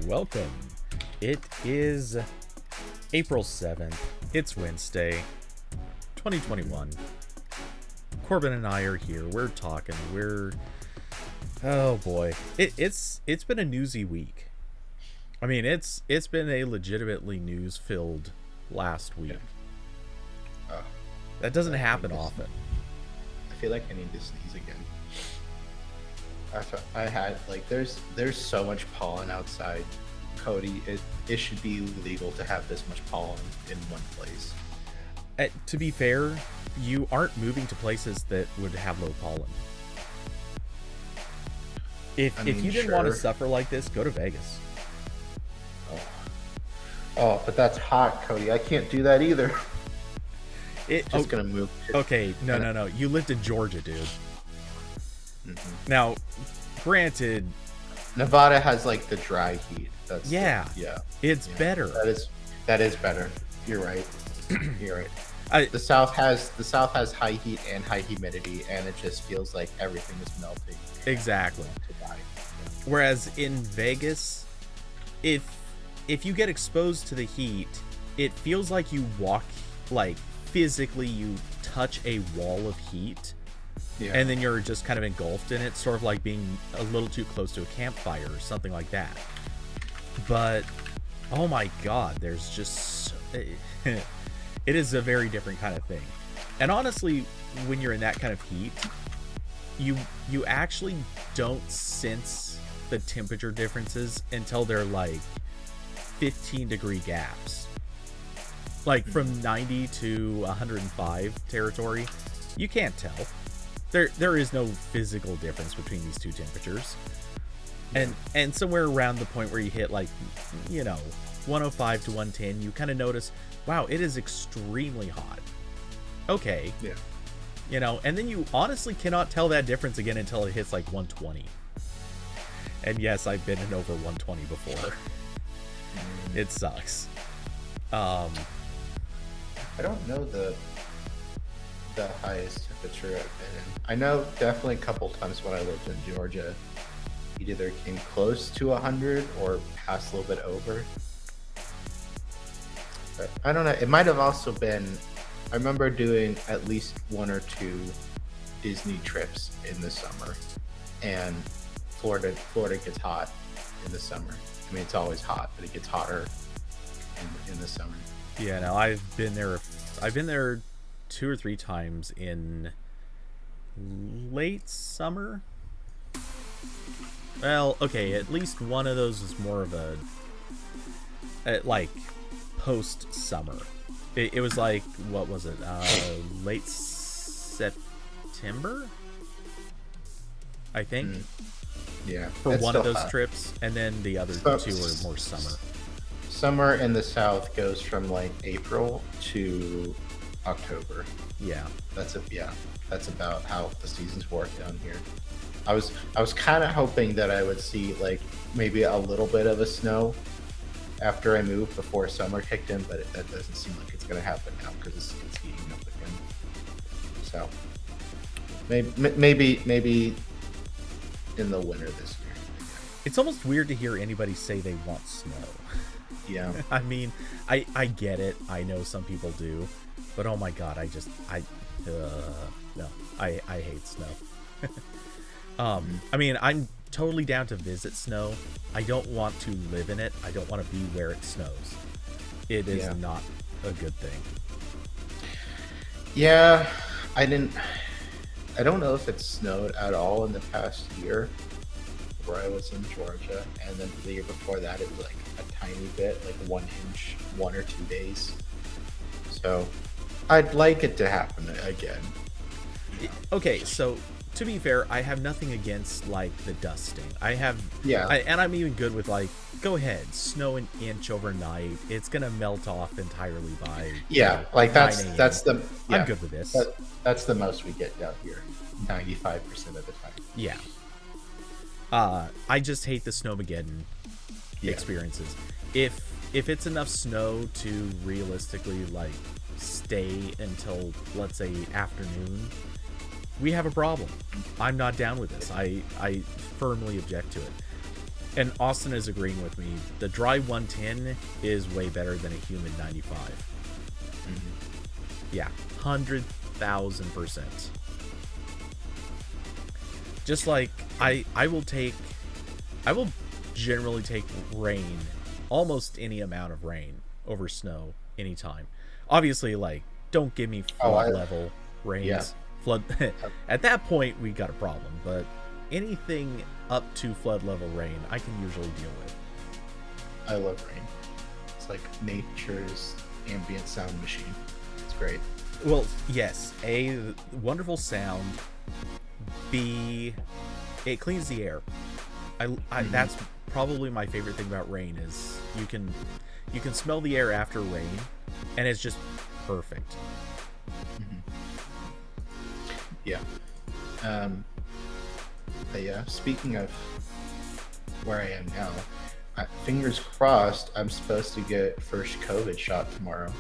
welcome. It is April 7th. It's Wednesday, 2021. Corbin and I are here. We're talking. Oh boy. It's been a newsy week. I mean, it's been a legitimately news-filled last week. Yeah. That doesn't happen often. I feel like I need to sneeze again. I had there's so much pollen outside, Cody. It should be illegal to have this much pollen in one place. To be fair, you aren't moving to places that would have low pollen. If you didn't want to suffer like this, go to Vegas. Oh, but that's hot, Cody. I can't do that either. Just gonna move. Okay, no. You lived in Georgia, dude. Mm-hmm. Now, granted, Nevada has the dry heat. It's better. That is better. You're right. You're right. The South has high heat and high humidity, and it just feels like everything is melting. Exactly. Whereas in Vegas, if you get exposed to the heat, it feels like you walk, physically you touch a wall of heat. Yeah. And then you're just kind of engulfed in it, sort of like being a little too close to a campfire or something like that. But, oh my god, there's just... it is a very different kind of thing. And honestly, when you're in that kind of heat, you actually don't sense the temperature differences until they're 15-degree gaps. From 90 to 105 territory, you can't tell. There is no physical difference between these two temperatures. And somewhere around the point where you hit 105 to 110, you kind of notice, wow, it is extremely hot. Okay. Yeah. And then you honestly cannot tell that difference again until it hits 120. And yes, I've been in over 120 before. It sucks. I don't know the highest temperature I've been in. I know definitely a couple times when I lived in Georgia, it either came close to 100 or passed a little bit over. But I don't know. It might have also been, I remember doing at least one or two Disney trips in the summer, and Florida gets hot in the summer. I mean, it's always hot, but it gets hotter in the summer. Yeah, no, I've been there 2 or 3 times in late summer. Well, okay, at least one of those is more of a post summer. It was what was it? Late September, I think. Yeah. For one of those trips, and then the other 2 are more summer. Summer in the South goes from April to October. Yeah. That's about how the seasons work down here. I was kind of hoping that I would see maybe a little bit of a snow after I moved before summer kicked in, but that doesn't seem like it's going to happen now because it's heating up again. So maybe in the winter this year. It's almost weird to hear anybody say they want snow. Yeah. I mean, I get it. I know some people do, but oh my god, no, I hate snow. I mean, I'm totally down to visit snow. I don't want to live in it. I don't want to be where it snows. It is not a good thing. Yeah, I don't know if it snowed at all in the past year where I was in Georgia, and then the year before that it was a tiny bit, 1 inch, 1 or 2 days. So I'd like it to happen again. Okay, so to be fair, I have nothing against the dusting. And I'm even good with go ahead, snow an inch overnight. It's gonna melt off entirely by that's the I'm good with this. That's the most we get down here, 95% of the time. Yeah. I just hate the Snowmageddon experiences. If it's enough snow to realistically stay until, let's say, afternoon, we have a problem. I'm not down with this. I firmly object to it. And Austin is agreeing with me. The dry 110 is way better than a humid 95. Mm-hmm. Yeah, 100,000%. Just like I will generally take rain, almost any amount of rain over snow anytime. Obviously, like, don't give me flood level rains. Yeah. Flood at that point we got a problem, but anything up to flood level rain I can usually deal with. I love rain. It's like nature's ambient sound machine. It's great. Well, yes, A, wonderful sound. B, it cleans the air. Mm-hmm. That's probably my favorite thing about rain is you can smell the air after rain, and it's just perfect. Mm-hmm. Yeah. But yeah, speaking of where I am now, fingers crossed I'm supposed to get first COVID shot tomorrow,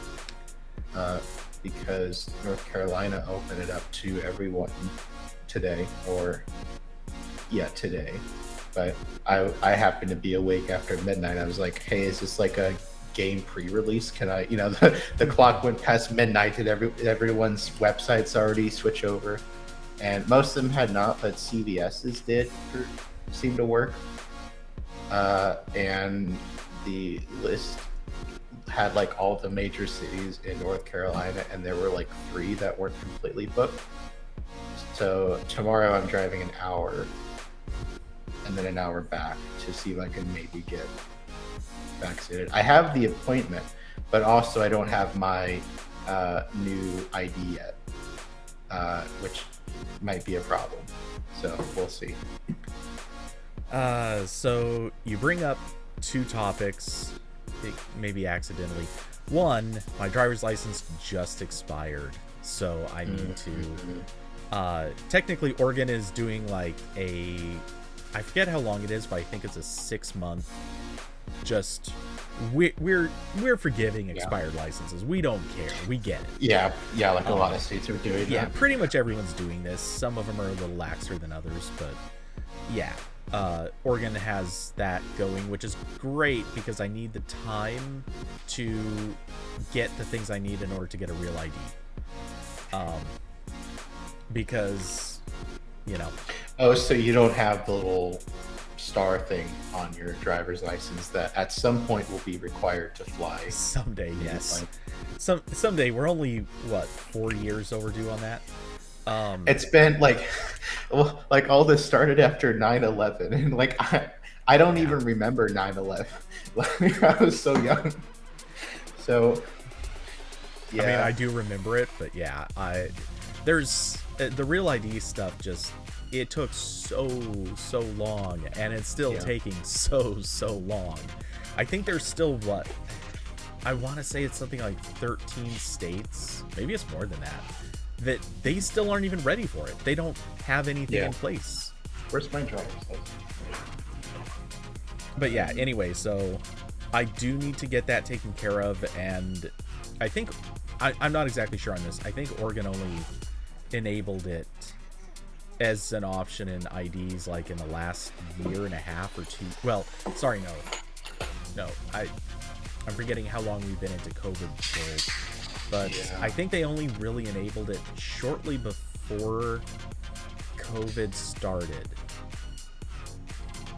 because North Carolina opened it up to everyone today, today. But I happened to be awake after midnight. I was like, hey, is this like a game pre-release? Can I, the clock went past midnight and everyone's websites already switch over. And most of them had not, but CVS's did seem to work. And the list had like all the major cities in North Carolina, and there were like 3 that weren't completely booked. So tomorrow I'm driving an hour and then an hour back to see if I can maybe get vaccinated. I have the appointment, but also I don't have my new ID yet, which might be a problem. So we'll see. So you bring up 2 topics, maybe accidentally. One, my driver's license just expired, so I need to. Technically, Oregon is doing like I forget how long it is, but I think it's a 6-month. Just we're forgiving expired licenses. We don't care. We get it. Yeah, like a lot of states are doing. Yeah, that. pretty much everyone's doing this. Some of them are a little laxer than others, but yeah. Oregon has that going, which is great because I need the time to get the things I need in order to get a real ID. Because, Oh, so you don't have the little star thing on your driver's license that at some point will be required to fly. Someday, yes. Someday. We're only 4 years overdue on that. It's been like all this started after 9/11, and like I don't even remember 9/11. Like, I was so young. So yeah, I mean, I do remember it, but yeah, there's the real ID stuff. Just it took so long, and it's still taking so long. I think there's still I want to say it's something like 13 states, maybe it's more than that they still aren't even ready for it. They don't have anything in place. Where's my driver's license? But yeah, anyway, so I do need to get that taken care of, and I think I'm not exactly sure on this. I think Oregon only enabled it as an option in IDs like in the last year and a half or 2. Well, sorry, no, I'm forgetting how long we've been into COVID world. But I think they only really enabled it shortly before COVID started.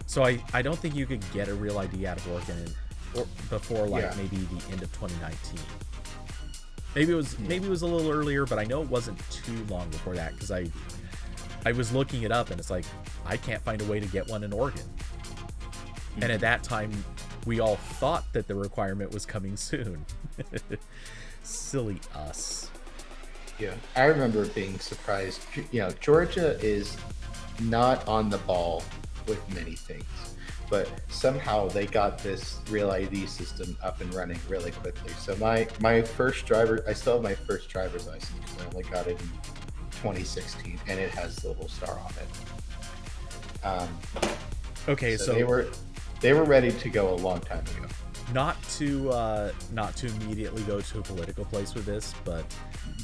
So I don't think you could get a real ID out of Oregon before maybe the end of 2019. Maybe it was a little earlier, but I know it wasn't too long before that because I was looking it up and it's like I can't find a way to get one in Oregon. And at that time, we all thought that the requirement was coming soon. Silly us. Yeah, I remember being surprised. Georgia is not on the ball with many things, but somehow they got this real ID system up and running really quickly. So my first driver, I still have my first driver's license because I only got it in 2016, and it has the little star on it. Okay, so they were ready to go a long time ago. Not to immediately go to a political place with this, but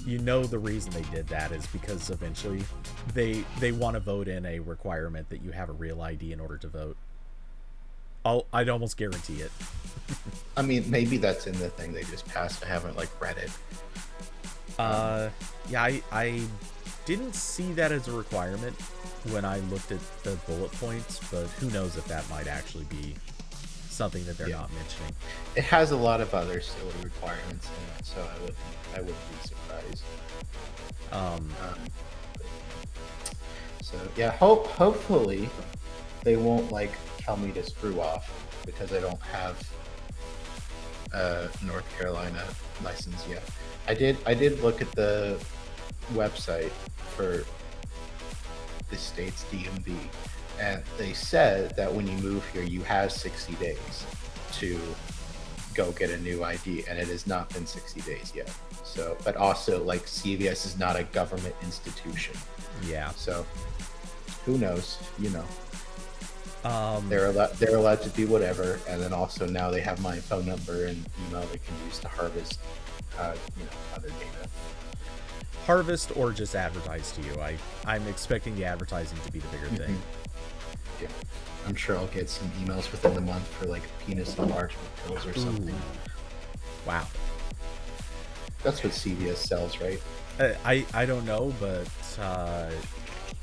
the reason they did that is because eventually they want to vote in a requirement that you have a real ID in order to vote. I'd almost guarantee it. I mean, maybe that's in the thing they just passed. I haven't like read it. Yeah, I didn't see that as a requirement when I looked at the bullet points, but who knows if that might actually be something that they're not mentioning. It has a lot of other silly requirements in it, so I wouldn't be surprised. So yeah, hopefully they won't like tell me to screw off because I don't have a North Carolina license yet. I did look at the website for the state's DMV, and they said that when you move here, you have 60 days to go get a new ID, and it has not been 60 days yet. So, but also like CVS is not a government institution. Yeah. So, who knows? You know. They're allowed to do whatever, and then also now they have my phone number and email they can use to harvest, other data. Harvest or just advertise to you. I'm expecting the advertising to be the bigger thing. Yeah, I'm sure I'll get some emails within the month for like penis enlargement pills or something. Ooh. Wow. That's what CVS sells, right? I don't know, but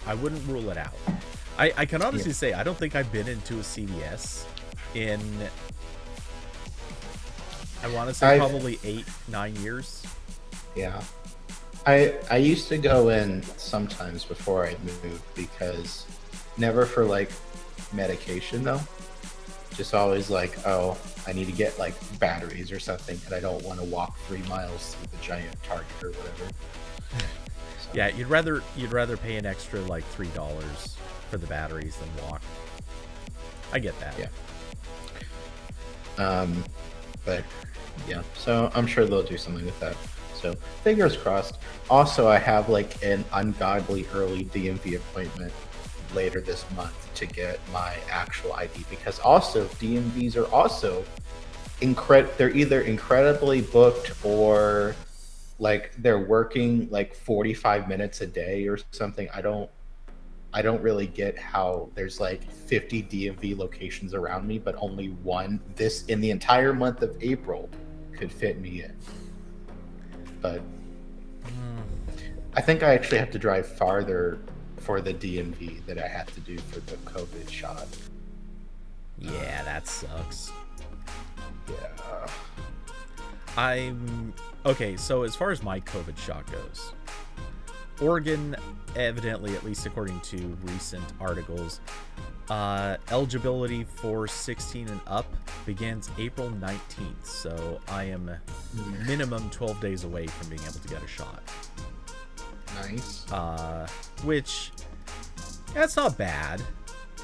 I wouldn't rule it out. I can honestly say I don't think I've been into a CVS in, I want to say probably 8-9 years. Yeah. I used to go in sometimes before I moved, because never for like medication though. Just always like, oh, I need to get like batteries or something, and I don't want to walk 3 miles to the giant Target or whatever. So. Yeah, you'd rather pay an extra like $3 for the batteries than walk. I get that. Yeah. But yeah, so I'm sure they'll do something with that. So fingers crossed. Also, I have like an ungodly early DMV appointment later this month to get my actual ID, because also DMVs are also they're either incredibly booked or like they're working like 45 minutes a day or something. I don't really get how there's like 50 DMV locations around me, but only one this in the entire month of April could fit me in. But I think I actually have to drive farther for the DMV that I have to do for the COVID shot. Yeah, that sucks. Yeah. Okay, so as far as my COVID shot goes, Oregon, evidently, at least according to recent articles, eligibility for 16 and up begins April 19th. So I am minimum 12 days away from being able to get a shot. Nice. Which, that's not bad.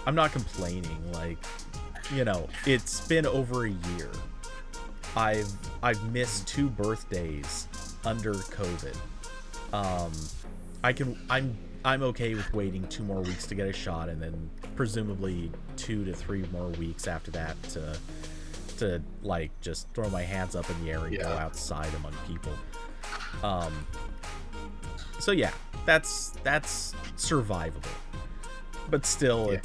I'm not complaining. Like, it's been over a year. I've missed 2 birthdays under COVID. I'm okay with waiting 2 more weeks to get a shot, and then presumably 2 to 3 more weeks after that to like just throw my hands up in the air and go outside among people. So yeah, that's survivable. But still,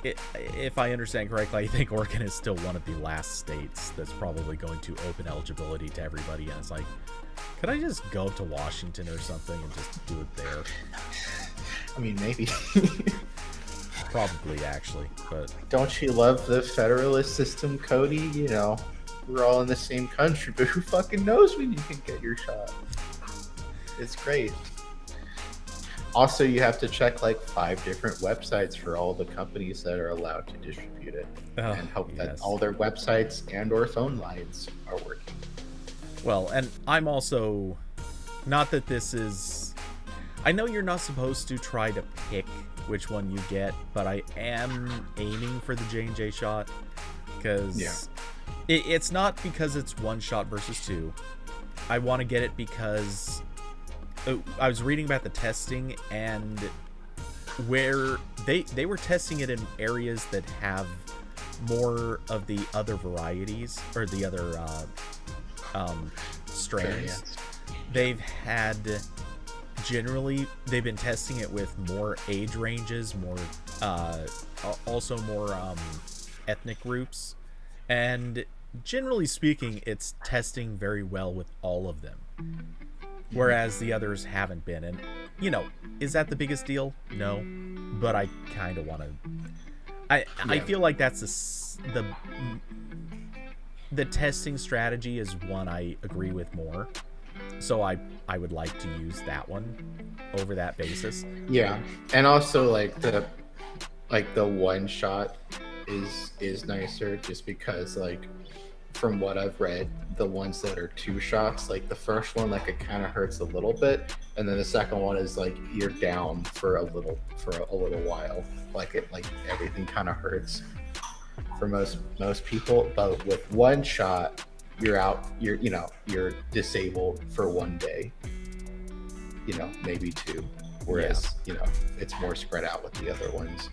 if I understand correctly, I think Oregon is still one of the last states that's probably going to open eligibility to everybody, and it's like, could I just go to Washington or something and just do it there? I mean, maybe. Probably, actually, but... Don't you love the federalist system, Cody? We're all in the same country, but who fucking knows when you can get your shot? It's great. Also, you have to check like 5 different websites for all the companies that are allowed to distribute it, and hope that all their websites and or phone lines are working. Well, and I'm also, not that this is, I know you're not supposed to try to pick which one you get, but I am aiming for the J&J shot, because it's not because it's 1 shot versus 2. I want to get it because I was reading about the testing, and where they were testing it in areas that have more of the other varieties or the other strands. They've been testing it with more age ranges, more also more ethnic groups, And generally speaking, it's testing very well with all of them, whereas the others haven't been. And is that the biggest deal? No, but I kind of want to. I feel like that's the testing strategy is one I agree with more. So I would like to use that one over that basis. Yeah, and also like the one shot is nicer, just because like from what I've read, the ones that are 2 shots, like the first one, like it kind of hurts a little bit, and then the second one is like you're down for a little while, like everything kind of hurts for most people. But with one shot, you're out, you're disabled for 1 day, maybe 2, whereas it's more spread out with the other ones.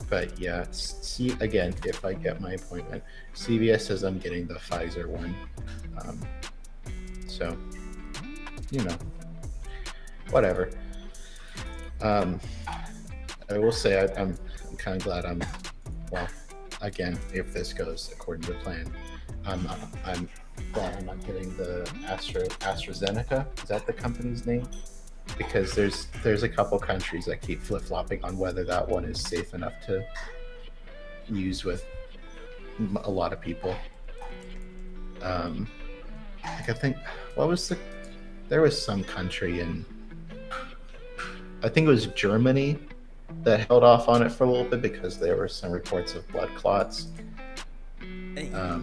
But yeah, see, again, if I get my appointment, CVS says I'm getting the Pfizer one. So, whatever. I will say I'm kind of glad well, again, if this goes according to plan, I'm glad I'm not getting the AstraZeneca. Is that the company's name? Because there's a couple countries that keep flip-flopping on whether that one is safe enough to use with a lot of people. I think there was some country I think it was Germany that held off on it for a little bit because there were some reports of blood clots.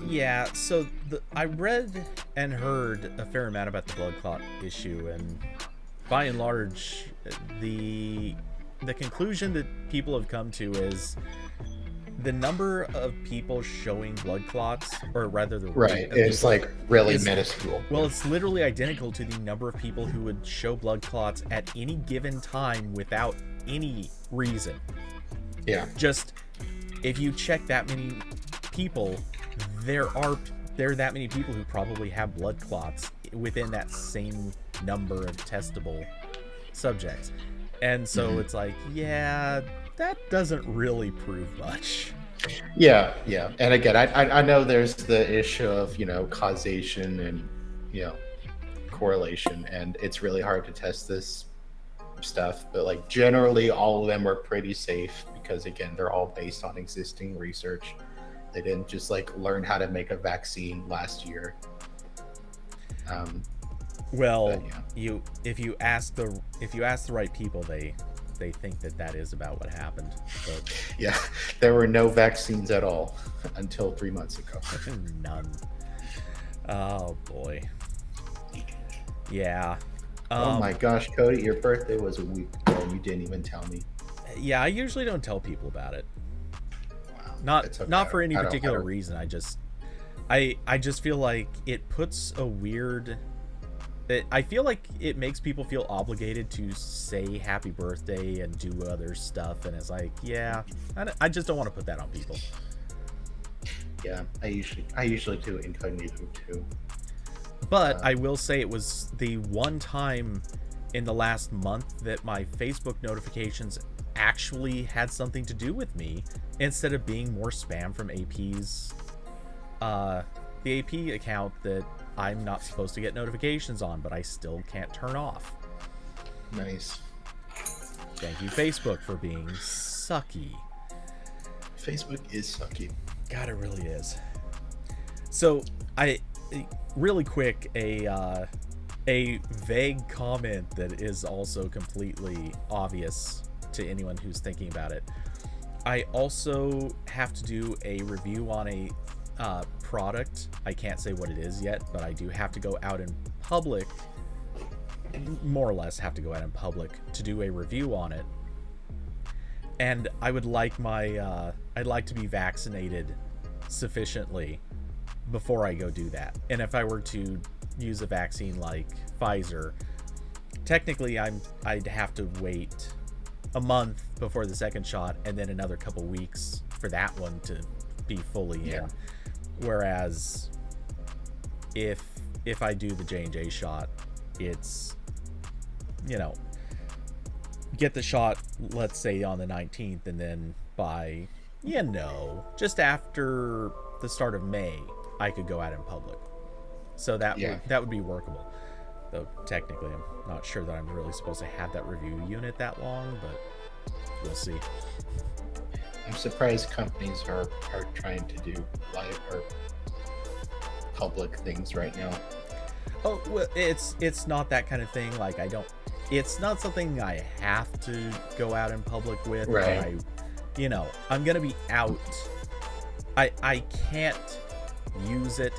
Yeah, so I read and heard a fair amount about the blood clot issue, and by and large, the conclusion that people have come to is the number of people showing blood clots, or rather the rate of it's people, like really minuscule. Well, it's literally identical to the number of people who would show blood clots at any given time without any reason. Yeah. Just if you check that many people, there are that many people who probably have blood clots within that same number of testable subjects. And so it's like, yeah, that doesn't really prove much. Yeah. And again, I know there's the issue of, causation and, correlation, and it's really hard to test this stuff, but like generally all of them are pretty safe because, again, they're all based on existing research. They didn't just like learn how to make a vaccine last year. Well, yeah. If you ask the right people, they think that is about what happened. But yeah, there were no vaccines at all until 3 months ago. None. Oh boy. Yeah. Oh my gosh, Cody, your birthday was a week ago and you didn't even tell me. Yeah, I usually don't tell people about it. Wow. Not for any particular reason. I just feel like it puts a weird. I feel like it makes people feel obligated to say happy birthday and do other stuff, and it's like, yeah, I just don't want to put that on people. Yeah, I usually do incognito too. But I will say it was the one time in the last month that my Facebook notifications actually had something to do with me instead of being more spam from AP's the AP account that I'm not supposed to get notifications on, but I still can't turn off. Nice. Thank you, Facebook, for being sucky. Facebook is sucky. God, it really is. So really quick, a vague comment that is also completely obvious to anyone who's thinking about it. I also have to do a review on a product. I can't say what it is yet, but I do have to go out in public, more or less have to go out in public to do a review on it. And I would like I'd like to be vaccinated sufficiently before I go do that. And if I were to use a vaccine like Pfizer, technically I'd have to wait a month before the second shot and then another couple weeks for that one to be fully in. Whereas if I do the J&J shot, it's, get the shot, let's say on the 19th, and then by, just after the start of May, I could go out in public. So that would be workable. Though technically, I'm not sure that I'm really supposed to have that review unit that long, but we'll see. I'm surprised companies are trying to do live or public things right now. Oh, well, it's not that kind of thing. Like, it's not something I have to go out in public with. Right. I'm gonna be out. I can't use it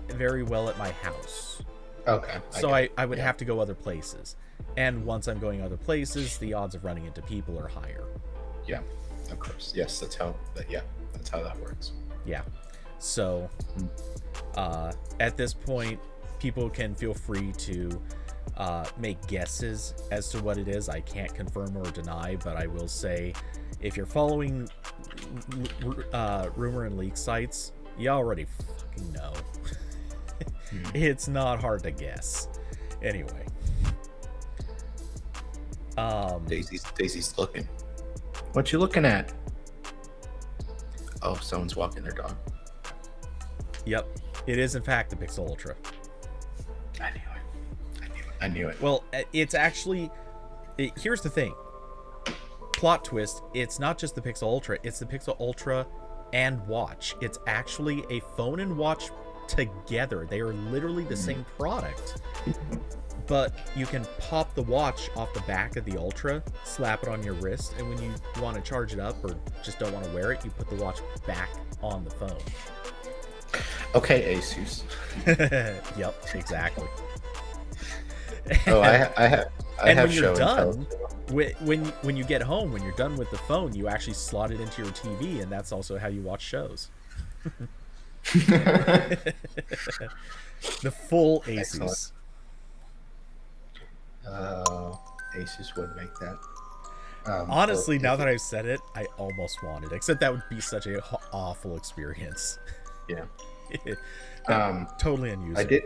very well at my house. Okay. So I would have to go other places. And once I'm going other places, the odds of running into people are higher. Yeah, of course. Yes, that's how that works. Yeah. So at this point, people can feel free to make guesses as to what it is. I can't confirm or deny, but I will say, if you're following rumor and leak sites, you already fucking know. It's not hard to guess. Anyway. Daisy's looking. What you looking at? Oh, someone's walking their dog. Yep. It is in fact the Pixel Ultra. I knew it. Well, it's actually... here's the thing. Plot twist, it's not just the Pixel Ultra, it's the Pixel Ultra and watch. It's actually a phone and watch together. They are literally the same product. But you can pop the watch off the back of the Ultra, slap it on your wrist, and when you want to charge it up or just don't want to wear it, you put the watch back on the phone. Okay, Asus. Yep, exactly. Oh, I have. And when you're done, when you get home, when you're done with the phone, you actually slot it into your TV, and that's also how you watch shows. The full Asus. Asus would make that. Honestly, now that I've said it, I almost want it. Except that would be such a awful experience. Yeah. Totally unusable.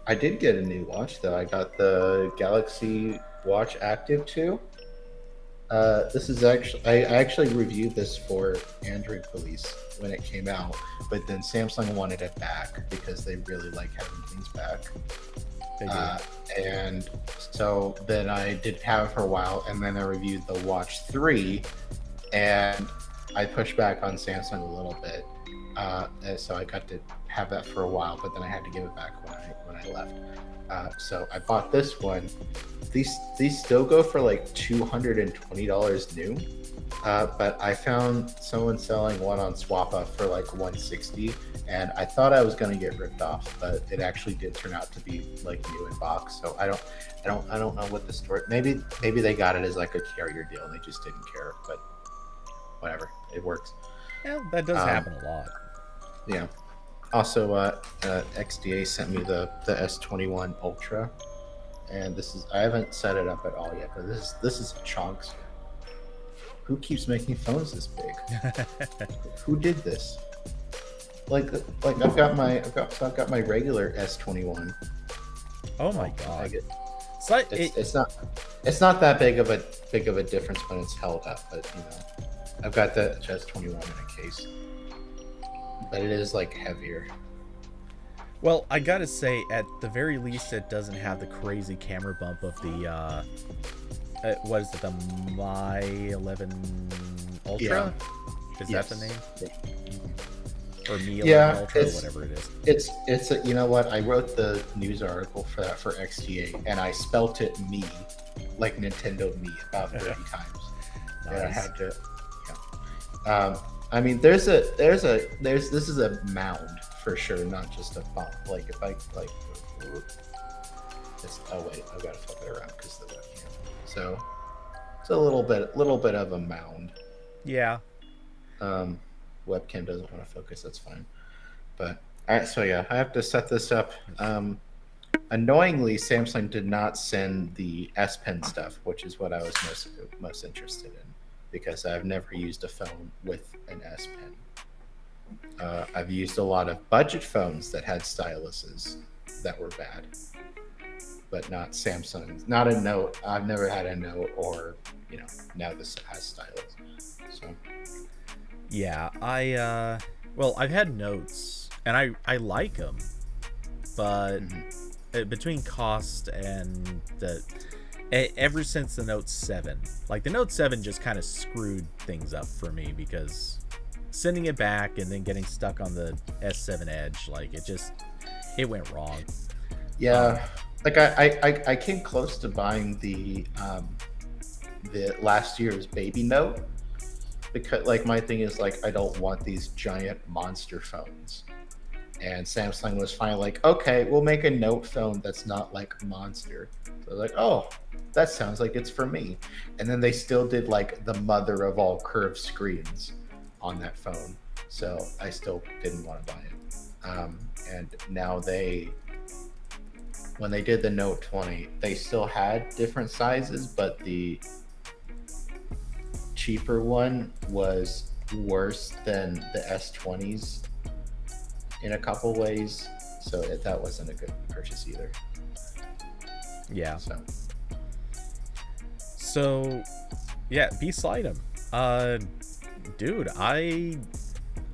I did get a new watch though. I got the Galaxy Watch Active 2. This is actually I actually reviewed this for Android Police when it came out, but then Samsung wanted it back because they really like having things back. And so then I did have it for a while, and then I reviewed the Watch 3, and I pushed back on Samsung a little bit. And so I got to have that for a while, but then I had to give it back when I left. So I bought this one. These still go for like $220 new, but I found someone selling one on SwapUp for like $160, and I thought I was gonna get ripped off, but it actually did turn out to be like new in box. So I don't know what the story. Maybe they got it as like a carrier deal and they just didn't care, but whatever, it works. Yeah, that does happen a lot. Yeah. Also, XDA sent me the S21 Ultra, and I haven't set it up at all yet, but this is chunks. Who keeps making phones this big? Who did this? Like I've got my regular S21. Oh my god! It's not that big of a difference when it's held up, but I've got the S21 in a case. But it is like heavier. Well, I gotta say, at the very least, it doesn't have the crazy camera bump of the what is it, the My 11 Ultra? Yeah. Is that the name? Yeah. Or Mi 11 Ultra, whatever it is. It's you know what? I wrote the news article for that for XDA, and I spelt it me, like Nintendo Me, about 30 times. Nice. And I had to. Yeah. I mean, this is a mound for sure, not just a bump. Like if I like, oh wait, I've got to flip it around because the webcam. So it's a little bit of a mound. Yeah. Webcam doesn't want to focus. That's fine. But all right, so yeah, I have to set this up. Annoyingly, Samsung did not send the S Pen stuff, which is what I was most interested in, because I've never used a phone with an S Pen. I've used a lot of budget phones that had styluses that were bad, but not Samsung. Not a Note. I've never had a Note, or now this has stylus. So yeah, Well, I've had Notes, and I like them, but between cost and ever since the Note 7, like the Note 7 just kind of screwed things up for me, because sending it back and then getting stuck on the S7 Edge, like it went wrong. Yeah, like I came close to buying the last year's Baby Note, because like my thing is like I don't want these giant monster phones. And Samsung was finally like, okay, we'll make a Note phone that's not like a monster. So I was like, oh, that sounds like it's for me. And then they still did like the mother of all curved screens on that phone. So I still didn't want to buy it. And now when they did the Note 20, they still had different sizes, but the cheaper one was worse than the S20s in a couple ways, so that wasn't a good purchase either. Yeah. So yeah, B-slide him. Dude, I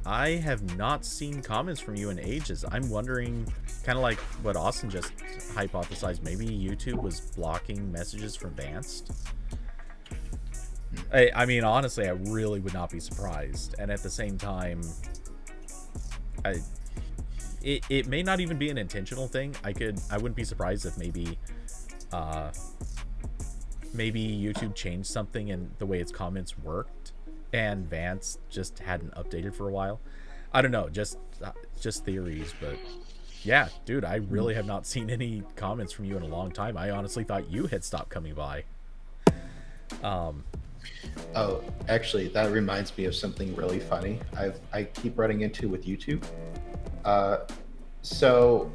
have not seen comments from you in ages. I'm wondering, kind of like what Austin just hypothesized, maybe YouTube was blocking messages from Vanced. I mean, honestly, I really would not be surprised. And at the same time, it may not even be an intentional thing. I wouldn't be surprised if maybe YouTube changed something in the way its comments worked, and Vance just hadn't updated for a while. I don't know, just theories, but yeah, dude, I really have not seen any comments from you in a long time. I honestly thought you had stopped coming by. Oh, actually, that reminds me of something really funny I keep running into with YouTube. So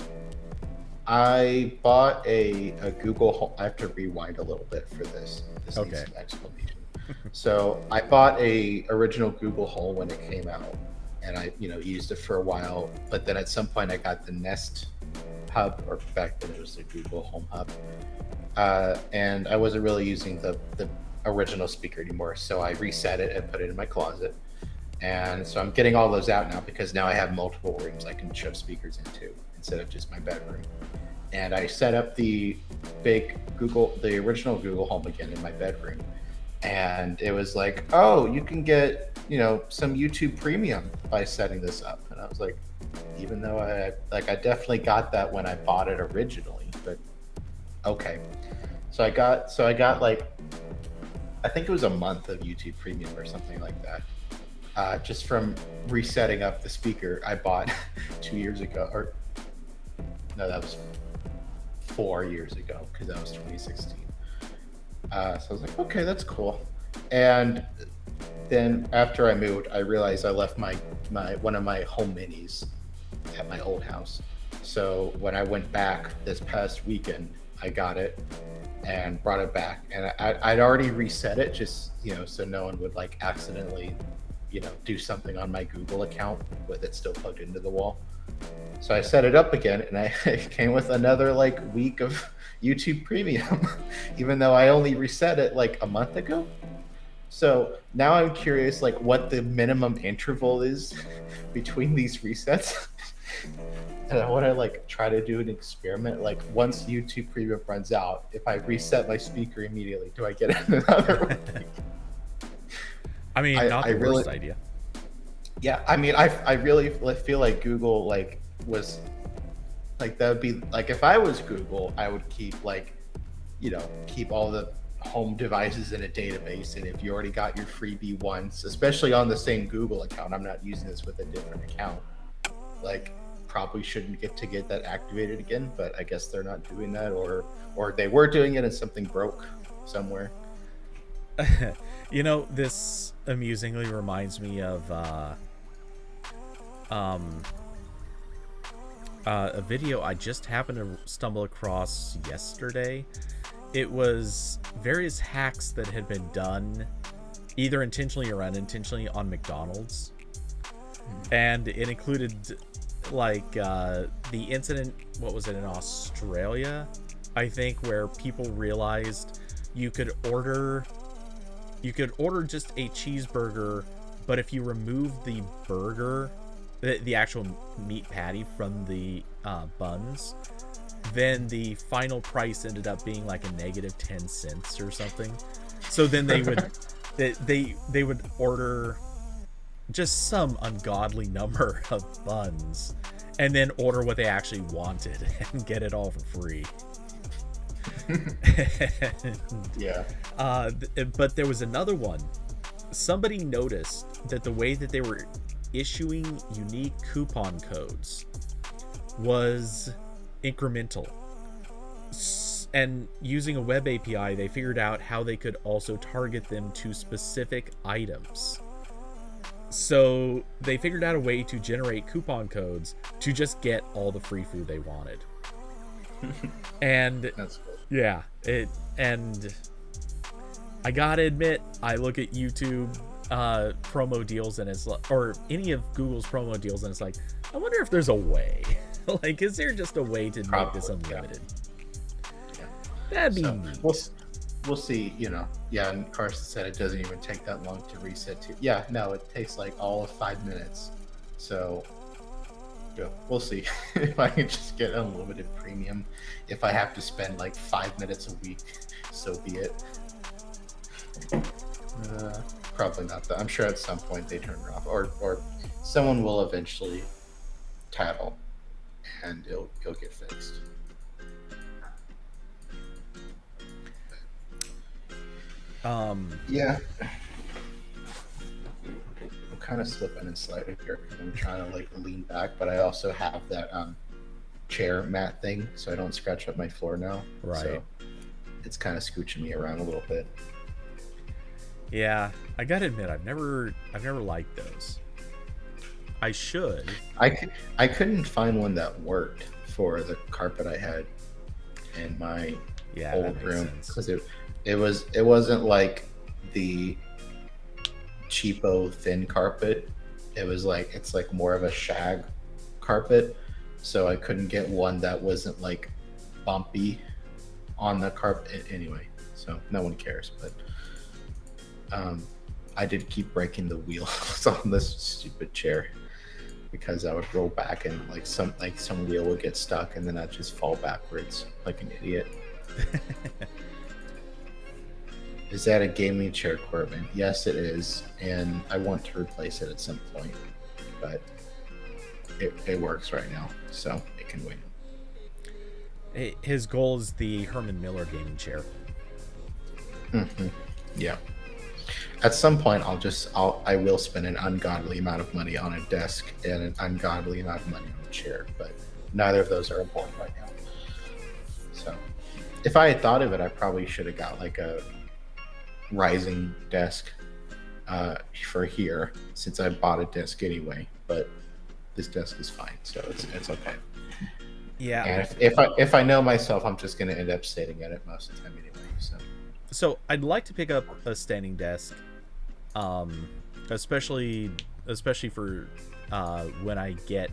I bought a Google Home. I have to rewind a little bit for this. This needs some explanation. So I bought a original Google Home when it came out, and I used it for a while. But then at some point I got the Nest Hub, or back then it was the Google Home Hub, and I wasn't really using the original speaker anymore. So I reset it and put it in my closet. And so I'm getting all those out now, because now I have multiple rooms I can shove speakers into instead of just my bedroom. And I set up the original Google Home again in my bedroom. And it was like, oh, you can get, some YouTube Premium by setting this up. And I was like, even though I definitely got that when I bought it originally, but okay. So I got like, I think it was a month of YouTube Premium or something like that. Just from resetting up the speaker I bought 2 years ago, or no, that was 4 years ago, because that was 2016. So I was like, okay, that's cool. And then after I moved, I realized I left my one of my home minis at my old house. So when I went back this past weekend, I got it and brought it back, and I'd already reset it, just so no one would like accidentally do something on my Google account with it still plugged into the wall. So I set it up again, and it came with another like week of YouTube Premium, even though I only reset it like a month ago. So now I'm curious, like, what the minimum interval is between these resets. And I want to like try to do an experiment. Like, once YouTube Premium runs out, if I reset my speaker immediately, do I get another one? I mean, not the worst idea. Yeah, I mean, I really feel like Google was like, that would be like, if I was Google, I would keep keep all the home devices in a database, and if you already got your freebie once, especially on the same Google account, I'm not using this with a different account, like, probably shouldn't get that activated again. But I guess they're not doing that, or they were doing it and something broke somewhere. This amusingly reminds me of a video I just happened to stumble across yesterday. It was various hacks that had been done, either intentionally or unintentionally, on McDonald's. And it included like the incident, what was it, in Australia, I think, where people realized you could order just a cheeseburger, but if you remove the burger, the actual meat patty from the buns, then the final price ended up being like a negative 10 cents or something. So then they would they would order just some ungodly number of buns and then order what they actually wanted and get it all for free. Yeah. But there was another one. Somebody noticed that the way that they were issuing unique coupon codes was incremental. And using a web API, they figured out how they could also target them to specific items. So they figured out a way to generate coupon codes to just get all the free food they wanted. And That's cool. yeah, and I gotta admit, I look at YouTube promo deals and it's like, or any of Google's promo deals, and it's like, I wonder if there's a way. Like, is there just a way to make this unlimited? Yeah. That'd be So, neat. we'll see, Yeah, and Carson said it doesn't even take that long to reset to. Yeah, no, it takes like all of 5 minutes. So, yeah, we'll see if I can just get unlimited premium. If I have to spend like 5 minutes a week, so be it. Probably not that. I'm sure at some point they turn it off, or someone will eventually tattle, and it'll get fixed. Yeah. I'm kind of slipping and sliding here because I'm trying to like lean back, but I also have that chair mat thing, so I don't scratch up my floor now. Right. So it's kind of scooching me around a little bit. Yeah, I gotta admit, I've never liked those. I should. I couldn't find one that worked for the carpet I had in my old room because it wasn't like the cheapo thin carpet. It was like, it's like more of a shag carpet, so I couldn't get one that wasn't like bumpy on the carpet anyway. So no one cares, but I did keep breaking the wheels on this stupid chair because I would roll back and like some wheel would get stuck and then I'd just fall backwards like an idiot. Is that a gaming chair, Corbin? Yes, it is, and I want to replace it at some point, but it works right now, so it can wait. His goal is the Herman Miller gaming chair. Mm-hmm. Yeah. At some point, I will spend an ungodly amount of money on a desk and an ungodly amount of money on a chair, but neither of those are important right now. So, if I had thought of it, I probably should have got like a rising desk for here, since I bought a desk anyway. But this desk is fine, so it's okay. Yeah. And if I know myself, I'm just going to end up sitting at it most of the time anyway. So I'd like to pick up a standing desk, especially for when I get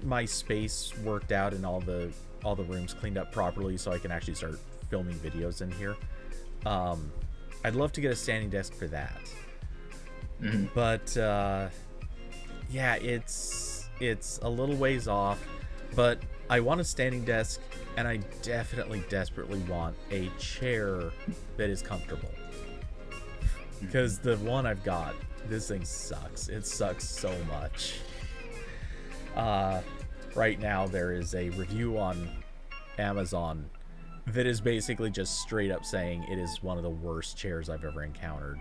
my space worked out and all the rooms cleaned up properly, so I can actually start filming videos in here. I'd love to get a standing desk for that. Mm-hmm. But yeah, it's a little ways off, but I want a standing desk, and I desperately want a chair that is comfortable. Because the one I've got, this thing sucks. It sucks so much. Right now, there is a review on Amazon that is basically just straight up saying it is one of the worst chairs I've ever encountered.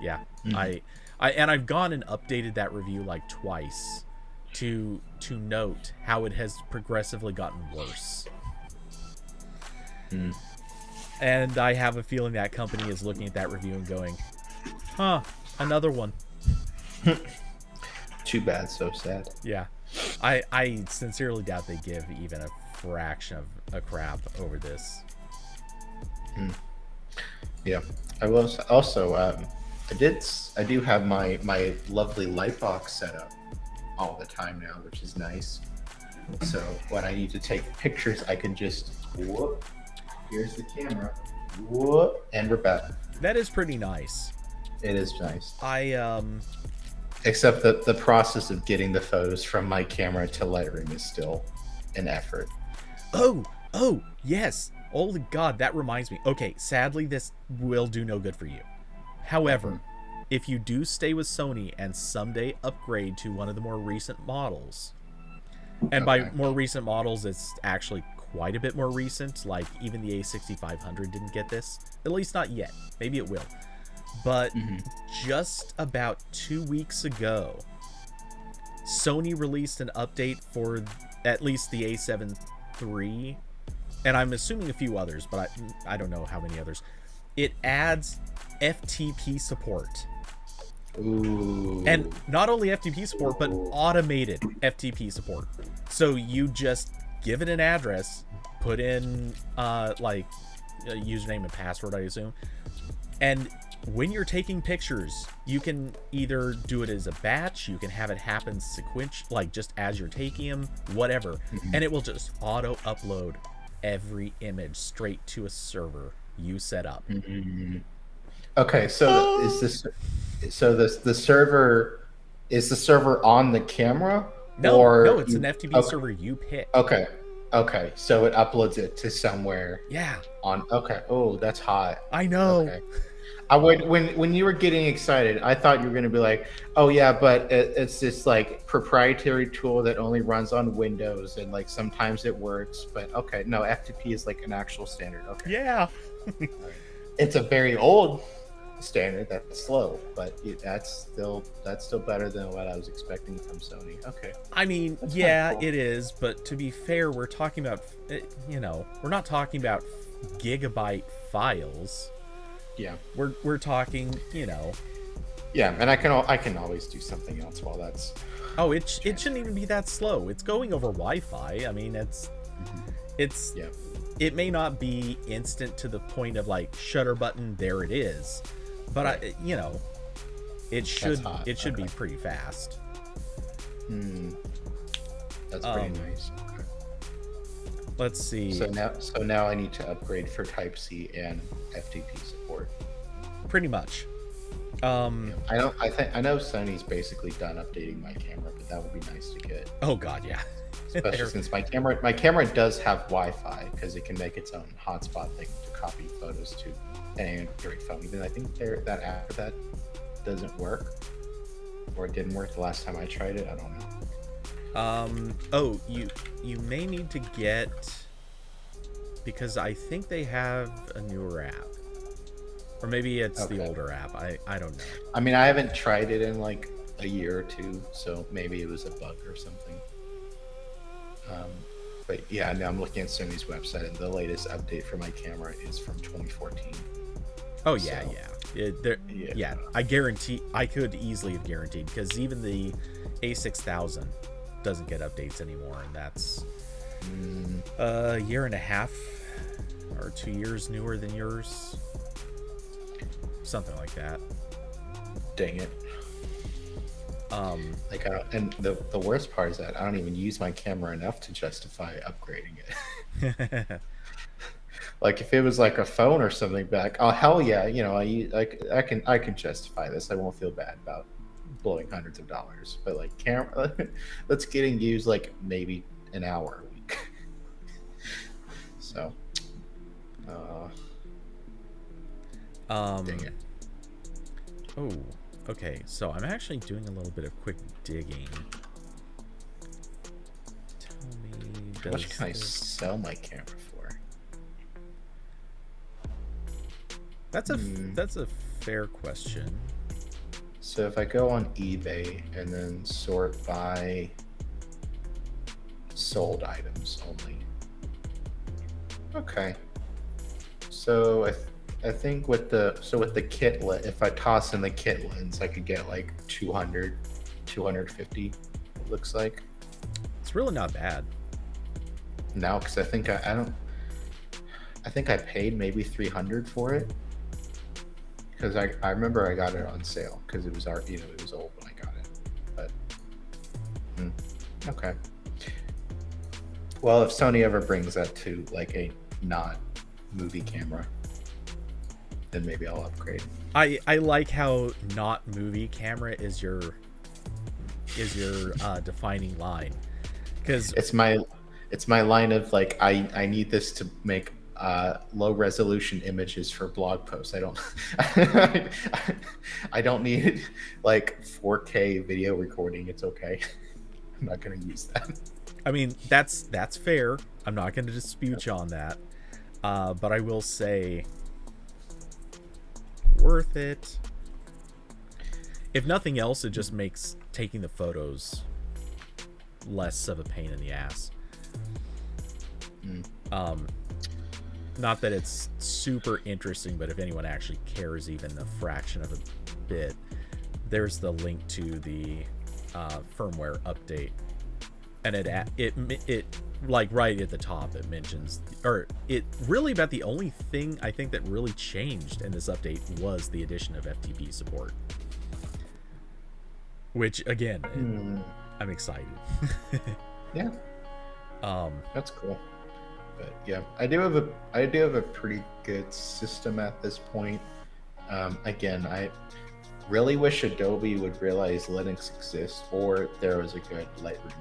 Yeah, mm-hmm. I've gone and updated that review like twice to note how it has progressively gotten worse. And I have a feeling that company is looking at that review and going, another one. Too bad, so sad. Yeah, I sincerely doubt they give even a fraction of a crap over this. Yeah, I was also I do have my lovely light box set up all the time now, which is nice. So when I need to take pictures, I can just here's the camera, and we're back. That is pretty nice. It is nice. I Except that the process of getting the photos from my camera to Lightroom is still an effort. oh yes. Oh God, that reminds me. Okay, sadly this will do no good for you. However, if you do stay with Sony and someday upgrade to one of the more recent models, and by more recent models, it's actually quite a bit more recent. Like even the A6500 didn't get this, at least not yet. Maybe it will. But just about 2 weeks ago, Sony released an update for at least the A7 III, and I'm assuming a few others, but I don't know how many others. It adds FTP support. Ooh. And not only FTP support, but automated FTP support. So you just give it an address, put in like a username and password, I assume, and when you're taking pictures, you can either do it as a batch, you can have it happen like just as you're taking them, whatever, and it will just auto upload every image straight to a server you set up. Okay, so the server is the server on the camera? No, it's an FTP server you pick. Okay, so it uploads it to somewhere. Yeah. Oh, that's hot. I know. Okay. I would when you were getting excited, I thought you were going to be like, "Oh yeah, but it's this like proprietary tool that only runs on Windows and like sometimes it works." But okay, no, FTP is like an actual standard. Okay. Yeah. It's a very old standard that's slow, but that's still better than what I was expecting from Sony. Okay. I mean, yeah, cool. It is, but to be fair, we're talking about, we're not talking about gigabyte files. Yeah, we're talking, Yeah, and I can always do something else while that's. Oh, it shouldn't even be that slow. It's going over Wi-Fi. I mean, it's. Yeah. It may not be instant to the point of like shutter button, there it is, but right. It should be pretty fast. That's pretty nice. Okay. Let's see. So now I need to upgrade for Type-C and FTP support. Pretty much. I know Sony's basically done updating my camera, but that would be nice to get. Oh God, yeah. Especially since my camera does have Wi-Fi because it can make its own hotspot thing to copy photos to an Android phone. Even I think that app that doesn't work, or it didn't work the last time I tried it. I don't know. Oh, you may need to get, because I think they have a newer app, or maybe it's the older app. I don't know. I mean, I haven't tried it in like a year or two, so maybe it was a bug or something. But yeah, now I'm looking at Sony's website, and the latest update for my camera is from 2014. Oh yeah, so, yeah. I could easily have guaranteed, because even the A6000 doesn't get updates anymore, and that's a year and a half or 2 years newer than yours, something like that. Dang it. And the worst part is that I don't even use my camera enough to justify upgrading it. Like if it was like a phone or something back, oh hell yeah, I can justify this. I won't feel bad about blowing hundreds of dollars. But like camera, that's getting used like maybe an hour a week. So, dang it. Oh. Okay, so I'm actually doing a little bit of quick digging. Tell me, how much can I sell my camera for? That's a fair question. So if I go on eBay and then sort by sold items only. Okay. So I think with the kit lens, if I toss in the kit lens, I could get like 200, 250, it looks like. It's really not bad. No, because I think I think I paid maybe 300 for it. Because I remember I got it on sale because it was it was old when I got it. But okay. Well, if Sony ever brings that to like a not movie camera, then maybe I'll upgrade. I like how not movie camera is your defining line, because It's my line of like I need this to make low resolution images for blog posts. I don't I don't need like 4K video recording. It's okay. I'm not gonna use that. I mean, that's fair. I'm not going to dispute you on that. But I will say, worth it. If nothing else, it just makes taking the photos less of a pain in the ass. Not that it's super interesting, but if anyone actually cares even a fraction of a bit, there's the link to the firmware update. And it like right at the top, it mentions, or it really about the only thing I think that really changed in this update was the addition of FTP support. Which again, I'm excited. Yeah. That's cool. But yeah, I do have a pretty good system at this point. Again, I really wish Adobe would realize Linux exists, or there was a good Lightroom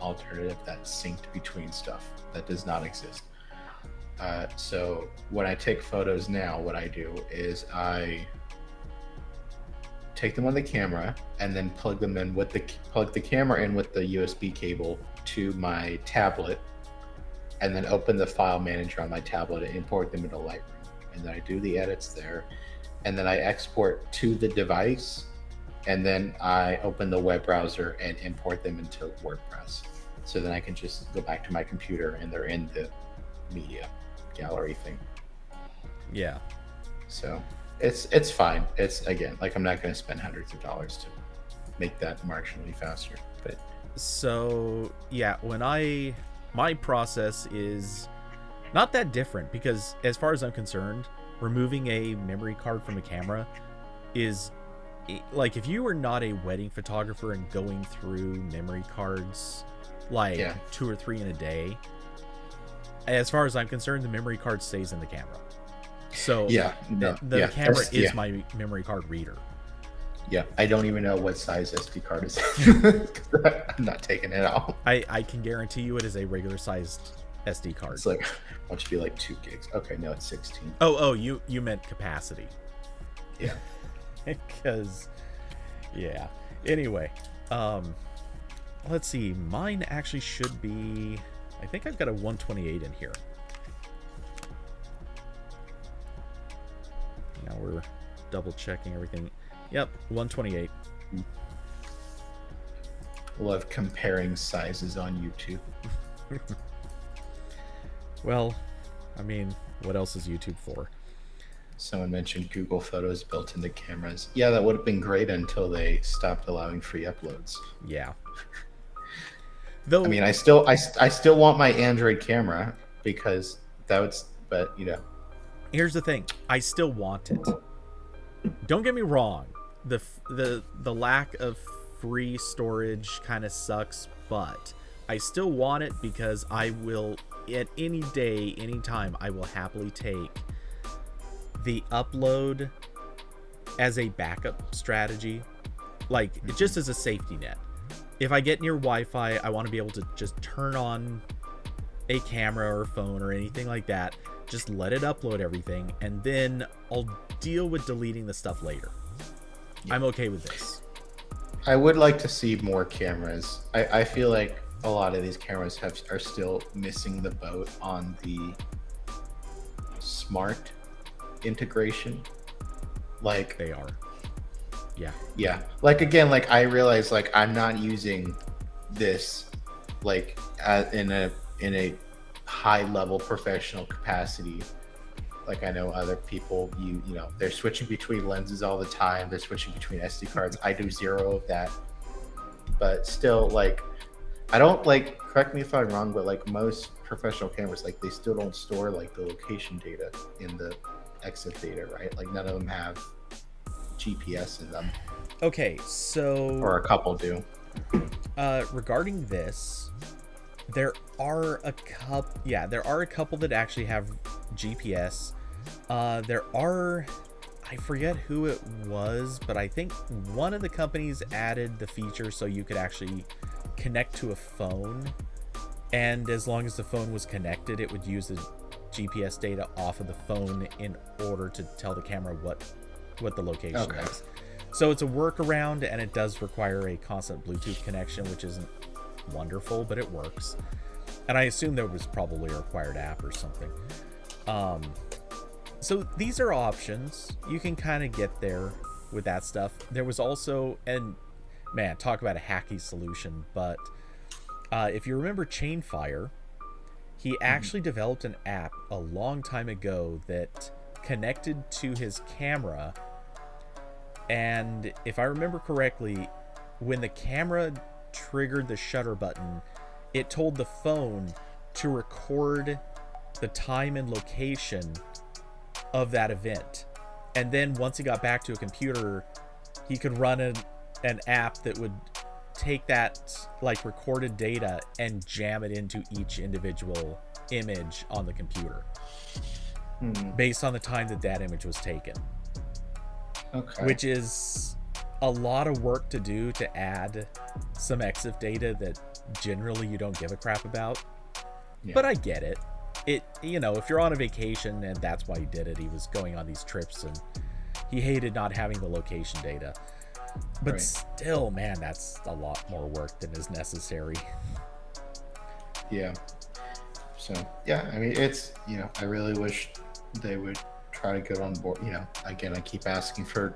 alternative that synced between stuff that does not exist. So when I take photos now, what I do is I take them on the camera and then plug the camera in with the USB cable to my tablet, and then open the file manager on my tablet and import them into Lightroom. And then I do the edits there, and then I export to the device, and then I open the web browser and import them into WordPress. So then I can just go back to my computer and they're in the media gallery thing. Yeah. So it's fine. It's, again, like, I'm not going to spend hundreds of dollars to make that marginally faster. But so yeah, my process is not that different, because as far as I'm concerned, removing a memory card from a camera is like, if you are not a wedding photographer and going through memory cards like 2 or 3 in a day, as far as I'm concerned, the memory card stays in the camera. So the camera is my memory card reader. Yeah, I don't even know what size SD card is. I'm not taking it out. I can guarantee you it is a regular sized SD card. It's like, why don't you be like 2 gigs? Okay, no, it's 16. Oh, you meant capacity. Yeah. Because, yeah. Anyway, let's see. Mine actually should be, I think I've got a 128 in here. Now we're double checking everything. Yep, 128. Love comparing sizes on YouTube. Well, I mean, what else is YouTube for? Someone mentioned Google Photos built into cameras. Yeah, that would have been great until they stopped allowing free uploads. Yeah. Though, I mean, I still want my Android camera, because but you know. Here's the thing. I still want it. Don't get me wrong. The lack of free storage kind of sucks, but I still want it, because I will, at any day, anytime, I will happily take the upload as a backup strategy, like just as a safety net. If I get near Wi-Fi, I want to be able to just turn on a camera or phone or anything like that, just let it upload everything, and then I'll deal with deleting the stuff later. Yeah. I'm okay with this. I would like to see more cameras. I feel like a lot of these cameras are still missing the boat on the smart integration. Like, they are. Yeah. Like, again, like, I realize, like, I'm not using this like in a high level professional capacity. Like, I know other people, you know, they're switching between lenses all the time. They're switching between SD cards. I do zero of that. But still, like, I don't, like, correct me if I'm wrong, but like most professional cameras, like, they still don't store like the location data in the exit data, right? Like, none of them have GPS in them. Okay, so, or a couple do. Regarding this, there are a couple that actually have GPS. There are, I forget who it was, but I think one of the companies added the feature so you could actually connect to a phone, and as long as the phone was connected, it would use the GPS data off of the phone in order to tell the camera what the location is. So it's a workaround, and it does require a constant Bluetooth connection, which isn't wonderful, but it works. And I assume there was probably a required app or something. So these are options. You can kind of get there with that stuff. There was also, and man, talk about a hacky solution, but if you remember Chainfire, he actually developed an app a long time ago that connected to his camera. And if I remember correctly, when the camera triggered the shutter button, it told the phone to record the time and location of that event. And then once he got back to a computer, he could run an app that would take that like recorded data and jam it into each individual image on the computer based on the time that image was taken. Okay. Which is a lot of work to do to add some EXIF data that generally you don't give a crap about. Yeah. But I get it. If you're on a vacation and that's why he did it, he was going on these trips and he hated not having the location data. But still, man, that's a lot more work than is necessary. Yeah. So, yeah, I mean, it's, I really wish they would try to get on board. Again, I keep asking for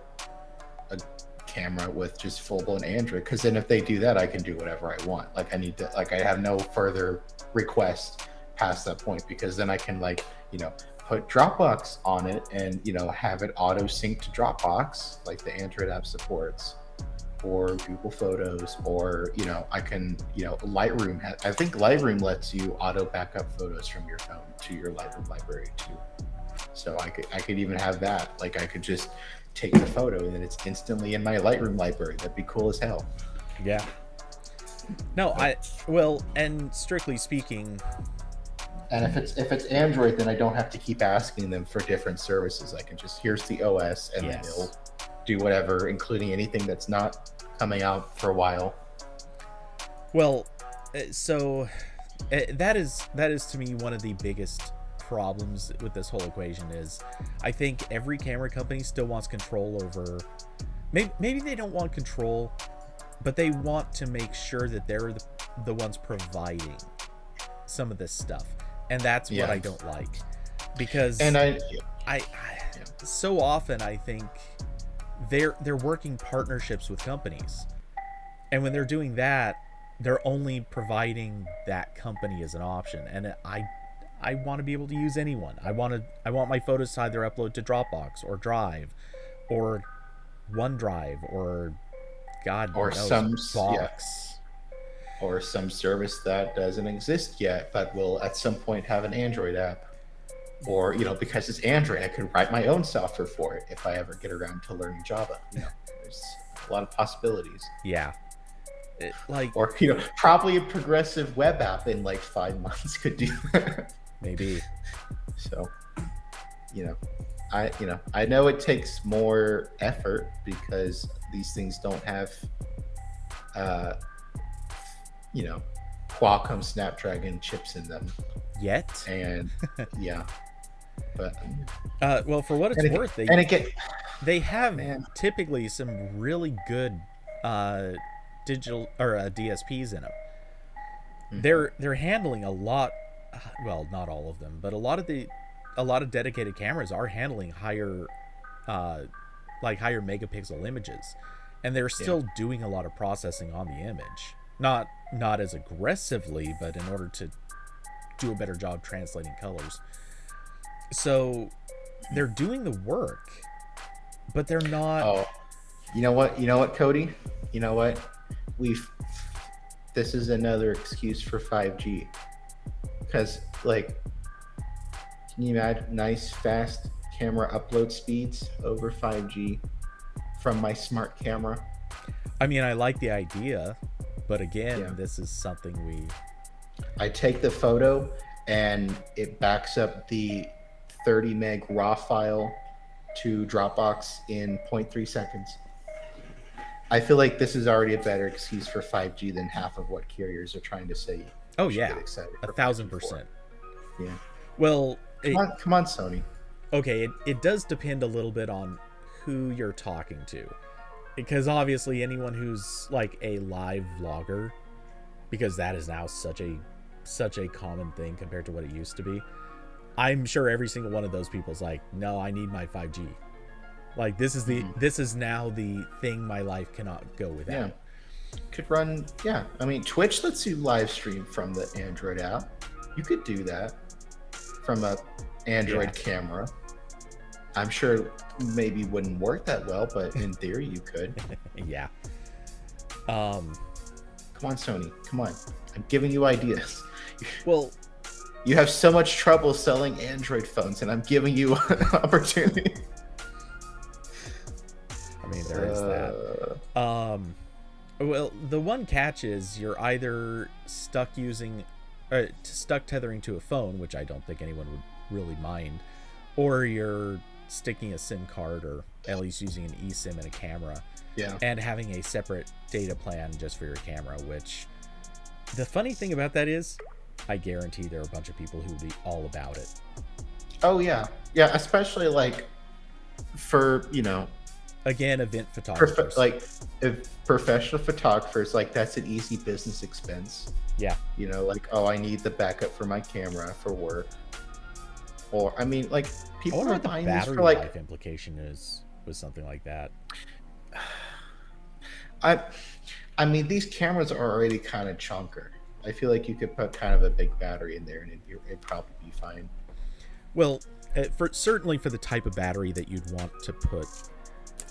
a camera with just full-blown Android, because then if they do that, I can do whatever I want. Like, I have no further request past that point, because then I can put Dropbox on it and have it auto sync to Dropbox like the Android app supports, or Google Photos, or I can Lightroom I think Lightroom lets you auto backup photos from your phone to your Lightroom library too. So I could even have that. Like, I could just take the photo and then it's instantly in my Lightroom library. That'd be cool as hell. Yeah. No, and strictly speaking, and if it's Android, then I don't have to keep asking them for different services. I can just, here's the OS, and then it'll do whatever, including anything that's not coming out for a while. Well, so that is to me one of the biggest problems with this whole equation is I think every camera company still wants control over, maybe they don't want control, but they want to make sure that they're the ones providing some of this stuff. And that's what I don't like, because I so often I think they're working partnerships with companies, and when they're doing that, they're only providing that company as an option. And I want to be able to use anyone. I want my photos to either upload to Dropbox or Drive or OneDrive or God knows, some Box. Or some service that doesn't exist yet, but will at some point have an Android app. Or, because it's Android, I could write my own software for it if I ever get around to learning Java. There's a lot of possibilities. Yeah. Or, probably a progressive web app in 5 months could do that. Maybe. So, I know it takes more effort because these things don't have, Qualcomm Snapdragon chips in them yet. And but well, for what it's worth, they have typically some really good digital or DSPs in them. Mm-hmm. They're handling a lot, well, not all of them, but a lot of dedicated cameras are handling higher megapixel images, and they're still doing a lot of processing on the image. Not as aggressively, but in order to do a better job translating colors. So they're doing the work, but they're not. Oh, you know what, Cody? You know what? This is another excuse for 5G. Because, can you imagine nice, fast camera upload speeds over 5G from my smart camera? I mean, I like the idea, but again, this is something I take the photo and it backs up the 30 meg RAW file to Dropbox in zero point 0.3 seconds. I feel like this is already a better excuse for 5G than half of what carriers are trying to say. Oh yeah, 1,000%. Yeah. Well, come on, Sony. Okay, it does depend a little bit on who you're talking to, because obviously anyone who's like a live vlogger, because that is now such a common thing compared to what it used to be. I'm sure every single one of those people's like, no, I need my 5G. Like this is now the thing my life cannot go without. Yeah. Could run, yeah. I mean, Twitch lets you live stream from the Android app. You could do that from a Android camera. I'm sure maybe wouldn't work that well, but in theory you could. Yeah. Come on, Sony. Come on. I'm giving you ideas. Well, you have so much trouble selling Android phones, and I'm giving you an opportunity. I mean, there is that. Well, the one catch is you're either stuck tethering to a phone, which I don't think anyone would really mind, or you're sticking a SIM card, or at least using an eSIM and a camera, and having a separate data plan just for your camera. Which, the funny thing about that is, I guarantee there are a bunch of people who will be all about it. Oh yeah, especially like for again, event photographers. If professional photographers, like that's an easy business expense. Yeah. Like, oh, I need the backup for my camera for work. Or, I mean, like, people are buying these for like... life implication is with something like that. I mean, these cameras are already kind of chunker. I feel like you could put kind of a big battery in there and it'd probably be fine. Well, certainly for the type of battery that you'd want to put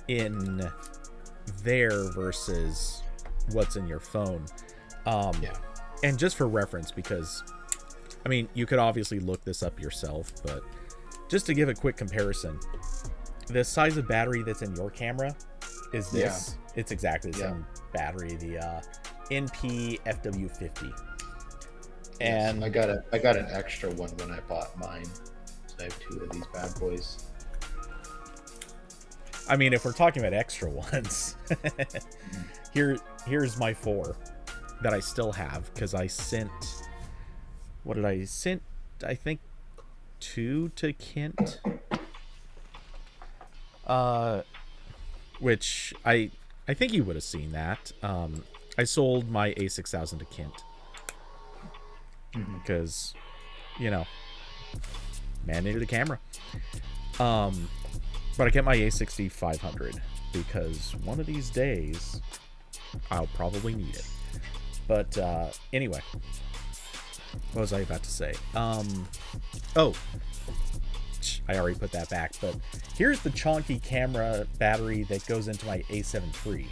in there versus what's in your phone. And just for reference, because I mean, you could obviously look this up yourself, but just to give a quick comparison, the size of battery that's in your camera is this. It's exactly the same battery, the NP FW50. And I got an extra one when I bought mine. So I have two of these bad boys. I mean, if we're talking about extra ones, here's my 4 that I still have, because I sent... What did I sent? I think 2 to Kent. Which I think you would have seen that. I sold my A6000 to Kent. Because, man needed a camera. But I kept my A6500 because one of these days I'll probably need it. But anyway, what was I about to say? Oh, I already put that back. But here's the chonky camera battery that goes into my A7 III,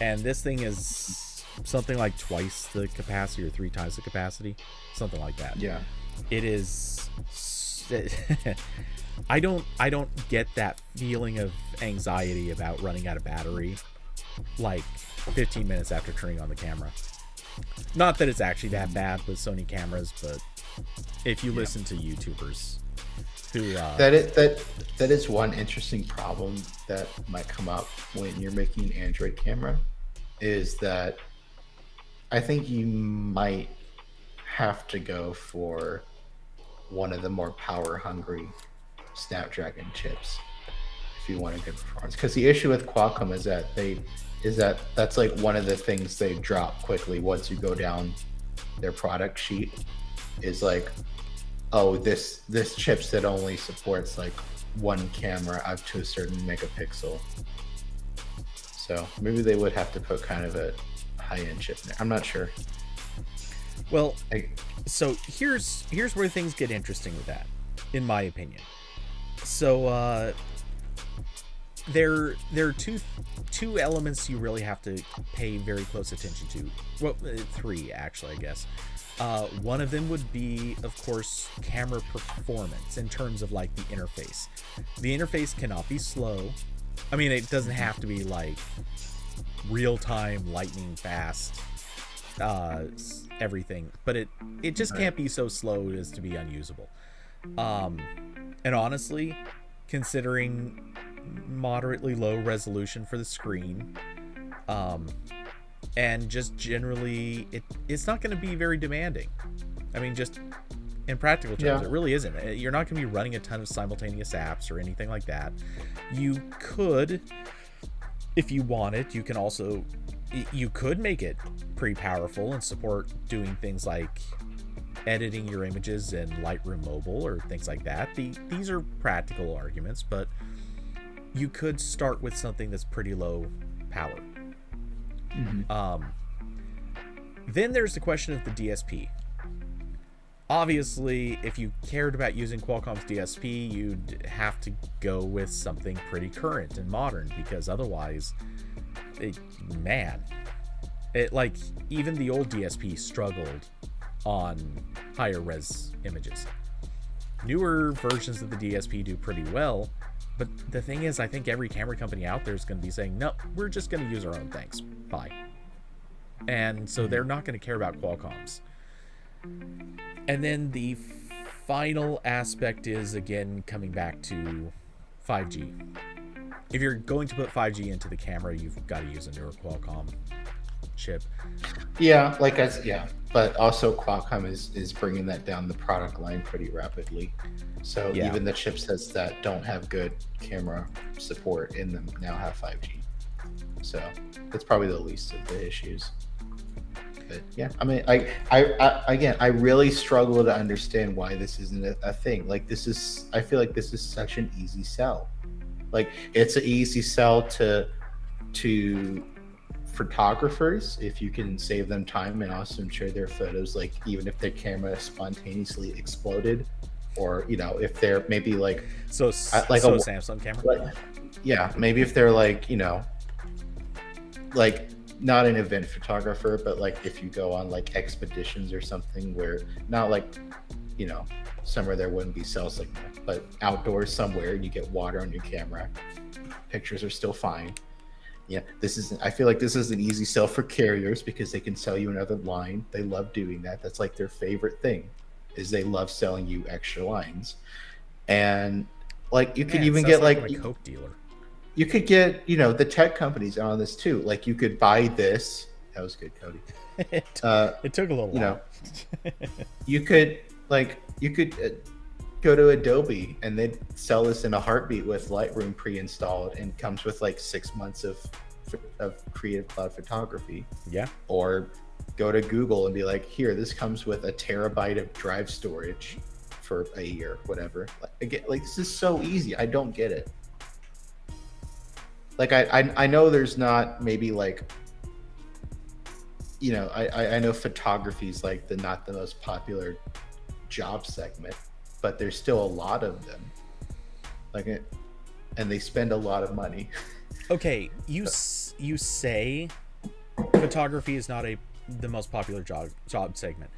and this thing is something like twice the capacity or 3 times the capacity, something like that. Yeah, it is. I don't get that feeling of anxiety about running out of battery like 15 minutes after turning on the camera. Not that it's actually that bad with Sony cameras, but if you listen to YouTubers who that is one interesting problem that might come up when you're making an Android camera, is that I think you might have to go for one of the more power hungry Snapdragon chips if you want a good performance. Because the issue with Qualcomm is that that's like one of the things they drop quickly once you go down their product sheet, is like, oh, this chipset only supports like one camera up to a certain megapixel. So maybe they would have to put kind of a high-end chip in there. I'm not sure. Well, so here's where things get interesting with that, in my opinion. So there are two elements you really have to pay very close attention to. Well, 3 actually, I guess. One of them would be, of course, camera performance in terms of like the interface. The interface cannot be slow. I mean, it doesn't have to be like real-time, lightning fast, everything, but it just can't be so slow as to be unusable. And honestly, considering moderately low resolution for the screen, and just generally, it's not going to be very demanding. I mean, just in practical terms, it really isn't. You're not going to be running a ton of simultaneous apps or anything like that. You could, if you wanted, you could make it pretty powerful and support doing things like editing your images in Lightroom Mobile or things like that. These are practical arguments, but you could start with something that's pretty low power. Then there's the question of the DSP. Obviously, if you cared about using Qualcomm's DSP, you'd have to go with something pretty current and modern, because otherwise, like even the old DSP struggled on higher res images. Newer versions of the DSP do pretty well, but the thing is, I think every camera company out there is going to be saying, no, we're just going to use our own things. Bye. And so they're not going to care about Qualcomm's. And then the final aspect is, again, coming back to 5G. If you're going to put 5G into the camera, you've got to use a newer Qualcomm chip. Yeah, but also Qualcomm is bringing that down the product line pretty rapidly. So even the chipsets that don't have good camera support in them now have 5G. So that's probably the least of the issues. But yeah, I mean, I really struggle to understand why this isn't a thing. Like, I feel like this is such an easy sell. Like, it's an easy sell to photographers if you can save them time and also share their photos, like even if their camera spontaneously exploded, or if they're maybe like a Samsung camera. Maybe if they're like like not an event photographer, but like if you go on like expeditions or something where not like somewhere there wouldn't be cell signal, but outdoors somewhere and you get water on your camera, pictures are still fine. Yeah, I feel like this is an easy sell for carriers because they can sell you another line. They love doing that. That's like their favorite thing, is they love selling you extra lines. And like you could even get like a Coke dealer. You could get, the tech companies on this too. Like you could buy this. That was good, Cody. It took a little while. You could go to Adobe and they'd sell this in a heartbeat with Lightroom pre-installed, and comes with like 6 months of Creative Cloud photography. Yeah. Or go to Google and be like, here, this comes with a terabyte of drive storage for a year, whatever. Like this is so easy. I don't get it. Like I know there's not maybe like, I know photography is like not the most popular job segment, but there's still a lot of them, and they spend a lot of money. Okay, you say photography is not the most popular job segment.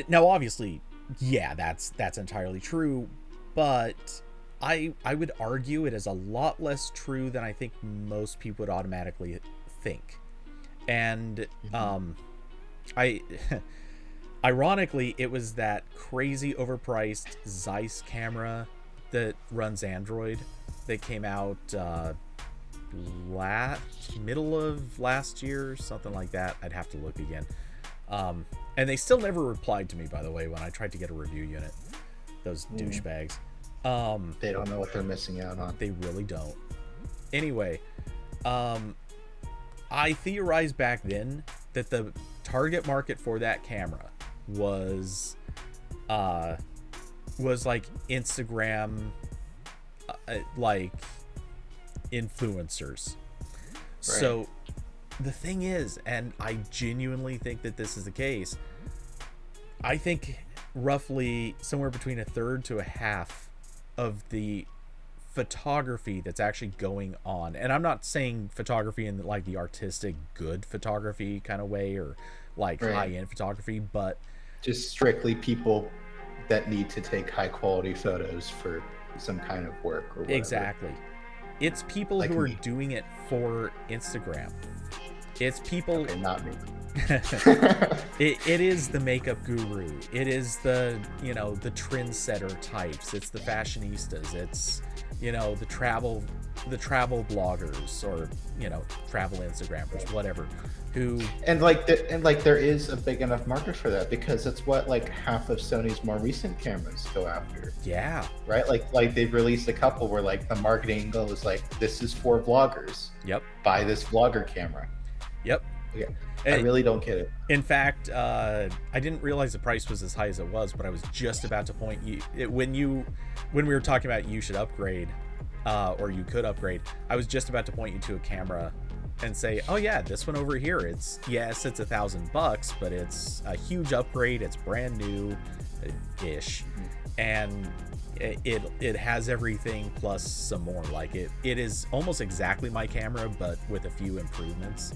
Now, obviously, yeah, that's entirely true, but I would argue it is a lot less true than I think most people would automatically think. And ironically, it was that crazy overpriced Zeiss camera that runs Android that came out middle of last year, something like that. I'd have to look again. And they still never replied to me, by the way, when I tried to get a review unit. Those douchebags. They don't know what they're missing out on. They really don't. Anyway, I theorized back then that the target market for that camera was like Instagram, like influencers. Right. So the thing is, and I genuinely think that this is the case, I think roughly somewhere between a third to a half of the photography that's actually going on, and I'm not saying photography in like the artistic good photography kind of way, or like high-end photography, but just strictly people that need to take high quality photos for some kind of work or whatever. Exactly. It's people like who are doing it for Instagram. It's people, not me. It is the makeup guru. It is the, the trendsetter types. It's the fashionistas. It's, the travel bloggers, or, travel Instagrammers, whatever, who... And there is a big enough market for that, because it's what like half of Sony's more recent cameras go after. Yeah. Right? Like they've released a couple where like the marketing goes like, this is for vloggers. Yep. Buy this vlogger camera. Yep. Yeah. I really don't get it. In fact, I didn't realize the price was as high as it was, but I was just about to point you when we were talking about you should upgrade, or you could upgrade. I was just about to point you to a camera and say, oh yeah, this one over here. It's $1,000, but it's a huge upgrade. It's brand new, ish, and it has everything plus some more. Like it is almost exactly my camera, but with a few improvements.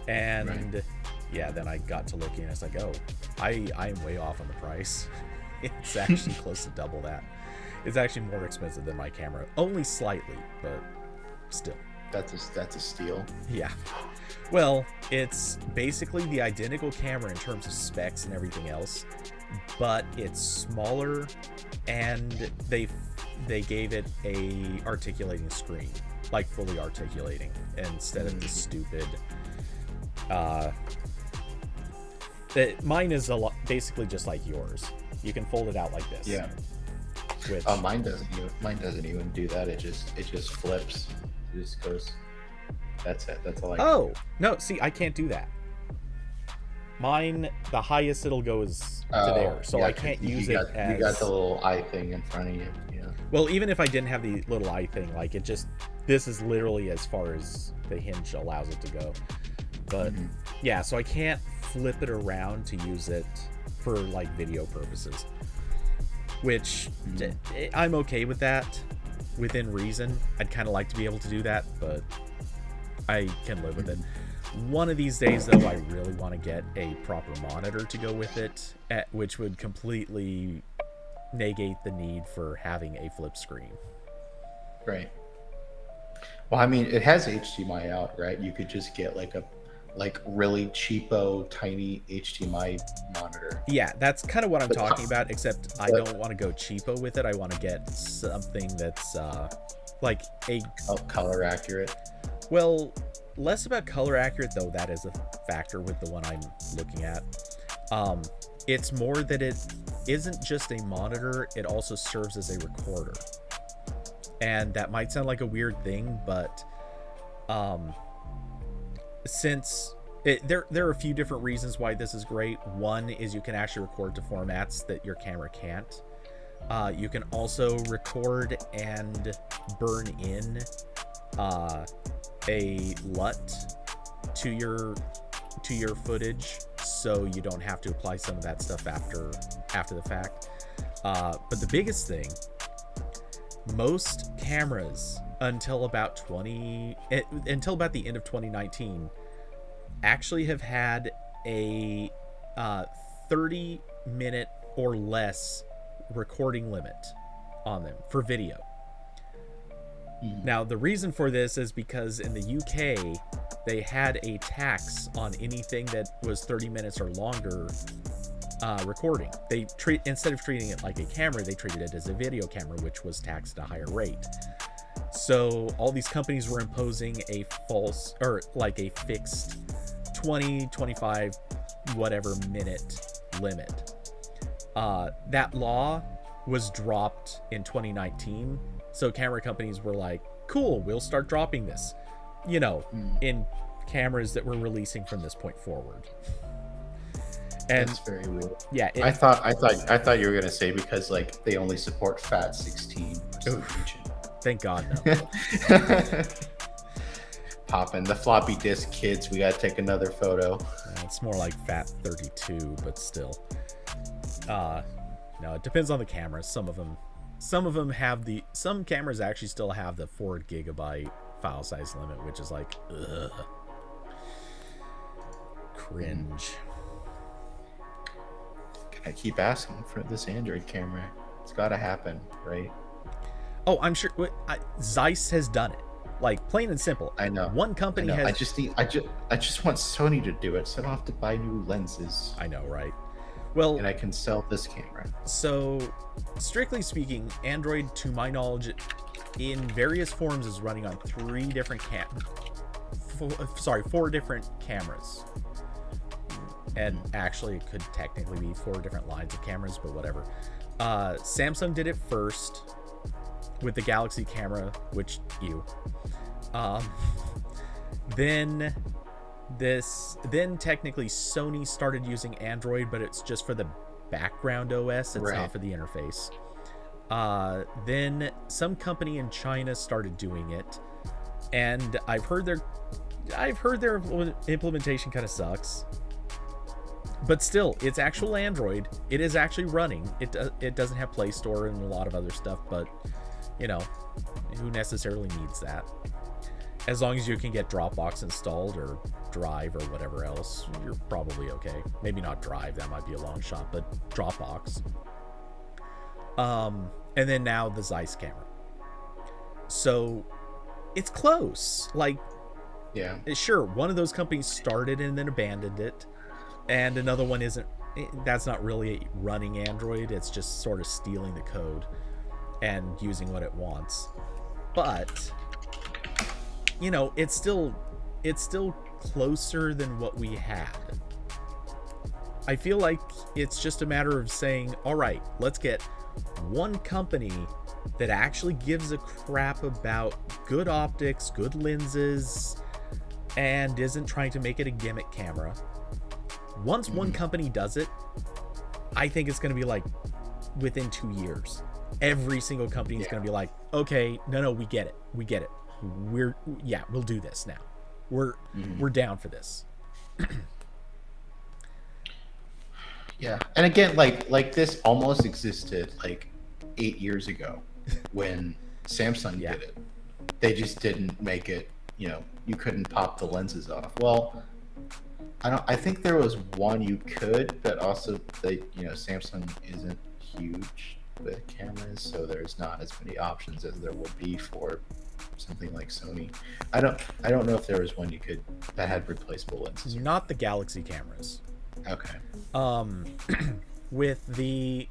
And right. Yeah, then I got to looking and it's like, oh, I am way off on the price. It's actually close to double that. It's actually more expensive than my camera, only slightly, but still. That's a steal. Yeah. Well, it's basically the identical camera in terms of specs and everything else, but it's smaller, and they gave it a articulating screen, like fully articulating, instead of the stupid. Mine is basically just like yours. You can fold it out like this. Yeah. Which, mine doesn't even do that. It just flips. It just goes. That's it. That's all I. Oh no! See, I can't do that. Mine, the highest it'll go is to there, so I can't use it as. You got the little eye thing in front of you. Yeah. Well, even if I didn't have the little eye thing, like this is literally as far as the hinge allows it to go. But yeah, so I can't flip it around to use it for like video purposes, which I'm okay with that within reason. I'd kind of like to be able to do that, but I can live with it. One of these days, though, I really want to get a proper monitor to go with it, which would completely negate the need for having a flip screen. Right. Well, I mean, it has HDMI out, right? You could just get like a really cheapo, tiny HDMI monitor. Yeah, that's kind of what I'm talking about, except I don't want to go cheapo with it. I want to get something that's like a... color accurate. Well, less about color accurate, though that is a factor with the one I'm looking at. It's more that it isn't just a monitor, it also serves as a recorder. And that might sound like a weird thing, but since there are a few different reasons why this is great. One is you can actually record to formats that your camera can't. You can also record and burn in a LUT to your footage, so you don't have to apply some of that stuff after the fact. But the biggest thing, most cameras until about the end of 2019 actually have had a 30-minute or less recording limit on them for video. Now, the reason for this is because in the UK, they had a tax on anything that was 30 minutes or longer recording. Instead of treating it like a camera, they treated it as a video camera, which was taxed at a higher rate. So all these companies were imposing a fixed 20, 25, whatever minute limit. That law was dropped in 2019. So camera companies were like, cool, we'll start dropping this, in cameras that we're releasing from this point forward. And that's very weird. Yeah, I thought you were gonna say because like they only support FAT16. Thank God, no. Popping the floppy disk kids. We gotta take another photo. It's more like FAT32, but still. No, it depends on the camera. Some of them have some cameras actually still have the 4 gigabyte file size limit, which is like, ugh, cringe. I keep asking for this Android camera. It's got to happen, right? Oh, I'm sure. Zeiss has done it. Like, plain and simple. I know. One company I has. I just want Sony to do it, so I don't have to buy new lenses. I know, right? Well, and I can sell this camera. So, strictly speaking, Android, to my knowledge, in various forms, is running on four different cameras. And actually, it could technically be 4 different lines of cameras, but whatever. Samsung did it first with the Galaxy camera, which then technically Sony started using Android, but it's just for the background OS. It's not for the interface. Then some company in China started doing it, and I've heard their implementation kind of sucks. But still, it's actual Android. It is actually running. It doesn't have Play Store and a lot of other stuff, but who necessarily needs that? As long as you can get Dropbox installed or Drive or whatever else, you're probably okay. Maybe not Drive, that might be a long shot, but Dropbox. And then now the Zeiss camera. So it's close. Like, yeah, sure, one of those companies started and then abandoned it, and another one isn't. That's not really running Android. It's just sort of stealing the code and using what it wants. But it's still closer than what we had. I feel like it's just a matter of saying, all right, let's get one company that actually gives a crap about good optics, good lenses, and isn't trying to make it a gimmick camera. Once one company does it, I think it's going to be like within 2 years. Every single company is going to be like, okay, no, we get it. We'll do this now. We're down for this. Yeah, and again, like this almost existed like 8 years ago when Samsung did it. They just didn't make it. You couldn't pop the lenses off. Well, I think there was one you could, but also Samsung isn't huge with cameras, so there's not as many options as there would be for something like Sony. I don't know if there was one you could that had replaceable lenses. Not the Galaxy cameras. Okay. Not with the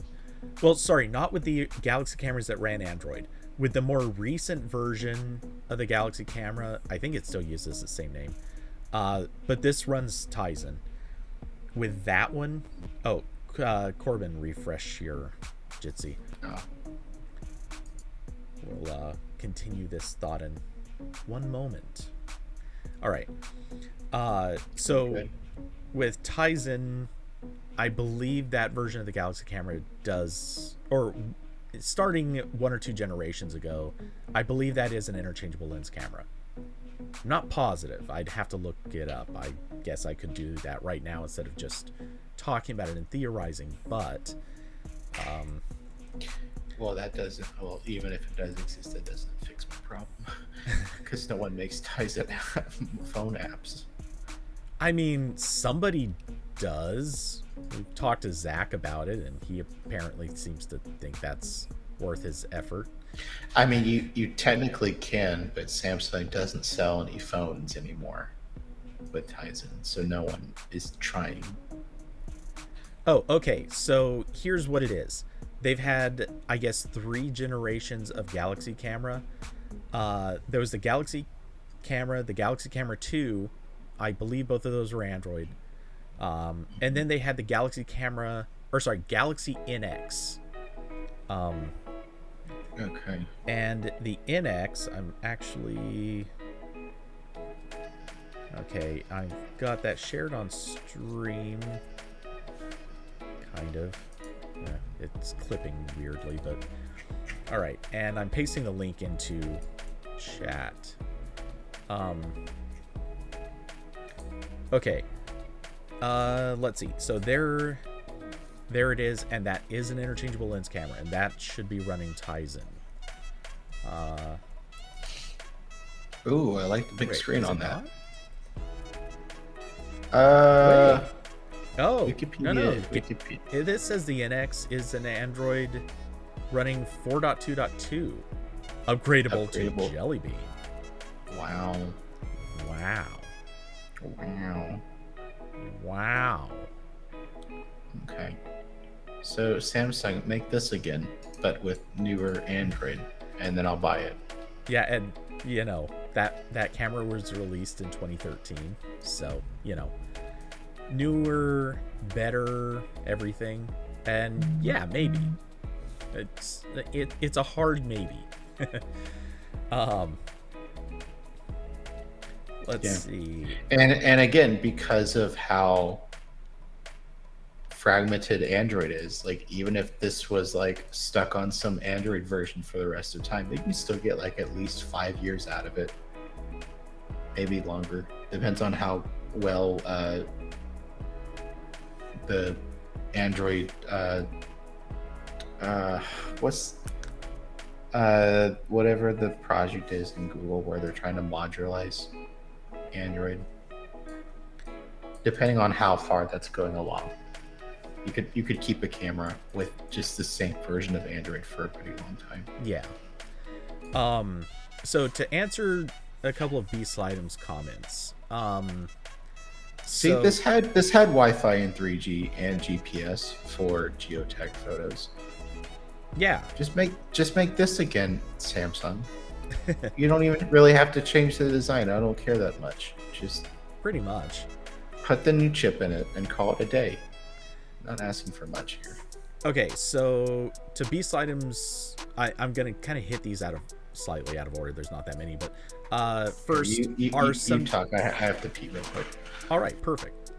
Galaxy cameras that ran Android. With the more recent version of the Galaxy camera, I think it still uses the same name. But this runs Tizen. With that one, Corbin, refresh your Jitsi. Oh. We'll continue this thought in one moment. All right. So okay. With Tizen, I believe that version of the Galaxy camera does, or starting 1 or 2 generations ago, I believe that is an interchangeable lens camera. I'm not positive. I'd have to look it up. I guess I could do that right now instead of just talking about it and theorizing, but well, even if it does exist, it doesn't fix my problem because no one makes Tizen phone apps. I mean, somebody does. We've talked to Zach about it, and he apparently seems to think that's worth his effort. I mean, you technically can, but Samsung doesn't sell any phones anymore with Tizen, so no one is trying. Oh, okay. So here's what it is. They've had, I guess, 3 generations of Galaxy camera. There was the Galaxy camera, the Galaxy Camera 2. I believe both of those were Android. And then they had the Galaxy Galaxy NX. Okay. And the NX, I'm actually... Okay, I've got that shared on stream. Kind of. It's clipping weirdly, but... Alright, and I'm pasting the link into chat. Okay. Let's see. So there it is, and that is an interchangeable lens camera, and that should be running Tizen. Ooh, I like the big screen on that. Not? Oh, Wikipedia. no. Wikipedia. This says the NX is an Android running 4.2.2, upgradable to Jelly Bean. So Samsung, make this again, but with newer Android, and then I'll buy it. Yeah, and you know that camera was released in 2013, so you know, newer, better, everything, and yeah, maybe it's a hard maybe. Let's see. And again, because of how fragmented Android is, like even if this was like stuck on some Android version for the rest of time, they can still get like at least 5 years out of it, maybe longer. Depends on how well the Android what's whatever the project is in Google where they're trying to modularize Android. Depending on how far that's going along, you could keep a camera with just the same version of Android for a pretty long time. Yeah. So to answer a couple of Beast Items comments, See, this had Wi-Fi and 3G and GPS for geotech photos. Yeah. Just make this again, Samsung. You don't even really have to change the design. I don't care that much. Just pretty much put the new chip in it and call it a day. Not asking for much here. Okay, so to Beast Items, I'm gonna kind of hit these slightly out of order. There's not that many, but first you talk. I have to pee real quick. All right, perfect.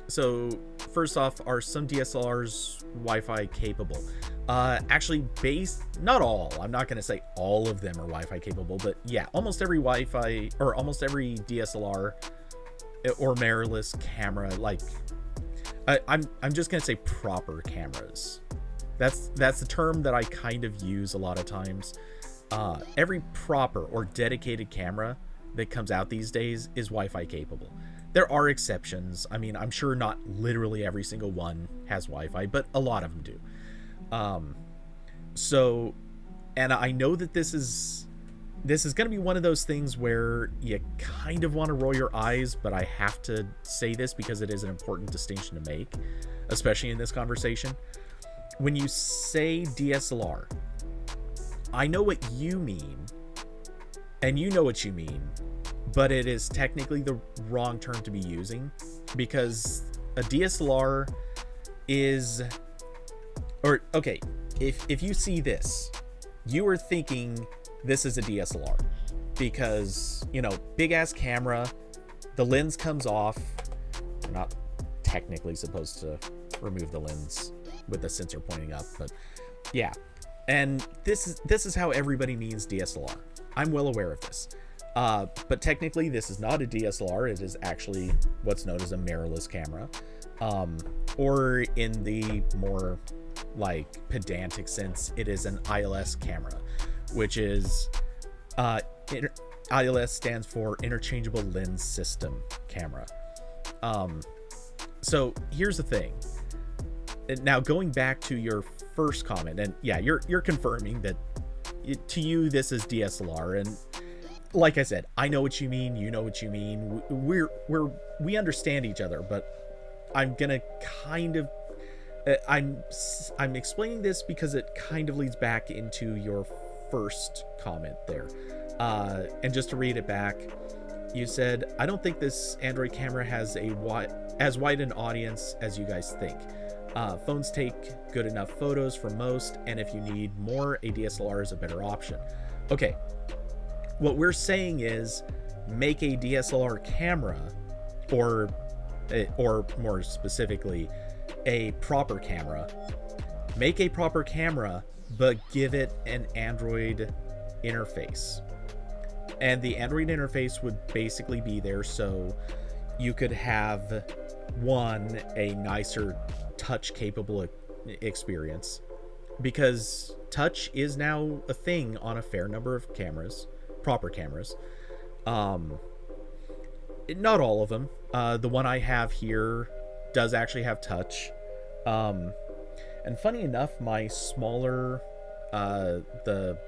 So first off, are some DSLRs Wi-Fi capable? Actually, not all. I'm not gonna say all of them are Wi-Fi capable, but yeah, almost every Wi-Fi or almost every DSLR or mirrorless camera, like I'm just gonna say proper cameras. That's the term that I kind of use a lot of times. Every proper or dedicated camera that comes out these days is Wi-Fi capable. There are exceptions. I mean, I'm sure not literally every single one has Wi-Fi, but a lot of them do. So, and I know that this is going to be one of those things where you kind of want to roll your eyes, but I have to say this because it is an important distinction to make, especially in this conversation. When you say DSLR, I know what you mean, and you know what you mean, but it is technically the wrong term to be using, because a DSLR is, or okay, if you see this, you are thinking this is a DSLR because, you know, big ass camera, the lens comes off. You're not technically supposed to remove the lens with the sensor pointing up, but yeah. And this is how everybody means DSLR. I'm well aware of this. But technically this is not a DSLR. It is actually what's known as a mirrorless camera. Or in the more like pedantic sense, it is an ILS camera, which is ILS stands for Interchangeable Lens System camera. So here's the thing. Now going back to your first comment, and yeah, you're confirming that to you this is DSLR, and like I said, I know what you mean, you know what you mean. We understand each other, but I'm gonna kind of I'm explaining this because it kind of leads back into your first comment there. And just to read it back, you said, I don't think this Android camera has as wide an audience as you guys think. Phones take good enough photos for most, and if you need more, a DSLR is a better option. Okay, what we're saying is make a DSLR camera, or more specifically, a proper camera. Make a proper camera, but give it an Android interface. And the Android interface would basically be there so you could have a nicer touch capable experience, because touch is now a thing on a fair number of cameras, proper cameras. Not all of them. The one I have here does actually have touch. And funny enough, my smaller the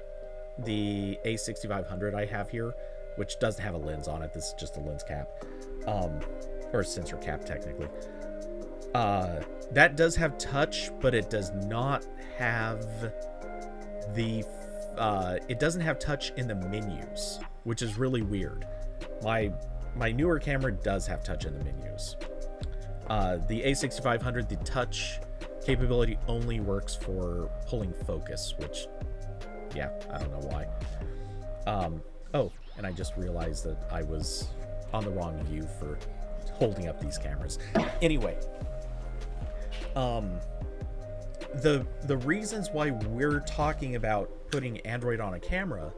A6500 I have here, which doesn't have a lens on it, this is just a lens cap, or a sensor cap technically, That does have touch, but it does not have the it doesn't have touch in the menus, which is really weird. My newer camera does have touch in the menus. The A6500, the touch capability only works for pulling focus, which, yeah, I don't know why. Oh, and I just realized that I was on the wrong view for holding up these cameras. Anyway, the reasons why we're talking about putting Android on a camera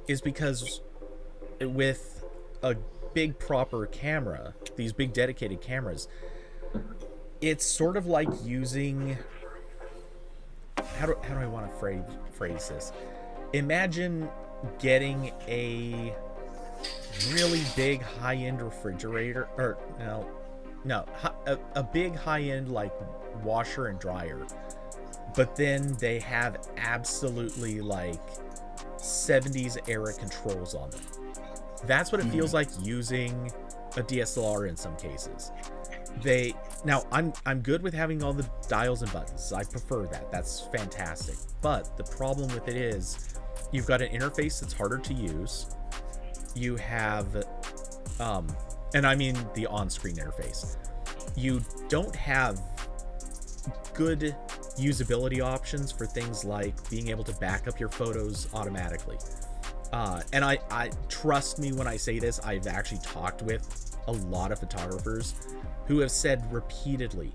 is because with a big proper camera, these big dedicated cameras, it's sort of like using, how do I want to phrase this? Imagine getting a really big high-end refrigerator, or a big high-end like washer and dryer, but then they have absolutely like 70s era controls on them. That's what it feels like using a DSLR in some cases. Now I'm good with having all the dials and buttons. I prefer that. That's fantastic. But the problem with it is you've got an interface that's harder to use. You have and I mean the on-screen interface. You don't have good usability options for things like being able to back up your photos automatically. And I trust me when I say this, I've actually talked with a lot of photographers who have said repeatedly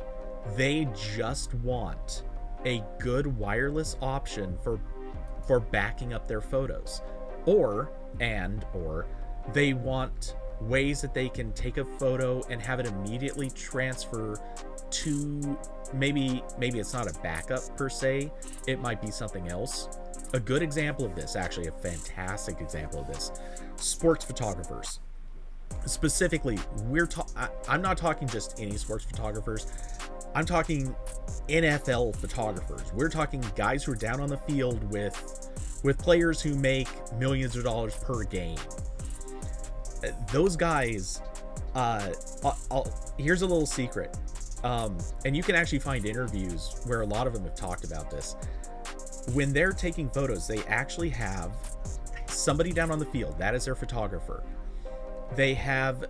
they just want a good wireless option for backing up their photos, or they want ways that they can take a photo and have it immediately transfer to, maybe it's not a backup per se, it might be something else. A good example of this, actually a fantastic example of this, sports photographers. Specifically, I'm not talking just any sports photographers. I'm talking NFL photographers. We're talking guys who are down on the field with players who make millions of dollars per game. Those guys, here's a little secret. And you can actually find interviews where a lot of them have talked about this. When they're taking photos, they actually have somebody down on the field. That is their photographer. They have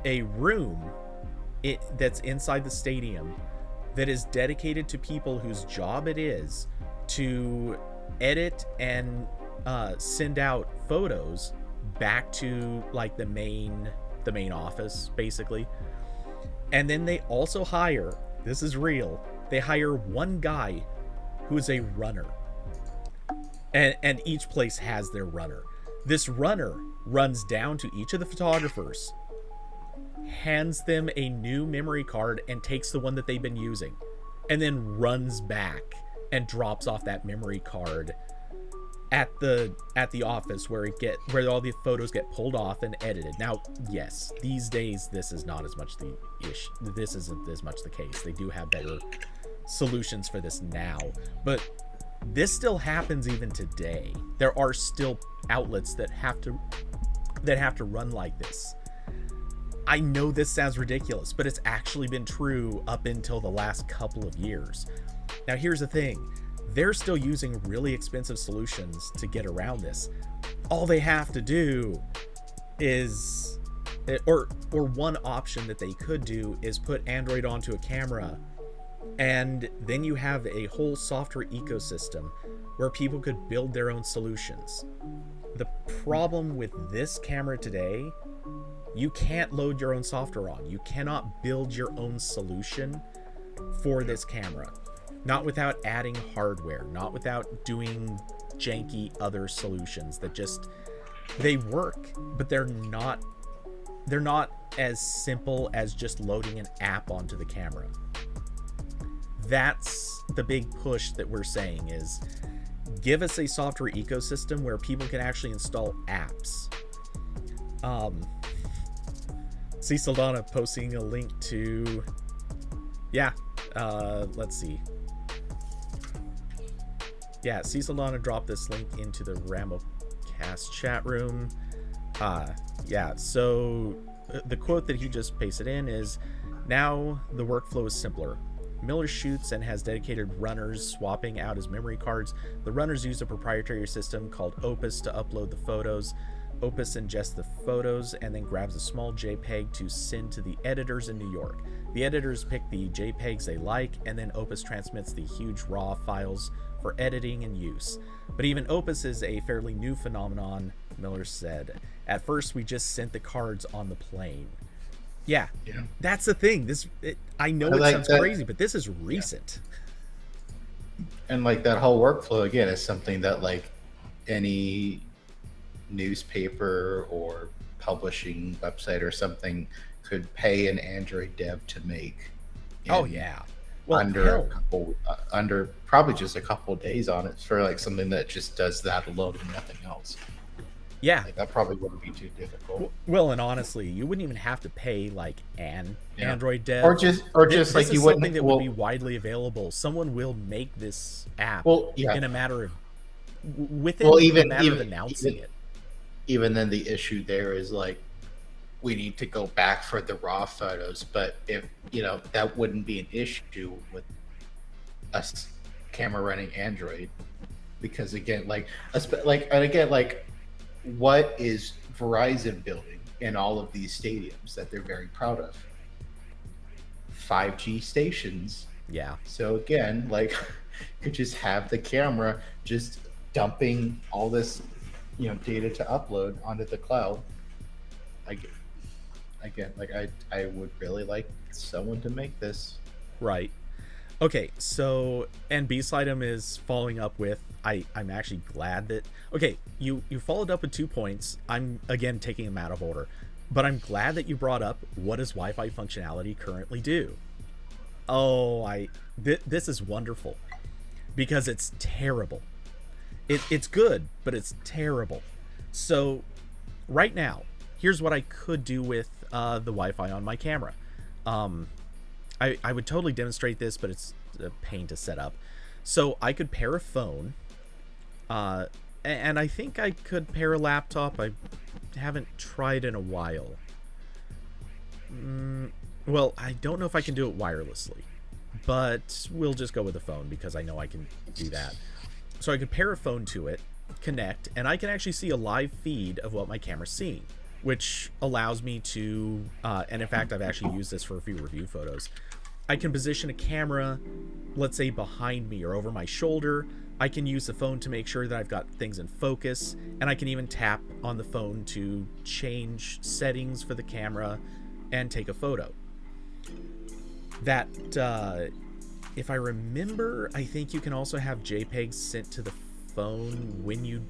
a room that's inside the stadium that is dedicated to people whose job it is to edit and send out photos back to like the main office, basically. And then they also hire, this is real, they hire one guy who is a runner. And each place has their runner. This runner runs down to each of the photographers, hands them a new memory card, and takes the one that they've been using, and then runs back and drops off that memory card at the office where all the photos get pulled off and edited. Now, yes, these days this is not as much this isn't as much the case. They do have better solutions for this now, but this still happens even today. There are still outlets that have to run like this. I know this sounds ridiculous, but it's actually been true up until the last couple of years. Now, here's the thing. They're still using really expensive solutions to get around this. All they have to do is, or one option that they could do is put Android onto a camera, and then you have a whole software ecosystem where people could build their own solutions. The problem with this camera today, you can't load your own software on. You cannot build your own solution for this camera. Not without adding hardware, not without doing janky other solutions that just, they work, but they're not as simple as just loading an app onto the camera. That's the big push that we're saying, is give us a software ecosystem where people can actually install apps. See Saldana posting a link to, let's see. Yeah, see Saldana dropped this link into the RambleCast chat room. So the quote that he just pasted in is, "Now the workflow is simpler. Miller shoots and has dedicated runners swapping out his memory cards. The runners use a proprietary system called Opus to upload the photos. Opus ingests the photos and then grabs a small JPEG to send to the editors in New York. The editors pick the JPEGs they like, and then Opus transmits the huge RAW files for editing and use. But even Opus is a fairly new phenomenon, Miller said. At first, we just sent the cards on the plane. Yeah. That's the thing. I know it sounds crazy, but this is recent. And like that whole workflow again is something that like any newspaper or publishing website or something could pay an Android dev to make. Oh yeah. Well, under probably just a couple of days on it for like something that just does that alone and nothing else. Yeah, like, that probably wouldn't be too difficult. Well, and honestly, you wouldn't even have to pay like an Android dev, or just like you wouldn't. Something that would be widely available. Someone will make this app in a matter of even announcing it. Even then, the issue there is like we need to go back for the raw photos, but if that wouldn't be an issue with us camera running Android, because again, what is Verizon building in all of these stadiums that they're very proud of? 5G stations. Yeah. So again, like you could just have the camera just dumping all this, data to upload onto the cloud. I would really like someone to make this. Right. Okay, so, and B-Slidem is following up with, I'm actually glad that, okay, you followed up with 2 points. I'm, again, taking them out of order. But I'm glad that you brought up, what does Wi-Fi functionality currently do? Oh, this is wonderful. Because it's terrible. It's good, but it's terrible. So, right now, here's what I could do with the Wi-Fi on my camera. I would totally demonstrate this, but it's a pain to set up. So I could pair a phone, and I think I could pair a laptop. I haven't tried in a while. Well, I don't know if I can do it wirelessly, but we'll just go with a phone because I know I can do that. So I could pair a phone to it, connect, and I can actually see a live feed of what my camera's seeing, which allows me to, and in fact, I've actually used this for a few review photos. I can position a camera, let's say behind me or over my shoulder. I can use the phone to make sure that I've got things in focus, and I can even tap on the phone to change settings for the camera and take a photo. That, if I remember, I think you can also have JPEGs sent to the phone when you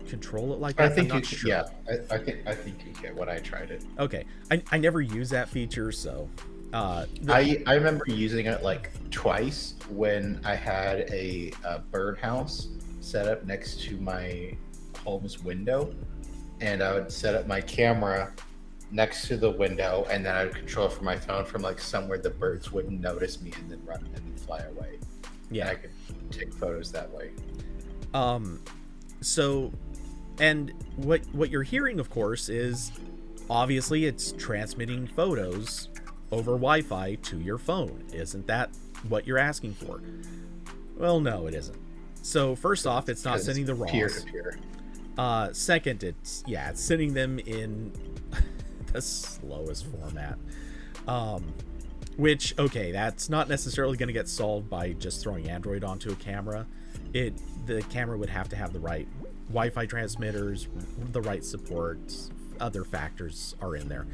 control it like that. I think you can, yeah. I think you get when I tried it. Okay, I never use that feature, so I remember using it like twice when I had a birdhouse set up next to my home's window, and I would set up my camera next to the window, and then I would control it from my phone from like somewhere the birds wouldn't notice me, and then run and then fly away. Yeah, and I could take photos that way. So, and what you're hearing, of course, is obviously it's transmitting photos over Wi-Fi to your phone. Isn't that what you're asking for? Well, no, it isn't. So first off, it's not sending the RAWs. Peer-to-peer. Second, it's sending them in the slowest format. Which, okay, that's not necessarily going to get solved by just throwing Android onto a camera. The camera would have to have the right Wi-Fi transmitters, the right supports, other factors are in there.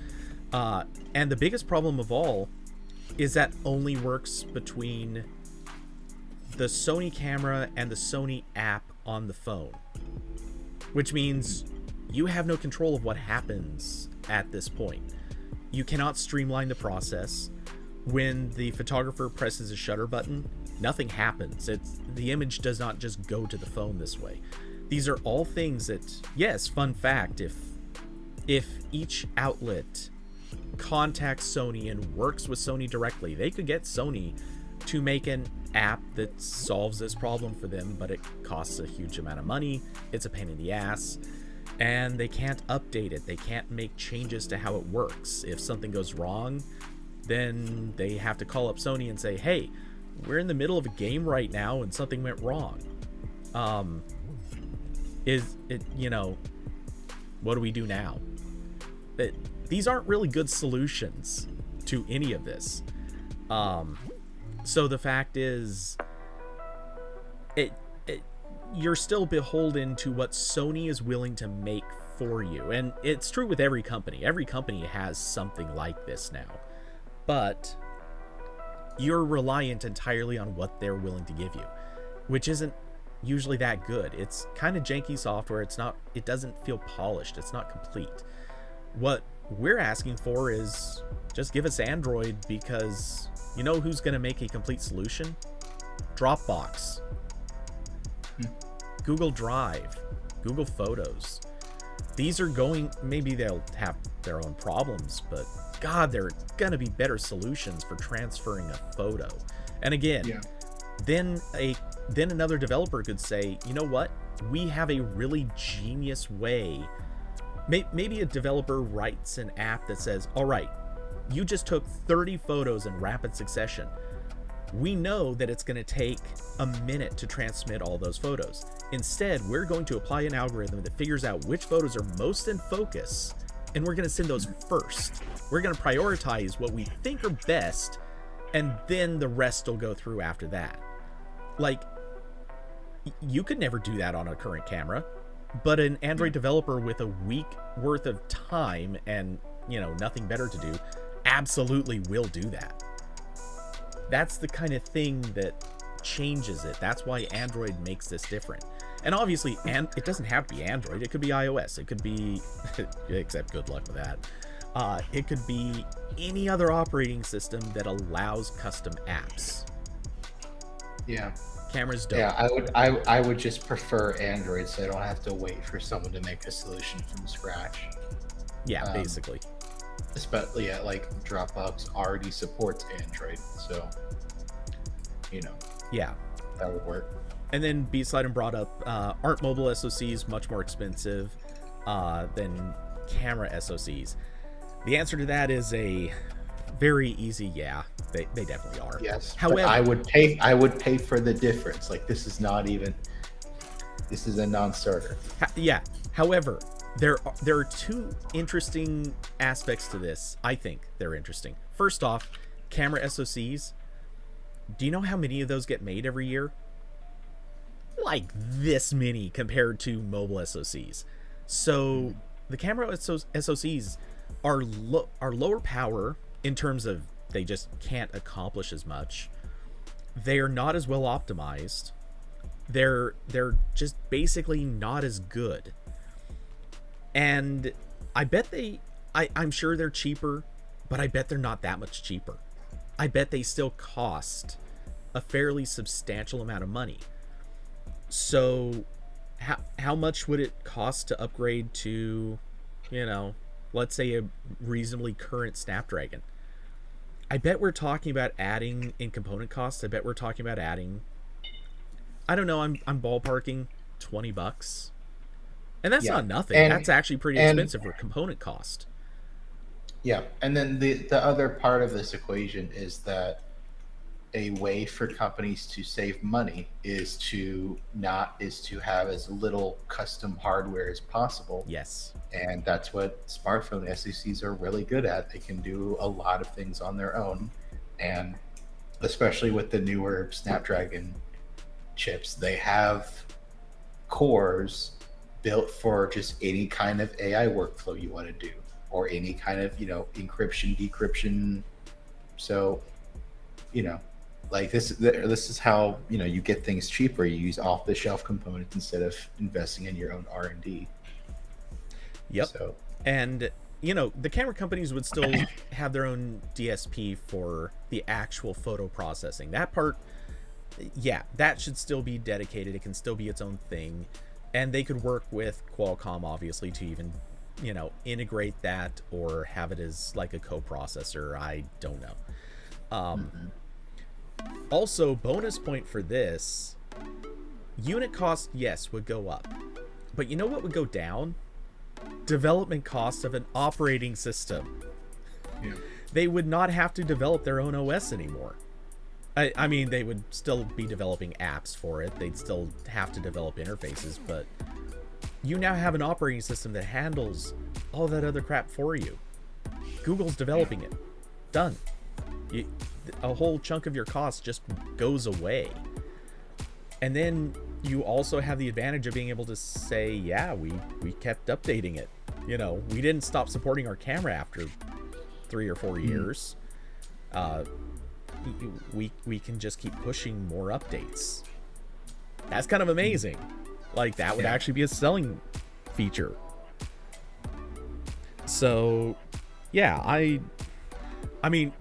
And the biggest problem of all is that only works between the Sony camera and the Sony app on the phone, which means you have no control of what happens at this point. You cannot streamline the process. When the photographer presses a shutter button, nothing happens. The image does not just go to the phone this way. These are all things that, yes, fun fact, if each outlet contacts Sony and works with Sony directly, they could get Sony to make an app that solves this problem for them, but it costs a huge amount of money. It's a pain in the ass, and they can't update it. They can't make changes to how it works. If something goes wrong, then they have to call up Sony and say, hey, we're in the middle of a game right now and something went wrong. Is it, what do we do now? These aren't really good solutions to any of this. So the fact is, you're still beholden to what Sony is willing to make for you. And it's true with every company. Every company has something like this now. But you're reliant entirely on what they're willing to give you, which isn't usually that good. It's kind of janky software. It doesn't feel polished. It's not complete. What we're asking for is just give us Android, because you know who's going to make a complete solution? Dropbox, Google Drive, Google Photos. These are going, maybe they'll have their own problems, but God, they're going to be better solutions for transferring a photo. And again, then another developer could say, you know what? We have a really genius way. Maybe a developer writes an app that says, all right, you just took 30 photos in rapid succession. We know that it's going to take a minute to transmit all those photos. Instead, we're going to apply an algorithm that figures out which photos are most in focus, and we're going to send those first. We're going to prioritize what we think are best, and then the rest will go through after that. Like, you could never do that on a current camera, but an Android developer with a week worth of time and, nothing better to do absolutely will do that. That's the kind of thing that changes it. That's why Android makes this different. And obviously, it doesn't have to be Android. It could be iOS. It could be, except good luck with that. It could be any other operating system that allows custom apps. Yeah. Cameras don't. Yeah, I would just prefer Android, so I don't have to wait for someone to make a solution from scratch. Yeah, basically. Especially like Dropbox already supports Android, so yeah, that would work. And then B-Slide brought up, aren't mobile SoCs much more expensive than camera SoCs? The answer to that is a very easy yeah. They definitely are. Yes. However, I would pay for the difference. Like, this is a non-starter. Yeah. However, there are two interesting aspects to this. I think they're interesting. First off, camera SoCs. Do you know how many of those get made every year? Like this many compared to mobile SoCs. So the camera SoCs are lower power in terms of they just can't accomplish as much. They're not as well optimized. They're just basically not as good. And I bet I'm sure they're cheaper, but I bet they're not that much cheaper. I bet they still cost a fairly substantial amount of money. So how much would it cost to upgrade to, let's say a reasonably current Snapdragon? I bet we're talking about adding in component costs. I bet we're talking about adding, I don't know, I'm ballparking $20. And that's not nothing. That's actually pretty expensive for component cost. Yeah. And then the other part of this equation is that a way for companies to save money is to have as little custom hardware as possible. Yes. And that's what smartphone SoCs are really good at. They can do a lot of things on their own. And especially with the newer Snapdragon chips, they have cores built for just any kind of AI workflow you want to do, or any kind of, encryption, decryption. So, like this is how, you get things cheaper. You use off-the-shelf components instead of investing in your own R&D. Yep. So, and the camera companies would still have their own DSP for the actual photo processing. That part, yeah, that should still be dedicated. It can still be its own thing. And they could work with Qualcomm, obviously, to even, integrate that or have it as like a co-processor. I don't know. Also, bonus point for this, unit cost, yes, would go up. But you know what would go down? Development cost of an operating system. Yeah. They would not have to develop their own OS anymore. I mean, they would still be developing apps for it. They'd still have to develop interfaces, but you now have an operating system that handles all that other crap for you. Google's developing it. Done. A whole chunk of your cost just goes away. And then you also have the advantage of being able to say, yeah, we kept updating it. You know, we didn't stop supporting our camera after 3 or 4 years. We can just keep pushing more updates. That's kind of amazing. Like, that would actually be a selling feature. So, yeah, I mean,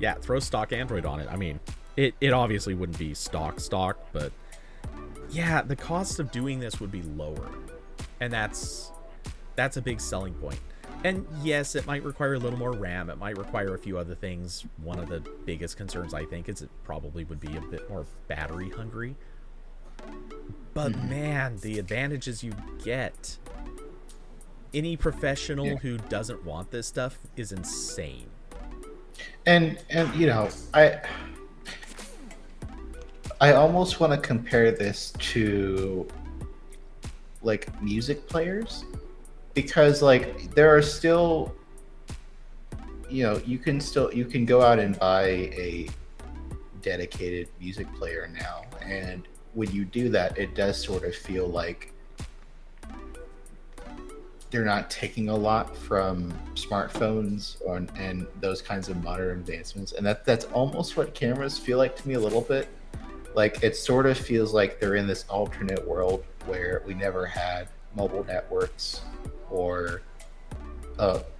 yeah, throw stock Android on it. I mean, it obviously wouldn't be stock, but yeah, the cost of doing this would be lower. And that's a big selling point. And yes, it might require a little more RAM. It might require a few other things. One of the biggest concerns, I think, is it probably would be a bit more battery hungry. But man, the advantages you get. Any professional who doesn't want this stuff is insane. And you know, I almost want to compare this to like music players, because like there are still, you know, you can go out and buy a dedicated music player now, and when you do that, it does sort of feel like they're not taking a lot from smartphones and those kinds of modern advancements. And that's almost what cameras feel like to me a little bit. Like, it sort of feels like they're in this alternate world where we never had mobile networks or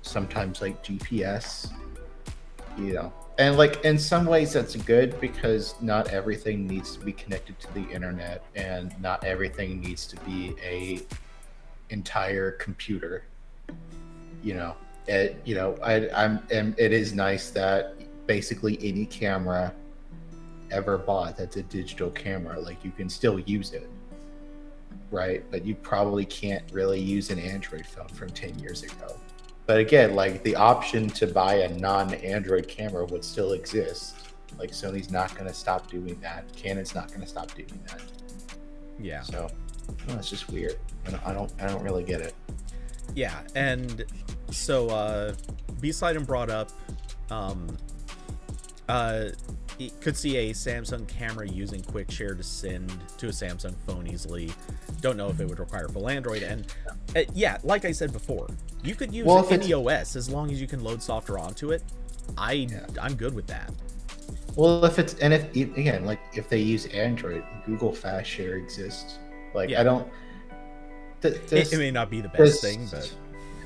sometimes like GPS, you know. And like in some ways that's good, because not everything needs to be connected to the internet, and not everything needs to be a entire computer. You know, it is nice that basically any camera ever bought that's a digital camera, like, you can still use it, right? But you probably can't really use an Android phone from 10 years ago. But again, like, the option to buy a non-Android camera would still exist. Like, Sony's not going to stop doing that. Canon's not going to stop doing that. Yeah. So, well, it's just weird. I don't really get it. Yeah, and so B-Sliden brought up you could see a Samsung camera using quick share to send to a Samsung phone easily. Don't know if it would require full Android. And yeah, like I said before, you could use any OS as long as you can load software onto it. I'm good with that. Well, if they use Android, Google Fast Share exists. Like, yeah. I don't. It may not be the best thing, but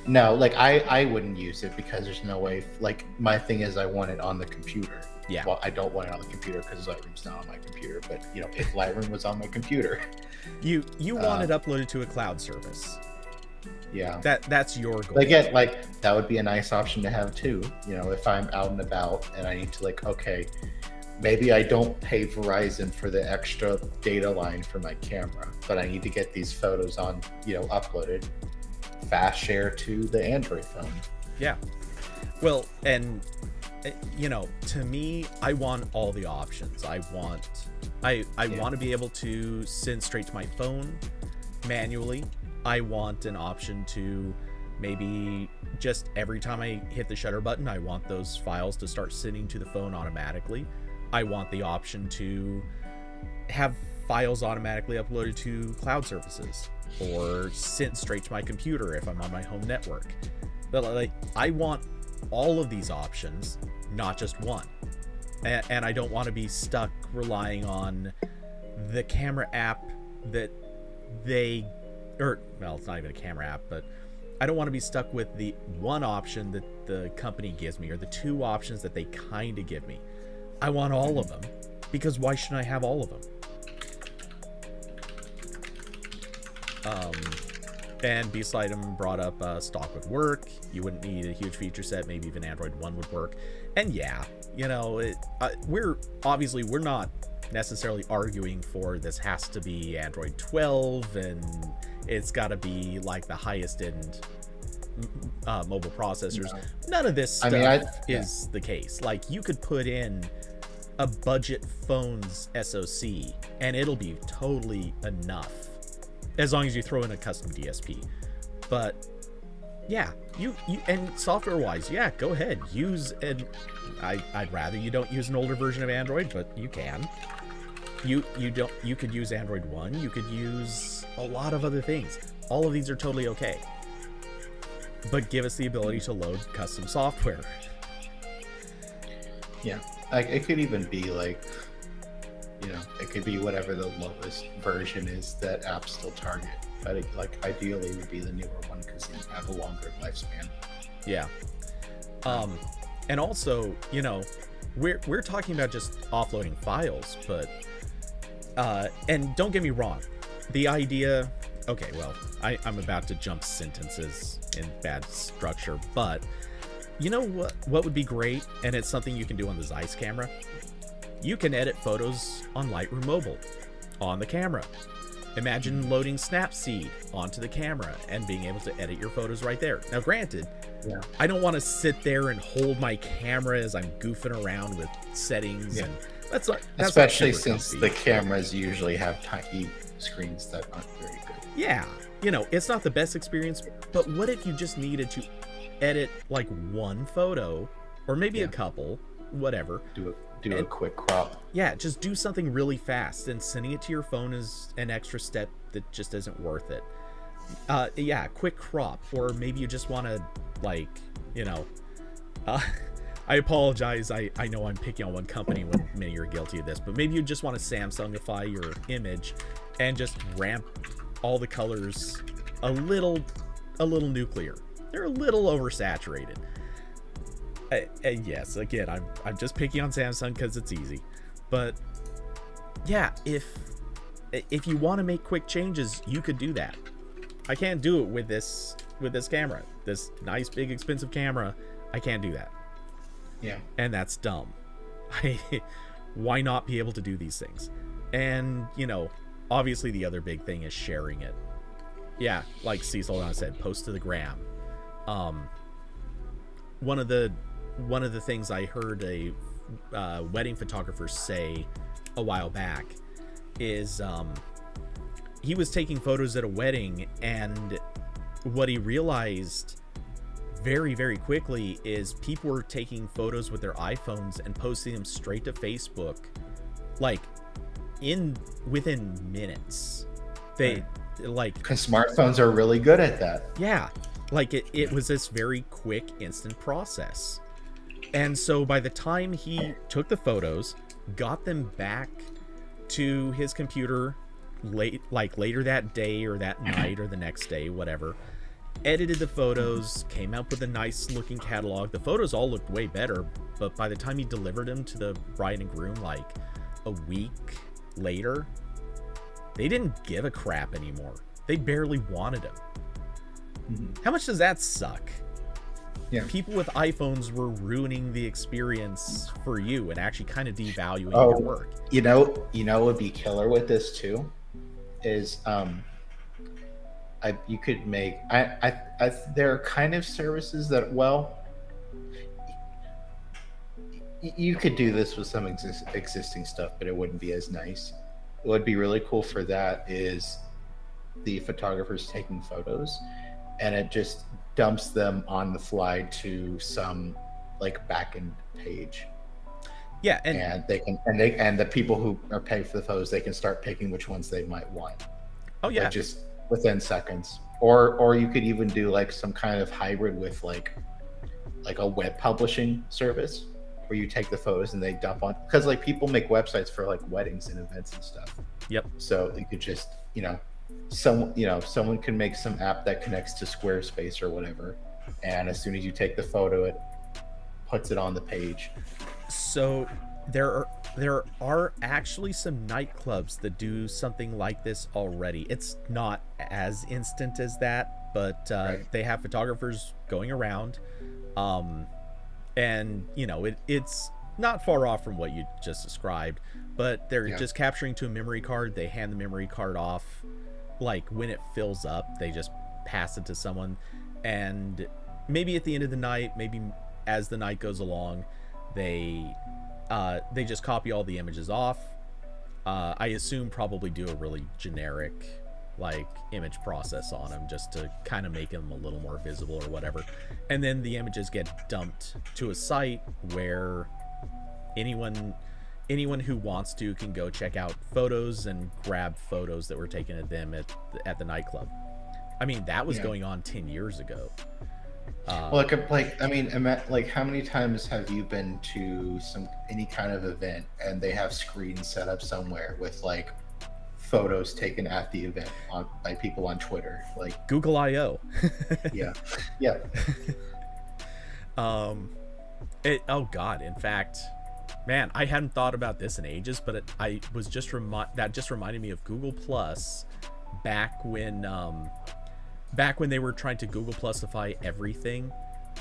no, like, I wouldn't use it because there's no way. Like, my thing is, I want it on the computer. Yeah. Well, I don't want it on the computer because Lightroom's not on my computer. But you know, if Lightroom was on my computer, you want it uploaded to a cloud service. Yeah. That's your goal. Again, like, that would be a nice option to have too. You know, if I'm out and about and I need to, like, okay, maybe I don't pay Verizon for the extra data line for my camera, but I need to get these photos on, you know, uploaded, fast share to the Android phone. Yeah. Well, and you know, to me, I want all the options. I want to be able to send straight to my phone manually. I want an option to maybe just every time I hit the shutter button, I want those files to start sending to the phone automatically. I want the option to have files automatically uploaded to cloud services or sent straight to my computer if I'm on my home network. But like, I want all of these options, not just one. And I don't want to be stuck relying on the camera app that it's not even a camera app, but I don't want to be stuck with the one option that the company gives me or the two options that they kind of give me. I want all of them, because why shouldn't I have all of them? And B-Sliden brought up stock would work. You wouldn't need a huge feature set. Maybe even Android 1 would work. And yeah, you know, we're not necessarily arguing for this has to be Android 12 and it's got to be like the highest end mobile processors. No. None of this stuff is the case. Like, you could put in a budget phone's SoC, and it'll be totally enough, as long as you throw in a custom DSP. But yeah, you and software wise, yeah, go ahead, use an I'd rather you don't use an older version of Android, but you can. You could use Android 1, you could use a lot of other things. All of these are totally okay. But give us the ability to load custom software. Yeah. Like, it could even be like, you know, it could be whatever the lowest version is that apps still target. But it, like, ideally would be the newer one because they have a longer lifespan. Yeah. And also, you know, we're talking about just offloading files, but and don't get me wrong, the idea. Okay, well, I'm about to jump sentences in bad structure, but you know what would be great, and it's something you can do on the Zeiss camera? You can edit photos on Lightroom Mobile on the camera. Imagine loading Snapseed onto the camera and being able to edit your photos right there. Now, granted, Yeah. I don't want to sit there and hold my camera as I'm goofing around with settings, Yeah. and that's not Especially super since comfy. the cameras usually have tiny screens that aren't very good. Yeah, you know, it's not the best experience, but what if you just needed to edit like one photo or maybe a couple, whatever. Do a quick crop. Yeah, just do something really fast, and sending it to your phone is an extra step that just isn't worth it. Yeah, quick crop, or maybe you just want to, like, you know, I apologize, I know I'm picking on one company when many are guilty of this, but maybe you just want to Samsungify your image and just ramp all the colors a little nuclear. They're a little oversaturated. And yes, again, I'm just picking on Samsung because it's easy, but yeah, if you want to make quick changes, you could do that. I can't do it with this camera, this nice big expensive camera. I can't do that. Yeah. And that's dumb. Why not be able to do these things? And you know, obviously the other big thing is sharing it. Yeah, like Cecil said, post to the gram. One of the things I heard a wedding photographer say a while back is he was taking photos at a wedding, and what he realized very, very quickly is people were taking photos with their iPhones and posting them straight to Facebook, like within minutes. They like, because smartphones are really good at that. yeah, like it was this very quick, instant process. And so by the time he took the photos, got them back to his computer later that day or that night or the next day, whatever, edited the photos, came up with a nice looking catalog. The photos all looked way better, but by the time he delivered them to the bride and groom, like a week later, they didn't give a crap anymore. They barely wanted them. Mm-hmm. How much does that suck? Yeah. People with iPhones were ruining the experience for you and actually kind of devaluing Oh, your work. You know would be killer with this too is you could make there are kind of services that, well, you could do this with some existing stuff, but it wouldn't be as nice. What would be really cool for that is the photographers taking photos, and it just dumps them on the fly to some like backend page. Yeah, and they can and the people who are paying for the photos, they can start picking which ones they might want. oh yeah, Like, just within seconds. Or you could even do like some kind of hybrid with like a web publishing service where you take the photos and they dump on, because like people make websites for like weddings and events and stuff. Yep. So you could just, someone can make some app that connects to Squarespace or whatever, and as soon as you take the photo, it puts it on the page. So there are actually some nightclubs that do something like this already. It's not as instant as that, but Right. they have photographers going around, and it's not far off from what you just described, but they're just capturing to a memory card. They hand the memory card off, like when it fills up, they just pass it to someone, and maybe at the end of the night, maybe as the night goes along, they They just copy all the images off. I assume probably do a really generic like image process on them just to kind of make them a little more visible or whatever. And then the images get dumped to a site where anyone who wants to can go check out photos and grab photos that were taken of them at the nightclub. I mean, that was going on 10 years ago. Well, like I mean, like how many times have you been to any kind of event and they have screens set up somewhere with like photos taken at the event by people on Twitter, like Google I/O. yeah. Oh God! In fact, man, I hadn't thought about this in ages, but I was just that just reminded me of Google Plus back when they were trying to Google Plusify everything.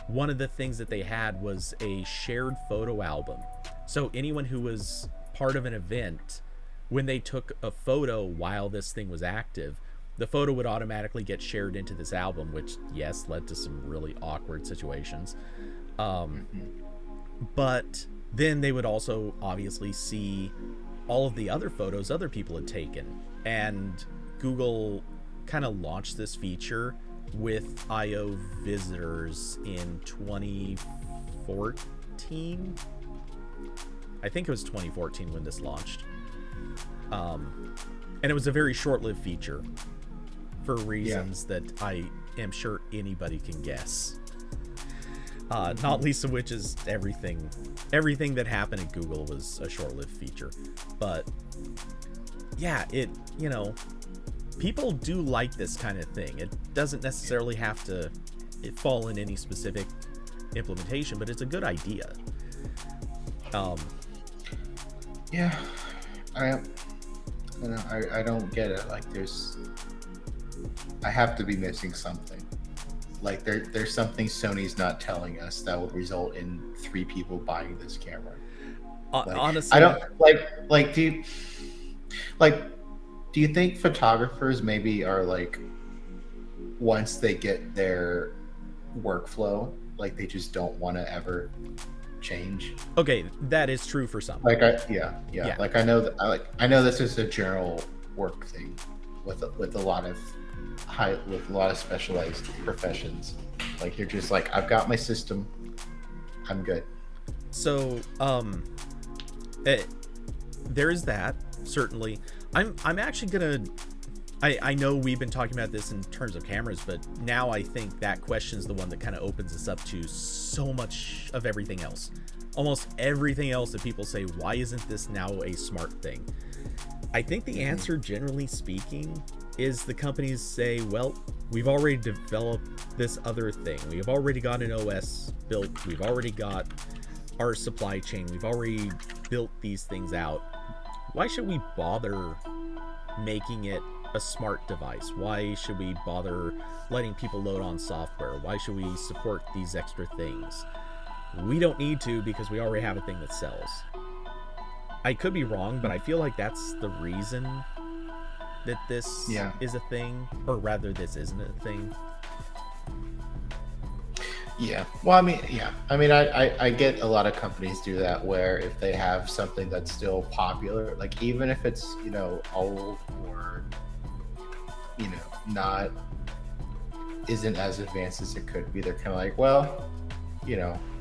One of the things that they had was a shared photo album. So anyone who was part of an event, when they took a photo while this thing was active, the photo would automatically get shared into this album, which, yes, led to some really awkward situations. But then they would also obviously see all of the other photos other people had taken. And Google kind of launched this feature with I/O visitors in 2014. I think it was 2014 when this launched. And it was a very short-lived feature for reasons that I am sure anybody can guess. Not least of which is everything that happened at Google was a short-lived feature. But yeah, people do like this kind of thing. It doesn't necessarily have to fall in any specific implementation, but it's a good idea. I don't get it. Like I have to be missing something. Like there's something Sony's not telling us that will result in 3 people buying this camera. Honestly, I don't do you think photographers maybe are like, once they get their workflow, like they just don't want to ever change? Okay, that is true for some. Like like I know this is a general work thing with a lot of specialized professions. Like you're just like, I've got my system, I'm good. So there is that, certainly. I'm actually gonna I know we've been talking about this in terms of cameras, but now I think that question's the one that kind of opens us up to so much of everything else. Almost everything else that people say, why isn't this now a smart thing? I think the answer, generally speaking, is the companies say, well, we've already developed this other thing. We've already got an OS built. We've already got our supply chain. We've already built these things out. Why should we bother making it a smart device? Why should we bother letting people load on software? Why should we support these extra things? We don't need to, because we already have a thing that sells. I could be wrong, but I feel like that's the reason that this is a thing, or rather this isn't a thing. Yeah. Well, I mean, I get a lot of companies do that, where if they have something that's still popular, like even if it's, old or, not, isn't as advanced as it could be, they're kind of like, well,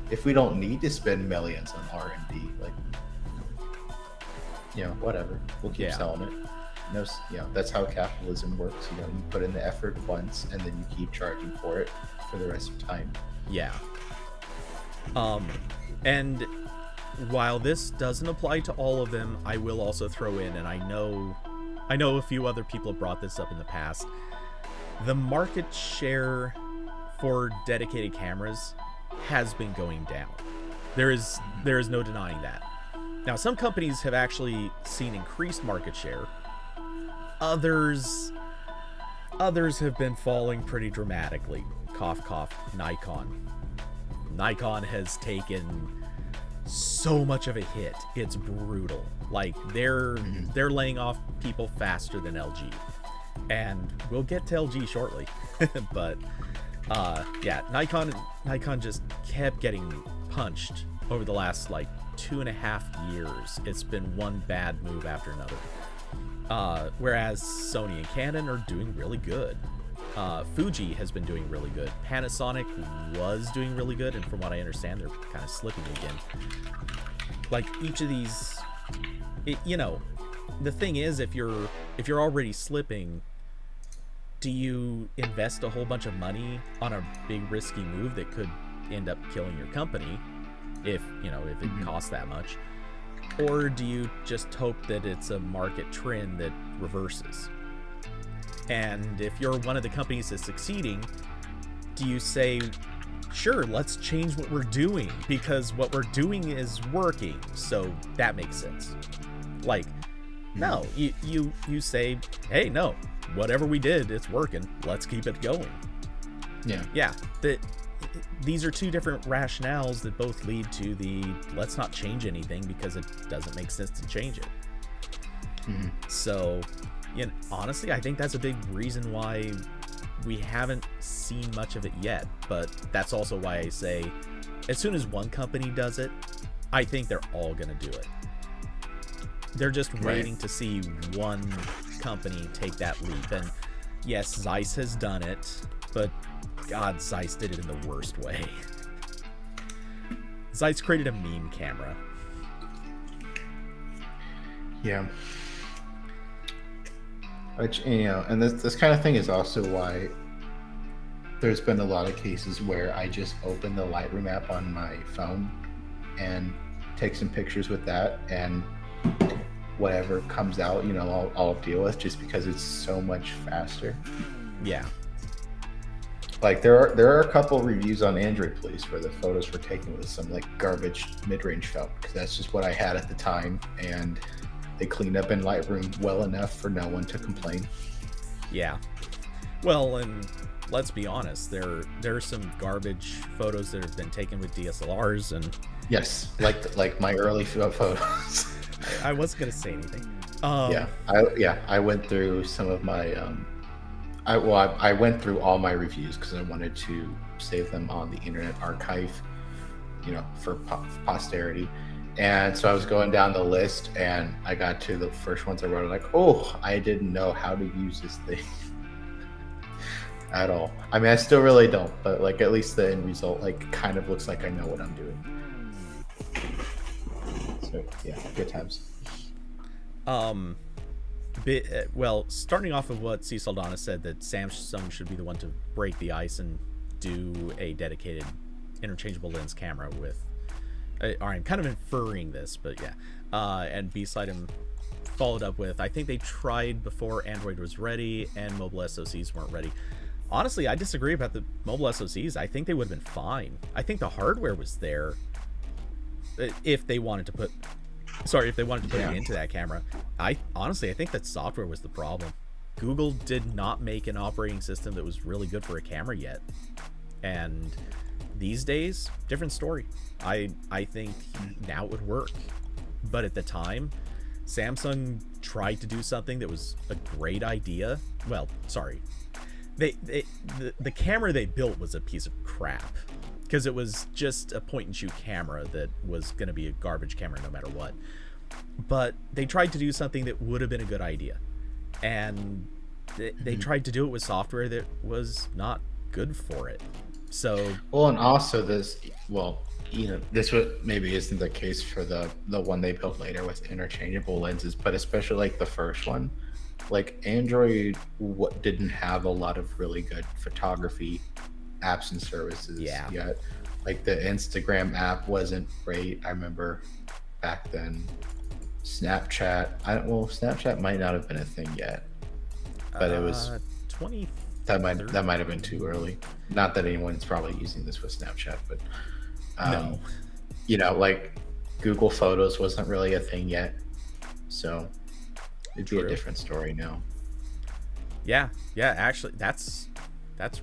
if we don't need to spend millions on R&D, like, whatever, we'll keep selling it. That's how capitalism works. You put in the effort once and then you keep charging for it for the rest of the time. Yeah. And while this doesn't apply to all of them, I will also throw in, and I know a few other people have brought this up in the past, the market share for dedicated cameras has been going down. There is no denying that. Now, some companies have actually seen increased market share. Others have been falling pretty dramatically. Cough, cough, Nikon. Nikon has taken so much of a hit. It's brutal. Like, they're laying off people faster than LG. And we'll get to LG shortly. But Nikon just kept getting punched over the last like 2.5 years, it's been one bad move after another. Whereas Sony and Canon are doing really good. Fuji has been doing really good. Panasonic was doing really good, and from what I understand, they're kind of slipping again. Like each of these, the thing is, if you're already slipping, do you invest a whole bunch of money on a big risky move that could end up killing your company if it costs that much? Or do you just hope that it's a market trend that reverses? And if you're one of the companies that's succeeding, do you say, sure, let's change what we're doing because what we're doing is working, so that makes sense? Like, no, you say, hey, no, whatever we did, it's working, let's keep it going. Yeah, these are two different rationales that both lead to the let's not change anything because it doesn't make sense to change it. So, honestly, I think that's a big reason why we haven't seen much of it yet. But that's also why I say, as soon as one company does it, I think they're all going to do it. They're just waiting to see one company take that leap. And yes, Zeiss has done it, but God, Zeiss did it in the worst way. Zeiss created a meme camera. Yeah. Which, and this kind of thing is also why there's been a lot of cases where I just open the Lightroom app on my phone and take some pictures with that, and whatever comes out, I'll deal with, just because it's so much faster. Yeah. Like there are a couple reviews on Android Police where the photos were taken with some like garbage mid-range film, because that's just what I had at the time, and they cleaned up in Lightroom well enough for no one to complain. Yeah. Well, and let's be honest, there are some garbage photos that have been taken with DSLRs, and yes, like my early photos. I wasn't gonna say anything. I went through some of my I went through all my reviews because I wanted to save them on the Internet Archive, for posterity. And so I was going down the list, and I got to the first ones I wrote, like, oh, I didn't know how to use this thing at all. I mean, I still really don't, but like at least the end result kind of looks like I know what I'm doing. So yeah, good times. Well, starting off of what C. Saldana said, that Samsung should be the one to break the ice and do a dedicated interchangeable lens camera with. I'm kind of inferring this, but yeah. And B-Side him followed up with, I think they tried before Android was ready and mobile SoCs weren't ready. Honestly, I disagree about the mobile SoCs. I think they would have been fine. I think the hardware was there if they wanted to put it into that camera. I think that software was the problem. Google did not make an operating system that was really good for a camera yet. And these days, different story. I think now it would work. But at the time, Samsung tried to do something that was a great idea. Well, sorry. The camera they built was a piece of crap, because it was just a point-and-shoot camera that was going to be a garbage camera no matter what. But they tried to do something that would have been a good idea. And they tried to do it with software that was not good for it. So... Well, and also this maybe isn't the case for the one they built later with interchangeable lenses, but especially like the first one. Like Android didn't have a lot of really good photography apps and services yet. Like the Instagram app wasn't great. I remember back then. Snapchat. Snapchat might not have been a thing yet, but it was 20. That might have been too early. Not that anyone's probably using this with Snapchat, but no. Like Google Photos wasn't really a thing yet, so it'd be a different story now. Yeah. Actually, that's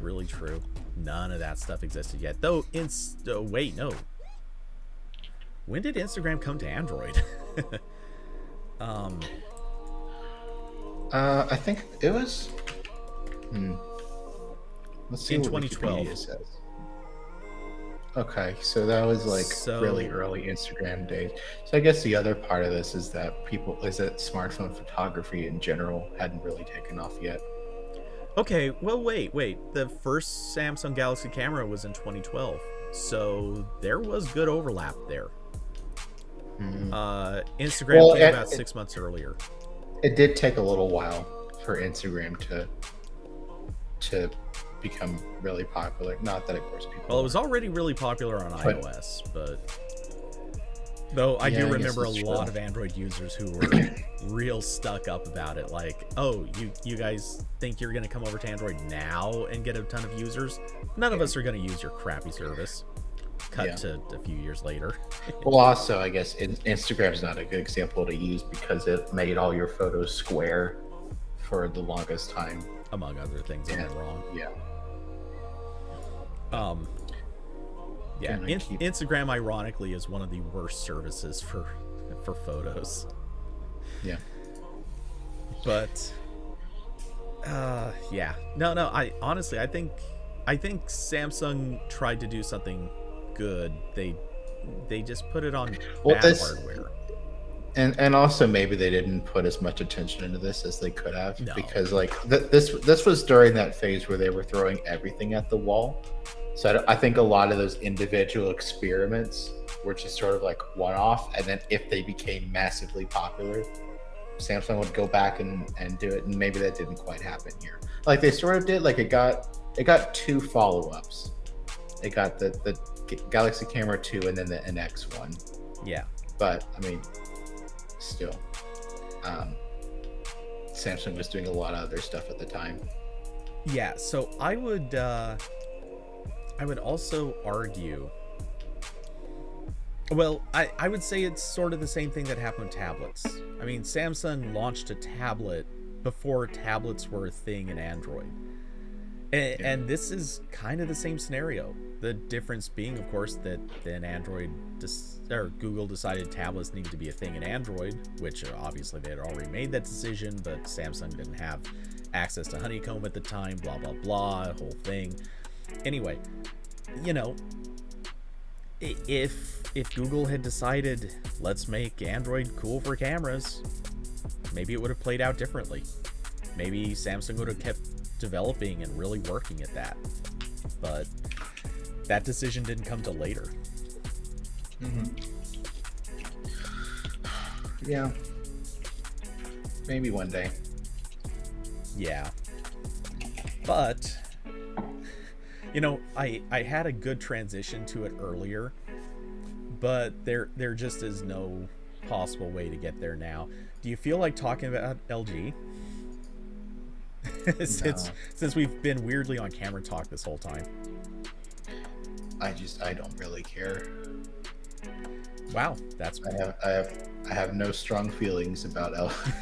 really true. None of that stuff existed yet. Though, wait, no. When did Instagram come to Android? I think it was. Let's see in what 2012. Wikipedia says. Okay, so that was like really So early Instagram days. So I guess the other part of this is that smartphone photography in general hadn't really taken off yet. okay, well, wait. The first Samsung Galaxy camera was in 2012, so there was good overlap there. Mhm. Instagram Well, came about 6 months earlier. it did take a little while for Instagram to become really popular. Not that, of course, Well, people it was weren't. already really popular on But iOS, but though I do yeah, I guess remember a it's true. lot of Android users who were real stuck up about it. Like, oh, you guys think you're gonna come over to Android now and get a ton of users? None of Yeah. us are gonna use your crappy service. Cut Yeah. to a few years later. Well, also, I guess Instagram's not a good example to use because it made all your photos square for the longest time. Among other things that Yeah. went wrong. Yeah. Um, yeah, Gonna keep. Instagram ironically is one of the worst services for photos. Yeah. But yeah, no. I honestly, I think Samsung tried to do something good. They just put it on Well, bad hardware. and also maybe they didn't put as much attention into this as they could have, No. because like this was during that phase where they were throwing everything at the wall. So I think a lot of those individual experiments were just sort of like one-off, and then if they became massively popular, Samsung would go back and do it, and maybe that didn't quite happen here. Like they sort of did. Like it got two follow-ups. It got the Galaxy Camera 2 and then the NX one. Yeah. But I mean, still, Samsung was doing a lot of other stuff at the time. Yeah, so I would also argue. Well, I would say it's sort of the same thing that happened with tablets. I mean, Samsung launched a tablet before tablets were a thing in Android. And this is kind of the same scenario. The difference being, of course, that then Google decided tablets needed to be a thing in Android, which obviously they had already made that decision, but Samsung didn't have access to Honeycomb at the time, blah, blah, blah, whole thing. Anyway, if Google had decided, let's make Android cool for cameras, maybe it would have played out differently. Maybe Samsung would have kept developing and really working at that. But that decision didn't come till later. Mm-hmm. Yeah. Maybe one day. Yeah. But I had a good transition to it earlier, but there just is no possible way to get there now. Do you feel like talking about LG? Since we've been weirdly on camera talk this whole time. I don't really care. Wow, that's I have no strong feelings about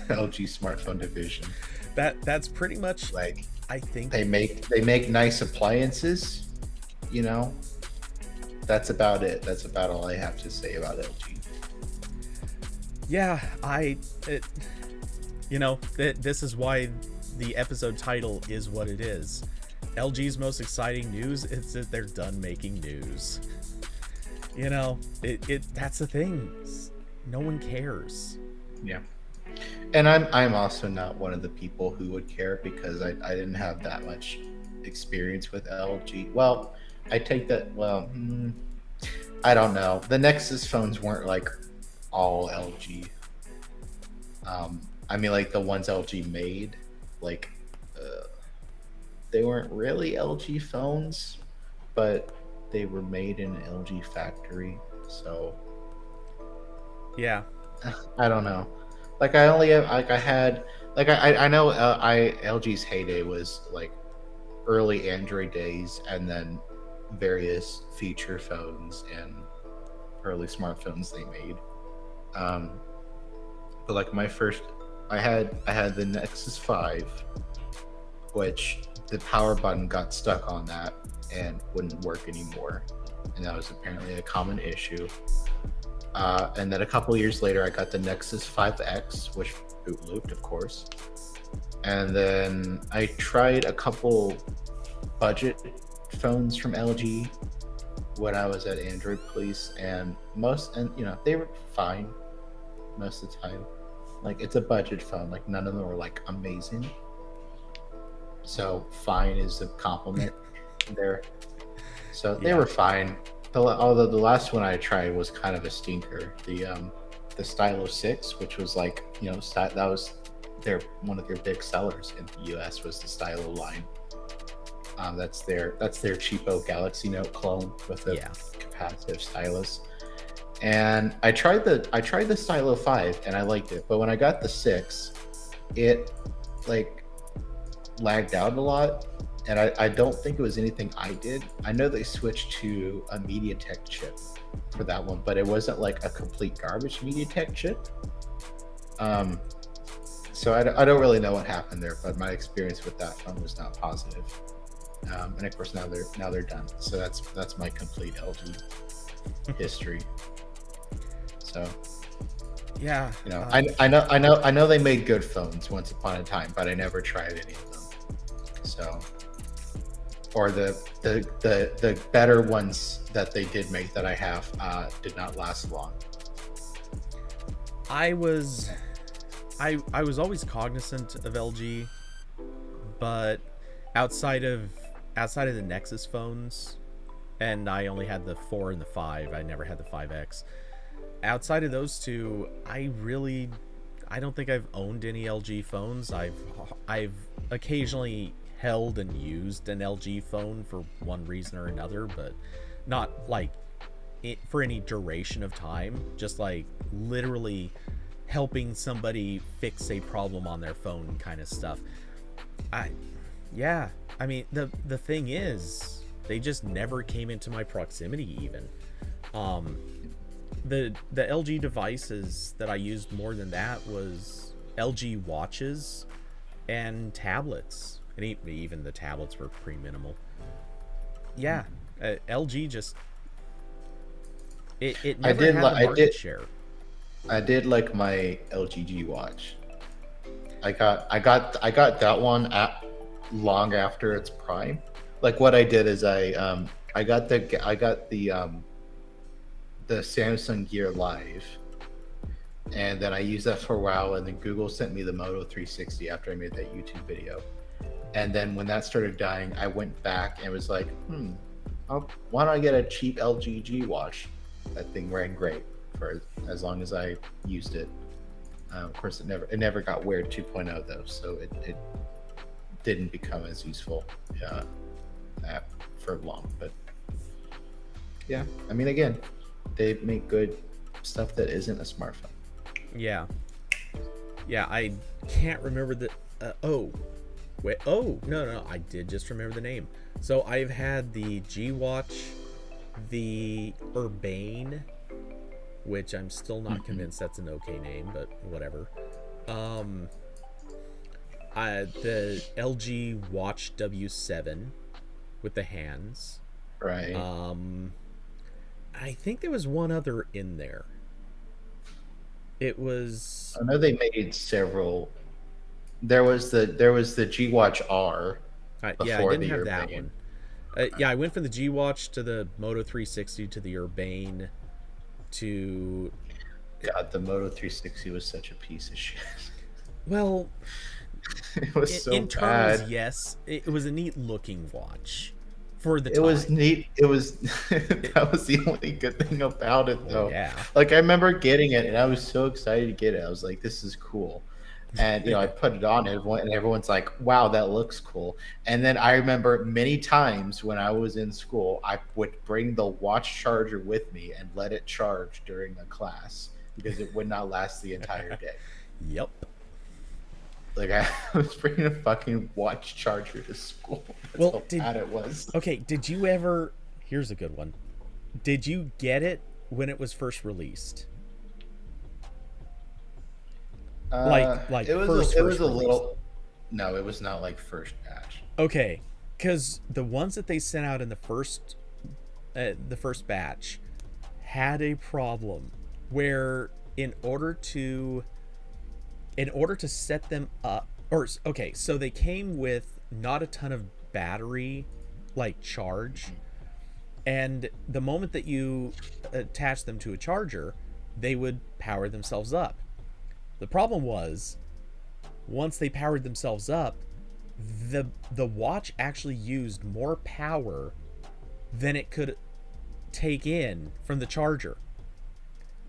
LG smartphone division. That's pretty much, like, I think they make nice appliances, That's about it. That's about all I have to say about LG. Yeah, this is why the episode title is what it is. LG's most exciting news is that they're done making news. That's the thing. No one cares. Yeah. And I'm also not one of the people who would care, because I didn't have that much experience with LG. Well, I take that. Well, I don't know. The Nexus phones weren't like all LG. I mean, like the ones LG made, like they weren't really LG phones, but they were made in an LG factory. So yeah, I don't know. Like I only have like I know LG's heyday was like early Android days, and then various feature phones and early smartphones they made. But like I had the Nexus 5, which the power button got stuck on that and wouldn't work anymore, and that was apparently a common issue. And then a couple years later, I got the Nexus 5X, which boot looped, of course. And then I tried a couple budget phones from LG, when I was at Android Police, and they were fine most of the time. Like, it's a budget phone. Like, none of them were like amazing. So fine is a compliment there. So they were fine. Although the last one I tried was kind of a stinker. The Stylo 6, which was like, that was one of their big sellers in the US, was the Stylo line. That's their cheapo Galaxy Note clone with a capacitive stylus. And I tried the Stylo 5 and I liked it, but when I got the 6, it like lagged out a lot, and I don't think it was anything I did. I know they switched to a MediaTek chip for that one, but it wasn't like a complete garbage MediaTek chip. So I don't really know what happened there, but my experience with that phone was not positive. And of course now they're done. So that's my complete LG history. So yeah, I know they made good phones once upon a time, but I never tried any of them. So, or the better ones that they did make that I have did not last long. I was always cognizant of LG, but outside of the Nexus phones, and I only had the 4 and the 5. I never had the 5X. Outside of those two, I don't think I've owned any LG phones. I've occasionally held and used an LG phone for one reason or another, but not like for any duration of time. Just like literally helping somebody fix a problem on their phone kind of stuff. I mean, the thing is, they just never came into my proximity even. The LG devices that I used more than that was LG watches and tablets, and even the tablets were pretty minimal. LG just it never had the market share. I did like my LG G watch. I got that one long after its prime. Like, what I did is I got the Samsung Gear Live, and then I used that for a while, and then Google sent me the Moto 360 after I made that YouTube video. And then when that started dying, I went back and was like, why don't I get a cheap LG G watch? That thing ran great for as long as I used it. Of course, it never got Wear 2.0 though, so it didn't become as useful for long. But yeah, I mean, again, they make good stuff that isn't a smartphone. Yeah, I can't remember the no, I did just remember the name. So I've had the G Watch, the Urbane, which I'm still not convinced that's an okay name, but whatever. The LG Watch W7 with the hands. Right. I think there was one other in there. It was. I know they made several. There was the G Watch R. Yeah, I didn't have that one. I went from the G Watch to the Moto 360 to the Urbane to. God, the Moto 360 was such a piece of shit. Well, it was so in bad. terms, yes, it was a neat looking watch for the time. It was neat. It was that was the only good thing about it, though. Yeah. Like, I remember getting it, and I was so excited to get it. I was like, "This is cool." And I put it on, and everyone's like, "Wow, that looks cool." And then I remember many times when I was in school, I would bring the watch charger with me and let it charge during a class because it would not last the entire day. Yep. Like, I was bringing a fucking watch charger to school. That's how bad it was. Okay, did you ever? Here's a good one. Did you get it when it was first released? Like it was first a release. little. No, it was not like first batch. Okay, because the ones that they sent out in the first batch had a problem where in order to set them up, so they came with not a ton of battery like charge, And the moment that you attach them to a charger, they would power themselves up. The problem was, once they powered themselves up, the watch actually used more power than it could take in from the charger.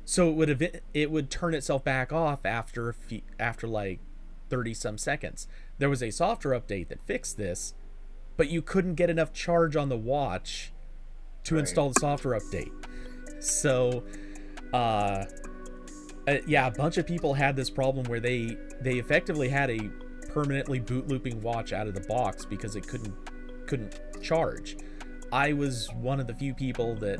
So it would turn itself back off after like 30 some seconds. There was a software update that fixed this, but you couldn't get enough charge on the watch to install the software update. So yeah, a bunch of people had this problem where they effectively had a permanently boot looping watch out of the box because it couldn't charge. I was one of the few people that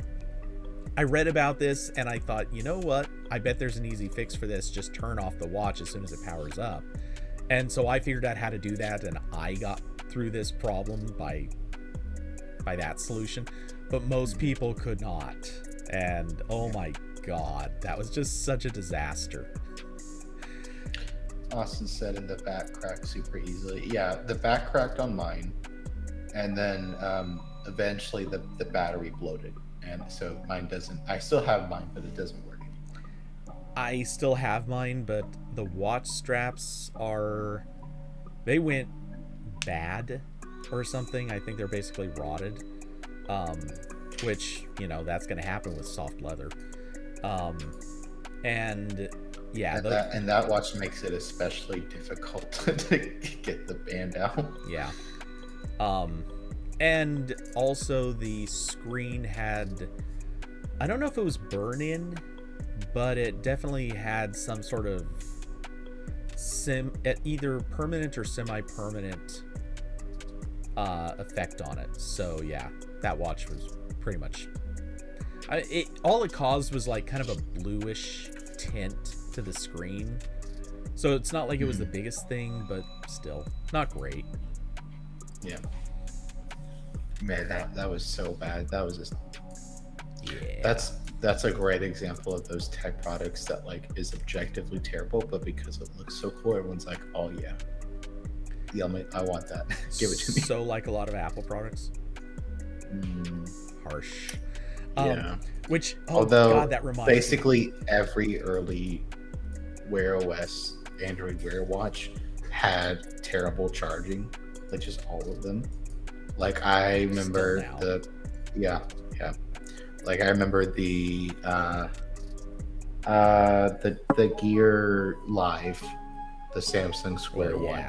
I read about this and I thought, you know what? I bet there's an easy fix for this. Just turn off the watch as soon as it powers up. And so I figured out how to do that, and I got through this problem by that solution. But most people could not. And oh my god, that was just such a disaster. Austin said in the back cracked super easily. Yeah, the back cracked on mine, and then eventually the battery bloated, and so mine doesn't. I still have mine, but it doesn't work anymore. I still have mine, but the watch straps they went bad or something. I think they're basically rotted, which, you know, that's going to happen with soft leather. And yeah, and that watch makes it especially difficult to get the band out. Yeah. And also the screen had, I don't know if it was burn-in, but it definitely had some sort of either permanent or semi-permanent effect on it. So yeah, that watch was pretty much all it caused was like kind of a bluish tint to the screen. So it's not like it was the biggest thing, but still not great. Yeah. Man, that was so bad. That was just, yeah. That's a great example of those tech products that like is objectively terrible, but because it looks so cool, everyone's like, oh yeah, I want that. Give it to me. So like a lot of Apple products. Harsh. Yeah. Which, although God, that reminds basically every early Wear OS Android Wear watch had terrible charging, like just all of them. Like I remember like I remember the Gear Live, the Samsung Square one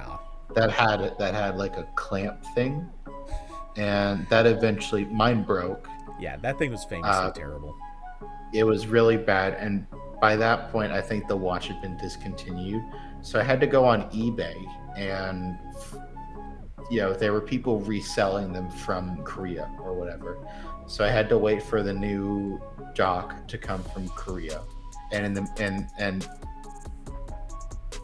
that had like a clamp thing, and that eventually mine broke. Yeah, that thing was famously terrible. It was really bad, and by that point, I think the watch had been discontinued. So I had to go on eBay, and you know there were people reselling them from Korea or whatever. So I had to wait for the new dock to come from Korea, and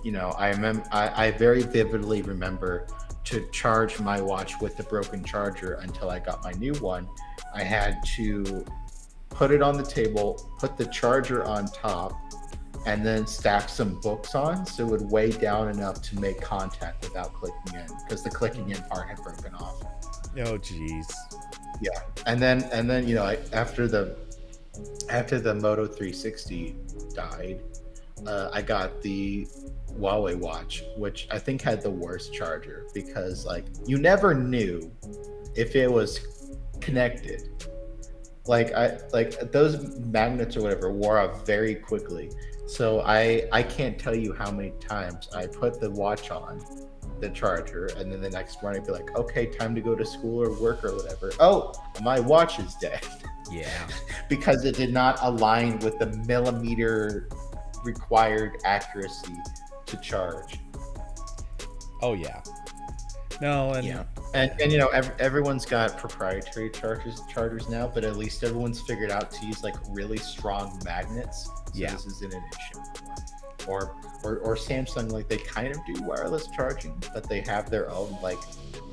you know I very vividly remember to charge my watch with the broken charger until I got my new one. I had to put it on the table, put the charger on top, and then stack some books on so it would weigh down enough to make contact without clicking in, because the clicking in part had broken off. Oh jeez. Yeah, and then you know after the Moto 360 died, I got the Huawei watch, which I think had the worst charger, because like you never knew if it was connected. Like those magnets or whatever wore off very quickly. So I can't tell you how many times I put the watch on the charger, and then the next morning I'd be like, okay, time to go to school or work or whatever. Oh, my watch is dead. Yeah. Because it did not align with the millimeter required accuracy to charge. Oh yeah. No, and yeah. And you know everyone's got proprietary chargers now, but at least everyone's figured out to use like really strong magnets. So this isn't an issue. Or Samsung, like they kind of do wireless charging, but they have their own like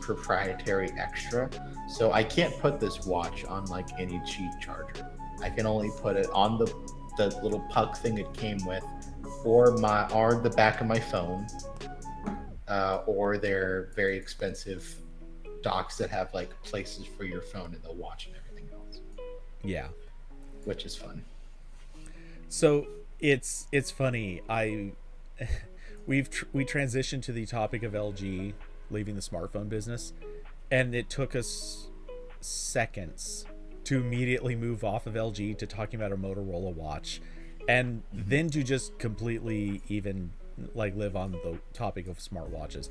proprietary extra. So I can't put this watch on like any cheap charger. I can only put it on the little puck thing it came with, or the back of my phone, or their very expensive docks that have like places for your phone and the watch and everything else. Yeah. which is fun. So it's funny. We transitioned to the topic of LG leaving the smartphone business, and it took us seconds to immediately move off of LG to talking about a Motorola watch, and then to just completely even like live on the topic of smartwatches.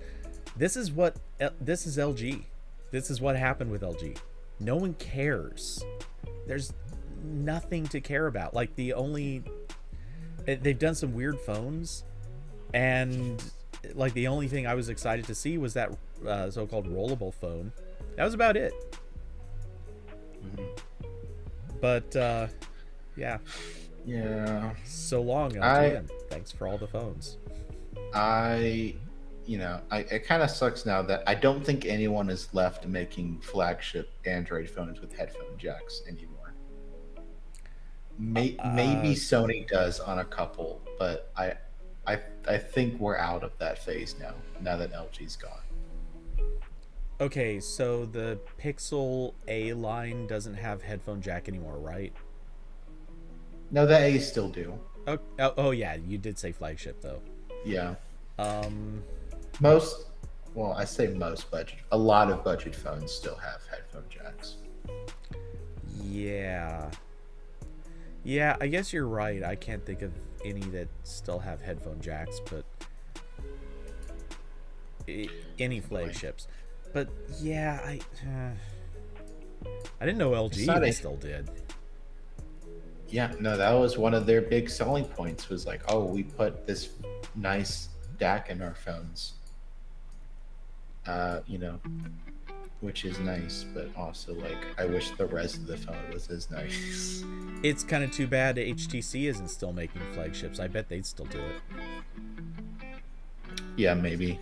This is LG. This is what happened with LG. No one cares. There's nothing to care about. Like they've done some weird phones, and like the only thing I was excited to see was that so-called rollable phone. That was about it. But yeah. So long, LG, and thanks for all the phones. It kind of sucks now that I don't think anyone is left making flagship Android phones with headphone jacks anymore. Maybe Sony does on a couple, but I think we're out of that phase now that LG's gone. Okay, so the Pixel A line doesn't have headphone jack anymore, right? No, the A's still do. Oh yeah, you did say flagship though. Yeah. Most, well, I say most budget. A lot of budget phones still have headphone jacks. Yeah. Yeah, I guess you're right. I can't think of any that still have headphone jacks, but any flagships. But yeah, I didn't know LG still did. Yeah, no, that was one of their big selling points. Was like, oh, we put this nice DAC in our phones. Which is nice, but also like I wish the rest of the phone was as nice. It's kind of too bad HTC isn't still making flagships. I bet they'd still do it. Yeah, maybe.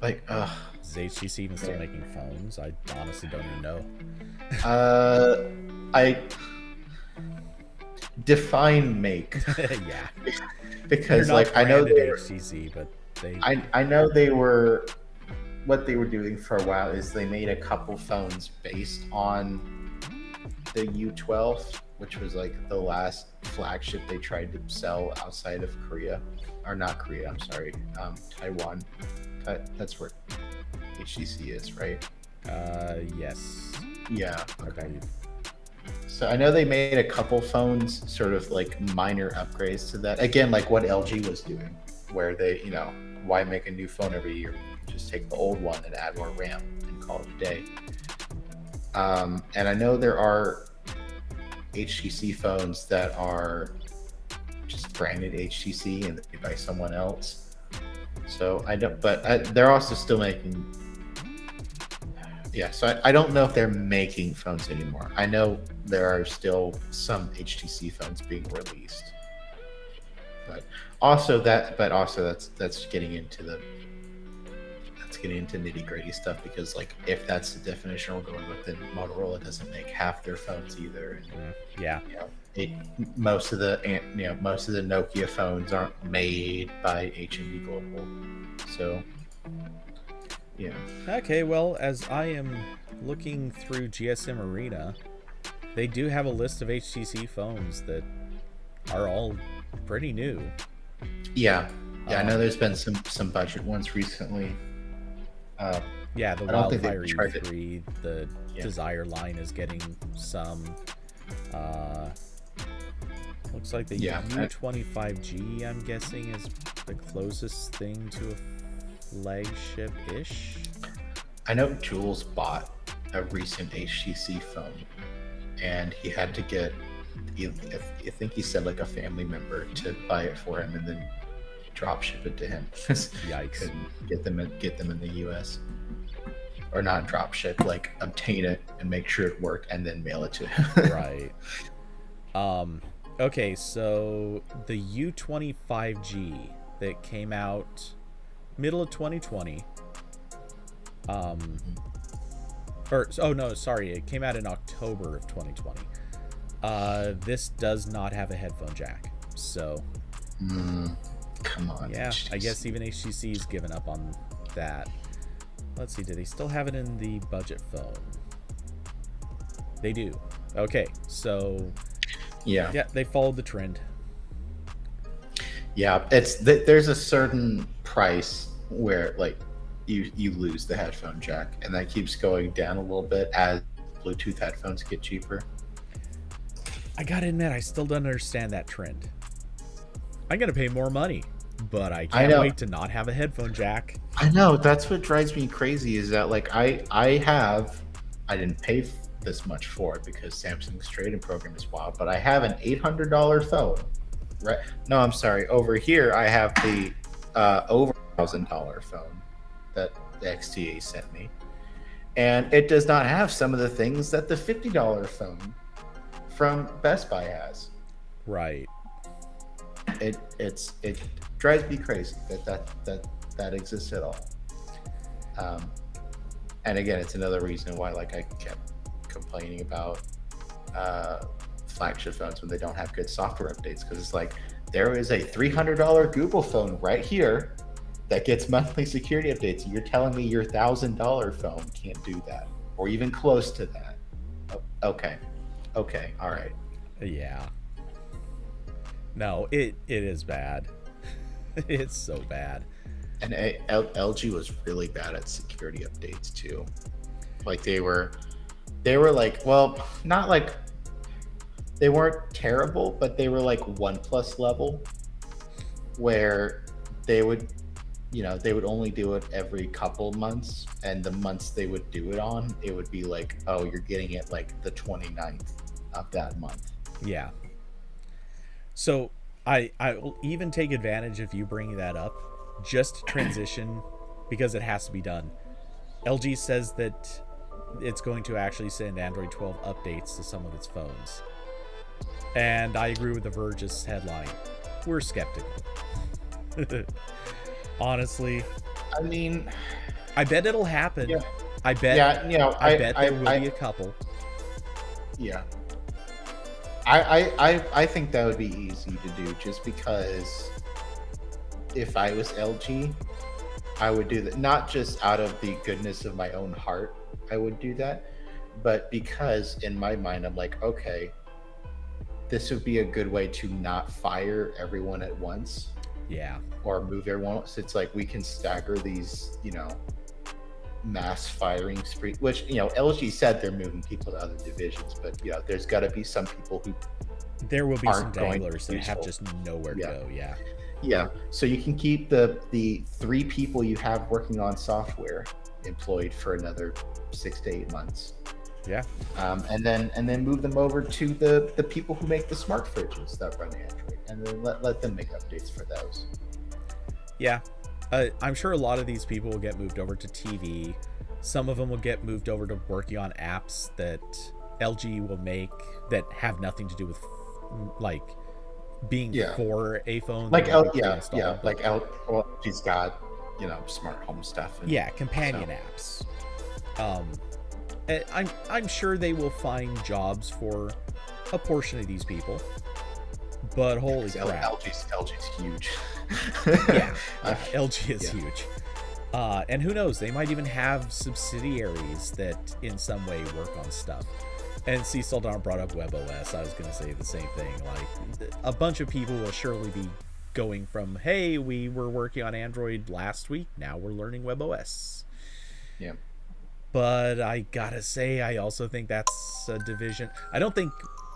Like, is HTC even still making phones? I honestly don't even know. I define make. Yeah, because like I know they're HTC, but I know they were. What they were doing for a while is they made a couple phones based on the U12, which was like the last flagship they tried to sell outside of Korea, or not Korea. I'm sorry, Taiwan. That's where HTC is, right? Yes. Yeah. Okay. So I know they made a couple phones, sort of like minor upgrades to that. Again, like what LG was doing, where they, why make a new phone every year? Just take the old one and add more RAM and call it a day. And I know there are HTC phones that are just branded HTC and made by someone else. So I don't, but they're also still making. Yeah, so I don't know if they're making phones anymore. I know there are still some HTC phones being released, but also that's getting into nitty gritty stuff, because like if that's the definition we're going with, then Motorola doesn't make half their phones either. And, most of the Nokia phones aren't made by H&D Global, so. Yeah. Okay, well, as I am looking through GSM Arena, they do have a list of HTC phones that are all pretty new. Yeah. I know there's been some budget ones recently. The Wildfire E3, the Desire line is getting some. Looks like the U25G, I'm guessing, is the closest thing to a flagship-ish. I know Jules bought a recent HTC phone, and he had to get, I think he said like a family member to buy it for him and then drop ship it to him. Yikes! Couldn't get them in the US, or not drop ship, like obtain it and make sure it worked and then mail it to him. Right. Okay, so the U25G that came out middle of 2020. It came out in October of 2020. This does not have a headphone jack, so come on. Yeah, HTC. I guess even HTC's given up on that. Let's see, do they still have it in the budget phone? They do. Okay, so Yeah. yeah, they followed the trend. Yeah, there's a certain price where like you lose the headphone jack, and that keeps going down a little bit as Bluetooth headphones get cheaper. I gotta admit, I still don't understand that trend. I'm gonna pay more money, but I I can't know. wait to not have a headphone jack. I know, that's what drives me crazy is that like I didn't pay this much for it because Samsung's trade-in program is wild, but I have an $800 phone. Right? No, I'm sorry. Over here, I have the over $1,000 phone that the XTA sent me, and it does not have some of the things that the $50 phone from Best Buy has. Right. It drives me crazy that exists at all. Um, and again, it's another reason why like I kept complaining about flagship phones when they don't have good software updates, because it's like there is a $300 Google phone right here that gets monthly security updates. You're telling me your $1,000 phone can't do that, or even close to that? Okay, all right. Yeah. No, it is bad. It's so bad. And LG was really bad at security updates too. Like they were like, well, not like they weren't terrible, but they were like OnePlus level, where they would, they would only do it every couple months, and the months they would do it on, it would be like, oh, you're getting it like the 29th of that month. Yeah. So I will even take advantage of you bringing that up. Just transition, because it has to be done. LG says that it's going to actually send Android 12 updates to some of its phones. And I agree with The Verge's headline. We're skeptical. Honestly. I mean, I bet it'll happen. Yeah. I bet. Yeah, I bet there will be a couple. Yeah. I think that would be easy to do, just because if I was LG, I would do that, not just out of the goodness of my own heart, I would do that, but because in my mind, I'm like, okay, this would be a good way to not fire everyone at once. Yeah. Or move everyone. So it's like we can stagger these, mass firing spree, which, LG said they're moving people to other divisions, but there's got to be some people who there will be some danglers that have just nowhere to go. Yeah, so you can keep the 3 people you have working on software employed for another 6 to 8 months. Yeah. And then move them over to the people who make the smart fridges that run Android, and then let them make updates for those. Yeah. I'm sure a lot of these people will get moved over to TV. Some of them will get moved over to working on apps that LG will make that have nothing to do with like being for a phone. Like LG's got smart home stuff. And, companion apps. I'm sure they will find jobs for a portion of these people. But holy crap. LG's huge. Yeah, LG is huge. And who knows, they might even have subsidiaries that in some way work on stuff. And Cecil Don brought up WebOS. I was going to say the same thing. Like, a bunch of people will surely be going from, hey, we were working on Android last week, now we're learning WebOS. Yeah. But I gotta say, I also think that's a division. I don't think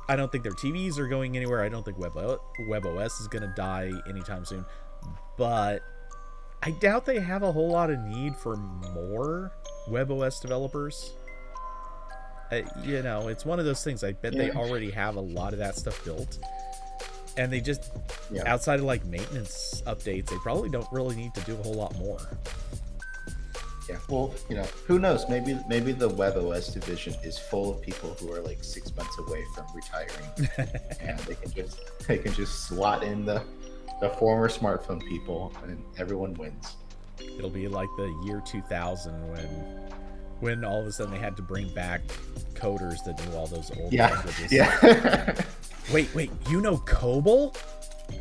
their TVs are going anywhere. I don't think WebOS is going to die anytime soon. But I doubt they have a whole lot of need for more WebOS developers. It's one of those things. I bet they already have a lot of that stuff built. And they just, outside of like maintenance updates, they probably don't really need to do a whole lot more. Yeah, well, who knows? Maybe the WebOS division is full of people who are like 6 months away from retiring, and they can just slot in the former smartphone people, and everyone wins. It'll be like the year 2000 when all of a sudden they had to bring back coders that knew all those old languages. Yeah. Wait, COBOL?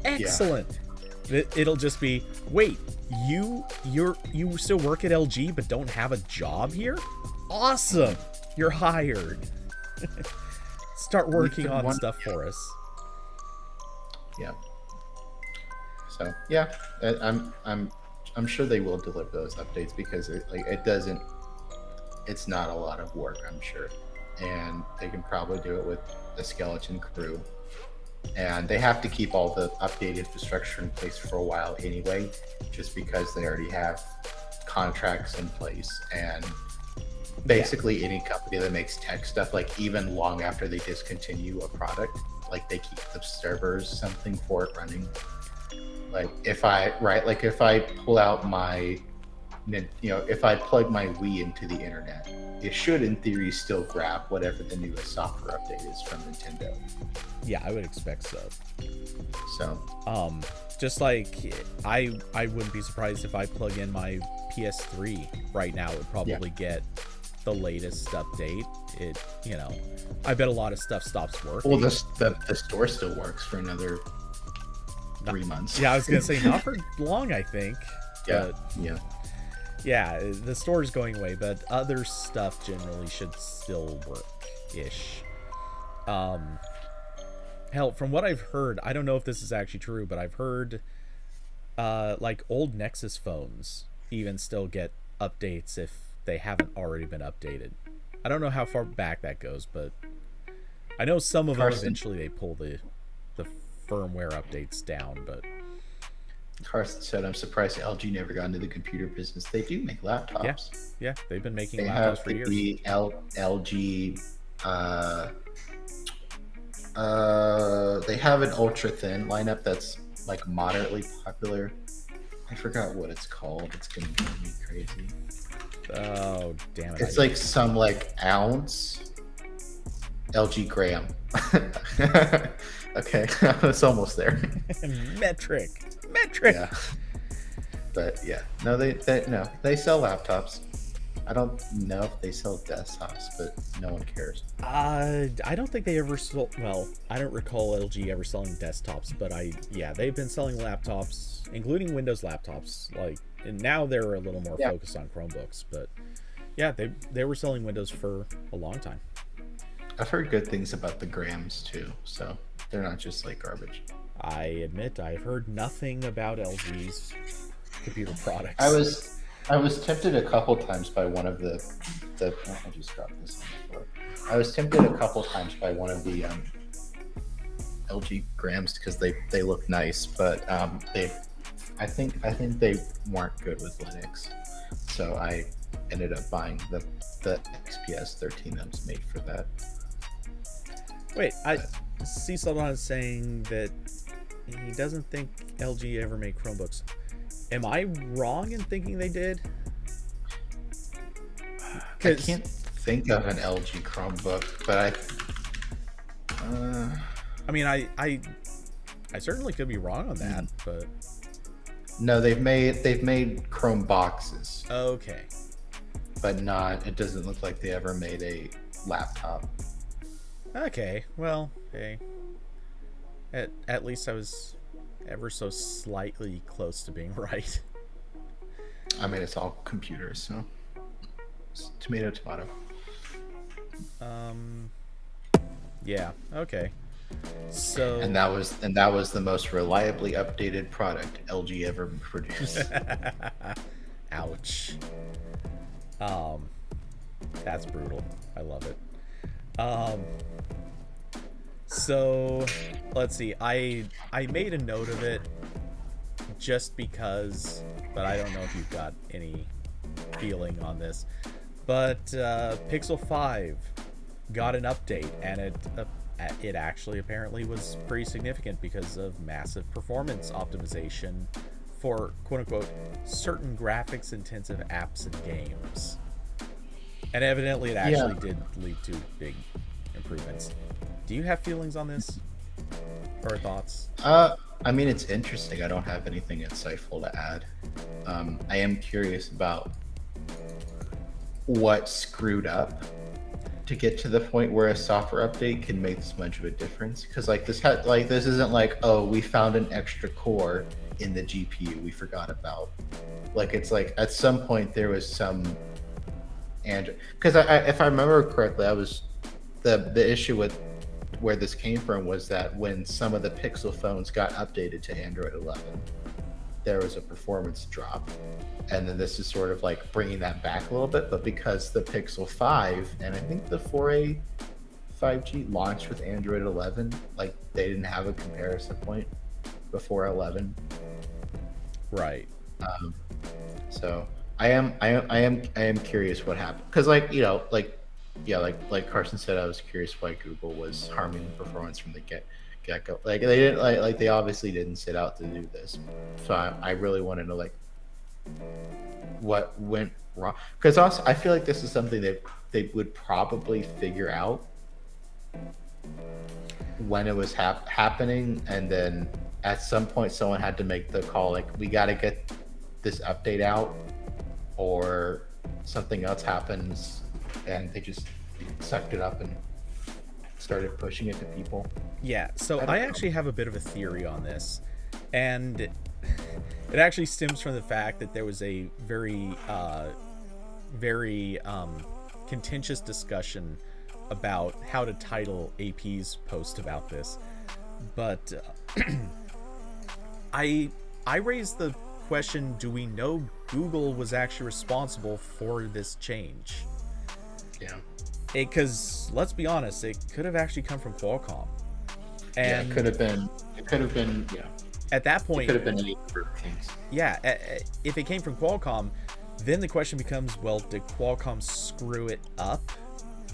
Excellent. Yeah. It'll just be, wait, you still work at LG but don't have a job here? Awesome. You're hired. start working on stuff for us. Yeah. So yeah, I'm sure they will deliver those updates because it doesn't. It's not a lot of work, I'm sure, and they can probably do it with a skeleton crew. And they have to keep all the updated infrastructure in place for a while anyway, just because they already have contracts in place. And basically, any company that makes tech stuff, like even long after they discontinue a product, like they keep the servers, something for it running. Like if I pull out my, if I plug my Wii into the internet, it should in theory still grab whatever the newest software update is from Nintendo. Yeah, I would expect so. So, just like I wouldn't be surprised if I plug in my PS3 right now, it would probably get the latest update. It, I bet a lot of stuff stops working. Well, the store still works for another 3 months. Yeah, I was gonna say not for long, I think. Yeah, yeah, the store is going away, but other stuff generally should still work-ish. Hell, from what I've heard, I don't know if this is actually true, but I've heard like old Nexus phones even still get updates if they haven't already been updated. I don't know how far back that goes, but I know some of them eventually they pull the firmware updates down, but Carson said, "I'm surprised LG never got into the computer business. They do make laptops. Yeah, they've been making laptops for years. They have the LG. They have an ultra thin lineup that's like moderately popular. I forgot what it's called. It's gonna drive me crazy. Oh damn it! It's like some ounce LG gram. Okay, it's almost there. Metric. Yeah, but yeah, no, they they sell laptops. I don't know if they sell desktops, but no one cares. I don't think they ever sold. Well, I don't recall LG ever selling desktops, but they've been selling laptops, including Windows laptops. And now they're a little more focused on Chromebooks, but yeah, they were selling Windows for a long time. I've heard good things about the grams too, so they're not just garbage. I admit I've heard nothing about LG's computer products. I was tempted a couple times by one of the I just dropped this on the floor. I was tempted a couple times by one of the LG grams because they look nice, but I think they weren't good with Linux, so I ended up buying the XPS 13 that was made for that. Wait, I see someone saying that he doesn't think LG ever made Chromebooks. Am I wrong in thinking they did? I can't think of an LG Chromebook, but I mean, I certainly could be wrong on that, but no, they've made Chrome boxes. Okay, but not. It doesn't look like they ever made a laptop. Okay, well, hey. At least I was ever so slightly close to being right. I mean, it's all computers, so it's tomato. Yeah. Okay. So. And that was the most reliably updated product LG ever produced. Ouch. That's brutal. I love it. So let's see. I made a note of it just because, but I don't know if you've got any feeling on this. But Pixel 5 got an update, and it actually apparently was pretty significant because of massive performance optimization for quote-unquote certain graphics intensive apps and games. And evidently it actually did lead to big improvements. Do you have feelings on this or thoughts? I mean, it's interesting. I don't have anything insightful to add. I am curious about what screwed up to get to the point where a software update can make this much of a difference. Because this isn't we found an extra core in the GPU we forgot about. It's at some point there was some, and because if I remember correctly, I was the issue with where this came from was that when some of the Pixel phones got updated to Android 11, there was a performance drop. And then this is sort of like bringing that back a little bit, but because the Pixel 5 and I think the 4A 5G launched with Android 11, like they didn't have a comparison point before 11. Right. So I am curious what happened, because like Carson said, I was curious why Google was harming performance from the get go. Like they didn't like they obviously didn't set out to do this. So I really want to know like what went wrong, because also I feel like this is something that they would probably figure out when it was happening, and then at some point someone had to make the call like we got to get this update out or something else happens, and they just sucked it up and started pushing it to people. Yeah, so I actually have a bit of a theory on this, and it actually stems from the fact that there was a very contentious discussion about how to title AP's post about this. But I raised the question, do we know Google was actually responsible for this change? Yeah. Because let's be honest, it could have actually come from Qualcomm. And yeah, it could have been, yeah. At that point, it could have been any number of things. Yeah, if it came from Qualcomm, then the question becomes, well, did Qualcomm screw it up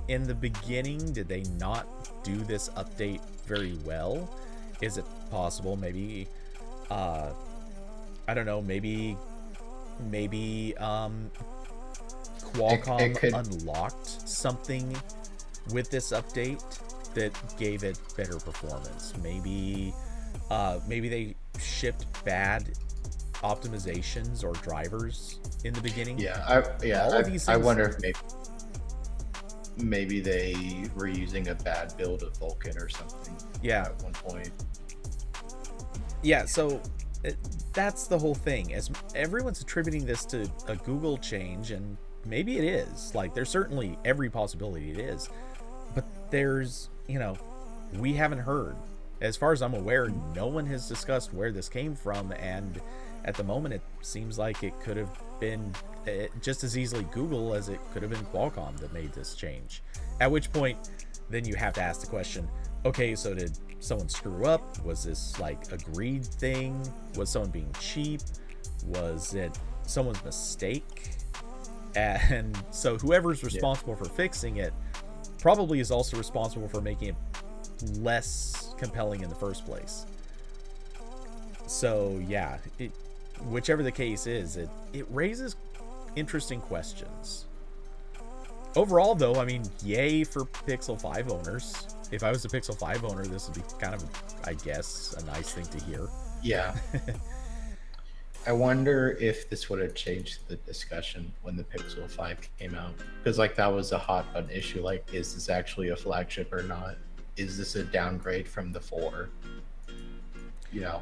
in the beginning? Did they not do this update very well? Is it possible maybe I don't know, maybe Qualcomm unlocked something with this update that gave it better performance? Maybe they shipped bad optimizations or drivers in the beginning. I wonder if maybe they were using a bad build of Vulkan or something. Yeah, at one point. Yeah, so that's the whole thing. As everyone's attributing this to a Google change, and maybe it is. Like, there's certainly every possibility it is, but there's, we haven't heard. As far as I'm aware, no one has discussed where this came from, and at the moment it seems like it could have been just as easily Google as it could have been Qualcomm that made this change. At which point, then you have to ask the question, okay, so did someone screw up? Was this like a greed thing? Was someone being cheap? Was it someone's mistake? And so whoever's responsible for fixing it probably is also responsible for making it less compelling in the first place. So yeah, whichever the case is, it raises interesting questions. Overall though, I mean, yay for Pixel 5 owners. If I was a Pixel 5 owner, this would be kind of, I guess, a nice thing to hear. Yeah. I wonder if this would have changed the discussion when the Pixel 5 came out. Because that was a hot button issue. Like, is this actually a flagship or not? Is this a downgrade from the 4? Yeah,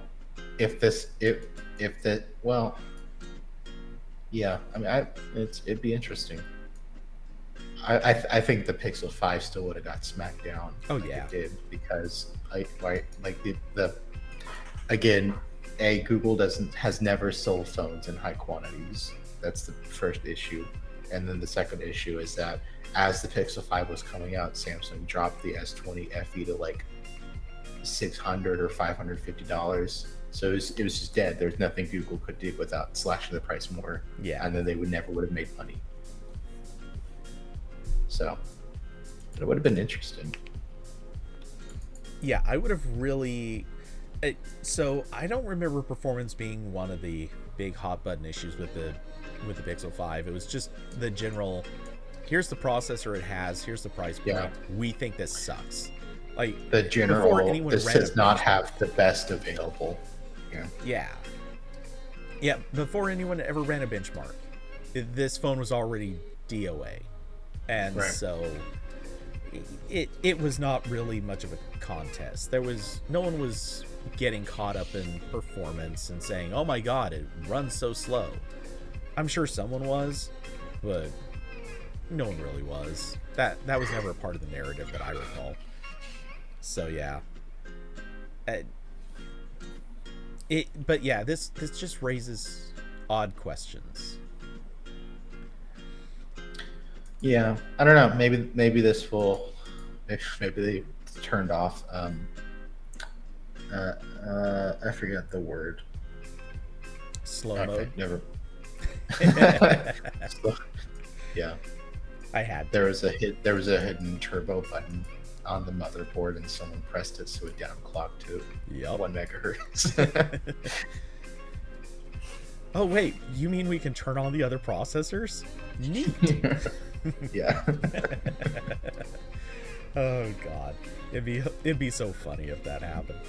I mean, it'd be interesting. I think the Pixel 5 still would have got smacked down. Oh yeah, it did, because Google has never sold phones in high quantities. That's the first issue, and then the second issue is that as the Pixel 5 was coming out, Samsung dropped the S20 FE to like $600 or $550. So it was just dead. There's nothing Google could do without slashing the price more. Yeah, and then they would have made money. So it would have been interesting. Yeah, I would have really. So I don't remember performance being one of the big hot button issues with the Pixel 5. It was just the general. Here's the processor it has. Here's the price point. Yeah. We think this sucks. Like the general. This does not have the best available. Yeah. Before anyone ever ran a benchmark, this phone was already DOA, and right. So it was not really much of a contest. No one was getting caught up in performance and saying, "Oh my God, it runs so slow." I'm sure someone was, but no one really was. That was never a part of the narrative that I recall. So yeah, uh, But yeah, this just raises odd questions. Yeah, I don't know. Maybe this will. Maybe they turned off. I forget the word. Slow Okay, mode. never. So, yeah, I had there to. was a hit. There was a hidden turbo button on the motherboard, and someone pressed it, so it downclocked to Yep. 1 megahertz. Oh wait, you mean we can turn on the other processors? Neat. Yeah. Oh god, it'd be so funny if that happened.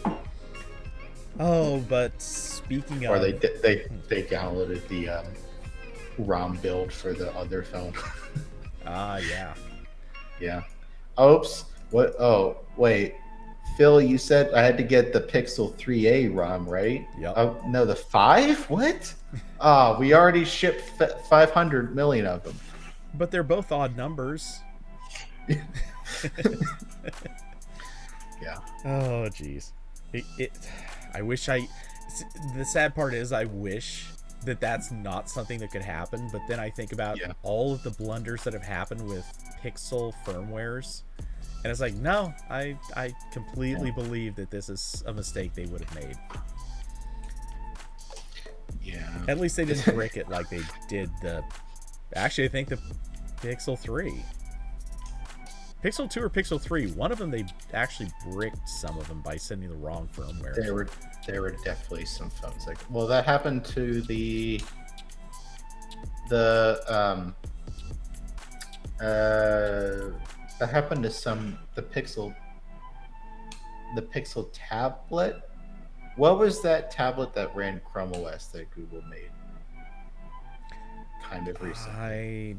Oh, but speaking Or of, they downloaded the ROM build for the other phone. yeah, Yeah. Oops. What? Oh, wait. Phil, you said I had to get the Pixel 3a ROM, right? yep. Oh, no, the 5? What? Ah, we already shipped 500 million of them. But they're both odd numbers. Yeah. Oh jeez, I wish I. The sad part is, I wish that that's not something that could happen. But then I think about Yeah. all of the blunders that have happened with Pixel firmwares, and it's like, no, I completely believe that this is a mistake they would have made. Yeah. At least they didn't brick it like they did the. Actually, I think the Pixel 3. Pixel 2 or Pixel 3, one of them they actually bricked some of them by sending the wrong firmware. There were definitely some phones like, well, that happened to the that happened to the Pixel tablet. What was that tablet that ran Chrome OS that Google made kind of recently?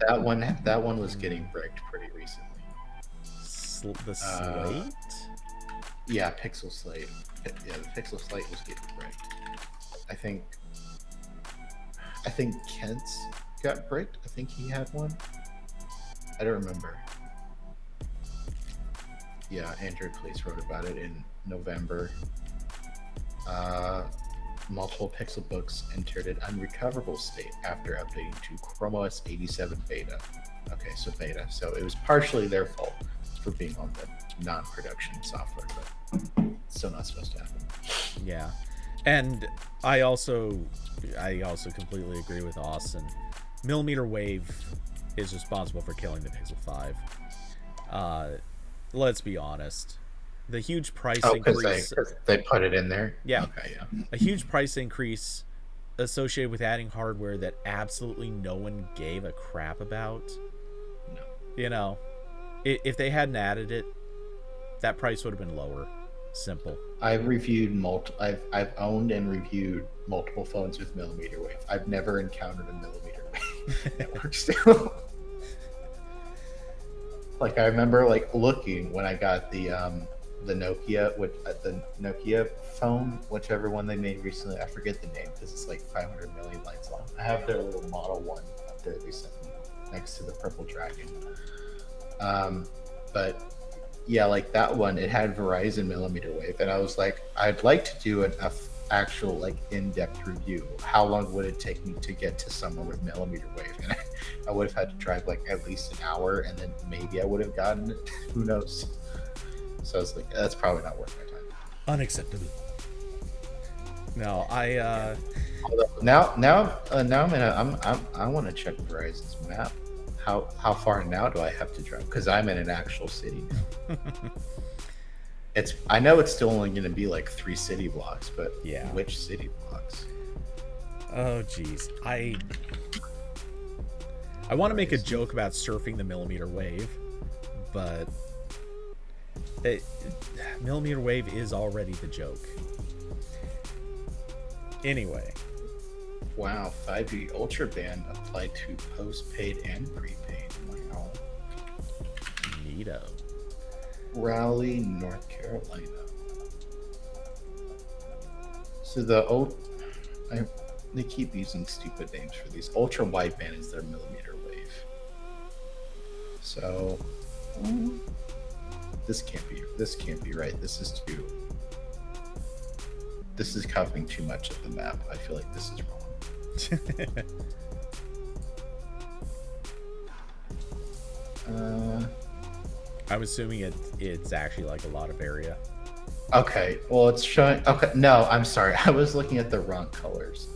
That one was getting bricked pretty recently. The Slate? Yeah, Pixel Slate. Yeah, the Pixel Slate was getting bricked. I think Kent's got bricked. I think he had one. I don't remember. Yeah, Andrew Police wrote about it in November. Multiple Pixel books entered an unrecoverable state after updating to Chrome OS 87 beta. Okay, so beta. So it was partially their fault for being on the non-production software, but it's still not supposed to happen. Yeah. And I also completely agree with Austin. Millimeter wave is responsible for killing the Pixel 5. Let's be honest. The huge price increase. Because they put it in there? Yeah. Okay, yeah. A huge price increase associated with adding hardware that absolutely no one gave a crap about. No. You know, if they hadn't added it, that price would have been lower. Simple. I've owned and reviewed multiple phones with millimeter wave. I've never encountered a millimeter wave network still. Like, I remember looking when I got the Nokia the Nokia phone, whichever one they made recently. I forget the name because it's like 500 million lights long. I have their little Model 1 up there they sent me next to the Purple Dragon. But yeah, like that one, it had Verizon millimeter wave, and I was like, I'd like to do an actual in-depth review. How long would it take me to get to somewhere with millimeter wave? And I would have had to drive at least an hour, and then maybe I would have gotten it. Who knows? So I was like, that's probably not worth my time. Unacceptable. No, I now I want to check Verizon's map. How far now do I have to drive? Because I'm in an actual city now. I know it's still only going to be 3 city blocks, but yeah, which city blocks? Oh geez, I want to make a joke about surfing the millimeter wave, but millimeter wave is already the joke. Anyway. Wow, 5G Ultra Band applied to postpaid and prepaid. Wow. Neato. Raleigh, North Carolina. So they keep using stupid names for these. Ultra wideband is their millimeter wave. So This can't be right. This is covering too much of the map. I feel like this is wrong. I'm assuming it's actually like a lot of area. Okay, well, it's showing. Okay, no, I'm sorry. I was looking at the wrong colors.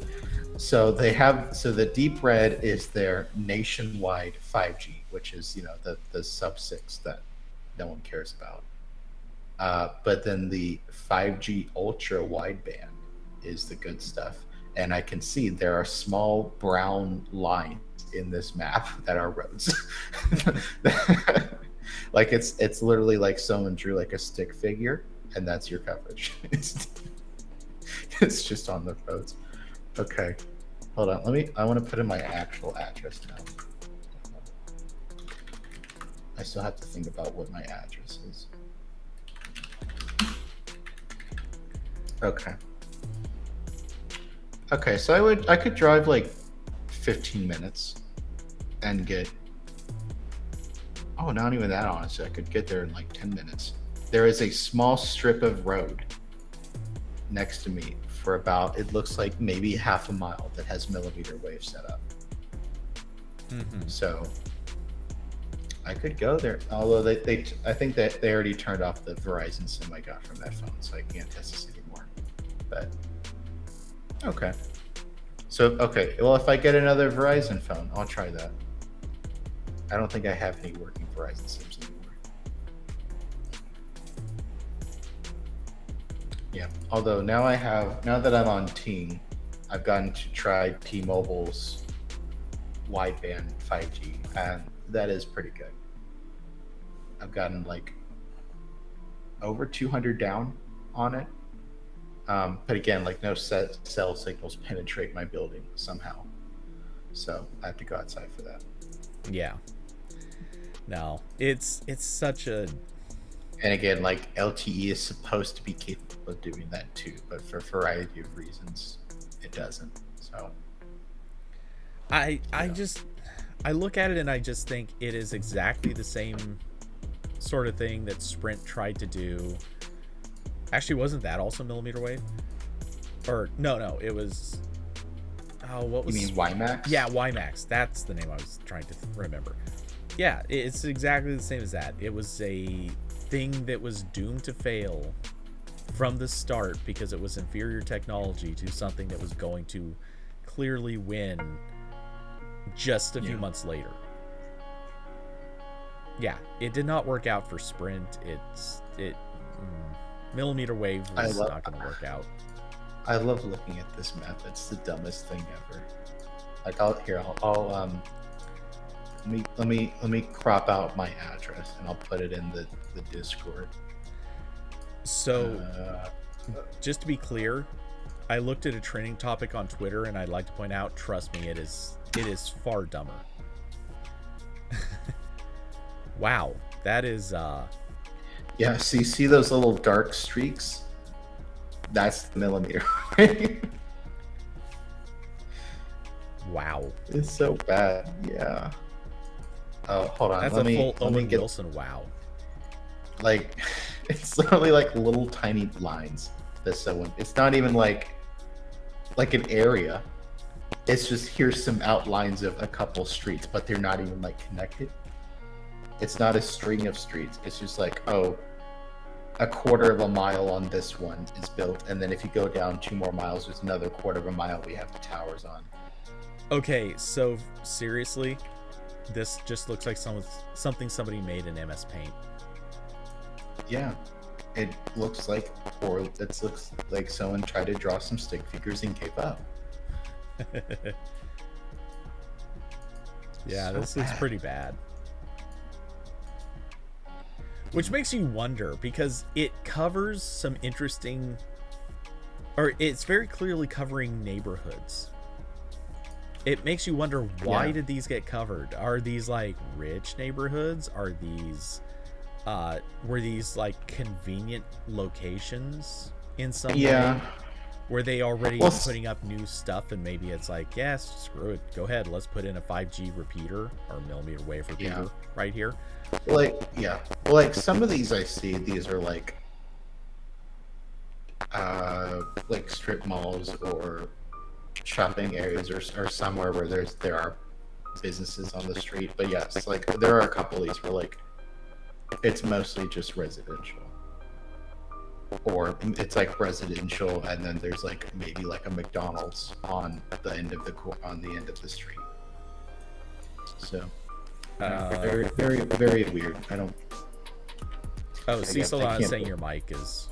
So the deep red is their nationwide 5G, which is the sub 6 that no one cares about. But then the 5G ultra wideband is the good stuff, and I can see there are small brown lines in this map that are roads. Like it's literally like someone drew like a stick figure, and that's your coverage. It's just on the roads. Okay, hold on. I want to put in my actual address now. I still have to think about what my address is. Okay, so I could drive like 15 minutes and get, oh, not even that, honestly. I could get there in like 10 minutes. There is a small strip of road next to me for about, it looks like maybe half a mile, that has millimeter wave set up. So I could go there, although I think that they already turned off the Verizon SIM I got from that phone, so I can't test this anymore. But okay. So okay, well, if I get another Verizon phone, I'll try that. I don't think I have any working Verizon SIMs anymore. Yeah, although now that I'm on Ting, I've gotten to try T-Mobile's wideband 5G, and that is pretty good. I've gotten like over 200 down on it. But again, like no cell signals penetrate my building somehow. So I have to go outside for that. Yeah. No, it's such a... And again, like LTE is supposed to be capable of doing that too, but for a variety of reasons, it doesn't. So I look at it and I just think it is exactly the same sort of thing that Sprint tried to do. Actually, wasn't that also millimeter wave? Or no, it was... Oh, what was... You mean WiMAX? Yeah, WiMAX. That's the name I was trying to remember. Yeah, it's exactly the same as that. It was a thing that was doomed to fail from the start because it was inferior technology to something that was going to clearly win just a few months later. Yeah, it did not work out for Sprint. Millimeter wave was not going to work out. I love looking at this map. It's the dumbest thing ever. Like let me crop out my address and I'll put it in the Discord. So, just to be clear, I looked at a trending topic on Twitter, and I'd like to point out, trust me, it is far dumber. Wow, that is yeah, so you see those little dark streaks? That's the millimeter. Wow. It's so bad. Yeah. Oh, hold on. That's let a me, full let me Owen get, Wilson wow. Like, it's literally like little tiny lines. It's not even like an area. It's just, here's some outlines of a couple streets, but they're not even like connected. It's not a string of streets. It's just like, oh, a quarter of a mile on this one is built, and then if you go down 2 more miles, there's another quarter of a mile we have the towers on. Okay, so seriously, this just looks like something somebody made in MS Paint. Yeah, it looks like someone tried to draw some stick figures and gave up. Yeah, this looks pretty bad. Which makes you wonder, because it covers some interesting, or it's very clearly covering neighborhoods. It makes you wonder, why did these get covered? Are these like rich neighborhoods? Are these were these like convenient locations in some way? Were they already putting up new stuff, and maybe it's like, yes, screw it, go ahead, let's put in a 5G repeater or millimeter wave repeater right here? Well, like some of these I see, these are like strip malls or shopping areas or somewhere where there are businesses on the street. But yes, like there are a couple of these where like it's mostly just residential, or it's like residential, and then there's like maybe like a McDonald's on the end of the street. So very very very weird. I don't. Oh, Cecil is saying your mic is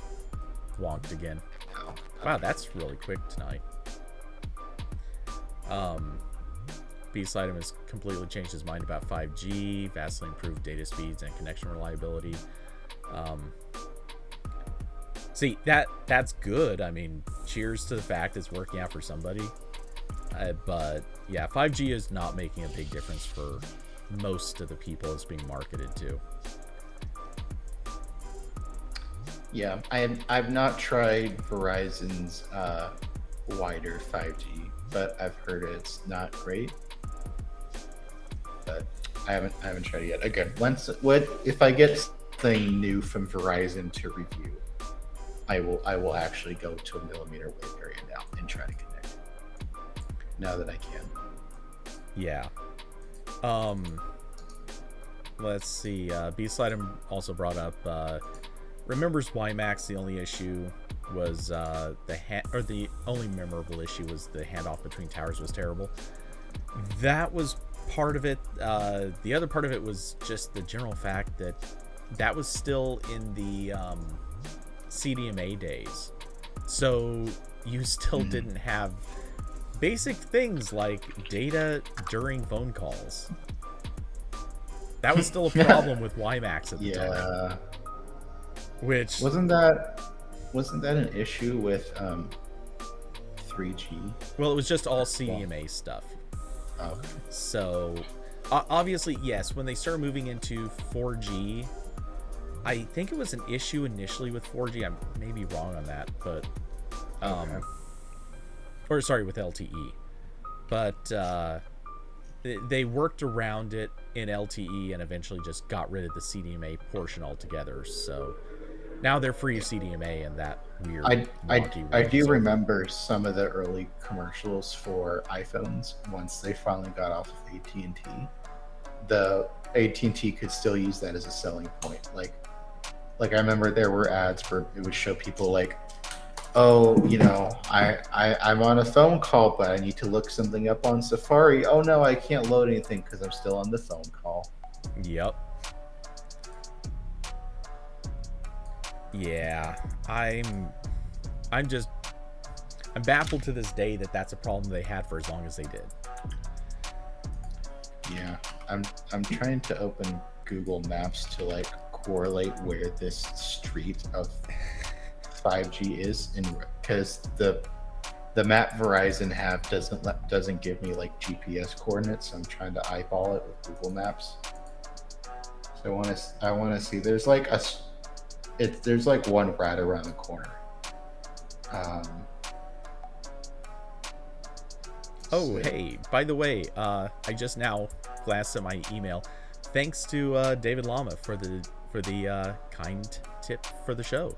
wonked again. No. Wow, that's really quick tonight. B-Slidem has completely changed his mind about 5G, vastly improved data speeds and connection reliability. See, that's good. I mean, cheers to the fact it's working out for somebody. But yeah, 5G is not making a big difference for most of the people it's being marketed to. Yeah, I've not tried Verizon's wider 5G, but I've heard it's not great. But I haven't tried it yet. Again, if I get something new from Verizon to review, I will actually go to a millimeter wave area now and try to connect it. Now that I can. Yeah. Let's see. B-Slidem also brought up remembers WiMAX. The only issue was the only memorable issue was the handoff between towers was terrible. That was part of it. The other part of it was just the general fact that was still in the CDMA days, so you still didn't have basic things like data during phone calls. That was still a problem with WiMAX at the time. Which wasn't that an issue with 3G? Well, it was just all CDMA stuff. Oh. So obviously, yes, when they started moving into 4G, I think it was an issue initially with 4G. I may be wrong on that, but or sorry, with LTE. But they worked around it in LTE and eventually just got rid of the CDMA portion altogether. So now they're free of CDMA and that weird. I do remember some of the early commercials for iPhones once they finally got off of AT&T. The AT&T could still use that as a selling point. Like I remember there were ads where it would show people like, oh, you know, I'm on a phone call, but I need to look something up on Safari. Oh no, I can't load anything because I'm still on the phone call. Yep. Yeah, I'm baffled to this day that that's a problem they had for as long as they did. Yeah, I'm trying to open Google Maps to like correlate where this street of 5G is, and because the map Verizon have doesn't give me like GPS coordinates, so I'm trying to eyeball it with Google Maps. So I want to see. There's like there's like one right around the corner. Oh, hey, by the way, I just now glanced at my email. Thanks to David Lama for the kind tip for the show.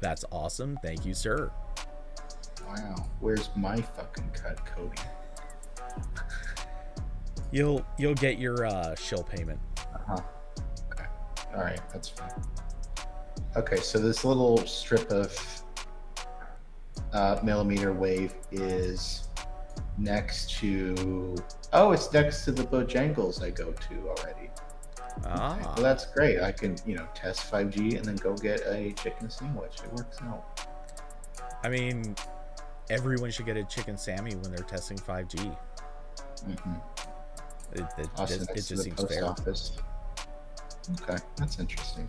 That's awesome. Thank you, sir. Wow. Where's my fucking cut, Cody? You'll get your shill payment. Uh-huh. Okay. All right, that's fine. Okay, so this little strip of millimeter wave is next to... Oh, it's next to the Bojangles I go to already. Ah. Okay, well, that's great. I can, test 5G and then go get a chicken sandwich. It works out. I mean, everyone should get a chicken Sammy when they're testing 5G. Mm-hmm. It just seems post fair. Office. Okay, that's interesting.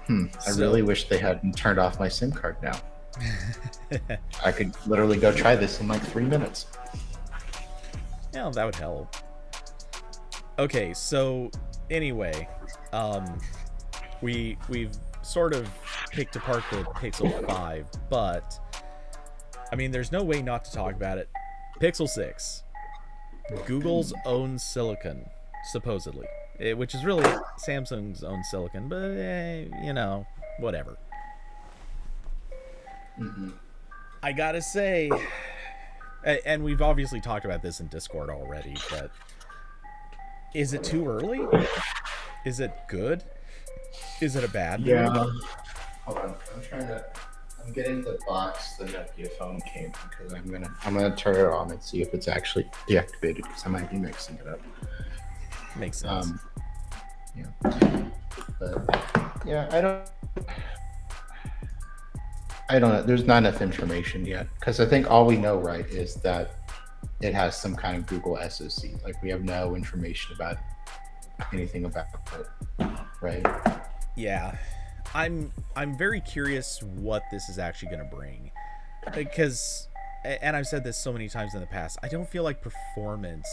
I really wish they hadn't turned off my SIM card now. I could literally go try this in like 3 minutes. Yeah, that would help. Okay, so anyway, we've sort of picked apart the Pixel 5, but I mean, there's no way not to talk about it. Pixel 6, Google's own silicon, supposedly. which is really Samsung's own silicon, but whatever. Mm-hmm. I gotta say, and we've obviously talked about this in Discord already, but is it too early? Is it good? Is it a bad Yeah. move? Hold on. I'm getting the box the Nokia phone came because I'm gonna turn it on and see if it's actually deactivated because I might be mixing it up. Makes sense. Yeah. But yeah, I don't know. There's not enough information yet because I think all we know, right, is that it has some kind of Google SoC. Like we have no information about anything about it, right? Yeah. I'm very curious what this is actually going to bring, because, and I've said this so many times in the past, I don't feel like performance,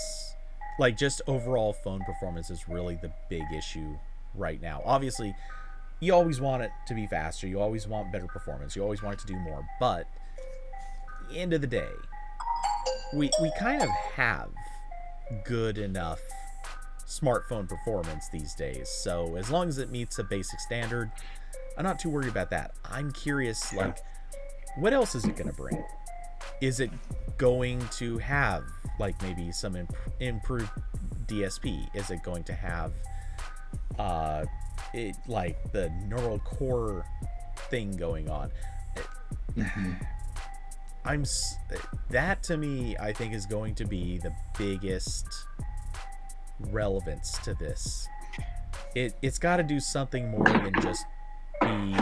like just overall phone performance, is really the big issue right now. Obviously, you always want it to be faster, you always want better performance, you always want it to do more, but end of the day, we kind of have good enough smartphone performance these days. So as long as it meets a basic standard, I'm not too worried about that. I'm curious, like, what else is it going to bring? Is it going to have, like, maybe some improved DSP? Is it going to have, like, the neural core thing going on? Mm-hmm. That to me, I think, is going to be the biggest relevance to this. It's got to do something more than just be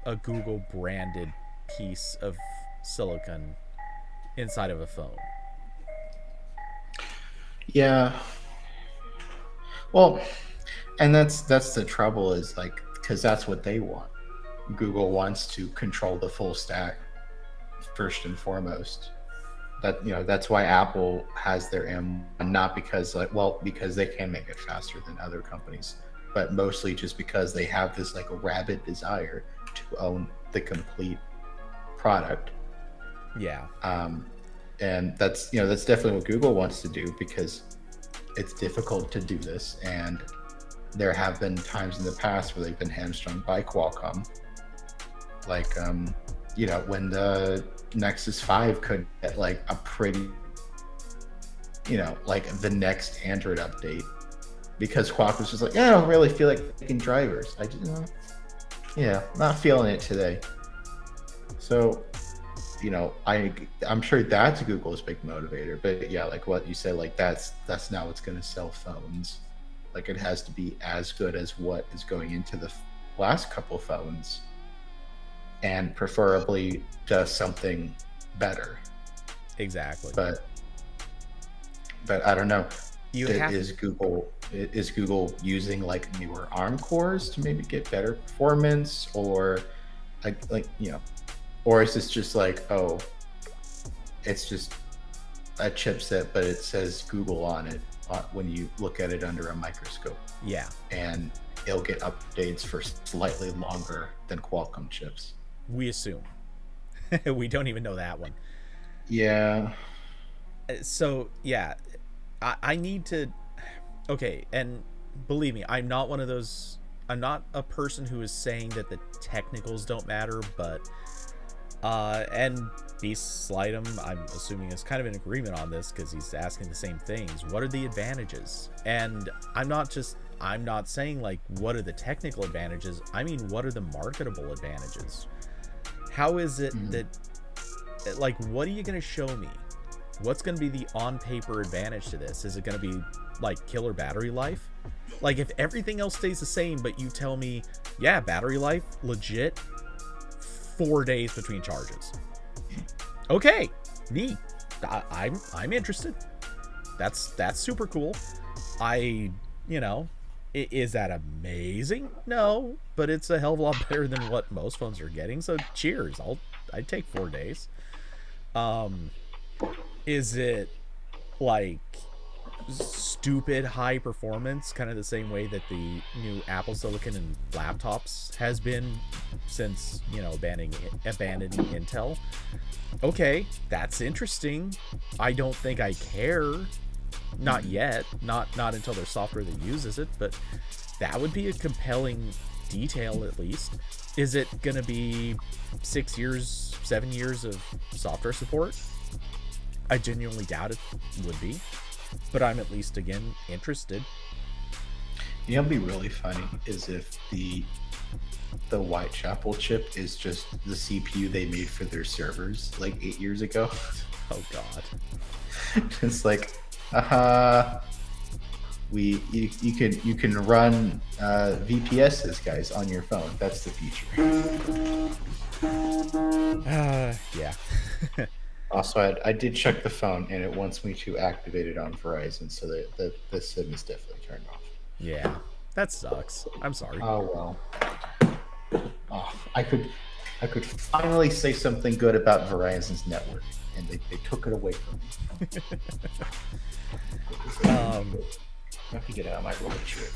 a Google branded piece of silicon inside of a phone. Yeah. Well, and that's the trouble is like because that's what they want. Google wants to control the full stack first and foremost. That's why Apple has their M, not because because they can make it faster than other companies, but mostly just because they have this like rabid desire to own the complete product. Yeah. And that's definitely what Google wants to do because it's difficult to do this, and there have been times in the past where they've been hamstrung by Qualcomm, like when the Nexus 5 could get like a pretty, like the next Android update because Qualcomm was just like, I don't really feel like making drivers. I just, not feeling it today. So, I'm sure that's Google's big motivator. But yeah, like what you said, like that's now what's going to sell phones. Like it has to be as good as what is going into the last couple phones, and preferably does something better. Exactly. But I don't know. Is Google using like newer ARM cores to maybe get better performance, or or is this just like, oh, it's just a chipset but it says Google on it when you look at it under a microscope? Yeah. And it'll get updates for slightly longer than Qualcomm chips. We assume. We don't even know that one. Yeah. So, yeah. I need to... Okay, and believe me, I'm not one of those... I'm not a person who is saying that the technicals don't matter, but... and Beast Slightum, I'm assuming, is kind of in agreement on this because he's asking the same things. What are the advantages? And I'm not saying, like, what are the technical advantages? I mean, what are the marketable advantages? How is it that, like, what are you going to show me? What's going to be the on-paper advantage to this? Is it going to be, like, killer battery life? Like, if everything else stays the same, but you tell me, yeah, battery life, legit, 4 days between charges. Okay, neat. I'm interested. That's super cool. Is that amazing? No, but it's a hell of a lot better than what most phones are getting. So cheers. I'd take 4 days. Is it like stupid high performance, kind of the same way that the new Apple Silicon and laptops has been since, abandoning Intel? Okay, that's interesting. I don't think I care, Not yet, not until there's software that uses it, but that would be a compelling detail at least. Is it gonna be 6 years, 7 years of software support? I genuinely doubt it would be, but I'm at least again interested. You know, what'd be really funny is if the Whitechapel chip is just the CPU they made for their servers like 8 years ago. Oh God. It's like, you can run VPSs, guys, on your phone. That's the feature. Yeah. Also, I did check the phone, and it wants me to activate it on Verizon, so that the SIM is definitely turned off. Yeah, that sucks. I'm sorry. Oh well. Oh, I could finally say something good about Verizon's network, and they took it away from me. I have to get out of my roller chair.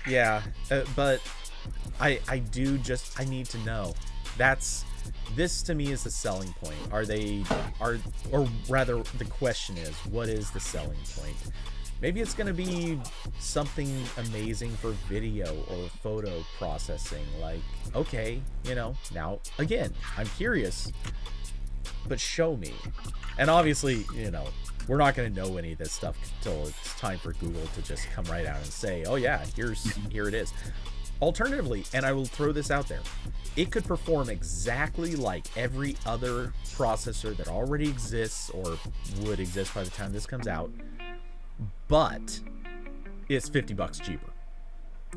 Yeah, but I need to know. This to me is the selling point. Or rather, the question is, what is the selling point? Maybe it's going to be something amazing for video or photo processing. Like, okay, now, again, I'm curious, but show me. And obviously, we're not going to know any of this stuff until it's time for Google to just come right out and say, oh yeah, here it is. Alternatively, and I will throw this out there, it could perform exactly like every other processor that already exists or would exist by the time this comes out, but it's $50 cheaper.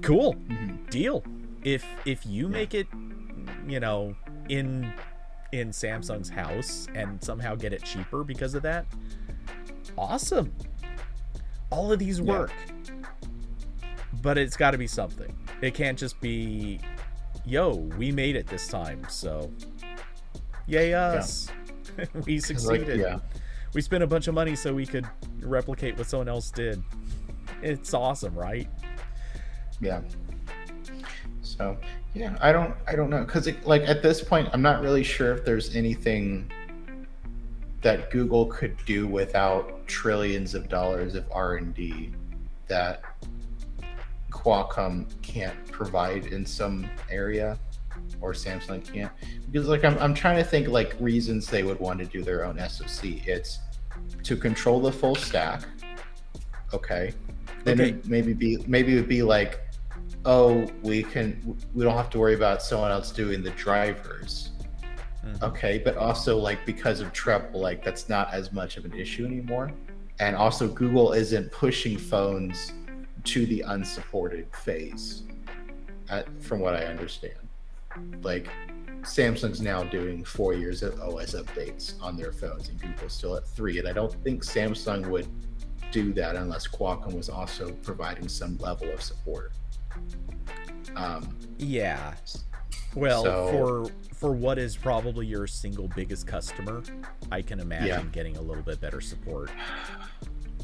Cool. Deal. If you make it, in Samsung's house and somehow get it cheaper because of that, awesome. All of these work. But it's got to be something. It can't just be, yo, we made it this time, so yay us. Yeah. We succeeded. We spent a bunch of money so we could replicate what someone else did. It's awesome, right? Yeah. So, yeah, I don't know, cuz at this point I'm not really sure if there's anything that Google could do without trillions of dollars of R&D that Qualcomm can't provide in some area, or Samsung can't, because I'm trying to think reasons they would want to do their own SoC. It's to control the full stack. Okay. Then maybe it would be like, oh, we don't have to worry about someone else doing the drivers. Okay, but also because of Treble, that's not as much of an issue anymore. And also Google isn't pushing phones to the unsupported phase, from what I understand. Samsung's now doing 4 years of OS updates on their phones, and Google's still at 3. And I don't think Samsung would do that unless Qualcomm was also providing some level of support. Yeah. Well, for what is probably your single biggest customer, I can imagine getting a little bit better support.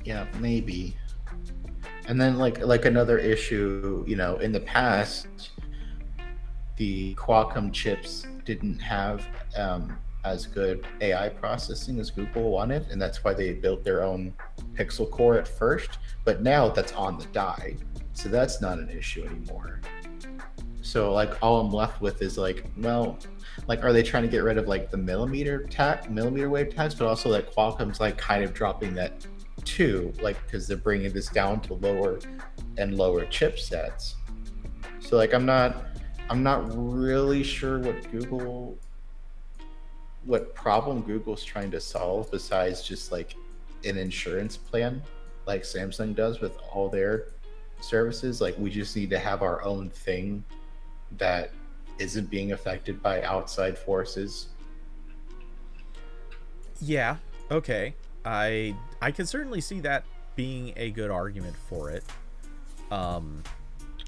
Yeah, maybe. And then like another issue, in the past, the Qualcomm chips didn't have as good AI processing as Google wanted, and that's why they built their own Pixel core at first. But now that's on the die, so that's not an issue anymore. So all I'm left with is are they trying to get rid of the millimeter wave tags, but also Qualcomm's kind of dropping that too, because they're bringing this down to lower and lower chipsets. So I'm not really sure what problem Google's trying to solve besides just an insurance plan like Samsung does with all their services. We just need to have our own thing that isn't being affected by outside forces. Yeah, okay. I can certainly see that being a good argument for it.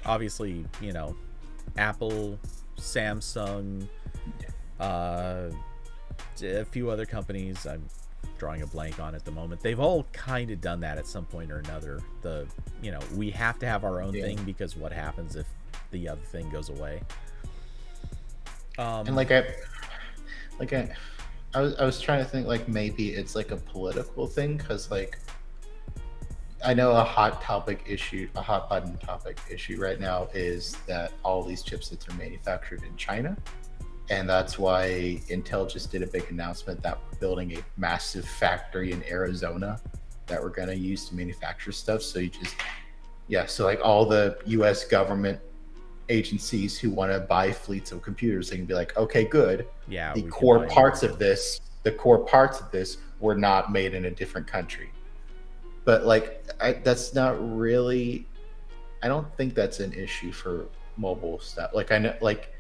Obviously, Apple, Samsung, a few other companies I'm drawing a blank on at the moment. They've all kind of done that at some point or another. We have to have our own thing, because what happens if the other thing goes away? And I was trying to think maybe it's a political thing, because I know a hot button topic issue right now is that all these chipsets are manufactured in China. And that's why Intel just did a big announcement that we're building a massive factory in Arizona that we're going to use to manufacture stuff. So so like all the US government agencies who want to buy fleets of computers, they can be like, okay, good. Yeah. The core parts of this were not made in a different country. But like, that's not really, I don't think that's an issue for mobile stuff. Like I know, like,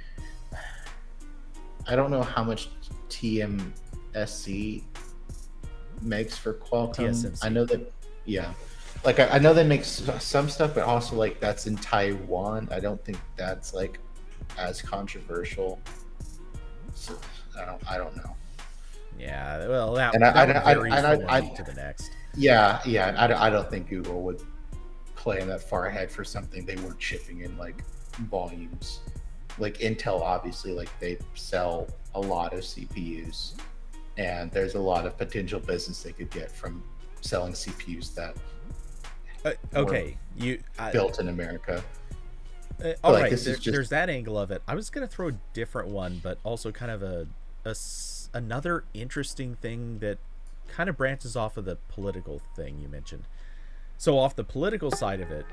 I don't know how much TMSC makes for Qualcomm. TSMC. I know that, yeah. Like I know they make some stuff, but also like that's in Taiwan. I don't think that's like as controversial. So I don't know. Yeah, well, that And would I vary from one week to the next. Yeah. I don't think Google would plan that far ahead for something they weren't shipping in like volumes. Like Intel, obviously, like they sell a lot of CPUs, and there's a lot of potential business they could get from selling CPUs that okay, built in America. All right, there's that angle of it. I was gonna throw a different one, but also kind of another interesting thing that kind of branches off of the political thing you mentioned. So off the political side of it,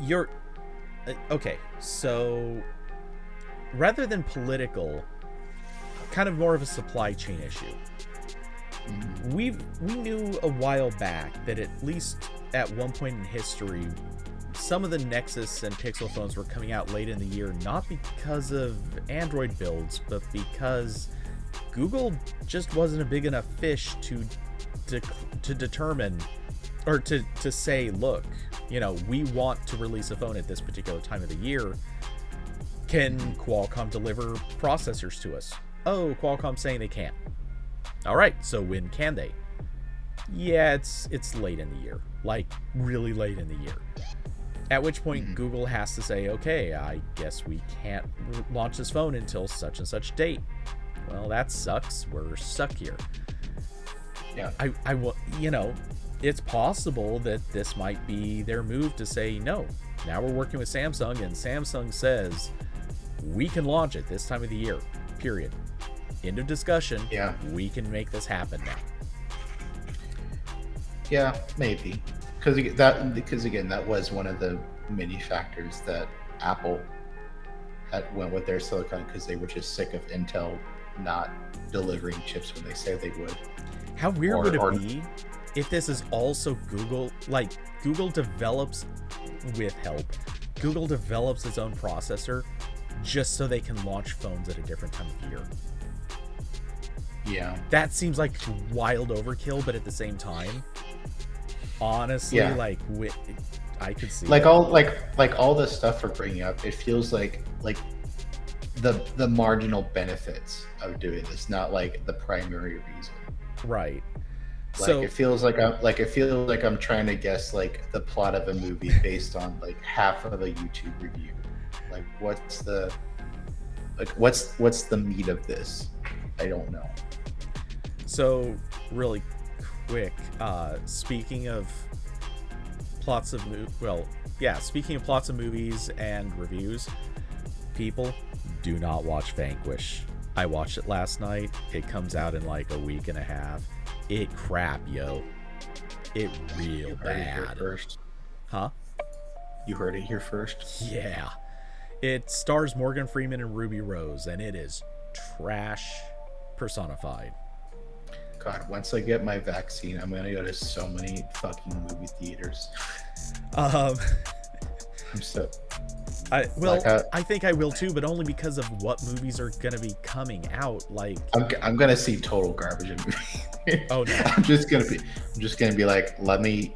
you're okay. So rather than political, kind of more of a supply chain issue. We knew a while back that at least at one point in history, some of the Nexus and Pixel phones were coming out late in the year, not because of Android builds, but because Google just wasn't a big enough fish to determine or to say, look, you know, we want to release a phone at this particular time of the year. Can Qualcomm deliver processors to us? Oh, Qualcomm's saying they can't. All right, so when can they? Yeah, it's late in the year, like really late in the year. At which point Google has to say, okay, I guess we can't launch this phone until such and such date. Well, that sucks. We're stuck here. Yeah. I will, you know, it's possible that this might be their move to say, no, now we're working with Samsung, and Samsung says we can launch it this time of the year, period. End of discussion. Yeah. We can make this happen now. Yeah, maybe. Because again, that was one of the many factors that Apple went with their silicon, because they were just sick of Intel not delivering chips when they say they would. How weird would it be if this is also Google? Like, Google develops with help. Google develops its own processor just so they can launch phones at a different time of year. Yeah. That seems like wild overkill, but at the same time, honestly, yeah. like I could see like all the stuff we're bringing up. It feels like the marginal benefits of doing this, not like the primary reason. Right. Like So it feels like I'm trying to guess like the plot of a movie based on like half of a YouTube review. Like what's the meat of this? I don't know. So really quick, speaking of plots of movies and reviews, people, do not watch Vanquish. I watched it last night. It comes out in like a week and a half. It crap, yo. It real bad. First. Huh? You heard it here first. Yeah. It stars Morgan Freeman and Ruby Rose, and it is trash personified. God, once I get my vaccine, I'm gonna go to so many fucking movie theaters. I'm so. I think I will too, but only because of what movies are gonna be coming out. Like, I'm gonna see total garbage in movies. Oh no! I'm just gonna be like, let me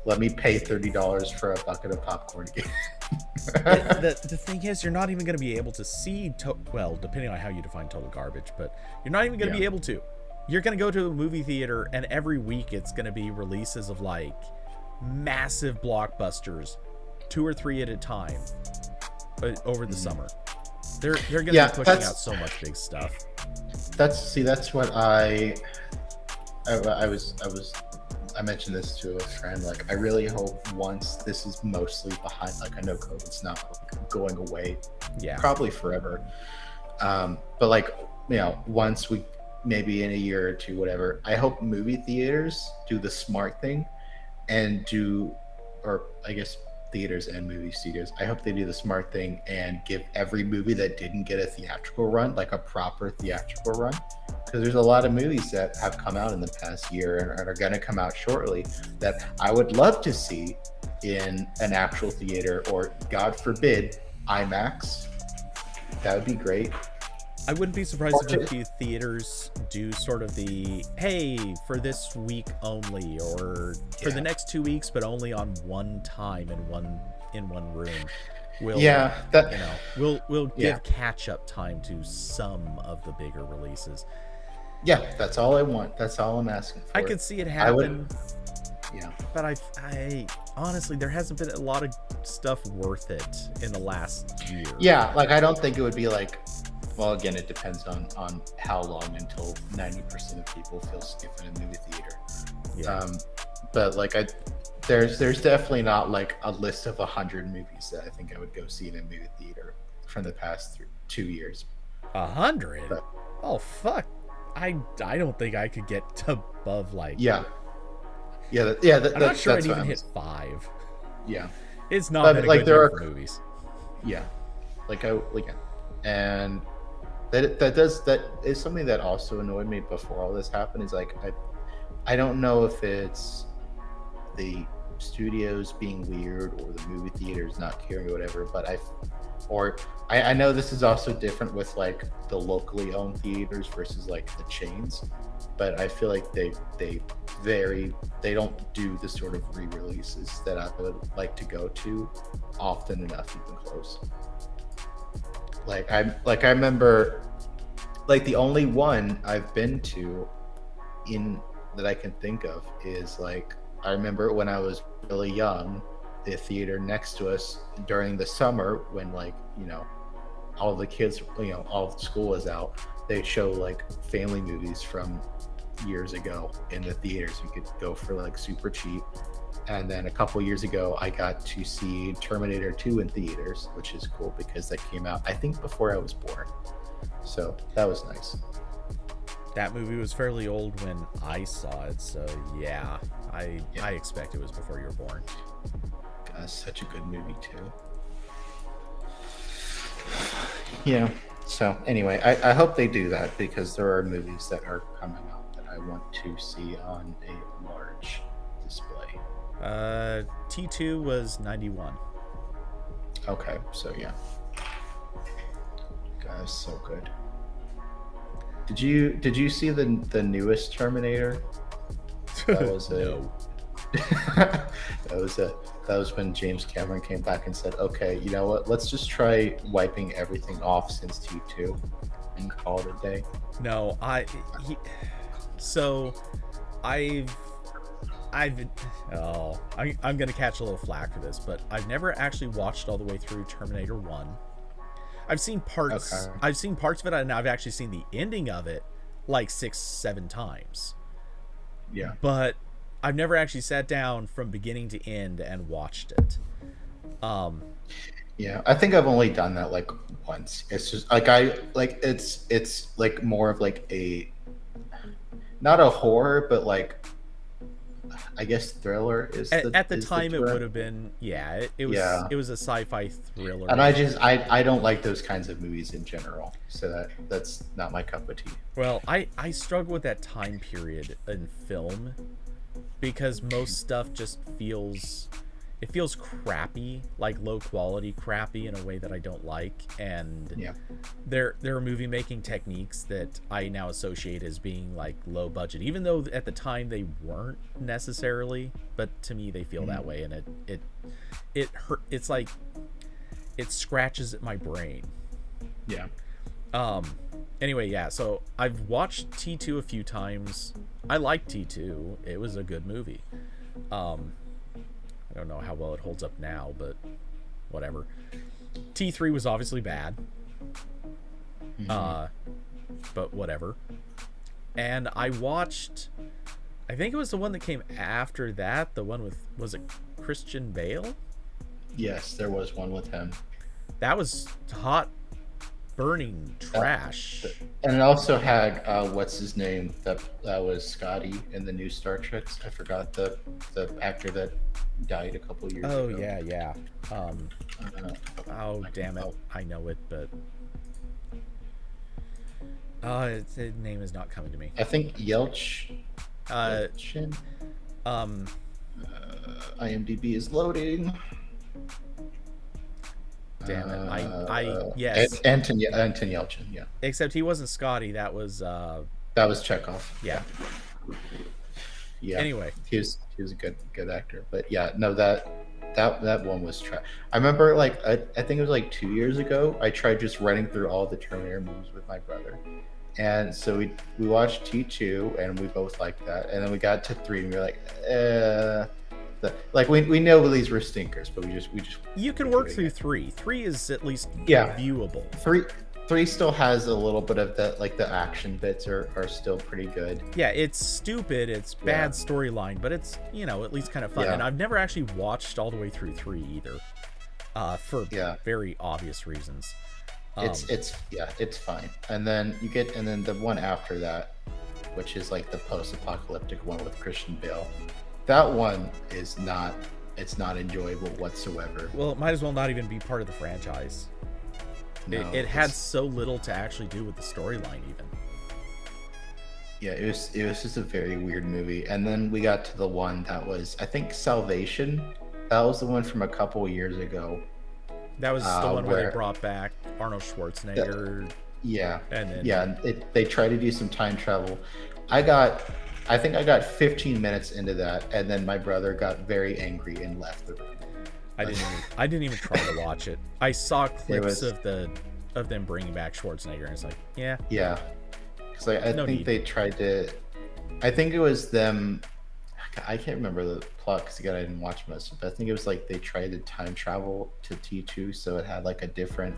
pay $30 for a bucket of popcorn again. the thing is, you're not even gonna be able to see. Well, depending on how you define total garbage, but you're not even gonna be able to. You're gonna go to a movie theater, and every week it's gonna be releases of like massive blockbusters, 2 or 3 at a time, over the summer. They're gonna be pushing out so much big stuff. That's what I was I mentioned this to a friend. Like, I really hope once this is mostly behind, like, I know COVID's not like, going away, probably forever. But like, once we maybe in a year or two, whatever, I hope movie theaters do the smart thing and or I guess theaters and movie studios, I hope they do the smart thing and give every movie that didn't get a theatrical run like a proper theatrical run, because there's a lot of movies that have come out in the past year and are going to come out shortly that I would love to see in an actual theater, or God forbid IMAX. That would be great. I wouldn't be surprised if a few theaters do sort of the, hey, for this week only, or for the next 2 weeks, but only on one time in one room. We'll give catch up time to some of the bigger releases. Yeah, that's all I want. That's all I'm asking for. I could see it happen. But I honestly, there hasn't been a lot of stuff worth it in the last year. Yeah, like I don't think it would be like, well, again, it depends on how long until 90% of people feel safe in a movie theater. But like there's definitely not like a list of 100 movies that I think I would go see in a movie theater from the past 2 years. 100? Oh fuck! I don't think I could get above like. I'm not sure I'd even hit 5. Yeah, it's not been a good year for movies. Yeah, and that is something that also annoyed me before all this happened. Is like I don't know if it's the studios being weird or the movie theaters not caring or whatever, but I know this is also different with like the locally owned theaters versus like the chains, but I feel like they don't do the sort of re-releases that I would like to go to often enough, even close. I remember, like the only one I've been to that I can think of is like, I remember when I was really young, the theater next to us during the summer when all the kids, all school was out, they'd show like family movies from years ago in the theaters. You could go for like super cheap. And then a couple years ago, I got to see Terminator 2 in theaters, which is cool because that came out, I think, before I was born. So that was nice. That movie was fairly old when I saw it, so yeah, I expect it was before you were born. God, such a good movie too. Yeah. So anyway, I hope they do that, because there are movies that are coming out that I want to see on a large display. T2 was 91. Okay, so yeah. Guys, so good. Did you see the newest Terminator? That was No. that was when James Cameron came back and said, okay, you know what, let's just try wiping everything off since T2 and call it a day. No, I'm gonna catch a little flack for this, but I've never actually watched all the way through Terminator 1. I've seen parts. Okay. I've seen parts of it, and I've actually seen the ending of it like 6-7 times. Yeah. But I've never actually sat down from beginning to end and watched it. Yeah, I think I've only done that like once. It's just like it's like more of like not a horror, but like, I guess thriller is at the time it would have been. It was a sci-fi thriller, and I don't like those kinds of movies in general, so that's not my cup of tea. Well, I struggle with that time period in film because most stuff just feels crappy, like low quality crappy in a way that I don't like, and there are movie making techniques that I now associate as being like low budget, even though at the time they weren't necessarily, but to me they feel that way, and it hurt. It's like it scratches at my brain. Anyway, so I've watched T2 a few times. I like T2. It was a good movie. I don't know how well it holds up now, but whatever. T3 was obviously bad. But whatever. And I I think it was the one that came after that. The one with, was it Christian Bale? Yes, there was one with him. That was hot, burning trash. And it also had what's his name that was Scotty in the new Star Treks. I forgot the actor that died a couple years ago. Oh yeah. Oh damn it! I know it, but the name is not coming to me. I think Yelchin. IMDb is loading. Damn it! Yes. Anton Yelchin. Yeah. Except he wasn't Scotty. That was Chekhov. Yeah. Yeah. Anyway, he was a good actor, but yeah, no, that one was trash. I remember, like, I think it was like 2 years ago. I tried just running through all the Terminator movies with my brother, and so we watched T2, and we both liked that, and then we got to 3, and we were like, we know these were stinkers, but we just you can work through 3. 3 is at least viewable. 3 still has a little bit of the action bits are still pretty good. Yeah, it's stupid, it's bad storyline, but it's, at least kind of fun. And I've never actually watched all the way through 3 either, for very obvious reasons. It's fine. And then the one after that, which is like the post-apocalyptic one with Christian Bale. That one is not enjoyable whatsoever. Well, it might as well not even be part of the franchise. No, it had so little to actually do with the storyline even. Yeah, it was just a very weird movie. And then we got to the one that was, I think, Salvation. That was the one from a couple years ago. That was the one where they brought back Arnold Schwarzenegger. And then they tried to do some time travel. I think I got 15 minutes into that, and then my brother got very angry and left the room. I didn't even try to watch it. I saw clips of them bringing back Schwarzenegger, and it's like, yeah, because I think they tried to. I think it was them. I can't remember the plot because again I didn't watch most of it. But I think it was like they tried to time travel to T2, so it had like a different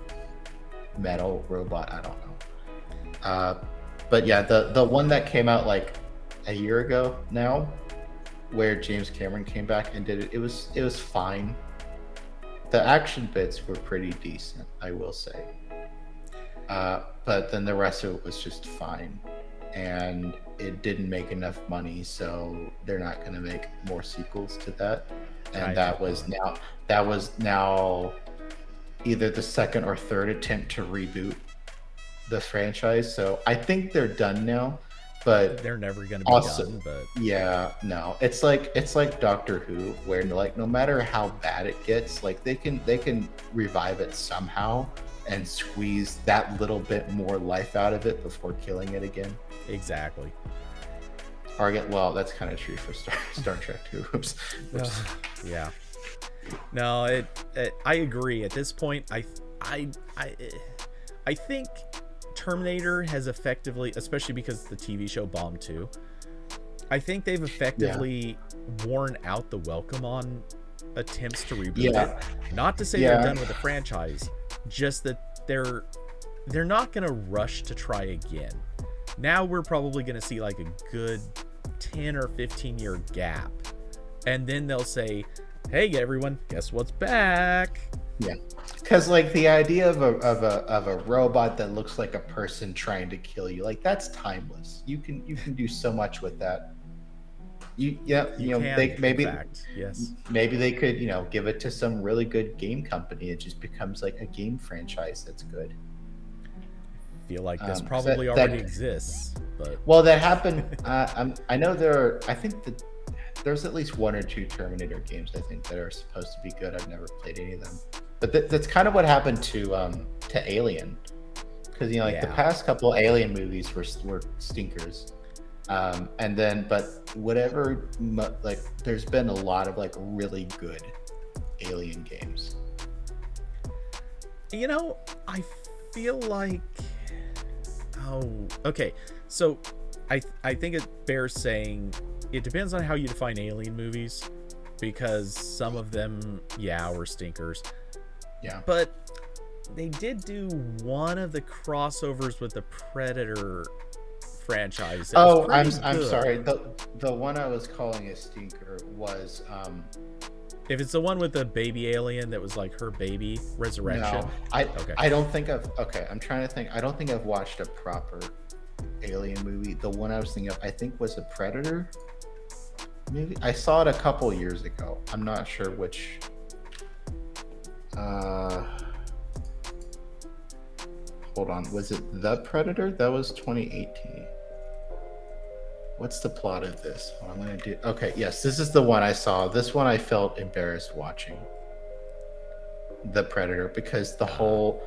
metal robot. I don't know. But yeah, the one that came out like a year ago now, where James Cameron came back and did it. It was fine. The action bits were pretty decent, I will say. But then the rest of it was just fine, and it didn't make enough money, so they're not going to make more sequels to that. And that was now either the second or third attempt to reboot the franchise. So I think they're done now. But they're never going to be done. But it's like Doctor Who, where like no matter how bad it gets, like they can revive it somehow and squeeze that little bit more life out of it before killing it again. Exactly. Well, that's kind of true for Star Trek too. Oops. Yeah. No, I agree. At this point, I think Terminator has effectively, especially because the TV show bombed too, I think they've effectively worn out the welcome on attempts to reboot it. Not to say they're done with the franchise, just that they're not going to rush to try again. Now we're probably going to see like a good 10 or 15 year gap, and then they'll say, hey everyone, guess what's back? Yeah, because like the idea of a robot that looks like a person trying to kill you, like that's timeless. You can do so much with that. Maybe they could give it to some really good game company. It just becomes like a game franchise that's good. I feel like this probably already exists, but that happened. I know I think that there's at least 1 or 2 Terminator games I think that are supposed to be good. I've never played any of them, but that's kind of what happened to Alien, because the past couple Alien movies were stinkers, and then there's been a lot of like really good Alien games. I feel like so I think it bears saying it depends on how you define Alien movies, because some of them were stinkers. Yeah, but they did do one of the crossovers with the Predator franchise. That was I'm good. sorry. The one I was calling a stinker was If it's the one with the baby alien that was like her baby resurrection. no. Okay. I don't think I've okay. I'm trying to think. I don't think I've watched a proper alien movie. The one I was thinking of, I think, was a Predator. Maybe I saw it a couple years ago. I'm not sure which. Hold on. Was it The Predator? That was 2018. What's the plot of this? What I'm gonna do? Okay, yes, this is the one I saw. This one I felt embarrassed watching. The Predator, because the whole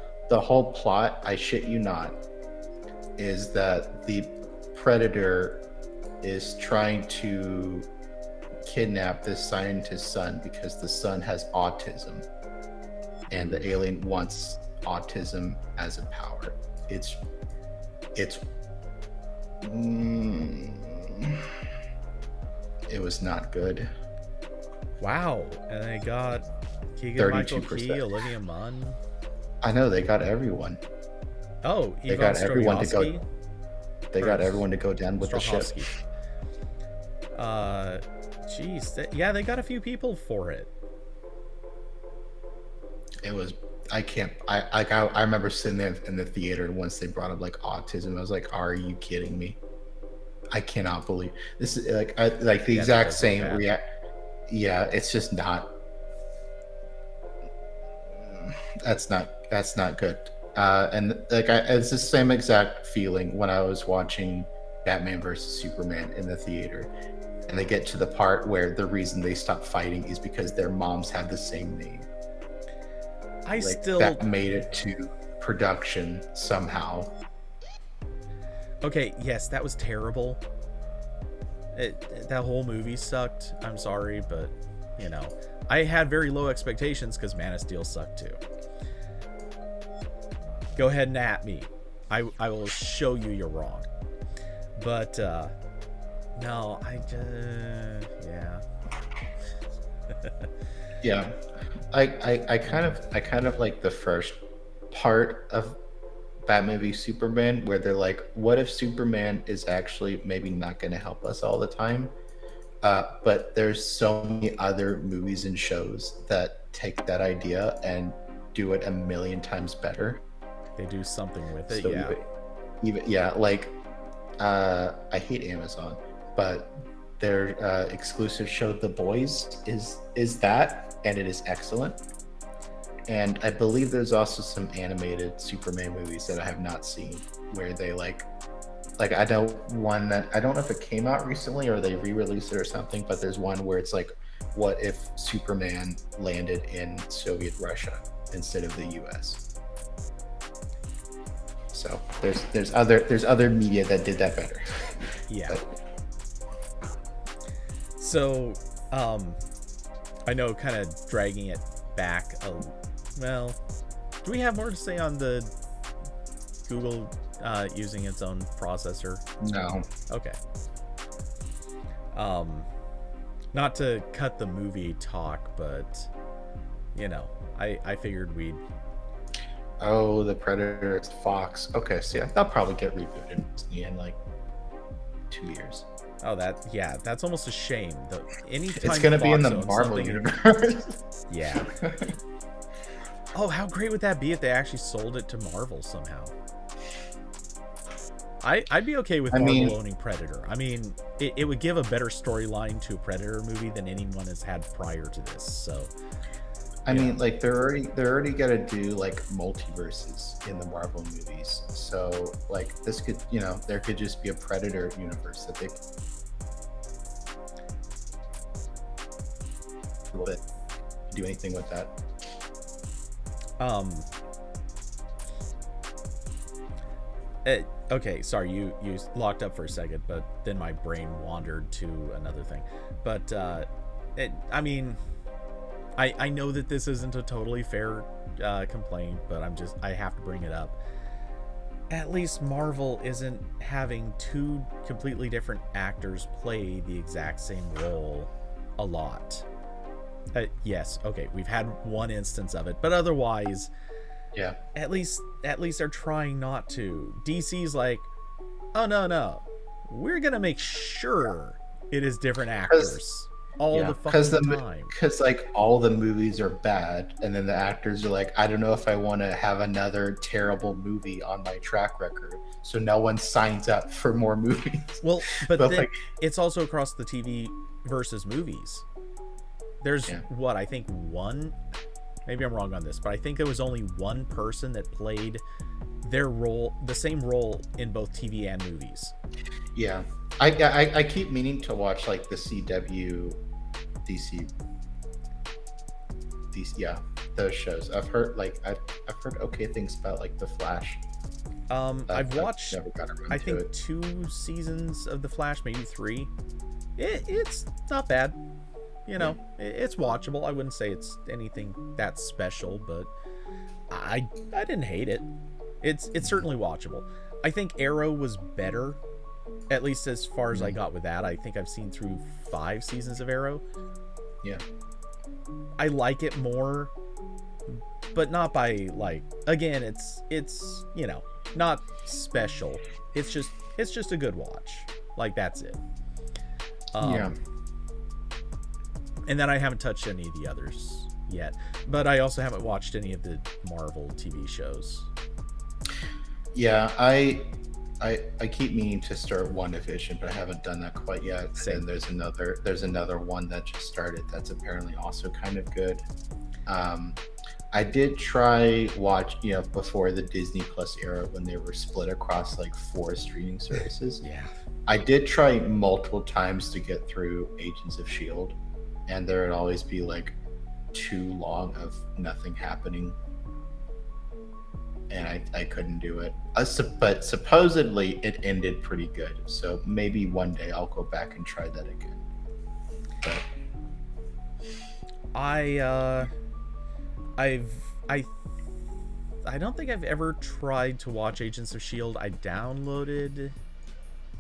plot, I shit you not, is that the Predator is trying to kidnap this scientist's son because the son has autism, and the alien wants autism as a power. It was not good. Wow. And they got Keegan-Michael Key, 32%. Olivia Munn. I know, they got everyone. Oh, They got everyone to go. Strahovski? They got everyone to go down with the ship. Strahovski. Jeez. Yeah, they got a few people for it. It was. I remember sitting there in the theater once they brought up like autism. I was like, "Are you kidding me? I cannot believe this is like the exact same react." Yeah, it's just not. That's not good. And like it's the same exact feeling when I was watching Batman versus Superman in the theater, and they get to the part where the reason they stop fighting is because their moms have the same name. That made it to production somehow. Okay, yes, that was terrible. That whole movie sucked. I'm sorry, but you know, I had very low expectations because Man of Steel sucked too. Go ahead and at me. I will show you you're wrong. But no, I just Yeah. I kind of like the first part of Batman v Superman where they're like, what if Superman is actually maybe not going to help us all the time? But there's so many other movies and shows that take that idea and do it a million times better. They do something with it, So yeah. even like I hate Amazon, but their exclusive show The Boys is that, and it is excellent. And I believe there's also some animated Superman movies that I have not seen where they like I know one that I don't know if it came out recently or they re-released it or something, but there's one where it's like, what if Superman landed in Soviet Russia instead of the US? So there's other media that did that better. Yeah. So I know, kind of dragging it back well, do we have more to say on the Google using its own processor? No. Okay. Not to cut the movie talk, but you know, I figured we'd. Oh, the Predator, it's Fox. Okay, so yeah, they'll probably get rebooted in like 2 years. Oh, that's almost a shame. Anytime It's gonna be in the Fox owns Marvel something- universe. Yeah. Oh, how great would that be if they actually sold it to Marvel somehow? I'd be okay with Marvel owning Predator. I mean, it would give a better storyline to a Predator movie than anyone has had prior to this. So, I mean, like they're already gonna do like multiverses in the Marvel movies. So like this could, there could just be a Predator universe that they could do anything with that. Okay, sorry, you locked up for a second, but then my brain wandered to another thing. But I mean, I know that this isn't a totally fair complaint, but I have to bring it up. At least Marvel isn't having two completely different actors play the exact same role a lot. Yes, okay, we've had one instance of it, but otherwise, yeah, at least they're trying not to. DC's like, oh no, we're gonna make sure it is different actors all the because fucking time. because like all the movies are bad, and then the actors are like, I don't know if I want to have another terrible movie on my track record, so no one signs up for more movies. Well, but then like, it's also across the TV versus movies. There's what I think one. Maybe I'm wrong on this, but I think there was only one person that played their role, the same role in both TV and movies. Yeah, I keep meaning to watch like the CW, DC, yeah, those shows. I've heard okay things about like the Flash. I've watched never got around I to think it. 2 seasons of the Flash, maybe 3. It's not bad. You know, it's watchable. I wouldn't say it's anything that special, but I didn't hate it. It's certainly watchable. I think Arrow was better, at least as far as I got with that. I think I've seen through 5 seasons of Arrow. Yeah. I like it more, but not by like, again, it's you know, not special. It's just a good watch. Like, that's it. Yeah. And then I haven't touched any of the others yet, but I also haven't watched any of the Marvel TV shows. Yeah, I keep meaning to start WandaVision, but I haven't done that quite yet. Same. And there's another one that just started that's apparently also kind of good. I did try watch, before the Disney Plus era when they were split across like 4 streaming services. Yeah. I did try multiple times to get through Agents of S.H.I.E.L.D., and there would always be like too long of nothing happening. And I couldn't do it. But supposedly it ended pretty good. So maybe one day I'll go back and try that again. But I don't think I've ever tried to watch Agents of S.H.I.E.L.D. I downloaded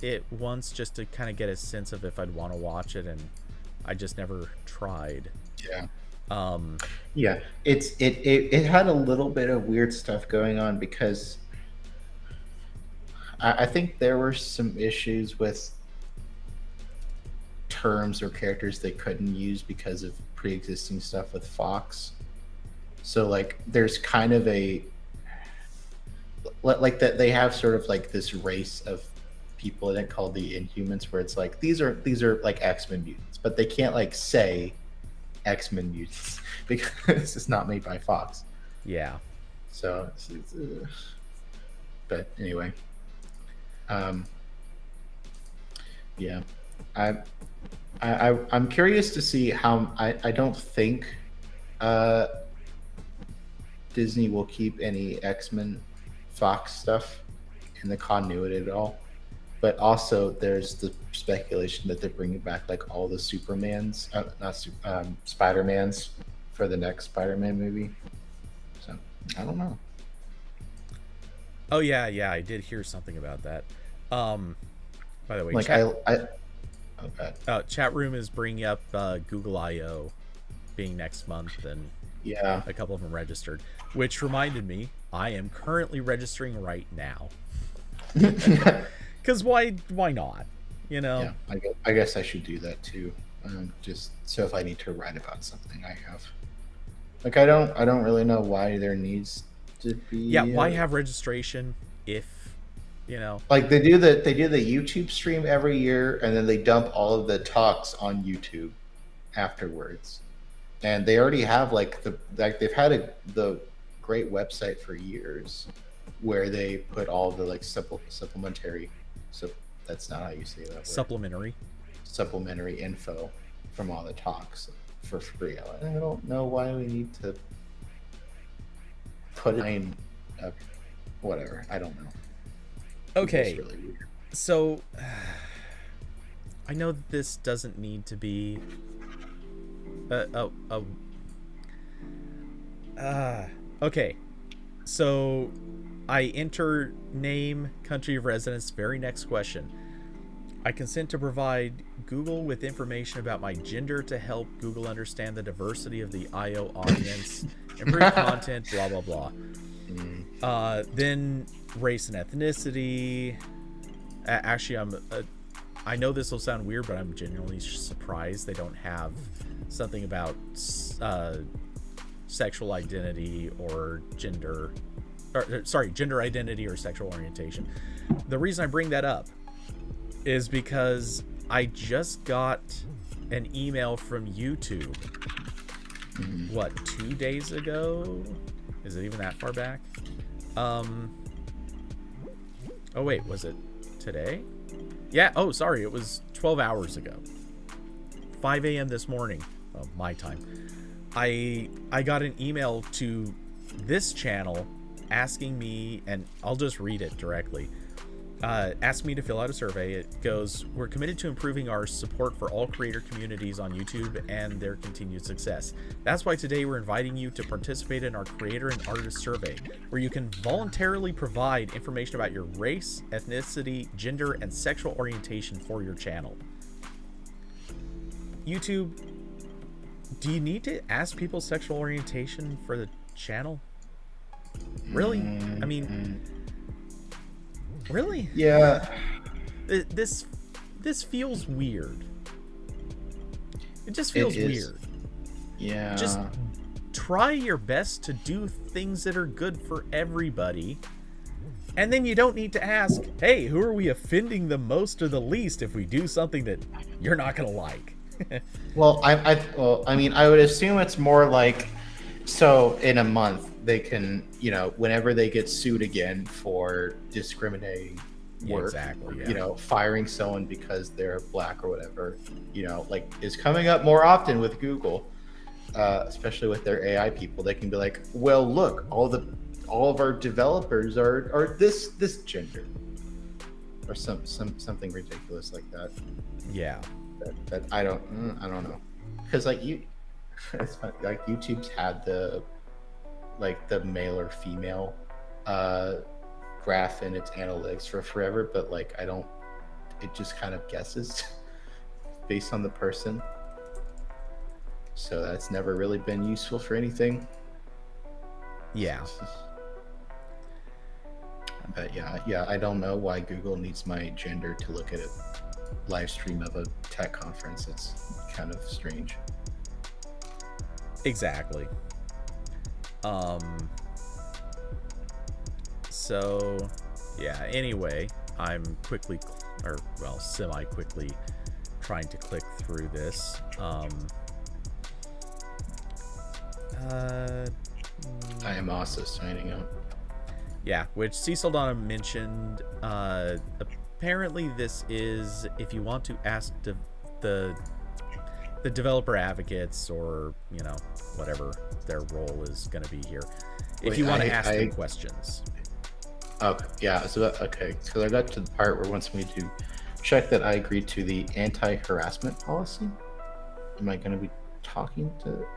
it once just to kind of get a sense of if I'd want to watch it, and I just never tried. Yeah. Yeah, it had a little bit of weird stuff going on because I think there were some issues with terms or characters they couldn't use because of pre-existing stuff with Fox. So like there's kind of a like that they have sort of like this race of people in it called the Inhumans, where it's like these are like X-Men mutants, but they can't like say X-Men mutants because it's not made by Fox. Yeah. So, but anyway, yeah, I'm curious to see how. I don't think Disney will keep any X-Men Fox stuff in the continuity at all. But also, there's the speculation that they're bringing back like all the Supermans, Spider-Mans for the next Spider-Man movie. So I don't know. Oh yeah, I did hear something about that. By the way, like chat room is bringing up Google I/O being next month, and yeah, a couple of them registered. Which reminded me, I am currently registering right now. Because why not? You know. Yeah, I guess I should do that too. Just so if I need to write about something, I have. Like I don't really know why there needs to be. Yeah, why have registration if, like they do the YouTube stream every year, and then they dump all of the talks on YouTube afterwards, and they already have they've had the great website for years where they put all the like supplementary. So that's not how you say that word. Supplementary info from all the talks for free. I don't know why we need to put it in whatever. I don't know. Okay. It's really weird. So I know that this doesn't need to be okay. So I enter name, country of residence, very next question. I consent to provide Google with information about my gender to help Google understand the diversity of the IO audience, improve content, blah, blah, blah. Then race and ethnicity. Actually, I'm I know this will sound weird, but I'm genuinely surprised they don't have something about sexual identity or gender, gender identity or sexual orientation. The reason I bring that up is because I just got an email from YouTube, 2 days ago? Is it even that far back? Oh wait, was it today? Yeah, oh sorry, it was 12 hours ago. 5 a.m. this morning, my time. I got an email to this channel asking me, and I'll just read it directly. Asked me to fill out a survey. It goes, we're committed to improving our support for all creator communities on YouTube and their continued success. That's why today we're inviting you to participate in our creator and artist survey, where you can voluntarily provide information about your race, ethnicity, gender, and sexual orientation for your channel. YouTube, do you need to ask people's sexual orientation for the channel? Really? I mean, really? Yeah. This feels weird. It just feels weird. Yeah. Just try your best to do things that are good for everybody. And then you don't need to ask, hey, who are we offending the most or the least if we do something that you're not going to like? Well, I mean, I would assume it's more like, so in a month they can, whenever they get sued again for discriminating work, exactly, yeah. Firing someone because they're black or whatever, like is coming up more often with Google, especially with their AI people. They can be like, well, look, all of our developers are this gender, or something ridiculous like that. Yeah. That I don't know, because it's funny, like YouTube's had the male or female graph in its analytics for forever, but it just kind of guesses based on the person, so that's never really been useful for anything. Yeah. But yeah, I don't know why Google needs my gender to look at a live stream of a tech conference. It's kind of strange. Exactly. So yeah, anyway, I'm semi-quickly trying to click through this. I am also signing up. Yeah, which Cecil Donna mentioned. Apparently this is if you want to ask the developer advocates, or whatever their role is going to be here, if you want to ask them questions. Okay, yeah, so okay, because I got to the part where wants me to check that I agreed to the anti-harassment policy. Am I going to be talking to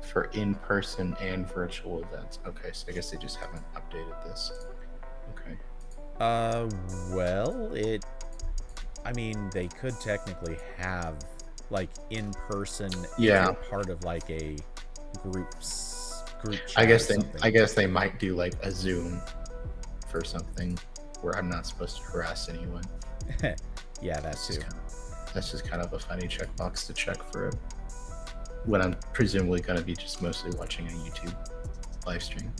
for in-person and virtual events? Okay, so I guess they just haven't updated this. Okay. Well, they could technically have in person, part of a group chat. I guess they might do a Zoom for something where I'm not supposed to harass anyone. Yeah, that's just kind of a funny checkbox to check for it, when I'm presumably going to be just mostly watching a YouTube live stream.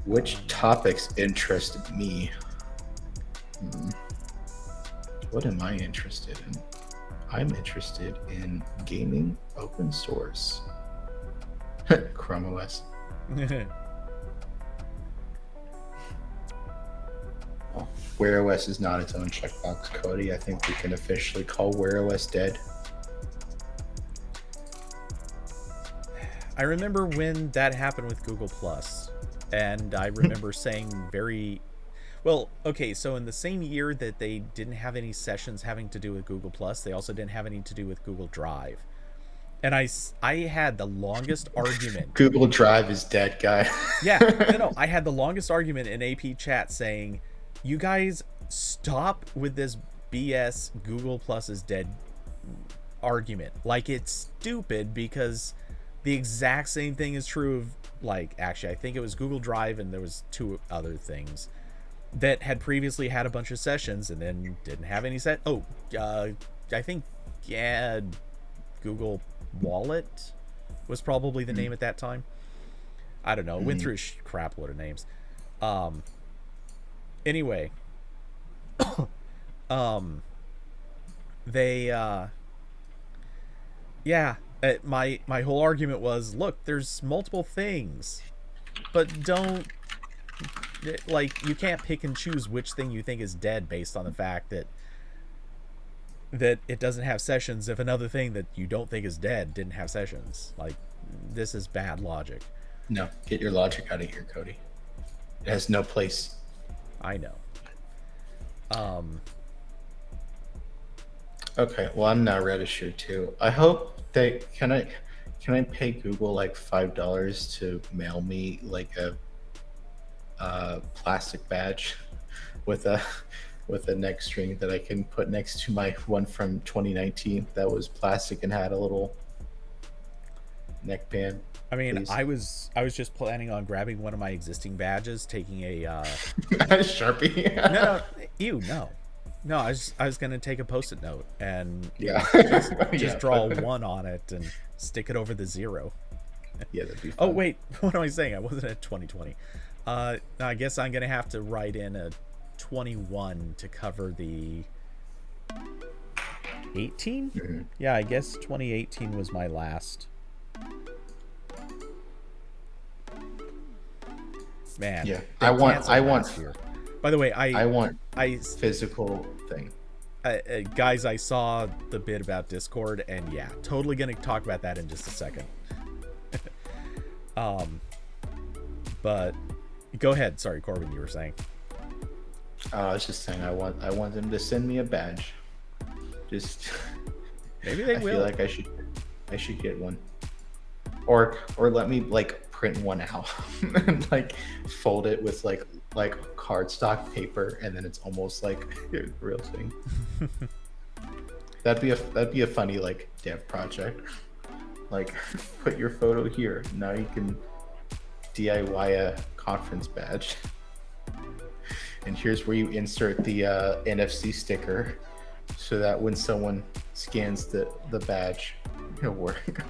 Which topics interest me? What am I interested in? I'm interested in gaming, open source, Chrome OS. Well, Wear OS is not its own checkbox, Cody. I think we can officially call Wear OS dead. I remember when that happened with Google Plus, and I remember saying so in the same year that they didn't have any sessions having to do with Google Plus, they also didn't have any to do with Google Drive. And I had the longest argument. Google Drive is dead, guy. Yeah, no, I had the longest argument in AP chat saying, you guys stop with this BS Google Plus is dead argument. It's stupid, because the exact same thing is true of actually I think it was Google Drive, and there was two other things. that had previously had a bunch of sessions and then didn't have any set. Oh, I think, yeah, Google Wallet was probably the name at that time. I don't know. Went through a crap load of names. Anyway, they, yeah, my whole argument was, look, there's multiple things, but don't, like, you can't pick and choose which thing you think is dead based on the fact that it doesn't have sessions if another thing that you don't think is dead didn't have sessions. Like, this is bad logic. No, get your logic out of here, Cody. It has no place. I know. Okay, well, I'm now Redisher too. I hope they can I pay Google like $5 to mail me like a plastic badge with a neck string that I can put next to my one from 2019 that was plastic and had a little neckband. I mean, please. I was just planning on grabbing one of my existing badges, taking a Sharpie. No, I was gonna take a Post-it note and just draw a 1 on it and stick it over the 0. Yeah, that'd be fun. Oh wait, what am I saying? I wasn't at 2020. I guess I'm gonna have to write in a 21 to cover the 18. Mm-hmm. Yeah, I guess 2018 was my last. Man, yeah, I want. By the way, I want physical thing. Guys, I saw the bit about Discord, and yeah, totally gonna talk about that in just a second. But go ahead. Sorry, Corbin, you were saying. I was just saying I want them to send me a badge. Just maybe they will. I feel like I should get one, or let me like print one out and like fold it with like cardstock paper, and then it's almost like a real thing. That'd be a funny like dev project. Like, put your photo here. Now you can DIY a conference badge. And here's where you insert the NFC sticker, so that when someone scans the badge, it'll work.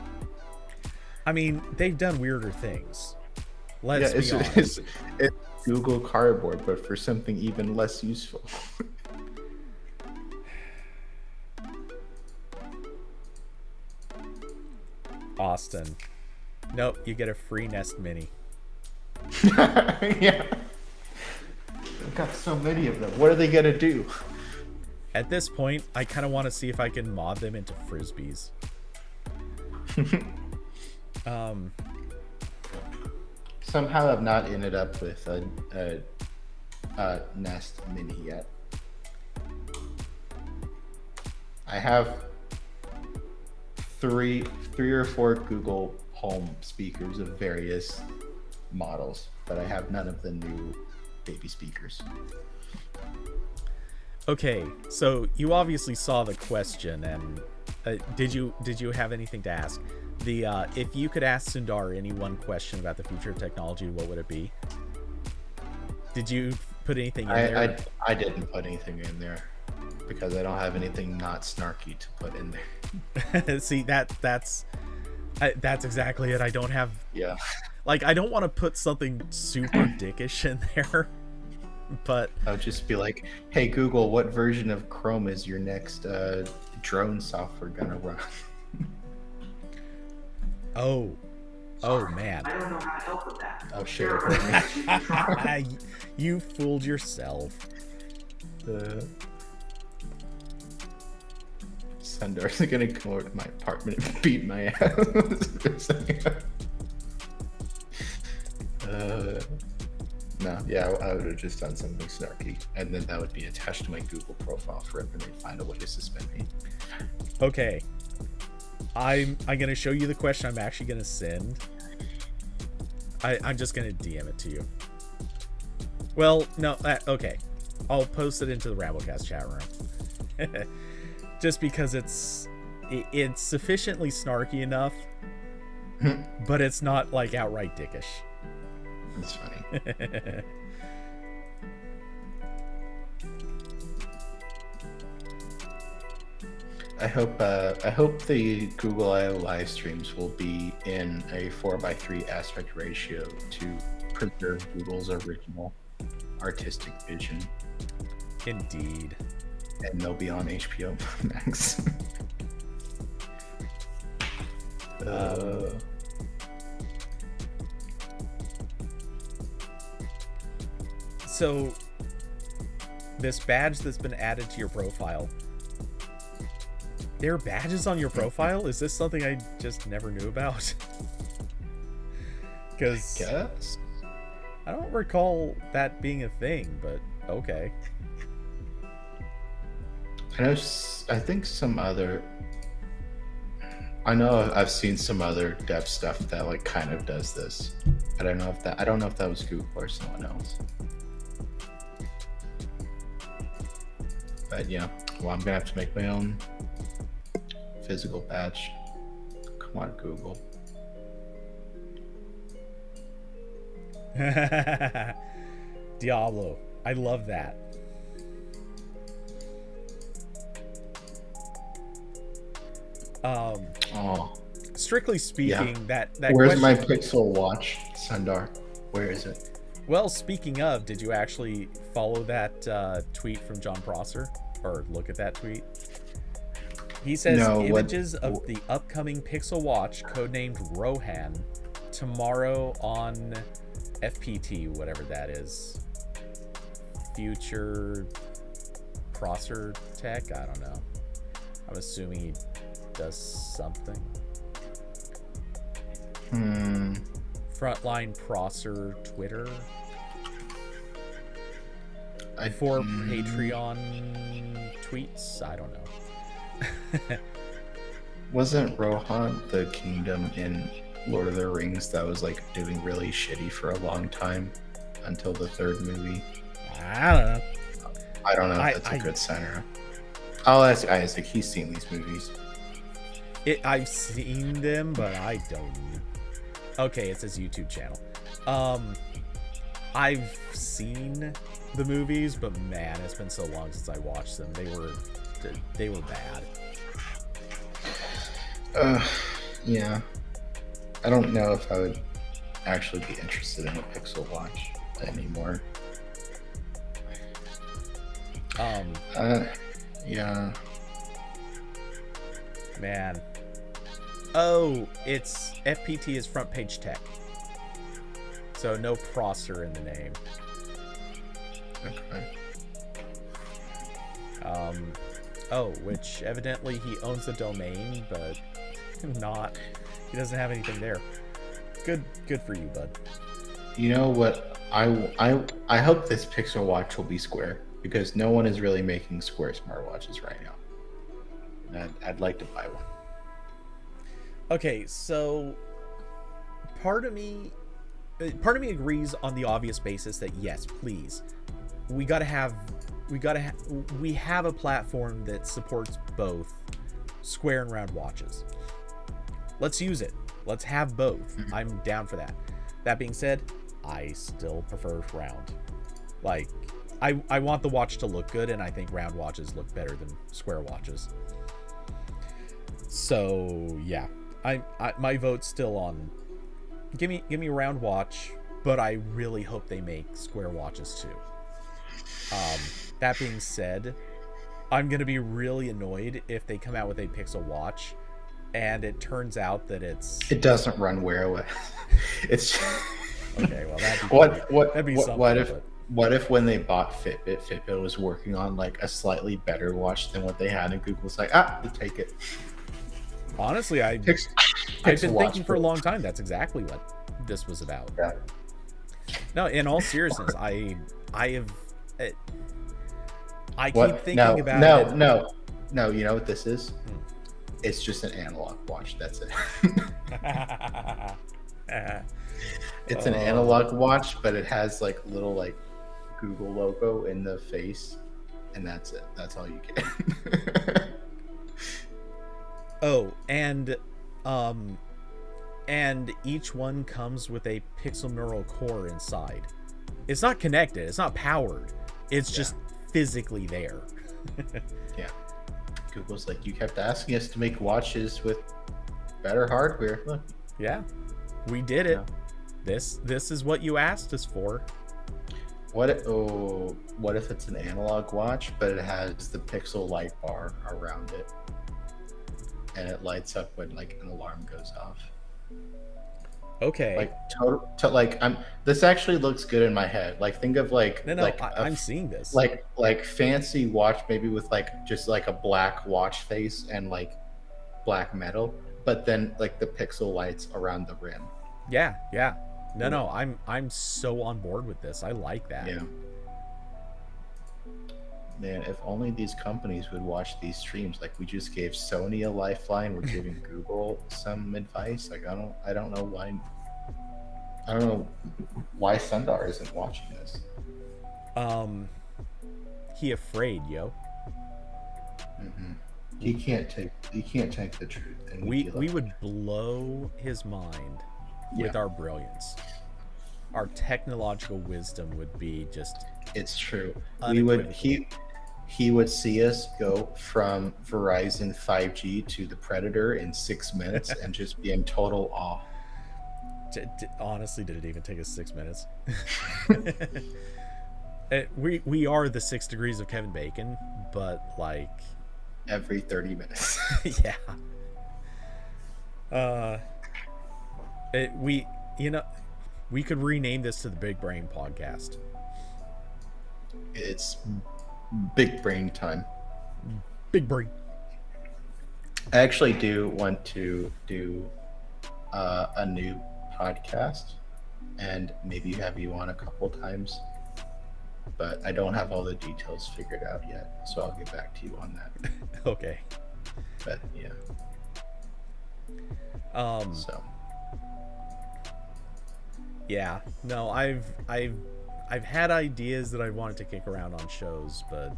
I mean, they've done weirder things. Let's be honest. It's Google Cardboard, but for something even less useful. Austin. Nope, you get a free Nest Mini. Yeah. I've got so many of them. What are they gonna do? At this point, I kind of want to see if I can mod them into frisbees. Somehow I've not ended up with a Nest Mini yet. I have three or four Google Home speakers of various models, but I have none of the new baby speakers. Okay, so you obviously saw the question, and did you have anything to ask? If you could ask Sundar any one question about the future of technology, what would it be? Did you put anything in there? I didn't put anything in there because I don't have anything not snarky to put in there. See, that's exactly it. I don't have. Yeah. Like, I don't want to put something super dickish in there, but I would just be like, "Hey Google, what version of Chrome is your next drone software gonna run?" Oh man. I don't know how to help with that. Oh shit. You fooled yourself. Sundar's gonna come over to my apartment and beat my ass. No, yeah, I would have just done something snarky, and then that would be attached to my Google profile forever, and they'd find a way to suspend me. Okay. I'm gonna show you the question I'm actually gonna send. I'm just gonna DM it to you. Well, no, okay. I'll post it into the RambleCast chat room. Just because it's sufficiently snarky enough, but it's not like outright dickish. That's funny. I hope the Google I/O live streams will be in a 4:3 aspect ratio to preserve Google's original artistic vision, Indeed. and they'll be on HBO Max. So, this badge that's been added to your profile. There are badges on your profile? Is this something I just never knew about? Because Yes. I don't recall that being a thing, but okay. I think some other. I know I've seen some other dev stuff that like kind of does this. I don't know if that was Google or someone else. But yeah, well, I'm gonna have to make my own physical badge. Come on, Google. Diablo. I love that. Oh, Strictly speaking, that where's question, my Pixel Watch, Sundar? Where is it? Well, speaking of, did you actually follow that tweet from John Prosser? Or look at that tweet? He says images of the upcoming Pixel Watch, codenamed Rohan, tomorrow on FPT, whatever that is. Future Prosser Tech? I don't know. I'm assuming he does something. Frontline Prosser Twitter. For Patreon tweets? I don't know. Wasn't Rohan the kingdom in Lord of the Rings that was like doing really shitty for a long time until the third movie? I don't know. I don't know if that's a good center. I'll ask Isaac. He's seen these movies. I've seen them, but I don't. Okay, it's his YouTube channel. I've seen the movies, but man, it's been so long since I watched them. They were bad. Yeah. I don't know if I would actually be interested in a Pixel Watch anymore. Yeah. Man. Oh, it's FPT is front page tech. So no Prosser in the name. Okay. Oh, which evidently he owns the domain, but not. He doesn't have anything there. Good for you, bud. You know what? I hope this Pixel Watch will be square because no one is really making square smartwatches right now. And I'd like to buy one. Okay, so part of me agrees on the obvious basis that yes, please, we have a platform that supports both square and round watches. Let's use it. Let's have both. I'm down for that. That being said, I still prefer round. Like, I want the watch to look good, and I think round watches look better than square watches. So yeah, I my vote's still on. Give me a round watch, but I really hope they make square watches too. That being said, I'm gonna be really annoyed if they come out with a Pixel Watch, and it turns out that it doesn't run Wear OS. It's okay. Well, that'd be something. What if when they bought Fitbit was working on like a slightly better watch than what they had, and Google's like, we'll take it. Honestly, I've been thinking for a long time that's exactly what this was about. Yeah. No, in all seriousness, I keep thinking about it. No. You know what this is? It's just an analog watch. That's it. It's an analog watch, but it has like little like Google logo in the face, and that's it. That's all you get. Oh, and each one comes with a pixel neural core inside. It's not connected. It's not powered. It's just physically there. Yeah. Google's like, you kept asking us to make watches with better hardware. Look. Yeah, we did it. This is what you asked us for. What if it's an analog watch, but it has the pixel light bar around it, and it lights up when like an alarm goes off? Okay. Like this actually looks good in my head. Like think of I'm seeing this. Like fancy watch, maybe with like just like a black watch face and like black metal, but then like the pixel lights around the rim. Yeah. No, I'm so on board with this. I like that. Yeah. Man, if only these companies would watch these streams. Like we just gave Sony a lifeline, we're giving Google some advice. Like I don't know why Sundar isn't watching this. He afraid, yo. Mm-hmm. He can't take the truth. And we would blow his mind with our brilliance. Our technological wisdom would be just. It's true. He would see us go from Verizon 5G to the Predator in 6 minutes and just be in total awe. Honestly, did it even take us 6 minutes? We are the 6 degrees of Kevin Bacon, but like every 30 minutes. Yeah. We could rename this to the Big Brain Podcast. It's big brain time. Big brain. I actually do want to do a new podcast and maybe have you on a couple times, but I don't have all the details figured out yet, so I'll get back to you on that. Okay. But yeah. So. Yeah. No, I've had ideas that I wanted to kick around on shows, but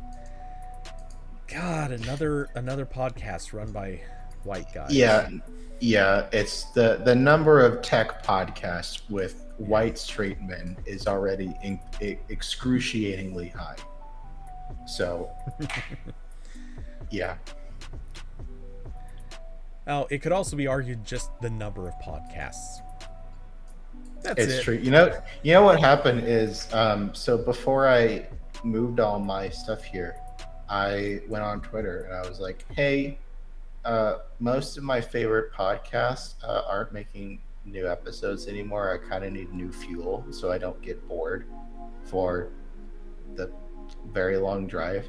God, another podcast run by white guys. Yeah, it's the number of tech podcasts with white straight men is already excruciatingly high. So, yeah. Oh, it could also be argued just the number of podcasts. It's true. You know what happened is, so before I moved all my stuff here, I went on Twitter and I was like, hey, most of my favorite podcasts aren't making new episodes anymore. I kind of need new fuel so I don't get bored for the very long drive.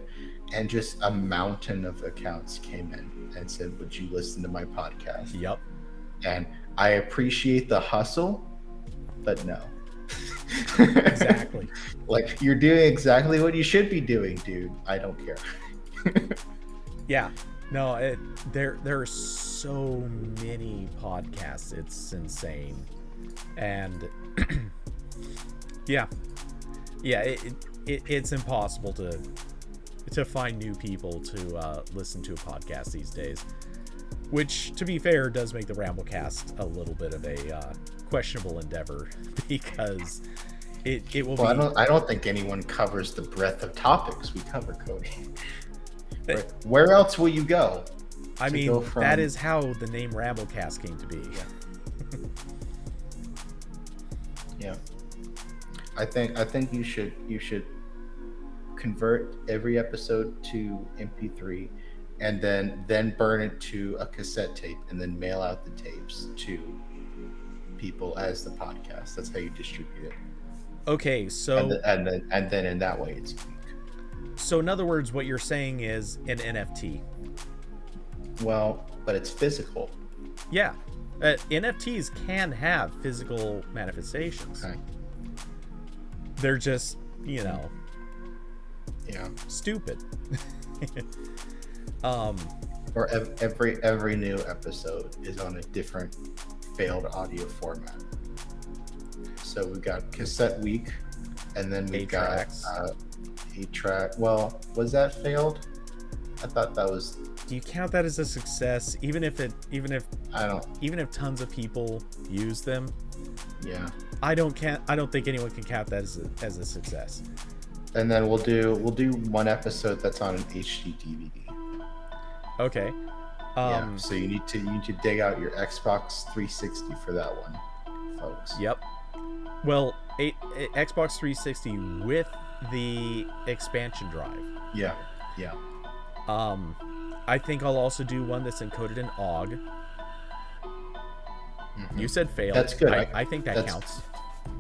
And just a mountain of accounts came in and said, would you listen to my podcast? Yep. And I appreciate the hustle, but no. Exactly. Like, you're doing exactly what you should be doing, dude. I don't care. Yeah. No, there are so many podcasts. It's insane. And yeah, it's impossible to find new people to listen to a podcast these days. Which, to be fair, does make the RambleCast a little bit of a questionable endeavor, because it will. Well, I don't think anyone covers the breadth of topics we cover, Cody. Where else will you go? I mean, that is how the name RambleCast came to be. Yeah. I think you should convert every episode to MP3 and then burn it to a cassette tape and then mail out the tapes to people as the podcast. That's how you distribute it. Okay, so and then in that way it's unique. So in other words, what you're saying is an NFT. Well, but it's physical. Yeah. NFTs can have physical manifestations. Okay. They're just, stupid. Or every new episode is on a different failed audio format. So we got cassette week, and then we got 8-track. Well, was that failed? I thought that was. Do you count that as a success? Even if I don't. Even if tons of people use them. Yeah. I don't think anyone can count that as a success. And then we'll do one episode that's on an HD DVD. Okay. Yeah. So you need to dig out your Xbox 360 for that one, folks. Yep. Well, Xbox 360 with the expansion drive. Yeah. Yeah. I think I'll also do one that's encoded in OGG. You said fail. That's good. I think that counts.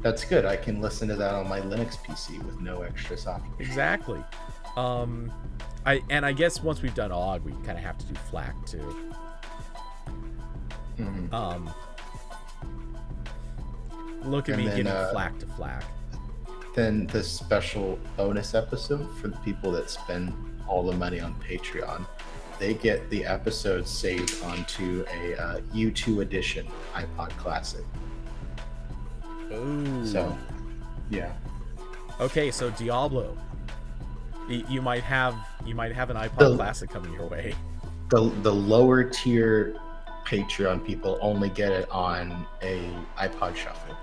That's good. I can listen to that on my Linux PC with no extra software. Exactly. I guess once we've done OGG, we kind of have to do FLAC too. Look at me getting FLAC to FLAC. Then the special bonus episode for the people that spend all the money on Patreon, they get the episode saved onto a U2 edition iPod Classic. Ooh. So, yeah. Okay, so Diablo, you might have an iPod Classic coming your way. The lower tier Patreon people only get it on a iPod Shuffle.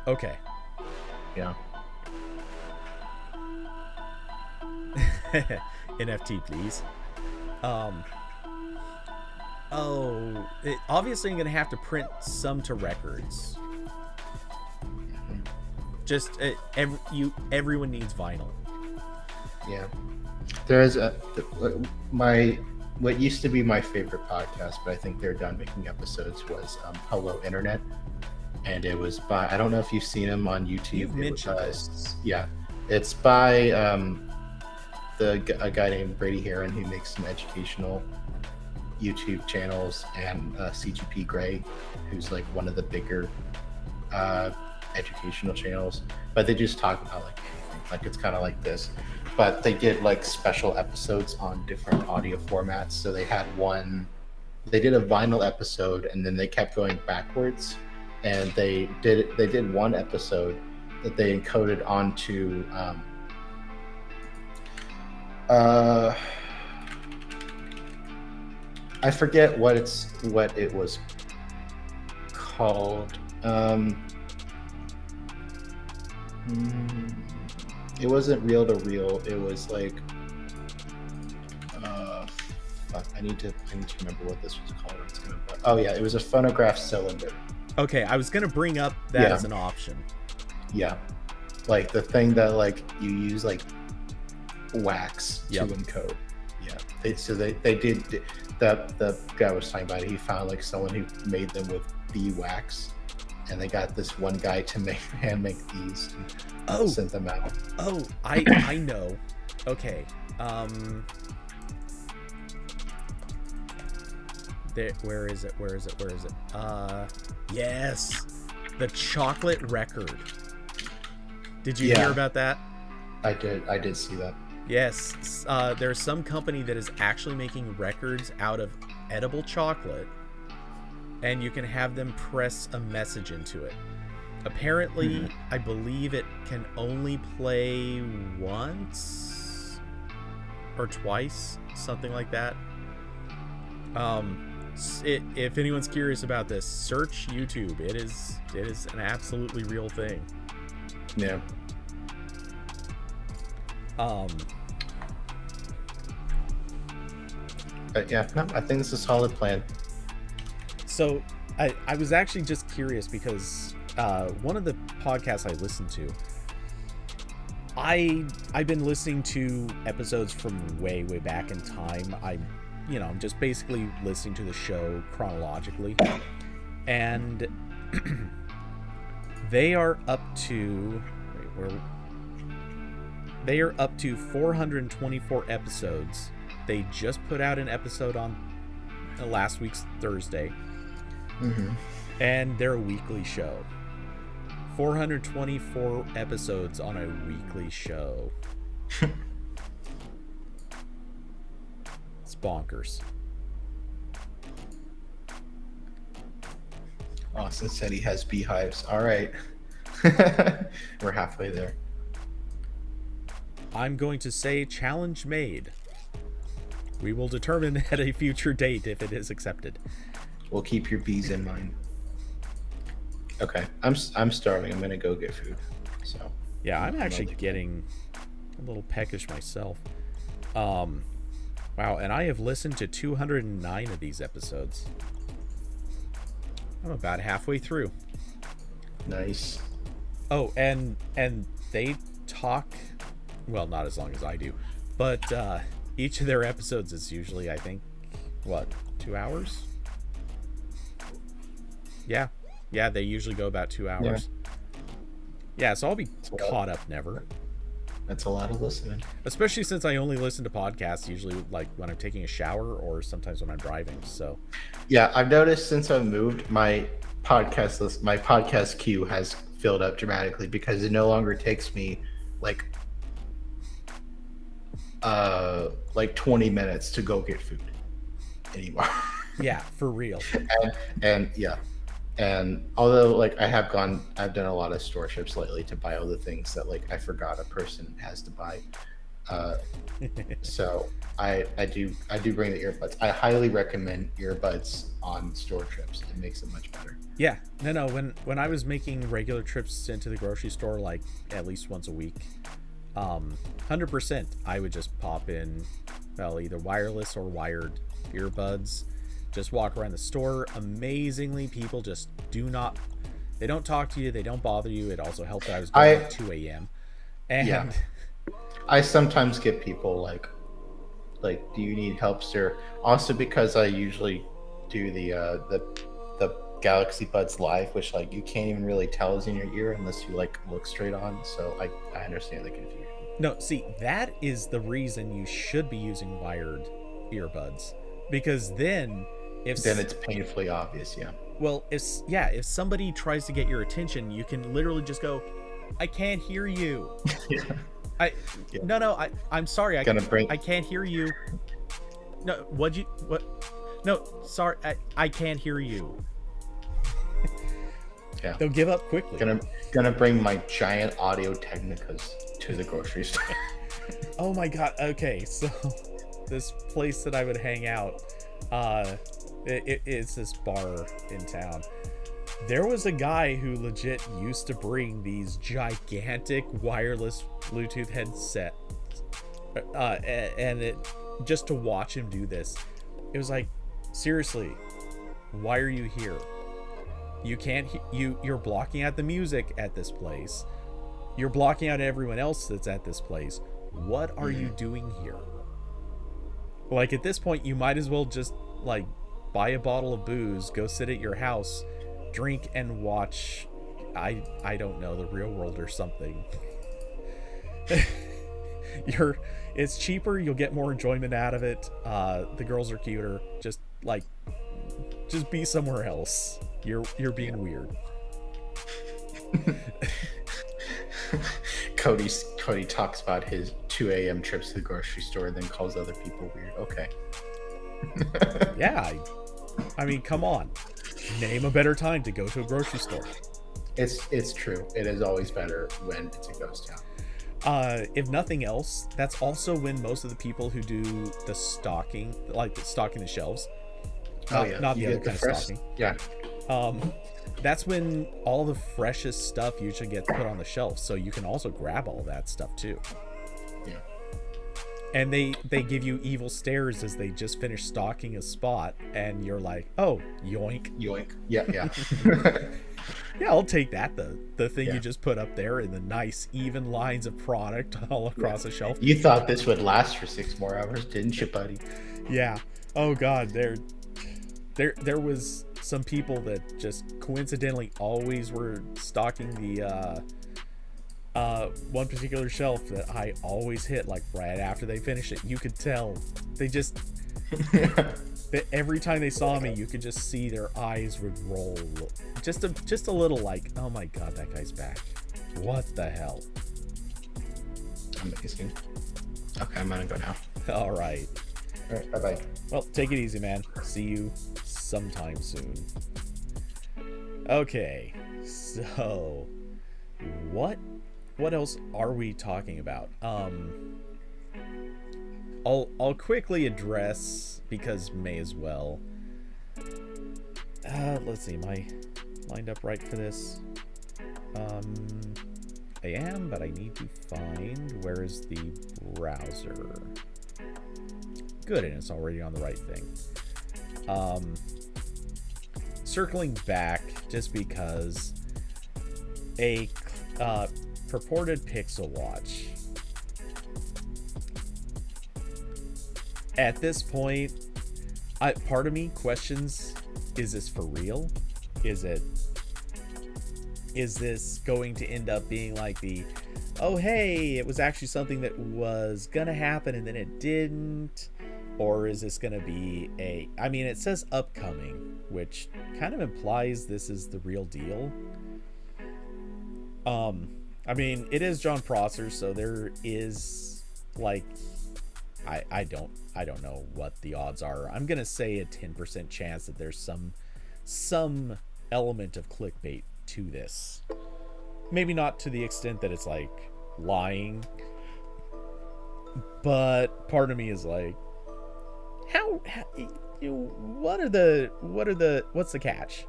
Okay. Yeah. NFT, please. Obviously I'm gonna have to print some to records. Just everyone needs vinyl. Yeah. There is what used to be my favorite podcast, but I think they're done making episodes, was Hello Internet. And it was by, I don't know if you've seen him on YouTube. You've mentioned this. Yeah. It's by a guy named Brady Heron, who makes some educational YouTube channels, and CGP Grey, who's like one of the bigger educational channels. But they just talk about like anything. Like it's kind of like this. But they did like special episodes on different audio formats. So they did a vinyl episode, and then they kept going backwards. And they did one episode that they encoded onto I forget what it was called. It wasn't reel to reel. It was like fuck, I need to remember what this was called. Oh yeah, it was a phonograph cylinder. Okay, I was gonna bring up that as an option. Yeah, like the thing that like you use like wax to encode. Yeah, they did. The guy was talking about it. He found like someone who made them with bee wax, and they got this one guy to hand make these. And sent them out. Oh, I know. Okay. Where is it? Yes, the chocolate record. Did you hear about that? I did see that. Yes, there's some company that is actually making records out of edible chocolate, and you can have them press a message into it. Apparently, I believe it can only play once or twice, something like that. If anyone's curious about this, search YouTube. It is an absolutely real thing. Yeah. But yeah, no, I think it's a solid plan. So I was actually just curious because one of the podcasts I listened to, I've been listening to episodes from way back in time. I'm just basically listening to the show chronologically, and they are up to 424 episodes. They just put out an episode on last week's Thursday, and they're a weekly show. 424 episodes on a weekly show. It's bonkers. Austin said he has beehives. All right. We're halfway there. I'm going to say challenge made. We will determine at a future date if it is accepted. We'll keep your bees in mind. Okay, I'm starving. I'm gonna go get food. So yeah, I'm actually getting a little peckish myself. Wow, and I have listened to 209 of these episodes. I'm about halfway through. Nice. Oh, and they talk, well, not as long as I do, but each of their episodes is usually, I think, what, 2 hours? Yeah, they usually go about 2 hours. Yeah, so I'll be caught up never. That's a lot of listening. Especially since I only listen to podcasts usually like when I'm taking a shower or sometimes when I'm driving. So yeah, I've noticed since I've moved, my podcast queue has filled up dramatically because it no longer takes me like 20 minutes to go get food anymore. Yeah, for real. and yeah. And although like I've done a lot of store trips lately to buy all the things that like I forgot a person has to buy. So I do bring the earbuds. I highly recommend earbuds on store trips. It makes it much better. Yeah, no. When I was making regular trips into the grocery store, like at least once a week, 100%, I would just pop in, well, either wireless or wired earbuds. Just walk around the store. Amazingly, people just they don't talk to you. They don't bother you. It also helped that I was going at 2 a.m. And yeah. I sometimes get people like, do you need help, sir? Also because I usually do the Galaxy Buds Live, which like you can't even really tell is in your ear unless you like look straight on. So I understand the confusion. No, see, that is the reason you should be using wired earbuds, because then it's painfully obvious. Yeah. Well, if somebody tries to get your attention, you can literally just go, "I can't hear you." Yeah. I'm sorry. I can't hear you. No, what? No, sorry. I can't hear you. Yeah. They'll give up quickly. Gonna bring my giant Audio Technicas to the grocery store. Oh my god. Okay, so this place that I would hang out, it's this bar in town. There was a guy who legit used to bring these gigantic wireless Bluetooth headset, and it just to watch him do this, it was like, seriously, why are you here? You can't. You're blocking out the music at this place. You're blocking out everyone else that's at this place. What are you doing here? Like at this point, you might as well just like buy a bottle of booze, go sit at your house, drink and watch, I don't know, The Real World or something. It's cheaper, you'll get more enjoyment out of it. The girls are cuter. Just be somewhere else. You're being weird. Cody talks about his 2 a.m. trips to the grocery store, then calls other people weird. Okay. Yeah, I mean, come on. Name a better time to go to a grocery store. It's true. It is always better when it's a ghost town. If nothing else, that's also when most of the people who do the stocking, like stocking the shelves, not the other kind of stocking. Yeah. That's when all the freshest stuff usually gets put on the shelf, so you can also grab all that stuff too. Yeah. And they give you evil stares as they just finish stocking a spot, and you're like, oh, yoink. Yoink. Yeah. Yeah, I'll take that. The thing you just put up there in the nice even lines of product all across the shelf. You thought this would last for 6 more hours, didn't you, buddy? Yeah. Oh God, there was some people that just coincidentally always were stocking the one particular shelf that I always hit like right after they finished it. You could tell they just that every time they saw me, you could just see their eyes would roll just a little, like, oh my god, that guy's back. What the hell? Amazing. Okay, I'm gonna go now. All right, bye-bye. Well, take it easy, man. See you sometime soon. Okay, so what else are we talking about? I'll quickly address, because may as well. Let's see, am I lined up right for this? I am, but I need to find, where is the browser? good, and it's already on the right thing. Circling back, just because a purported Pixel Watch, at this point, part of me questions, is this for real? Is this going to end up being like the, oh hey, it was actually something that was gonna happen and then it didn't? Or is this gonna be I mean, it says upcoming, which kind of implies this is the real deal. I mean, it is John Prosser, so there is like, I don't know what the odds are. I'm gonna say a 10% chance that there's some element of clickbait to this. Maybe not to the extent that it's like lying, but part of me is like, what's the catch?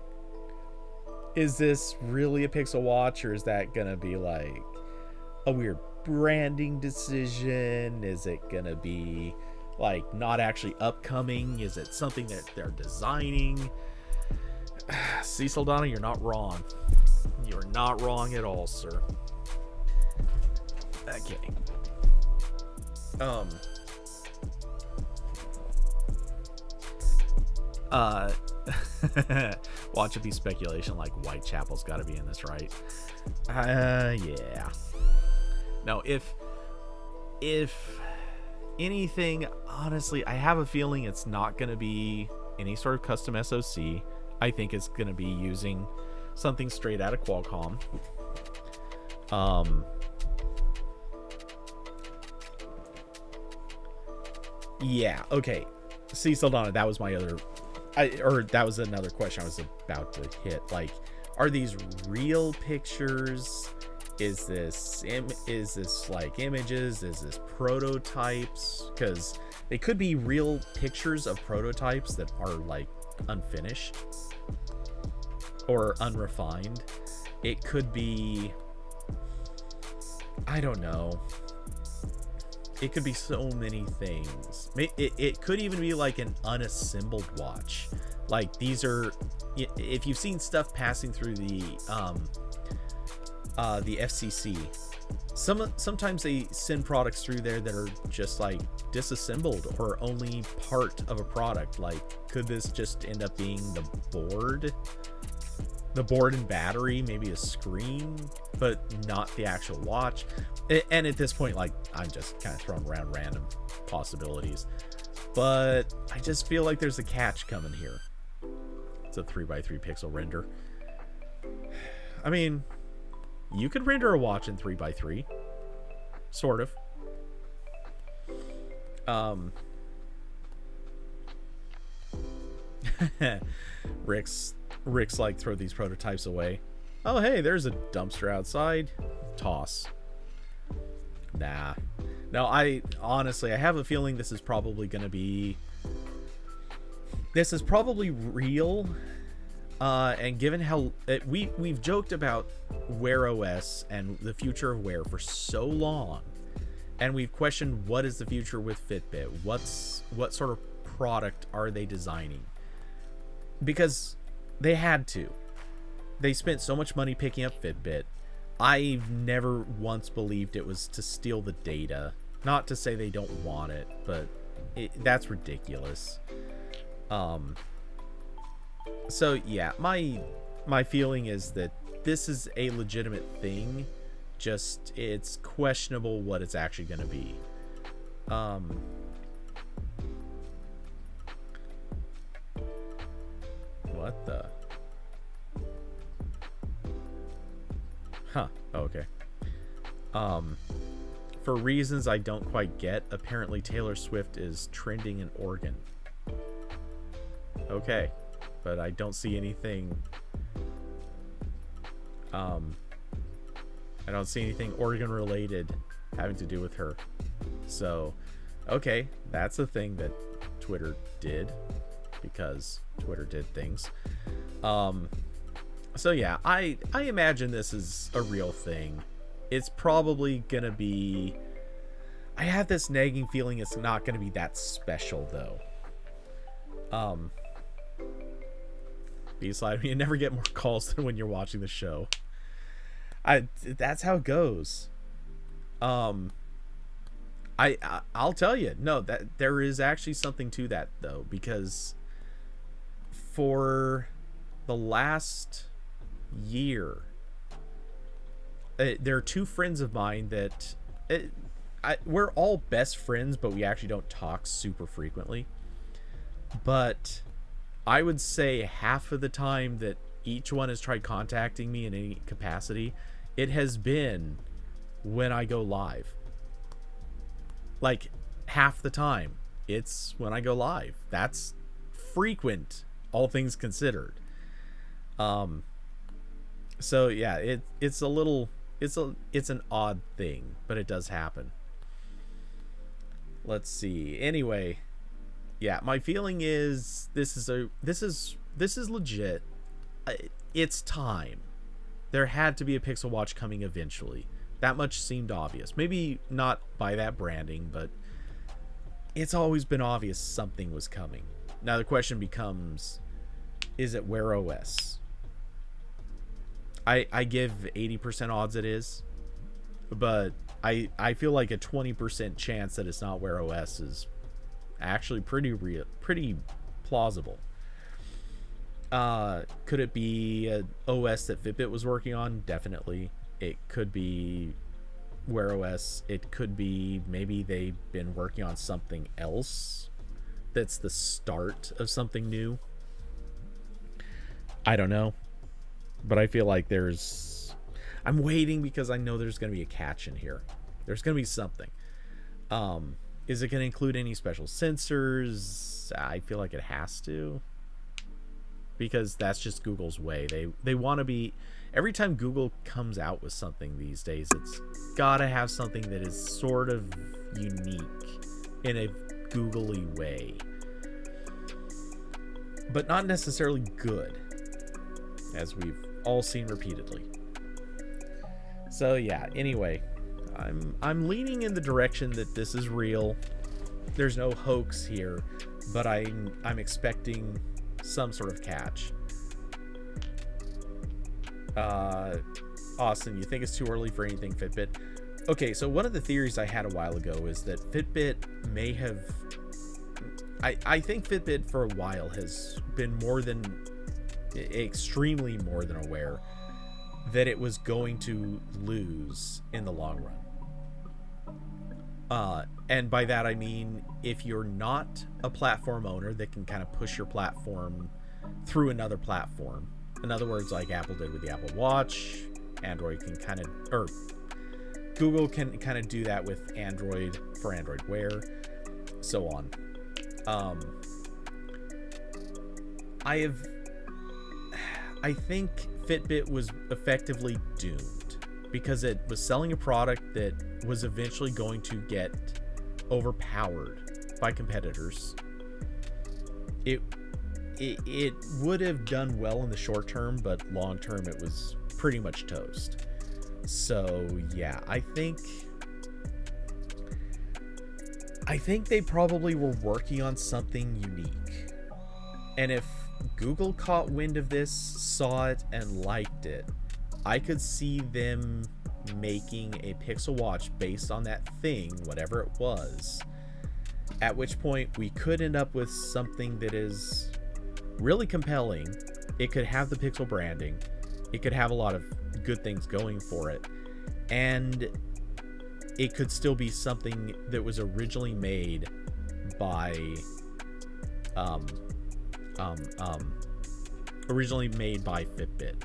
Is this really a Pixel Watch, or is that gonna be like a weird branding decision? Is it gonna be like not actually upcoming? Is it something that they're designing? Cecil Donna, you're not wrong. You're not wrong at all, sir. Okay. Watch it be speculation like Whitechapel's got to be in this, right? Yeah. No, if anything, honestly, I have a feeling it's not going to be any sort of custom SoC. I think it's going to be using something straight out of Qualcomm. Yeah, okay. See, Saldana, that was my other... that was another question I was about to hit. Like, are these real pictures? Is this like images? Is this prototypes? Because they could be real pictures of prototypes that are like unfinished or unrefined. It could be, I don't know. It could be so many things. It could even be like an unassembled watch. Like, these are, if you've seen stuff passing through the FCC, sometimes they send products through there that are just like disassembled or only part of a product. Like, could this just end up being the board and battery, maybe a screen, but not the actual watch? And at this point, like, I'm just kind of throwing around random possibilities, but I just feel like there's a catch coming here. It's a 3x3 pixel render. I mean, you could render a watch in 3x3, sort of. Rick's like, throw these prototypes away. Oh hey, there's a dumpster outside. Toss. Nah. No, I honestly have a feeling this is probably real. And given how we've joked about Wear OS and the future of Wear for so long, and we've questioned what is the future with Fitbit, what sort of product are they designing, because they had to. They spent so much money picking up Fitbit. I've never once believed it was to steal the data. Not to say they don't want it, but that's ridiculous. So yeah, my feeling is that this is a legitimate thing. Just, it's questionable what it's actually going to be. What the? Huh. Okay. For reasons I don't quite get, apparently Taylor Swift is trending in Oregon. Okay. But I don't see anything. I don't see anything Oregon related having to do with her. So, okay, that's a thing that Twitter did, because Twitter did things. So yeah, I imagine this is a real thing. It's probably gonna be, I have this nagging feeling it's not going to be that special, though. Besides, you never get more calls than when you're watching the show. That's how it goes. I'll tell you, no, that there is actually something to that, though, because for the last year, there are two friends of mine that we're all best friends, but we actually don't talk super frequently. But I would say half of the time that each one has tried contacting me in any capacity, it has been when I go live. Like, half the time, it's when I go live. That's frequent, all things considered. So yeah, it's an odd thing, but it does happen. Let's see. Anyway, yeah, my feeling is this is legit. It's time. There had to be a Pixel Watch coming eventually. That much seemed obvious. Maybe not by that branding, but it's always been obvious something was coming. Now the question becomes, is it Wear OS? I give 80% odds it is, but I feel like a 20% chance that it's not Wear OS is actually pretty plausible. Could it be an OS that Fitbit was working on? Definitely. It could be Wear OS. It could be maybe they've been working on something else that's the start of something new. I don't know. But I feel like I'm waiting because I know there's going to be a catch in here. There's going to be something. Is it going to include any special sensors? I feel like it has to. Because that's just Google's way. They want to be... Every time Google comes out with something these days, it's got to have something that is sort of unique in a googly way. But not necessarily good, as we've all seen repeatedly. So yeah, anyway, I'm leaning in the direction that this is real. There's no hoax here, but I'm expecting some sort of catch. Austin, you think it's too early for anything Fitbit? Okay, so one of the theories I had a while ago is that Fitbit may have... I think Fitbit for a while has been extremely more than aware that it was going to lose in the long run. And by that I mean, if you're not a platform owner that can kind of push your platform through another platform, in other words, like Apple did with the Apple Watch, Android can kind of, or Google can kind of do that with Android for Android Wear, so on. I think Fitbit was effectively doomed because it was selling a product that was eventually going to get overpowered by competitors. It would have done well in the short term, but long term it was pretty much toast. So yeah, I think they probably were working on something unique. And if Google caught wind of this, saw it, and liked it, I could see them making a Pixel Watch based on that thing, whatever it was. At which point we could end up with something that is really compelling. It could have the Pixel branding. It could have a lot of good things going for it. And it could still be something that was originally made by Fitbit.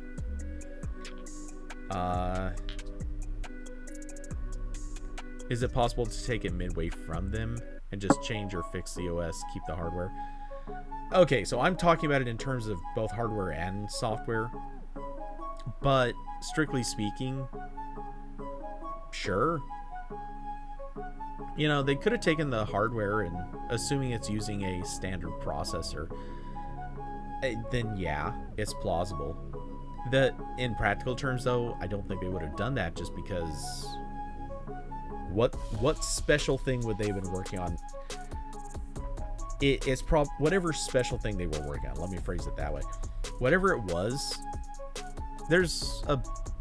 Is it possible to take it midway from them and just change or fix the OS, keep the hardware? Okay, so I'm talking about it in terms of both hardware and software. But strictly speaking, sure. You know, they could have taken the hardware and, assuming it's using a standard processor, then yeah, it's plausible. In practical terms, though, I don't think they would have done that just because What special thing would they have been working on? It's whatever special thing they were working on. Let me phrase it that way. Whatever it was, there's a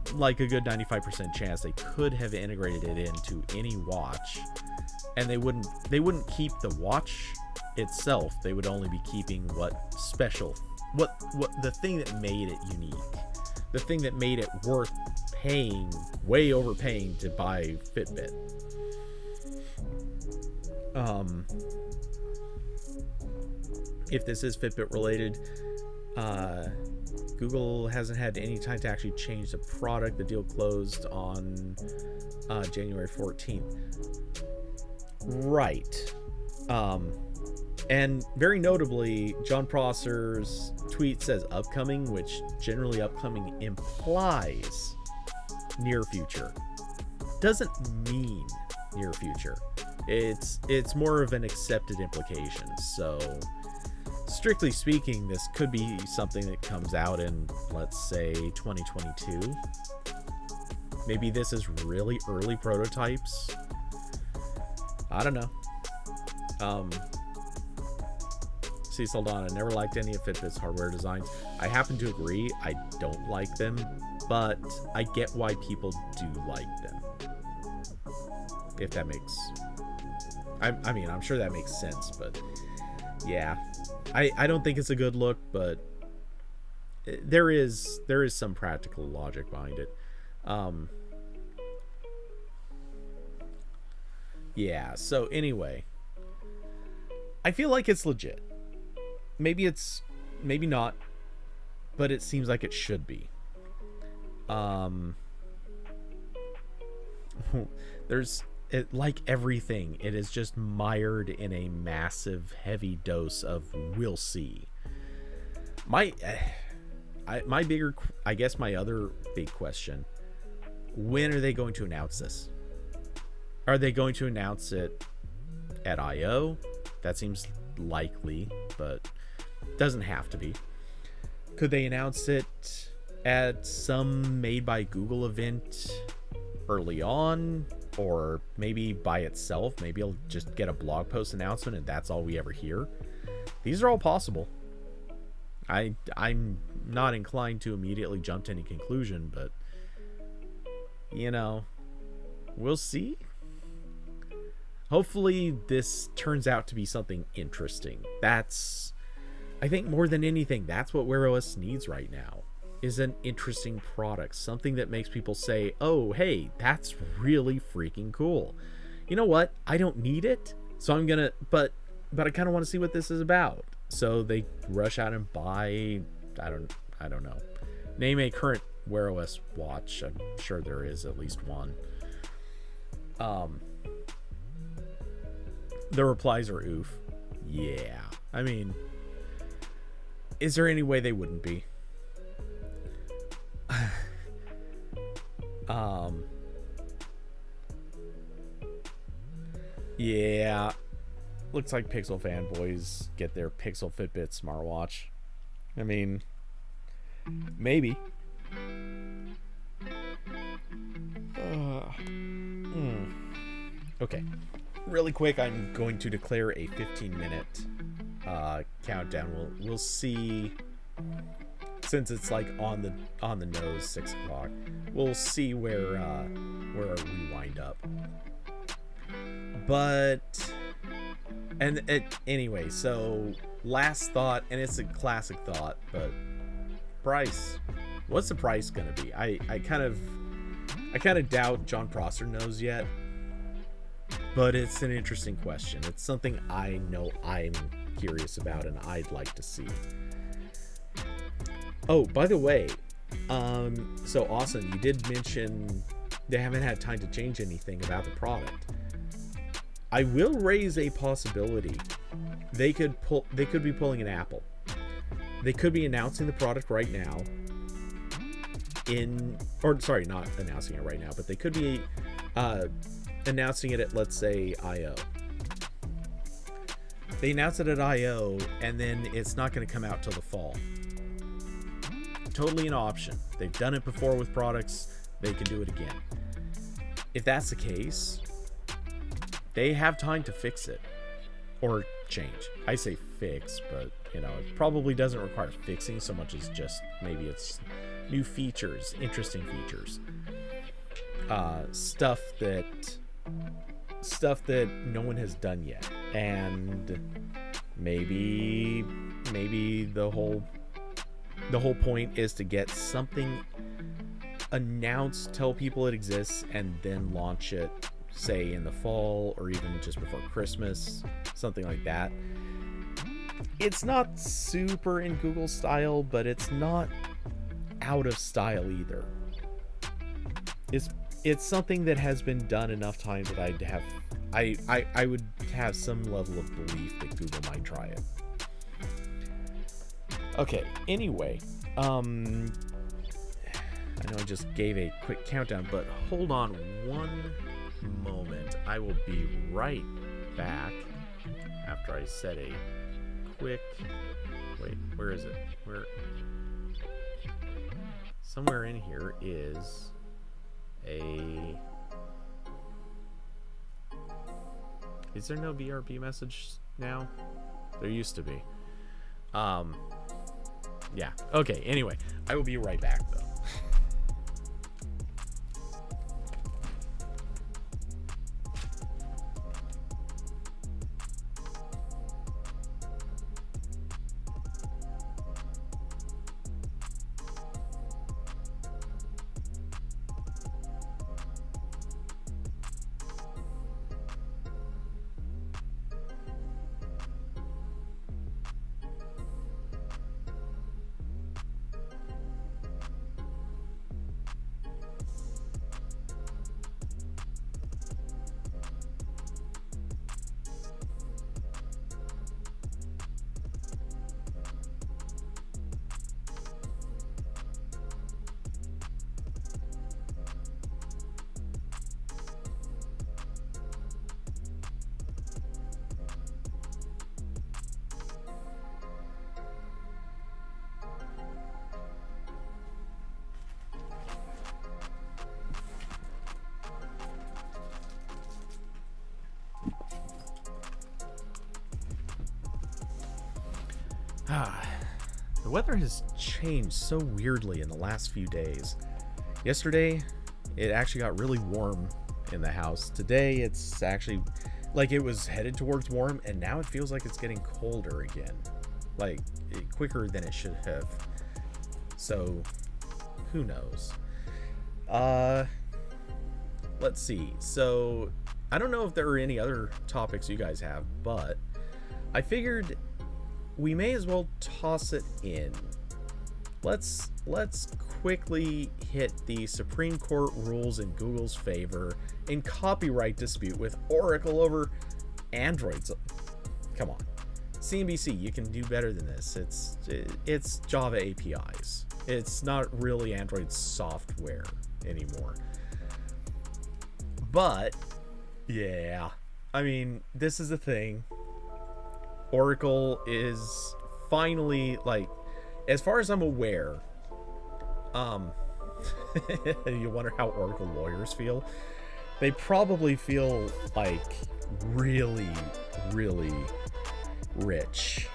good 95% chance they could have integrated it into any watch, and they wouldn't keep the watch itself. They would only be keeping what the thing that made it unique, the thing that made it worth way overpaying to buy Fitbit. If this is Fitbit related, Google hasn't had any time to actually change the product. The deal closed on January 14th. Right. And very notably, John Prosser's tweet says upcoming, which generally upcoming implies near future. Doesn't mean near future. It's more of an accepted implication. So strictly speaking, this could be something that comes out in, let's say, 2022. Maybe this is really early prototypes. I don't know. C. Saldana, never liked any of Fitbit's hardware designs. I happen to agree. I don't like them, but I get why people do like them. If that makes... I mean, I'm sure that makes sense, but yeah. I don't think it's a good look, but there is some practical logic behind it. Yeah, so anyway, I feel like it's legit. Maybe not, but it seems like it should be. Like everything, it is just mired in a massive, heavy dose of we'll see. My other big question: when are they going to announce this? Are they going to announce it at I/O? That seems likely, but doesn't have to be. Could they announce it at some Made by Google event early on, or maybe by itself? Maybe I'll just get a blog post announcement and that's all we ever hear. These are all possible. I'm not inclined to immediately jump to any conclusion, but we'll see. Hopefully this turns out to be something interesting. I think more than anything, that's what Wear OS needs right now, is an interesting product. Something that makes people say, oh, hey, that's really freaking cool. You know what? I don't need it, so I'm gonna, but I kind of want to see what this is about. So they rush out and buy, I don't know. Name a current Wear OS watch. I'm sure there is at least one. The replies are oof. Yeah. I mean, is there any way they wouldn't be? Yeah. Looks like Pixel fanboys get their Pixel Fitbit smartwatch. I mean, maybe. Okay. Really quick, I'm going to declare a 15-minute countdown. We'll see, since it's like on the nose, 6 o'clock. We'll see where we wind up. But anyway, so last thought, and it's a classic thought, but price. What's the price gonna be? I kind of doubt John Prosser knows yet. But it's an interesting question. It's something I know I'm curious about and I'd like to see. Oh, by the way, so Austin, you did mention they haven't had time to change anything about the product. I will raise a possibility. They could be pulling an Apple. They could be announcing the product right now. Not announcing it right now, but they could be announcing it at, let's say, I/O. They announce it at I/O, and then it's not going to come out till the fall. Totally an option. They've done it before with products. They can do it again. If that's the case, they have time to fix it or change. I say fix, but it probably doesn't require fixing so much as just maybe it's new features, interesting features, stuff that no one has done yet, and maybe the whole point is to get something announced, tell people it exists, and then launch it, say in the fall or even just before Christmas, something like that. It's not super in Google style, but it's not out of style either. It's something that has been done enough times that I would have some level of belief that Google might try it. Okay, anyway, I know I just gave a quick countdown, but hold on one moment. I will be right back after I said a quick... Wait, where is it? Somewhere in here is a... Is there no BRB message now? There used to be. Yeah. Okay, anyway, I will be right back, though. The weather has changed so weirdly in the last few days. Yesterday, it actually got really warm in the house. Today, it's actually like it was headed towards warm, and now it feels like it's getting colder again. Like, quicker than it should have. So, who knows? Let's see. So, I don't know if there are any other topics you guys have, but I figured we may as well toss it in. Let's quickly hit the Supreme Court rules in Google's favor in copyright dispute with Oracle over Androids. Come on, CNBC, you can do better than this. It's Java APIs. It's not really Android software anymore. But yeah, I mean, this is the thing. Oracle is finally, like, as far as I'm aware, you wonder how Oracle lawyers feel. They probably feel like really, really rich.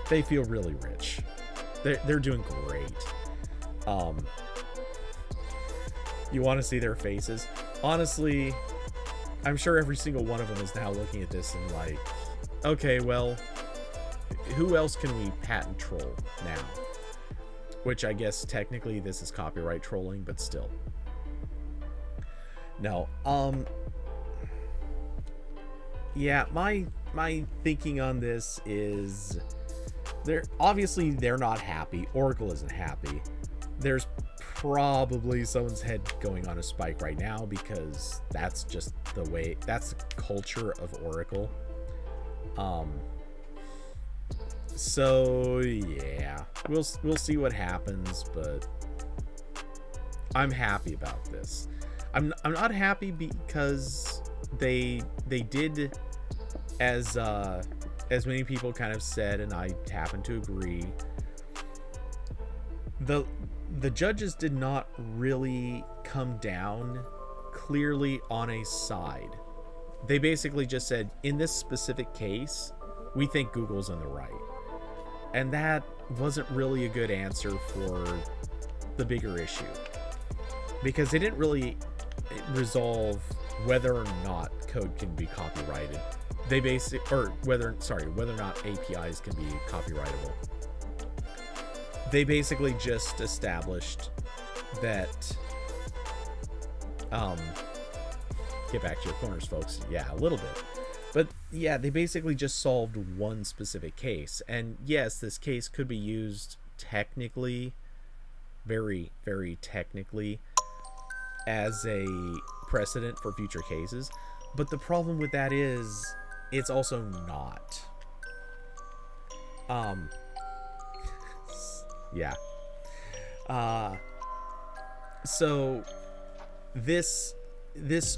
They feel really rich. They're doing great. You want to see their faces? Honestly, I'm sure every single one of them is now looking at this and like, okay, well, who else can we patent troll now? Which I guess technically this is copyright trolling, but still. No, yeah, my thinking on this is they're not happy. Oracle isn't happy. There's probably someone's head going on a spike right now because that's just that's the culture of Oracle. So yeah, we'll see what happens, but I'm happy about this. I'm not happy because they did, as many people kind of said, and I happen to agree, the judges did not really come down clearly on a side They basically just said, in this specific case, we think Google's in the right. And that wasn't really a good answer for the bigger issue, because they didn't really resolve whether or not code can be copyrighted. Whether or not APIs can be copyrightable. They basically just established that get back to your corners, folks. Yeah, a little bit. But yeah, they basically just solved one specific case. And yes, this case could be used technically, very, very technically, as a precedent for future cases. But the problem with that is it's also not. Yeah. So this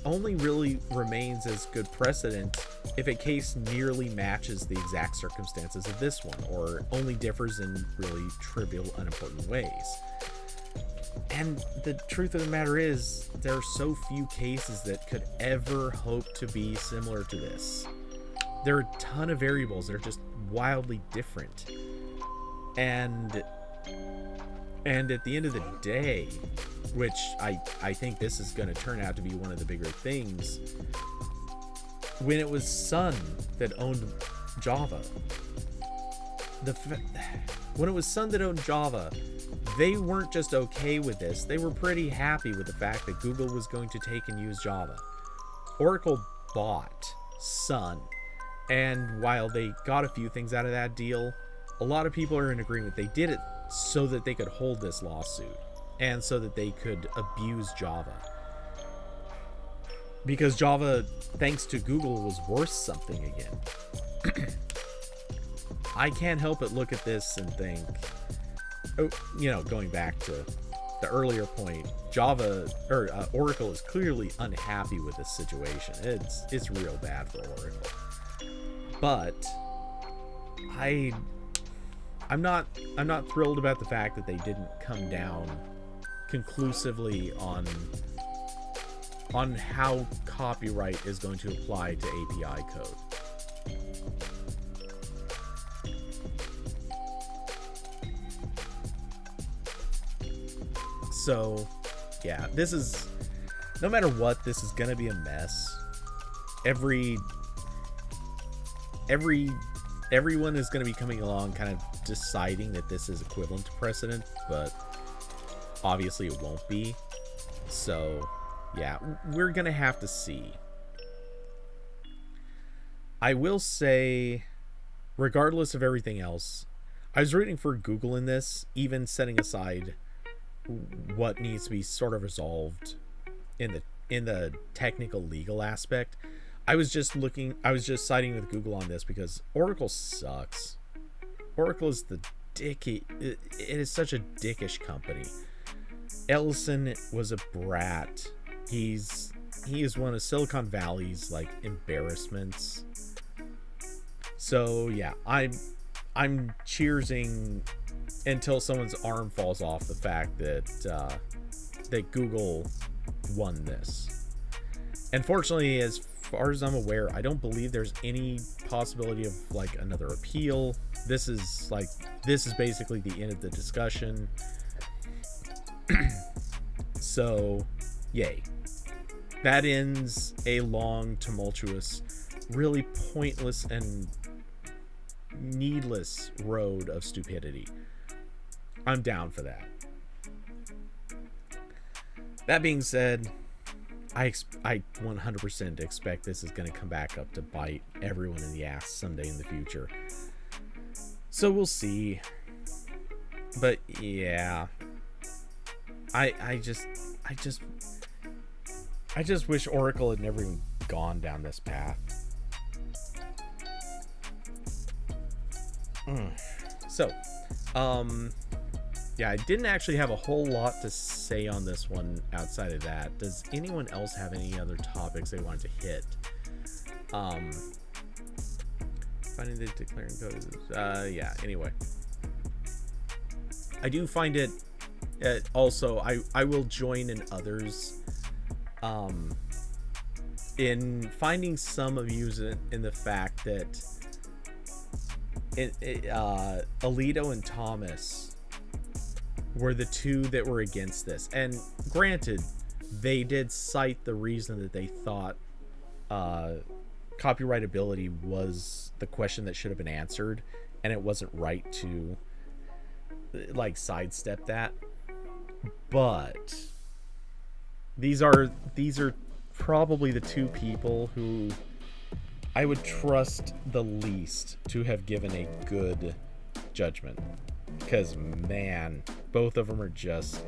only really remains as good precedent if a case nearly matches the exact circumstances of this one, or only differs in really trivial, unimportant ways. And the truth of the matter is, there are so few cases that could ever hope to be similar to this. There are a ton of variables that are just wildly different. And at the end of the day, which I think this is going to turn out to be one of the bigger things, when it was Sun that owned Java, when it was Sun that owned Java, they weren't just okay with this. They were pretty happy with the fact that Google was going to take and use Java. Oracle bought Sun, and while they got a few things out of that deal, a lot of people are in agreement they did it so that they could hold this lawsuit and so that they could abuse Java. Because Java, thanks to Google, was worth something again. I can't help but look at this and think, going back to the earlier point, Oracle is clearly unhappy with this situation. It's real bad for Oracle. But I'm not thrilled about the fact that they didn't come down conclusively on how copyright is going to apply to API code. So, yeah, this is, no matter what, this is gonna be a mess. Everyone is going to be coming along kind of deciding that this is equivalent to precedent, but obviously it won't be. So, yeah, we're going to have to see. I will say, regardless of everything else, I was rooting for Google in this, even setting aside what needs to be sort of resolved in the technical legal aspect. I was just siding with Google on this because Oracle sucks. Oracle is it is such a dickish company. Ellison was a brat. He is one of Silicon Valley's embarrassments. So yeah, I'm cheersing until someone's arm falls off the fact that Google won this. And fortunately, as far as I'm aware, I don't believe there's any possibility of another appeal. This is basically the end of the discussion. So, yay. That ends a long, tumultuous, really pointless and needless road of stupidity. I'm down for that. That being said, I 100% expect this is going to come back up to bite everyone in the ass someday in the future. So we'll see. But yeah, I just wish Oracle had never even gone down this path. So, yeah, I didn't actually have a whole lot to say on this one outside of that. Does anyone else have any other topics they wanted to hit? Finding the declaring code is, yeah, anyway. I do find it, also, I will join in others, in finding some amusement in the fact that Alito and Thomas were the two that were against this. And granted, they did cite the reason that they thought copyrightability was the question that should have been answered, and it wasn't right to like sidestep that. But these are probably the two people who I would trust the least to have given a good judgment, because man, both of them are just,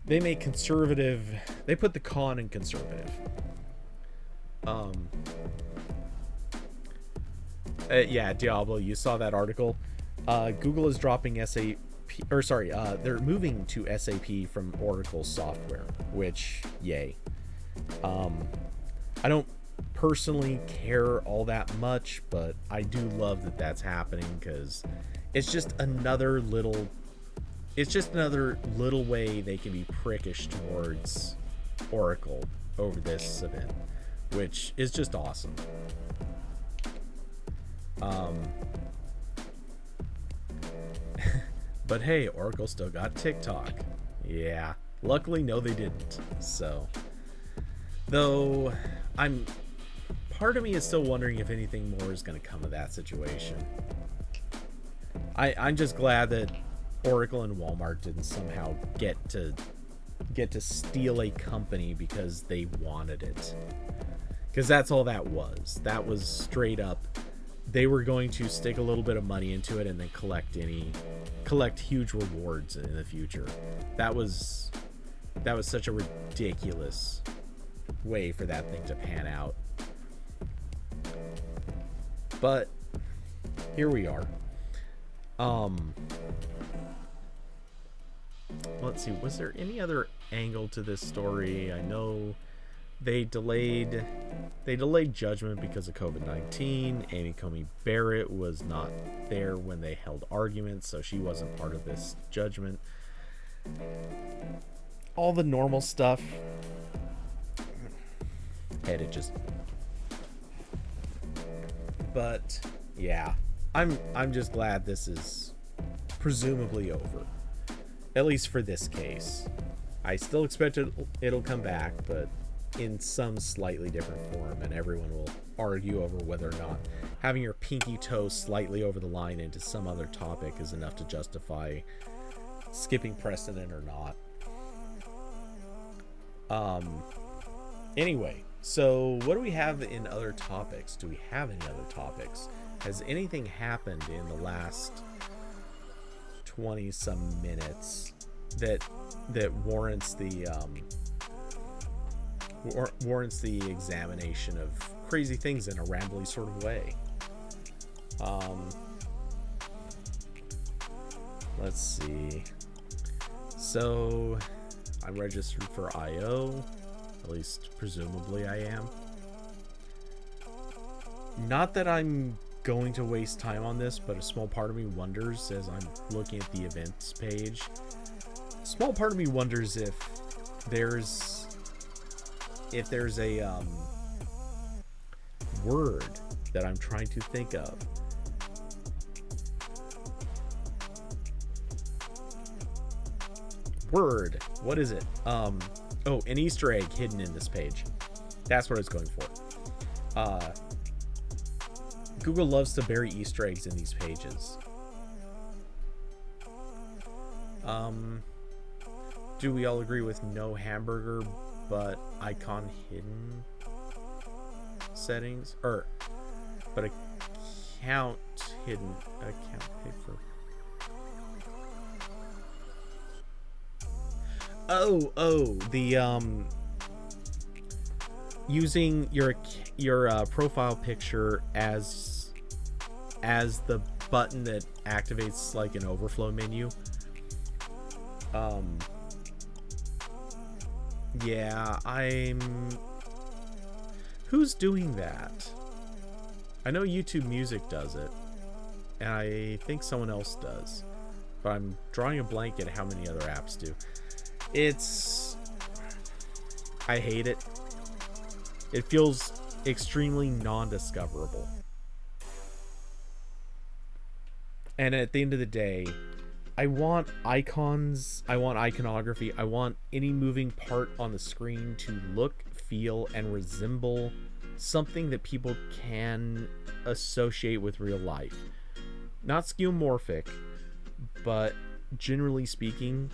they make conservative, they put the con in conservative. Yeah, Diablo, you saw that article. Google is dropping SAP, or sorry, they're moving to SAP from Oracle software, which yay. I don't personally care all that much, but I do love that that's happening, because it's just another little way they can be prickish towards Oracle over this event, which is just awesome. But hey, Oracle still got TikTok. Yeah, luckily no they didn't. So, though part of me is still wondering if anything more is going to come of that situation. I'm just glad that Oracle and Walmart didn't somehow get to steal a company because they wanted it. Because that's all that was. That was straight up, they were going to stick a little bit of money into it and then collect huge rewards in the future. That was such a ridiculous way for that thing to pan out. But here we are. Let's see, was there any other angle to this story? I know they delayed judgment because of COVID-19. Amy Coney Barrett was not there when they held arguments, so she wasn't part of this judgment. All the normal stuff. And it just, but yeah, I'm just glad this is presumably over, at least for this case. I still expect it'll come back, but in some slightly different form, and everyone will argue over whether or not having your pinky toe slightly over the line into some other topic is enough to justify skipping precedent or not. Anyway, so what do we have in other topics? Do we have any other topics? Has anything happened in the last 20 some minutes that warrants the examination of crazy things in a rambly sort of way? Let's see. So I'm registered for IO, at least presumably I am. Not that I'm going to waste time on this, but a small part of me wonders, as I'm looking at the events page, a small part of me wonders if there's a word that I'm trying to think of. Word, what is it? Oh, an Easter egg hidden in this page. That's what I was going for. Google loves to bury Easter eggs in these pages. Do we all agree with no hamburger but icon hidden settings? But account hidden, account paid for. The using your profile picture as the button that activates like an overflow menu. Yeah, who's doing that? I know YouTube Music does it, and I think someone else does, but I'm drawing a blank at how many other apps do. I hate it. It feels extremely non-discoverable. And at the end of the day, I want icons, I want iconography, I want any moving part on the screen to look, feel, and resemble something that people can associate with real life. Not skeuomorphic, but generally speaking,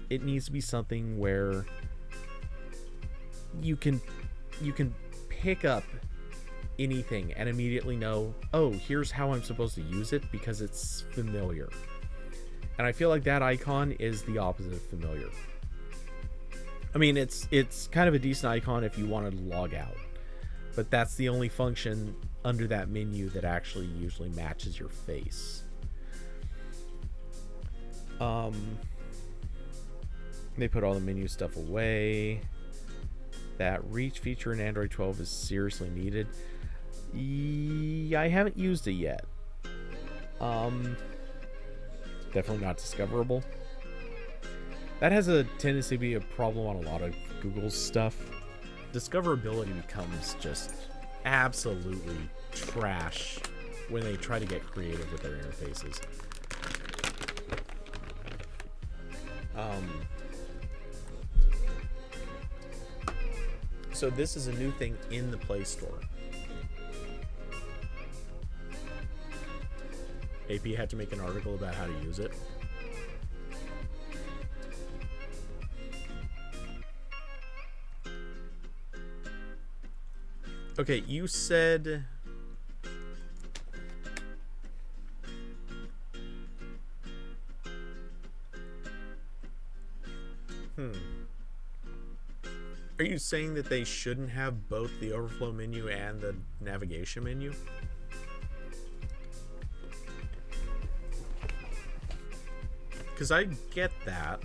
it needs to be something where you can pick up anything and immediately know, oh, here's how I'm supposed to use it because it's familiar. And I feel like that icon is the opposite of familiar. I mean, it's kind of a decent icon if you wanted to log out, but that's the only function under that menu that actually usually matches your face. They put all the menu stuff away. That reach feature in Android 12 is seriously needed. I haven't used it yet. Definitely not discoverable. That has a tendency to be a problem on a lot of Google's stuff. Discoverability becomes just absolutely trash when they try to get creative with their interfaces. So this is a new thing in the Play Store. AP had to make an article about how to use it. Okay, you said... Are you saying that they shouldn't have both the overflow menu and the navigation menu? Because I get that,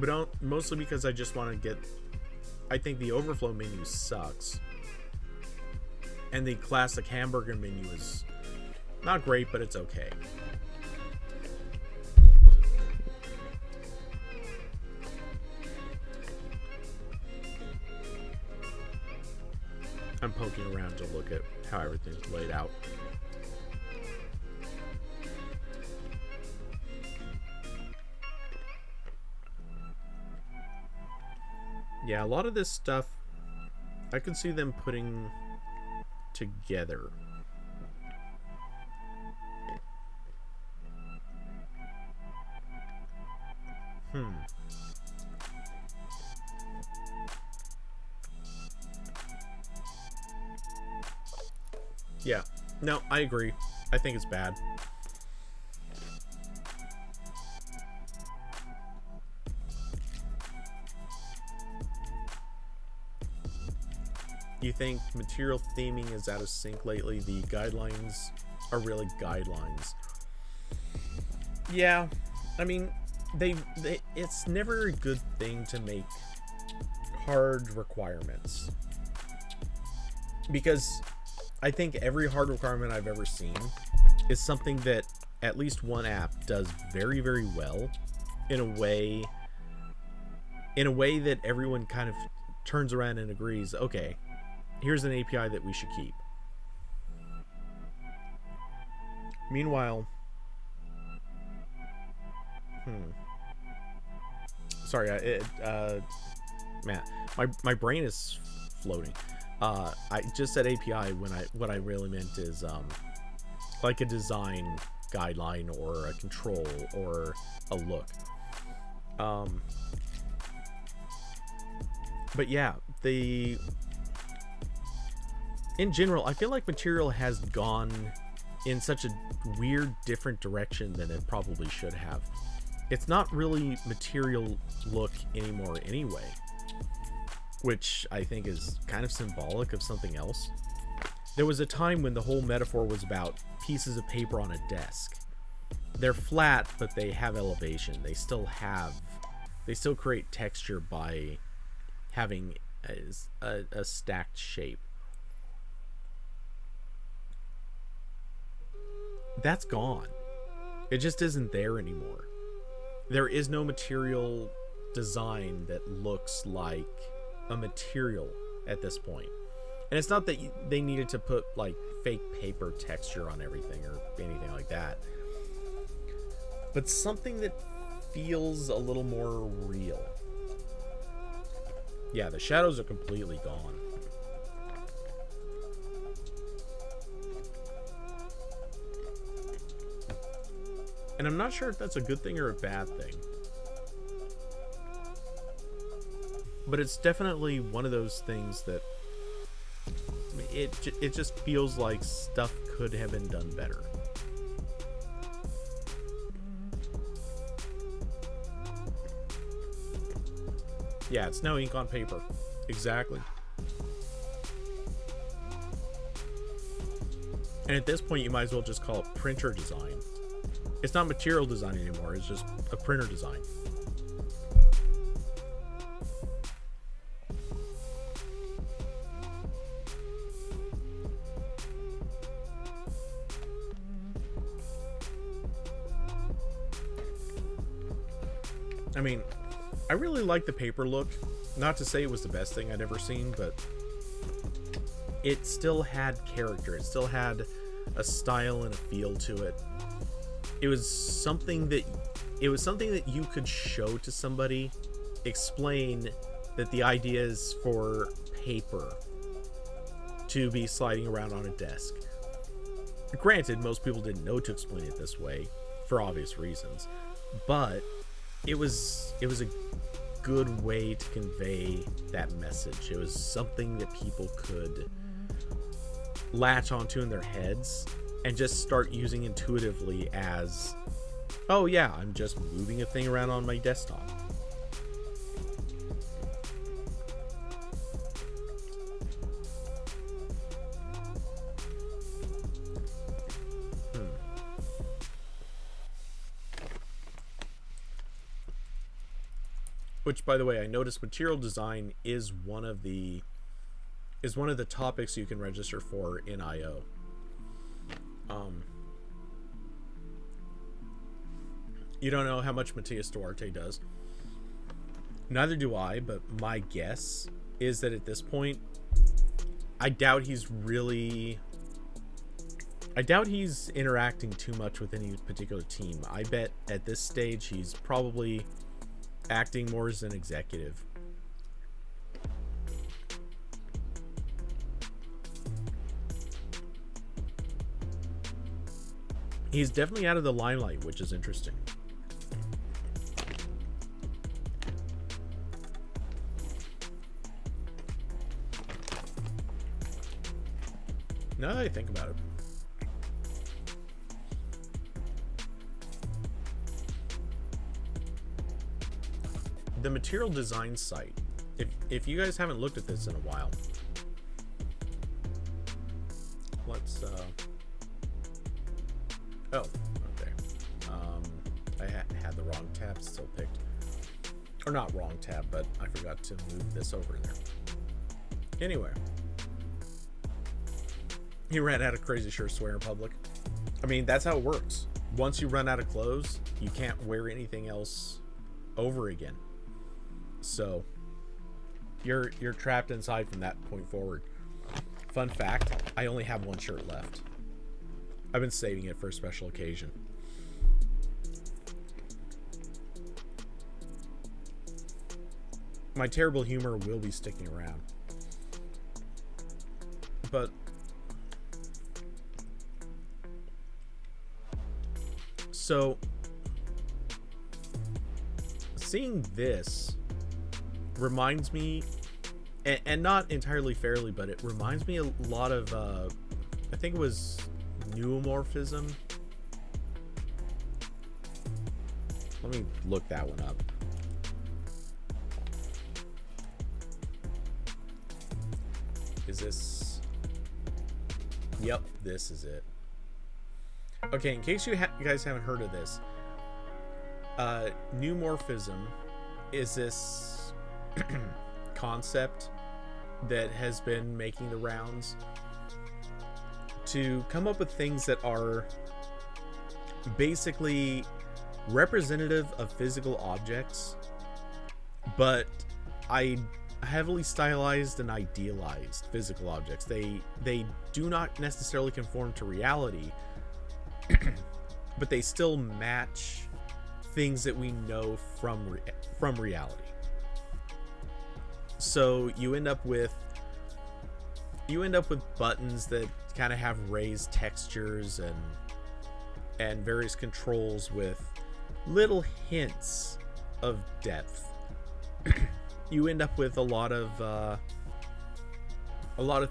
but mostly because I just want to get... I think the overflow menu sucks, and the classic hamburger menu is not great, but it's okay. I'm poking around to look at how everything's laid out. Yeah, a lot of this stuff I can see them putting together. Yeah, no, I agree. I think it's bad. You think material theming is out of sync lately? The guidelines are really guidelines. Yeah, I mean, it's never a good thing to make hard requirements, because I think every hard requirement I've ever seen is something that at least one app does very, very well in a way that everyone kind of turns around and agrees, okay, here's an API that we should keep. Meanwhile, sorry, man, my brain is floating. I just said API when what I really meant is like a design guideline or a control or a look. But yeah, in general, I feel like Material has gone in such a weird, different direction than it probably should have. It's not really Material look anymore anyway, which I think is kind of symbolic of something else. There was a time when the whole metaphor was about pieces of paper on a desk. They're flat, but they have elevation. They still create texture by having a stacked shape. That's gone. It just isn't there anymore. There is no Material design that looks like a material at this point. And it's not that they needed to put like fake paper texture on everything or anything like that, but something that feels a little more real. Yeah, the shadows are completely gone. And I'm not sure if that's a good thing or a bad thing. But it's definitely one of those things that it just feels like stuff could have been done better. Yeah, it's no ink on paper. Exactly. And at this point, you might as well just call it printer design. It's not material design anymore, it's just a printer design. I mean, I really like the paper look. Not to say it was the best thing I'd ever seen, but it still had character. It still had a style and a feel to it. It was something that you could show to somebody, explain that the idea is for paper to be sliding around on a desk. Granted, most people didn't know to explain it this way for obvious reasons, but it was a good way to convey that message. It was something that people could latch onto in their heads and just start using intuitively as, oh yeah, I'm just moving a thing around on my desktop. Which, by the way, I noticed material design is one of the topics you can register for in IO. You don't know how much Matias Duarte does. Neither do I, but my guess is that at this point, I doubt he's interacting too much with any particular team. I bet at this stage he's probably acting more as an executive. He's definitely out of the limelight, which is interesting. Now that I think about it. The material design site, if you guys haven't looked at this in a while, let's oh, okay. I had the wrong tab still picked, or not wrong tab, but I forgot to move this over in there. Anyway, he ran out of Crazy Sure Swear in public. I mean, that's how it works. Once you run out of clothes, you can't wear anything else over again. So you're trapped inside from that point forward. Fun fact, I only have one shirt left. I've been saving it for a special occasion. My terrible humor will be sticking around. But so seeing this reminds me, and not entirely fairly, but it reminds me a lot of I think it was neomorphism. Let me look that one up. Is this? Yep, this is it. Okay, in case you guys haven't heard of this, neomorphism is this concept that has been making the rounds to come up with things that are basically representative of physical objects, but heavily stylized and idealized physical objects. They do not necessarily conform to reality, but they still match things that we know from reality. So you end up with buttons that kind of have raised textures and various controls with little hints of depth. You end up with a lot of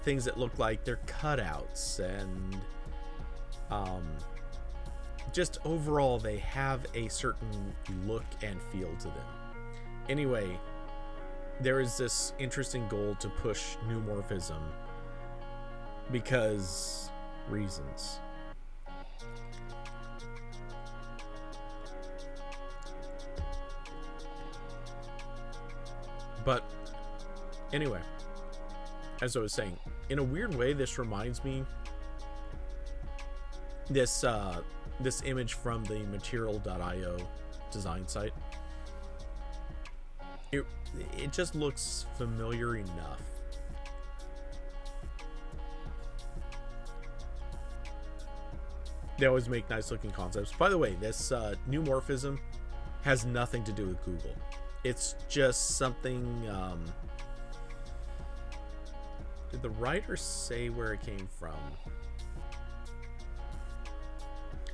things that look like they're cutouts, and just overall they have a certain look and feel to them. Anyway, there is this interesting goal to push neumorphism because reasons. But anyway, as I was saying, in a weird way, this reminds me this image from the material.io design site. It just looks familiar enough. They always make nice looking concepts. By the way, this neumorphism has nothing to do with Google. It's just something. Did the writer say where it came from?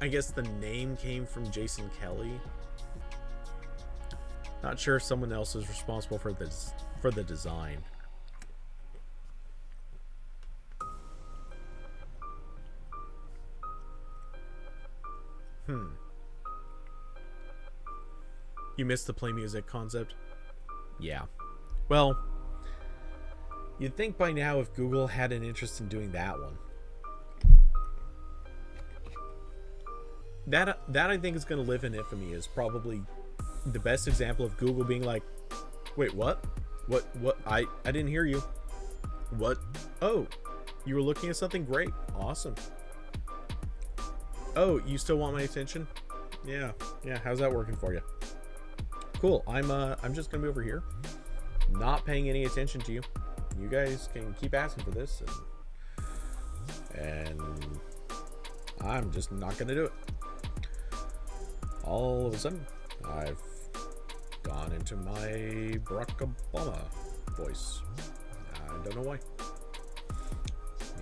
I guess the name came from Jason Kelly. Not sure if someone else is responsible for the design. You missed the play music concept? Yeah. Well, you'd think by now if Google had an interest in doing that one. That I think is going to live in infamy is probably the best example of Google being like, wait, what? What? I didn't hear you. What? Oh, you were looking at something? Great. Awesome. Oh, you still want my attention? Yeah. How's that working for you? Cool. I'm just gonna be over here, not paying any attention to you. You guys can keep asking for this, and I'm just not gonna do it. All of a sudden, I've gone into my Barack Obama voice. I don't know why.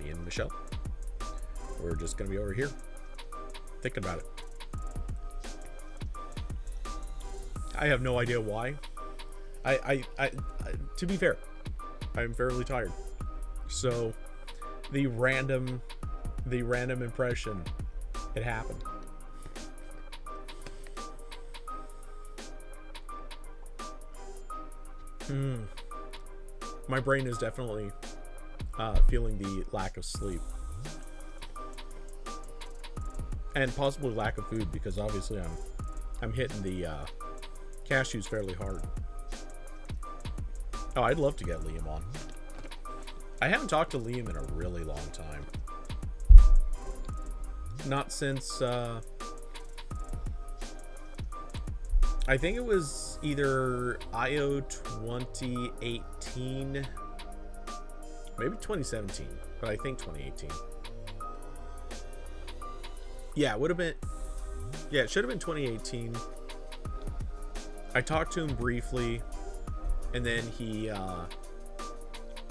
Me and Michelle, we're just gonna be over here thinking about it. I have no idea why. I to be fair, I'm fairly tired. So the random impression, it happened. My brain is definitely feeling the lack of sleep. And possibly lack of food, because obviously I'm hitting the cashews fairly hard. Oh, I'd love to get Liam on. I haven't talked to Liam in a really long time. Not since I think it was either IO 2018, maybe 2017, but I think 2018. Yeah, it would have been. Yeah, it should have been 2018. I talked to him briefly, and then he.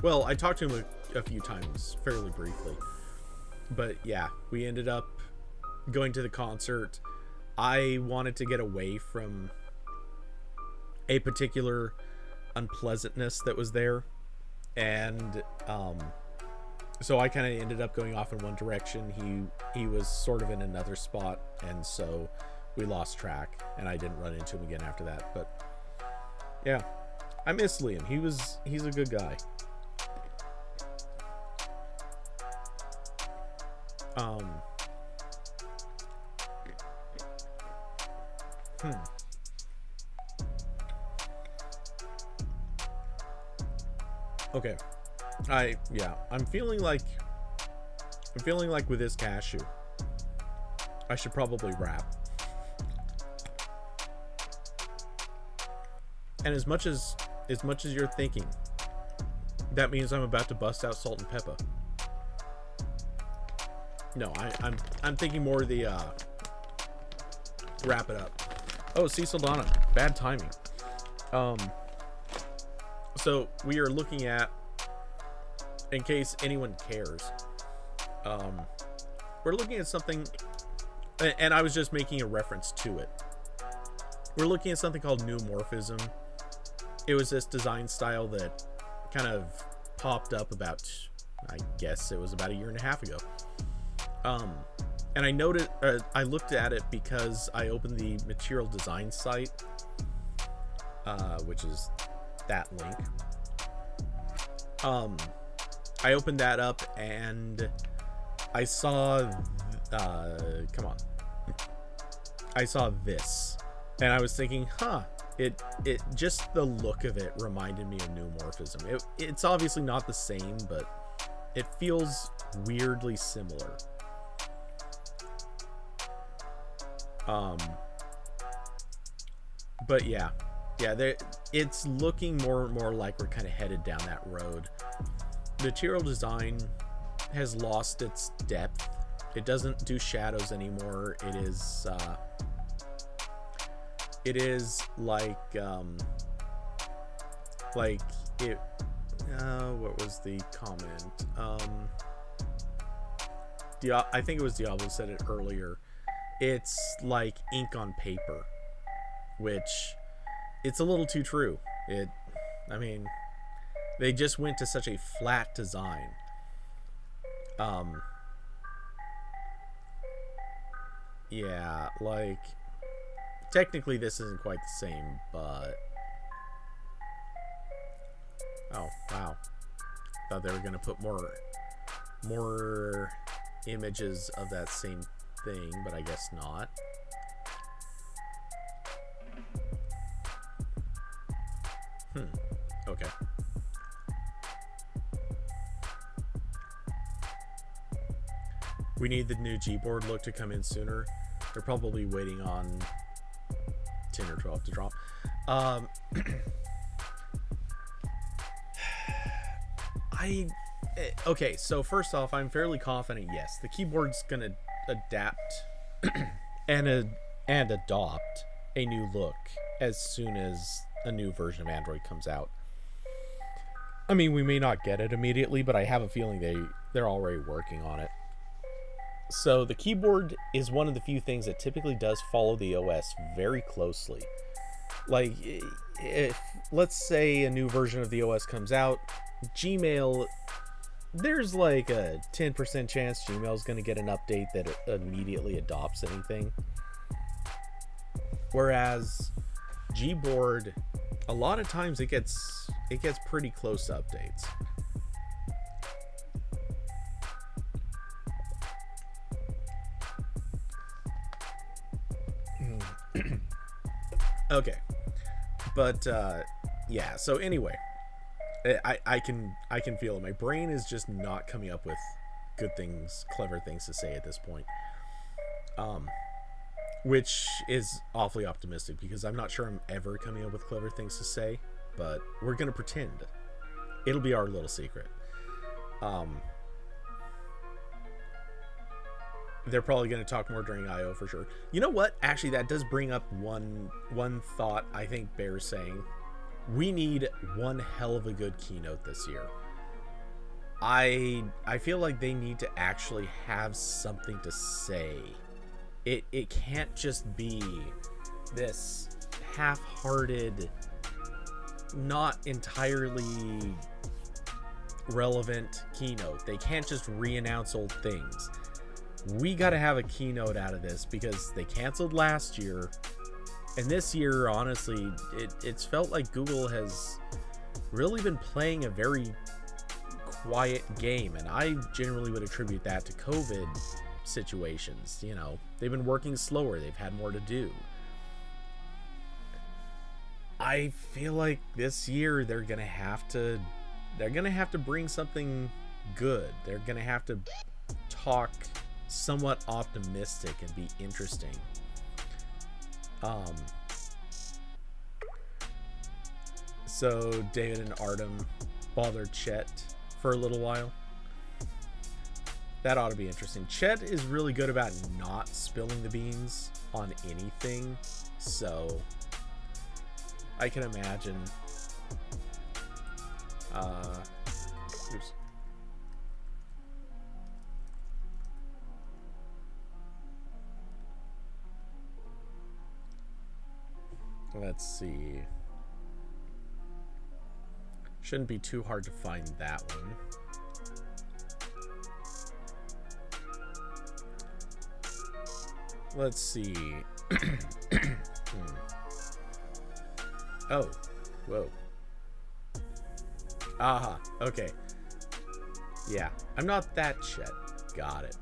Well, I talked to him a few times, fairly briefly. But yeah, we ended up going to the concert. I wanted to get away from a particular unpleasantness that was there, and so I kind of ended up going off in one direction. He was sort of in another spot, and so we lost track, and I didn't run into him again after that. But yeah, I miss Liam. He's a good guy. Okay. I'm feeling like with this cashew, I should probably wrap. And as much as you're thinking That means I'm about to bust out Salt and Pepper. No, I'm thinking more the wrap it up. Oh, see Saldana. Bad timing. So we are looking at, in case anyone cares, we're looking at something, and I was just making a reference to it. We're looking at something called neumorphism. It was this design style that kind of popped up about, I guess it was about a year and a half ago. And I noted, I looked at it because I opened the material design site, which is that link. I opened that up and I saw, I saw this, and I was thinking, it just the look of it reminded me of neumorphism. It's obviously not the same, but it feels weirdly similar. But yeah, it's looking more and more like we're kind of headed down that road. Material design has lost its depth. It doesn't do shadows anymore. It is like it. What was the comment? I think it was Diablo said it earlier. It's like ink on paper, which it's a little too true. I mean, they just went to such a flat design. Yeah, like technically this isn't quite the same, but oh wow, thought they were gonna put more images of that same thing, but I guess not. Okay. We need the new Gboard look to come in sooner. They're probably waiting on 10 or 12 to drop. Okay, so first off, I'm fairly confident, yes, the keyboard's gonna adapt and adopt a new look as soon as a new version of Android comes out. I mean, we may not get it immediately, but I have a feeling they're already working on it. So the keyboard is one of the few things that typically does follow the OS very closely. Like, if let's say a new version of the OS comes out, Gmail, there's like a 10% chance Gmail's going to get an update that immediately adopts anything. Whereas Gboard, a lot of times it gets pretty close updates. Okay, but yeah, so anyway, I can feel it. My brain is just not coming up with good things, clever things to say at this point, which is awfully optimistic because I'm not sure I'm ever coming up with clever things to say, but we're gonna pretend. It'll be our little secret. They're probably going to talk more during I.O. for sure. You know what? Actually, that does bring up one thought I think bears saying. We need one hell of a good keynote this year. I feel like they need to actually have something to say. It can't just be this half-hearted, not entirely relevant keynote. They can't just re-announce old things. We got to have a keynote out of this because they canceled last year, and this year, honestly, it's felt like Google has really been playing a very quiet game, and I generally would attribute that to COVID situations. You know, they've been working slower, they've had more to do. I feel like this year they're gonna have to bring something good. They're gonna have to talk somewhat optimistic and be interesting. So David and Artem, bother Chet for a little while. That ought to be interesting. Chet is really good about not spilling the beans on anything, so I can imagine. Oops. Let's see. Shouldn't be too hard to find that one. Let's see. Oh, whoa. Aha, okay. Yeah, I'm not that Chet. Got it.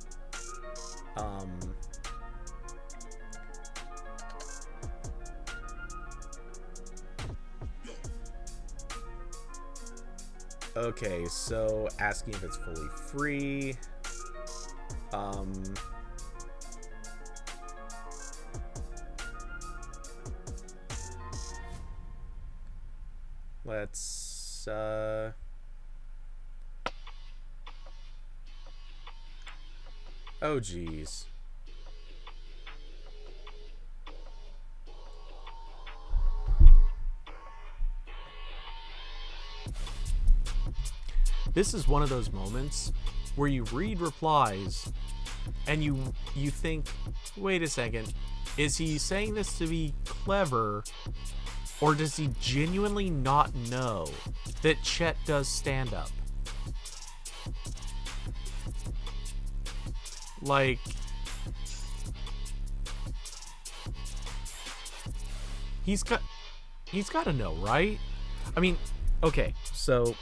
Okay, so asking if it's fully free. Let's oh geez. This is one of those moments where you read replies and you think, wait a second, is he saying this to be clever, or does he genuinely not know that Chet does stand up? Like, he's got to know, right? I mean, okay, so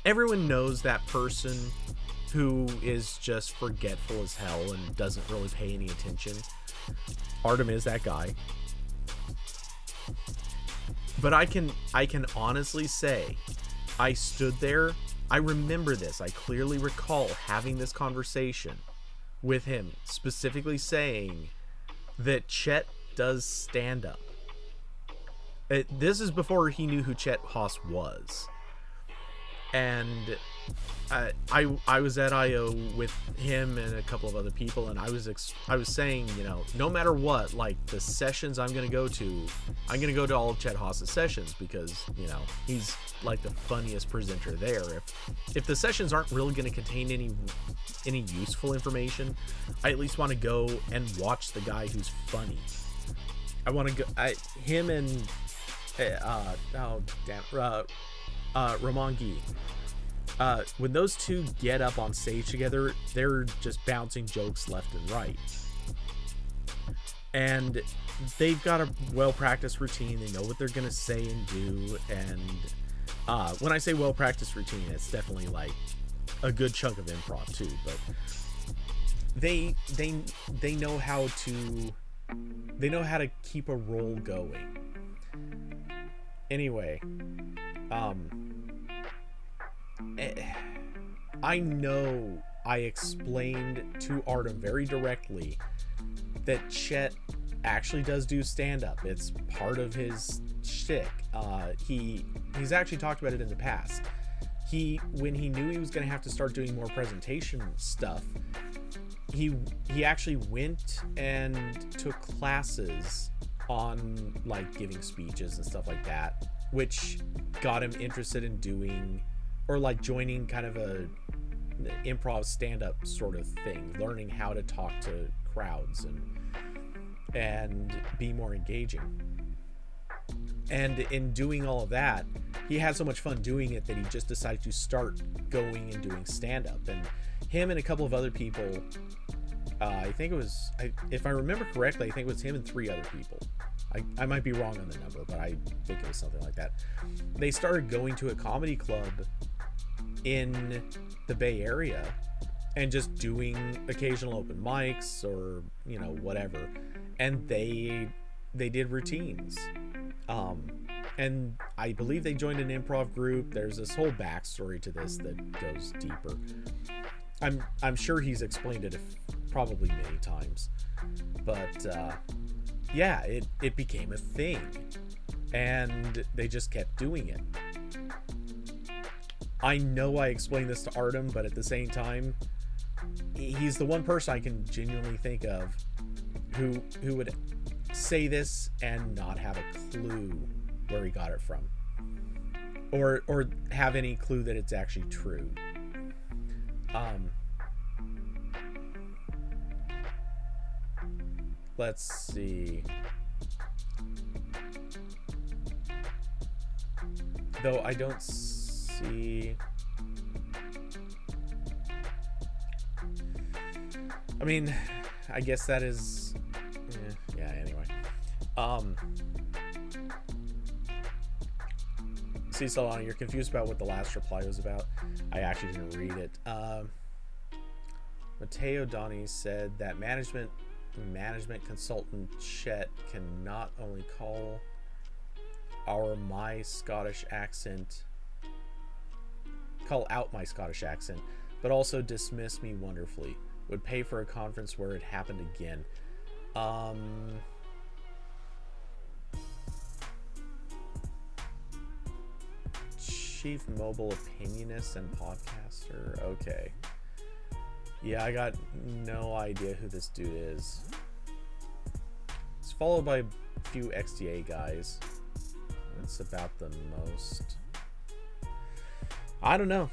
everyone knows that person who is just forgetful as hell and doesn't really pay any attention. Artem is that guy. But I can honestly say, I stood there. I remember this. I clearly recall having this conversation with him, specifically saying that Chet does stand up. This is before he knew who Chet Haas was. And I was at I.O. with him and a couple of other people, and I was saying, you know, no matter what, like, the sessions I'm going to go to all of Chet Haas's sessions, because, you know, he's like the funniest presenter there. If the sessions aren't really going to contain any useful information, I at least want to go and watch the guy who's funny. I want to go him and Ramon Guy. When those two get up on stage together, they're just bouncing jokes left and right. And they've got a well-practiced routine. They know what they're going to say and do. And when I say well-practiced routine, it's definitely like a good chunk of improv too. But they know how to keep a roll going. Anyway, I know I explained to Artem very directly that Chet actually does do stand-up. It's part of his shtick. He's actually talked about it in the past. When he knew he was going to have to start doing more presentation stuff, he actually went and took classes on, like, giving speeches and stuff like that, which got him interested in doing, or like joining kind of a improv stand-up sort of thing, learning how to talk to crowds and be more engaging. And in doing all of that, he had so much fun doing it that he just decided to start going and doing stand-up. And him and a couple of other people, I think it was, if I remember correctly, I think it was him and 3 other people. I might be wrong on the number, but I think it was something like that. They started going to a comedy club in the Bay Area and just doing occasional open mics or, you know, whatever. And they did routines. And I believe they joined an improv group. There's this whole backstory to this that goes deeper. I'm sure he's explained it probably many times, but yeah, it became a thing. and they just kept doing it. I know I explained this to Artem, but at the same time, he's the one person I can genuinely think of who would say this and not have a clue where he got it from, or have any clue that it's actually true. Let's see. Though I don't see. I mean, I guess that is. Yeah. Anyway. See, Solana, you're confused about what the last reply was about. I actually didn't read it. Mateo Donnie said that management consultant Chet can not only call out my Scottish accent, but also dismiss me wonderfully. Would pay for a conference where it happened again. Chief mobile opinionist and podcaster. Okay. Yeah, I got no idea who this dude is. It's followed by a few XDA guys. That's about the most. I don't know.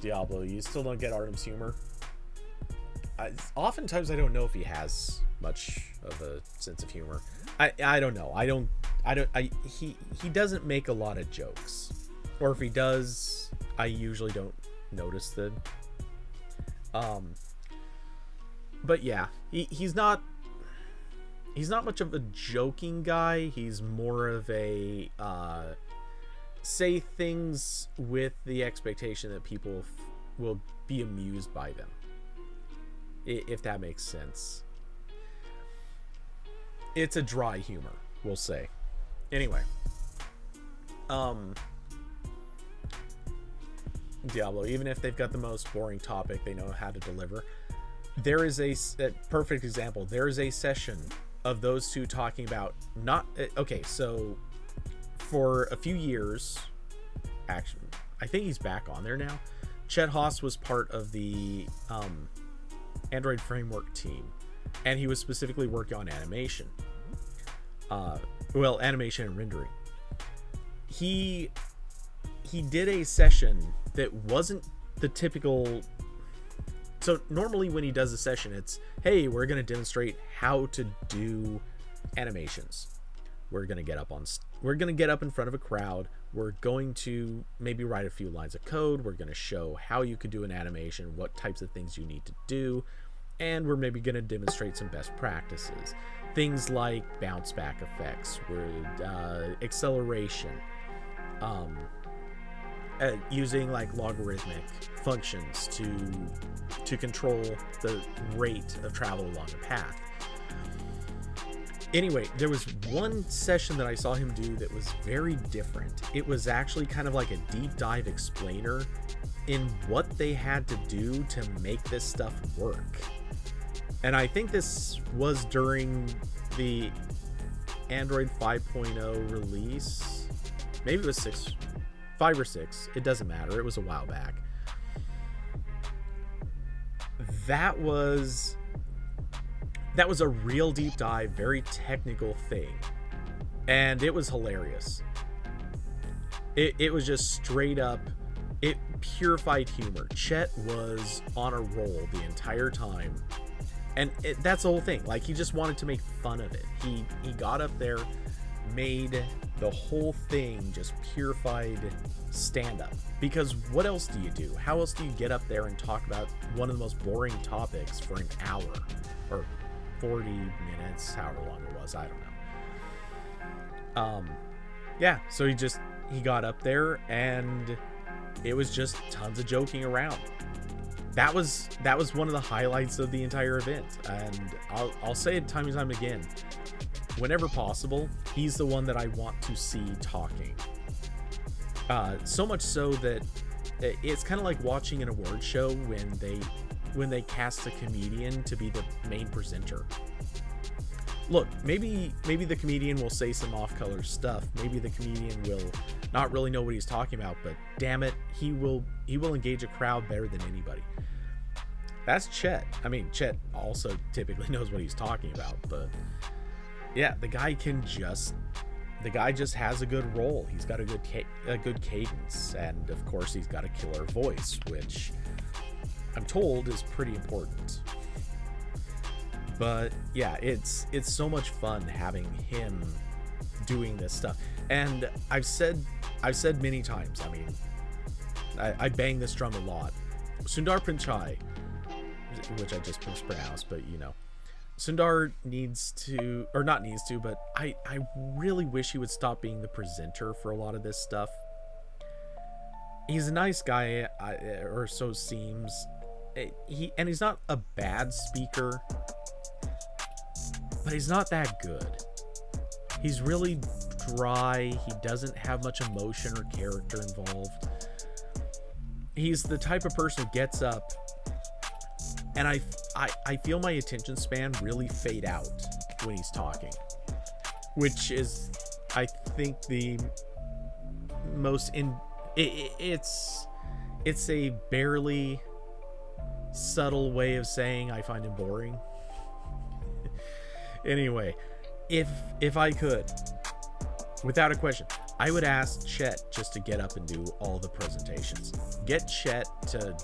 Diablo, you still don't get Artem's humor? Oftentimes I don't know if he has much of a sense of humor. I don't know. He doesn't make a lot of jokes. Or if he does, I usually don't notice them. But yeah, he's not much of a joking guy. He's more of a say things with the expectation that people will be amused by them, if that makes sense. It's a dry humor, we'll say. Anyway, Diablo, even if they've got the most boring topic, they know how to deliver. There is a perfect example. There is a session of those two talking about okay, so for a few years, actually, I think he's back on there now. Chet Haas was part of the Android framework team, and he was specifically working on animation. Animation and rendering. He did a session that wasn't the typical. So normally when he does a session, it's, hey, we're going to demonstrate how to do animations. We're going to get up in front of a crowd. We're going to maybe write a few lines of code. We're going to show how you could do an animation, what types of things you need to do, and we're maybe going to demonstrate some best practices. Things like bounce back effects, acceleration, using like logarithmic functions to control the rate of travel along a path. Anyway, there was one session that I saw him do that was very different. It was actually kind of like a deep dive explainer in what they had to do to make this stuff work. And I think this was during the Android 5.0 release. Maybe it was 5 or 6. It doesn't matter. It was a while back. That was a real deep dive, very technical thing. And it was hilarious. It was just straight up, purified humor. Chet was on a roll the entire time. And that's the whole thing. Like, he just wanted to make fun of it. He got up there, made the whole thing just purified stand-up. Because what else do you do? How else do you get up there and talk about one of the most boring topics for an hour? Or 40 minutes, however long it was, I don't know. Yeah, so he got up there and it was just tons of joking around. That was one of the highlights of the entire event, and I'll say it time and time again. Whenever possible, he's the one that I want to see talking. So much so that it's kind of like watching an award show when they cast a comedian to be the main presenter. look, maybe the comedian will say some off-color stuff. Maybe the comedian will not really know what he's talking about, but damn it, he will engage a crowd better than anybody. That's Chet. I mean, Chet also typically knows what he's talking about, but yeah, the guy just has a good role. He's got a good cadence, and of course he's got a killer voice, which I'm told is pretty important. But yeah, it's so much fun having him doing this stuff. And I've said many times, I mean, I bang this drum a lot. Sundar Pichai, which I just mispronounced, but you know, Sundar but I really wish he would stop being the presenter for a lot of this stuff. He's a nice guy, or so seems. He's not a bad speaker, but he's not that good. He's really dry. He doesn't have much emotion or character involved. He's the type of person who gets up, and I feel my attention span really fade out when he's talking, which is, I think, the most it's a barely subtle way of saying I find him boring. Anyway, if I could, without a question, I would ask Chet just to get up and do all the presentations. Get Chet to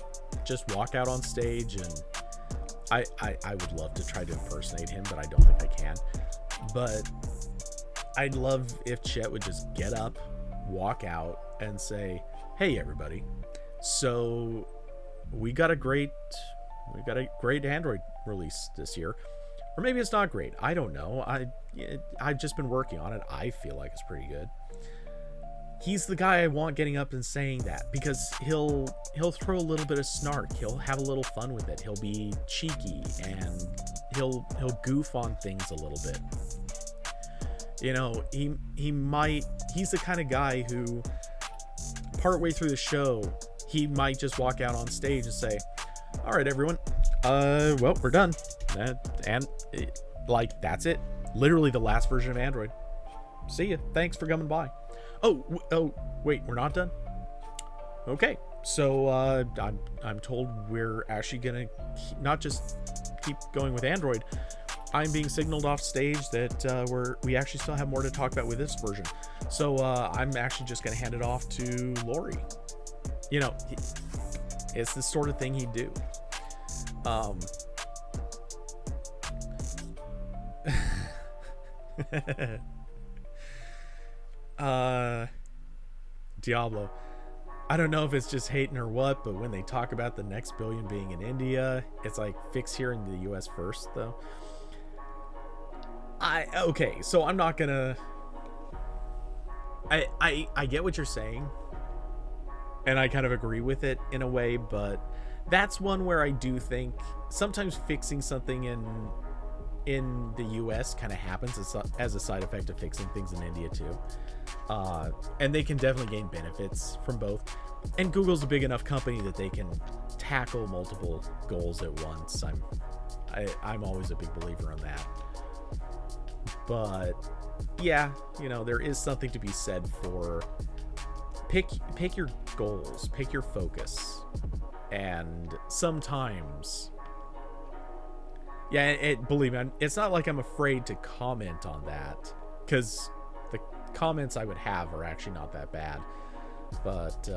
just walk out on stage, and I would love to try to impersonate him, but I don't think I can. But I'd love if Chet would just get up, walk out, and say, "Hey everybody, so we got a great Android release this year." Or maybe it's not great. I don't know. I've just been working on it. I feel like it's pretty good. He's the guy I want getting up and saying that, because he'll throw a little bit of snark. He'll have a little fun with it. He'll be cheeky, and he'll goof on things a little bit. You know, he's the kind of guy who partway through the show, he might just walk out on stage and say, "All right, everyone, well, we're done." And like, that's it. Literally the last version of Android. See ya. Thanks for coming by. Oh, wait, we're not done? Okay, so I'm told we're actually gonna not just keep going with Android. I'm being signaled off stage that we actually still have more to talk about with this version. So I'm actually just gonna hand it off to Lori. You know, it's the sort of thing he'd do. Diablo. I don't know if it's just hating or what, but when they talk about the next billion being in India, it's like, fix here in the US first, though. Okay, so I'm not gonna... I get what you're saying, and I kind of agree with it in a way, but that's one where I do think sometimes fixing something in the US kind of happens as a side effect of fixing things in India too. And they can definitely gain benefits from both. And Google's a big enough company that they can tackle multiple goals at once. I'm always a big believer in that. But yeah, you know, there is something to be said for pick your goals, pick your focus. And sometimes, yeah, believe me, it's not like I'm afraid to comment on that, because the comments I would have are actually not that bad. But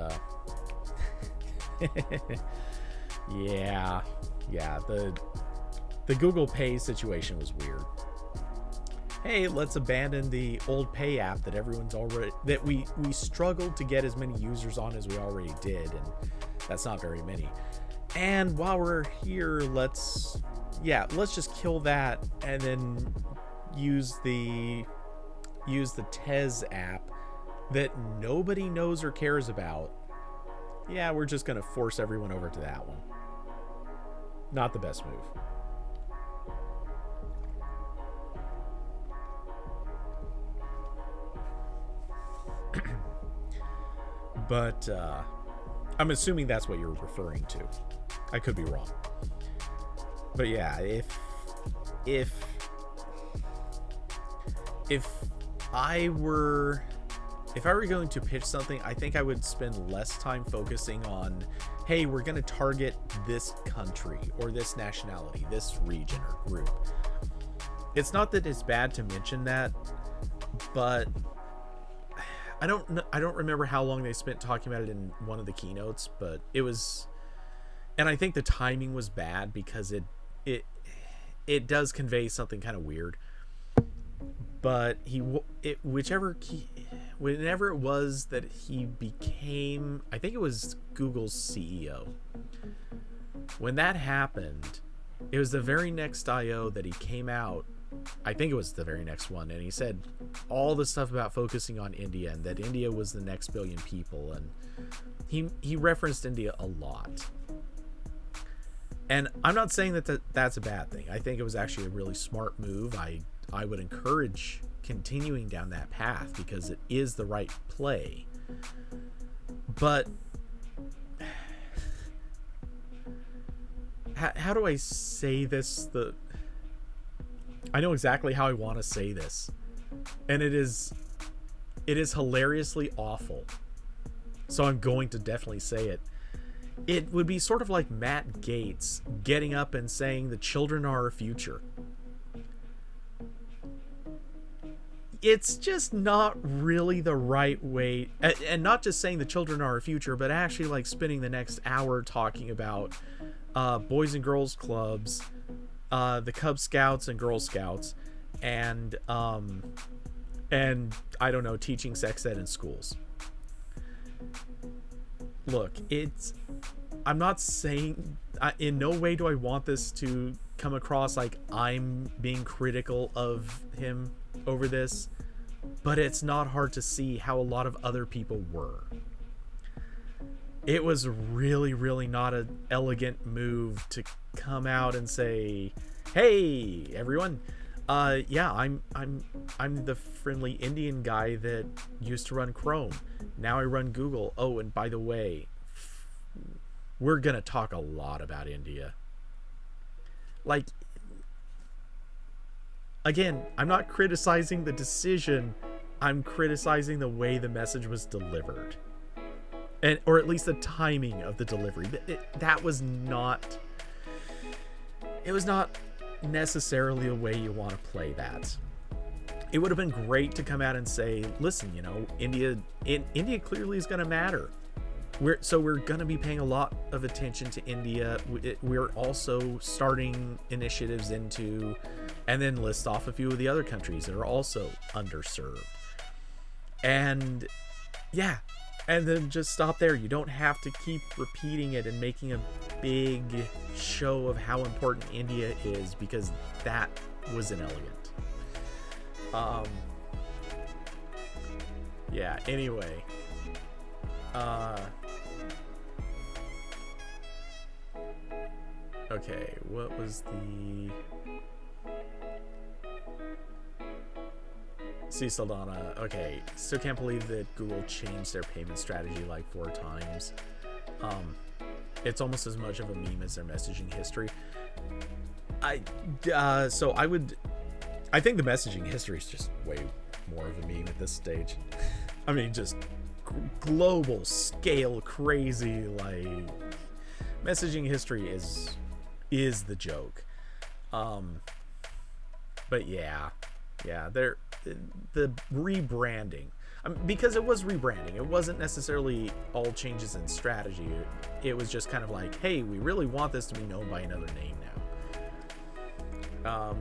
yeah, the Google Pay situation was weird. Hey, let's abandon the old Pay app that we struggled to get as many users on as we already did, and that's not very many. And while we're here, let's just kill that and then use the Tez app that nobody knows or cares about. Yeah, we're just gonna force everyone over to that one. Not the best move. But I'm assuming that's what you're referring to. I could be wrong. But yeah, if if I were going to pitch something, I think I would spend less time focusing on, hey, we're going to target this country or this nationality, this region or group. It's not that it's bad to mention that, but I don't remember how long they spent talking about it in one of the keynotes, but it was, and I think the timing was bad because it does convey something kind of weird. But whenever it was that he became, I think it was Google's CEO. When that happened, it was the very next I.O. that he came out. I think it was the very next one, and he said all the stuff about focusing on India and that India was the next billion people, and he referenced India a lot. And I'm not saying that's a bad thing. I think it was actually a really smart move. I would encourage continuing down that path because it is the right play. But how do I say this? I know exactly how I want to say this, and it is hilariously awful. So I'm going to definitely say it. It would be sort of like Matt Gaetz getting up and saying the children are our future. It's just not really the right way, and not just saying the children are our future, but actually like spending the next hour talking about boys and girls clubs, the Cub Scouts and Girl Scouts, and I don't know, teaching sex ed in schools. Look, I'm not saying, in no way do I want this to come across like I'm being critical of him over this, but it's not hard to see how a lot of other people were. It was really, really not an elegant move to come out and say, "Hey, everyone, yeah, I'm the friendly Indian guy that used to run Chrome. Now I run Google. Oh, and by the way, we're gonna talk a lot about India." Like, again, I'm not criticizing the decision. I'm criticizing the way the message was delivered, or at least the timing of the delivery. That was not. It was not necessarily a way you want to play that. It would have been great to come out and say, "Listen, you know, India clearly is going to matter. We're going to be paying a lot of attention to India. We're also starting initiatives into," and then list off a few of the other countries that are also underserved. And yeah, and then just stop there. You don't have to keep repeating it and making a big show of how important India is, because that was inelegant. Yeah, anyway. Okay, what was the... See, Saldana. Okay, still can't believe that Google changed their payment strategy like 4 times. It's almost as much of a meme as their messaging history. I think the messaging history is just way more of a meme at this stage. I mean, just global scale crazy, like, messaging history is the joke. But yeah, the rebranding, because it was rebranding. It wasn't necessarily all changes in strategy. It was just kind of like, hey, we really want this to be known by another name now.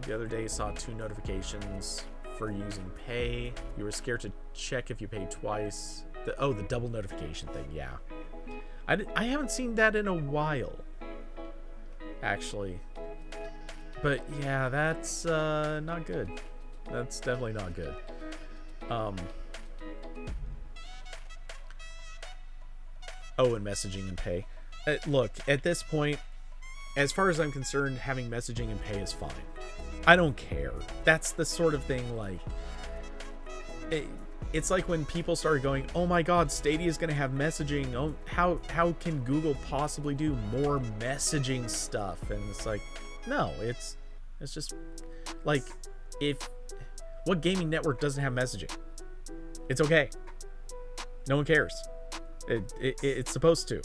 The other day saw 2 notifications for using Pay. You were scared to check if you paid twice. The double notification thing. Yeah, I haven't seen that in a while, actually. But yeah, that's not good. That's definitely not good. And messaging and Pay. Look, at this point, as far as I'm concerned, having messaging and Pay is fine. I don't care. That's the sort of thing, like... It's like when people started going, "Oh my god, Stadia is going to have messaging. Oh, how can Google possibly do more messaging stuff?" And it's like, no, it's just like, if What gaming network doesn't have messaging? It's okay. No one cares. It's supposed to.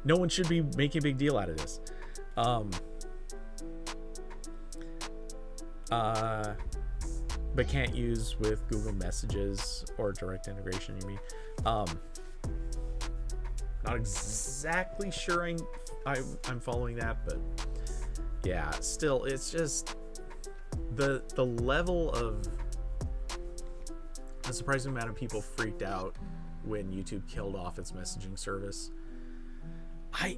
No one should be making a big deal out of this. But can't use with Google Messages or direct integration, you mean? Not exactly sure I'm following that, but yeah, still, it's just the level of a surprising amount of people freaked out when YouTube killed off its messaging service. I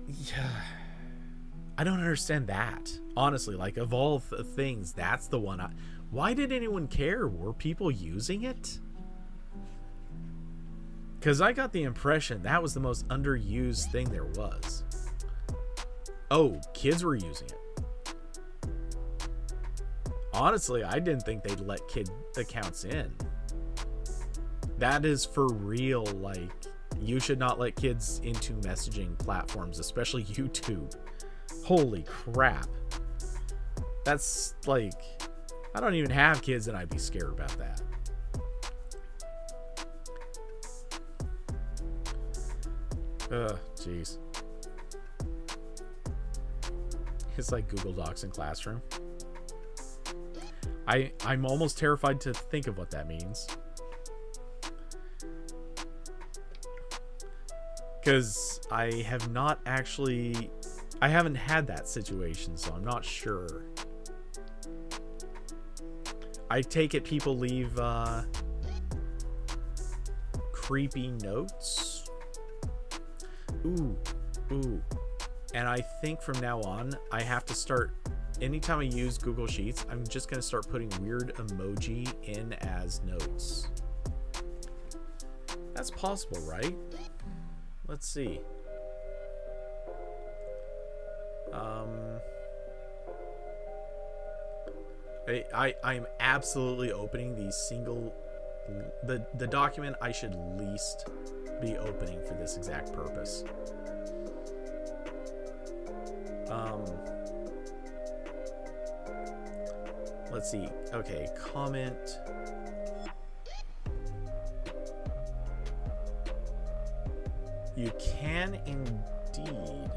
don't understand that, honestly. Like, of all things, that's the one. Why did anyone care? Were people using it? Because I got the impression that was the most underused thing there was. Oh, kids were using it. Honestly, I didn't think they'd let kid accounts in. That is for real. Like, you should not let kids into messaging platforms, especially YouTube. Holy crap. That's like, I don't even have kids and I'd be scared about that. Jeez. It's like Google Docs in classroom. I'm almost terrified to think of what that means. Because I haven't had that situation, so I'm not sure. I take it people leave creepy notes. Ooh. And I think from now on, I have to start, anytime I use Google Sheets, I'm just going to start putting weird emoji in as notes. That's possible, right? Let's see. I'm absolutely opening the document I should least be opening for this exact purpose. Let's see. Okay, comment. You can indeed.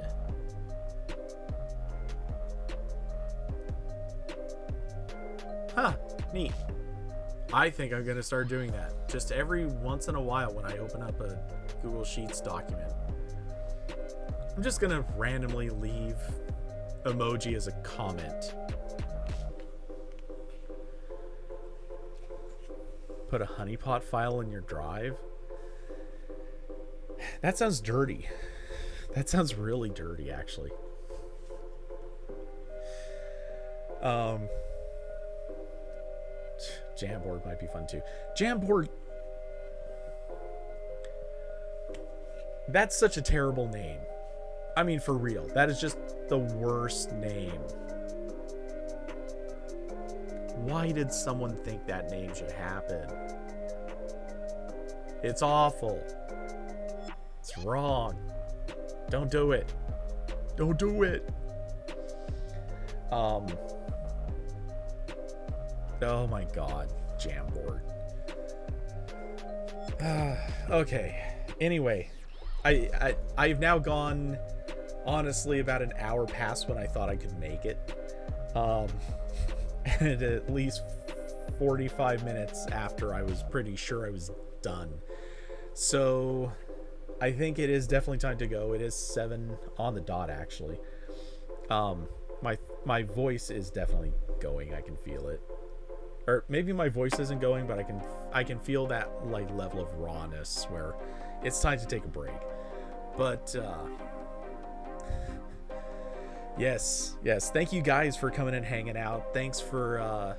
Huh, neat. I think I'm gonna start doing that just every once in a while when I open up a Google Sheets document. I'm just gonna randomly leave emoji as a comment. Put a honeypot file in your drive. That sounds dirty. That sounds really dirty, actually. Jamboard might be fun too. Jamboard. That's such a terrible name. I mean, for real. That is just the worst name. Why did someone think that name should happen? It's awful. It's wrong. Don't do it. Don't do it. Oh my god, Jamboard. Okay. Anyway, I've now gone honestly about an hour past when I thought I could make it. And at least 45 minutes after I was pretty sure I was done. So I think it is definitely time to go. It is 7 on the dot, actually. My voice is definitely going. I can feel it. Or maybe my voice isn't going, but I can feel that like level of rawness where it's time to take a break. But yes, thank you guys for coming and hanging out. Thanks for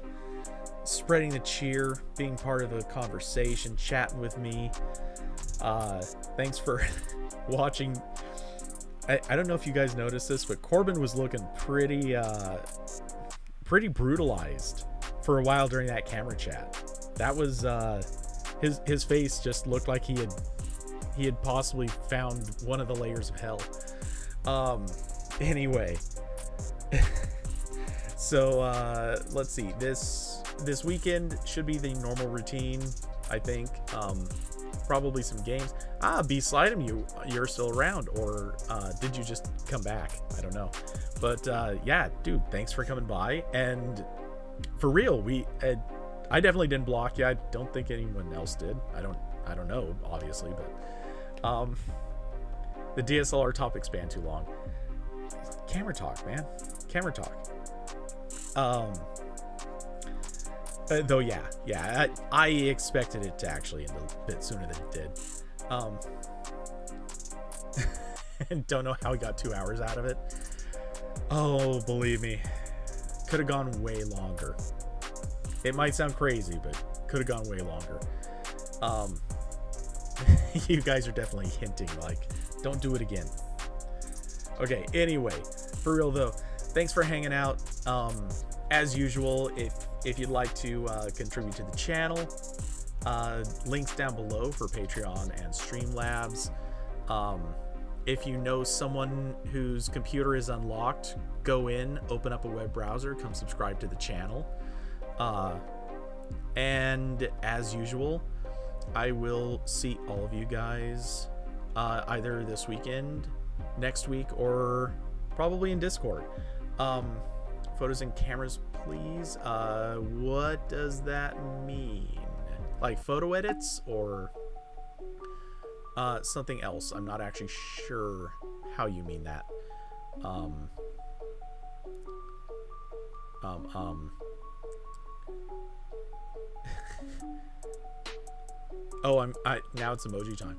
spreading the cheer, being part of the conversation, chatting with me. Thanks for watching. I don't know if you guys noticed this, but Corbin was looking pretty brutalized for a while during that camera chat. That was his face just looked like he had possibly found one of the layers of hell. Anyway, so let's see. This this weekend should be the normal routine, I think. Probably some games. B Slidem, you're still around, or did you just come back? I don't know. But yeah, dude, thanks for coming by. And for real, I definitely didn't block you. I don't think anyone else did. I don't know, obviously, but the DSLR topic span too long. Camera talk, man. Camera talk. Though, yeah, I expected it to actually end a bit sooner than it did. And don't know how we got 2 hours out of it. Oh, believe me, could have gone way longer. It might sound crazy, but could have gone way longer. You guys are definitely hinting, like, don't do it again. Okay, anyway, for real though, thanks for hanging out. As usual, if you'd like to contribute to the channel, links down below for Patreon and Streamlabs. If you know someone whose computer is unlocked, go in, open up a web browser, come subscribe to the channel. And as usual, I will see all of you guys either this weekend, next week, or probably in Discord. Photos and cameras, please. What does that mean? Like photo edits or something else? I'm not actually sure how you mean that. Oh, now it's emoji time.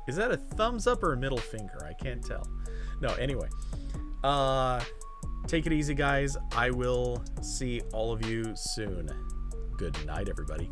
Is that a thumbs up or a middle finger? I can't tell. No, anyway. Take it easy, guys. I will see all of you soon. Good night, everybody.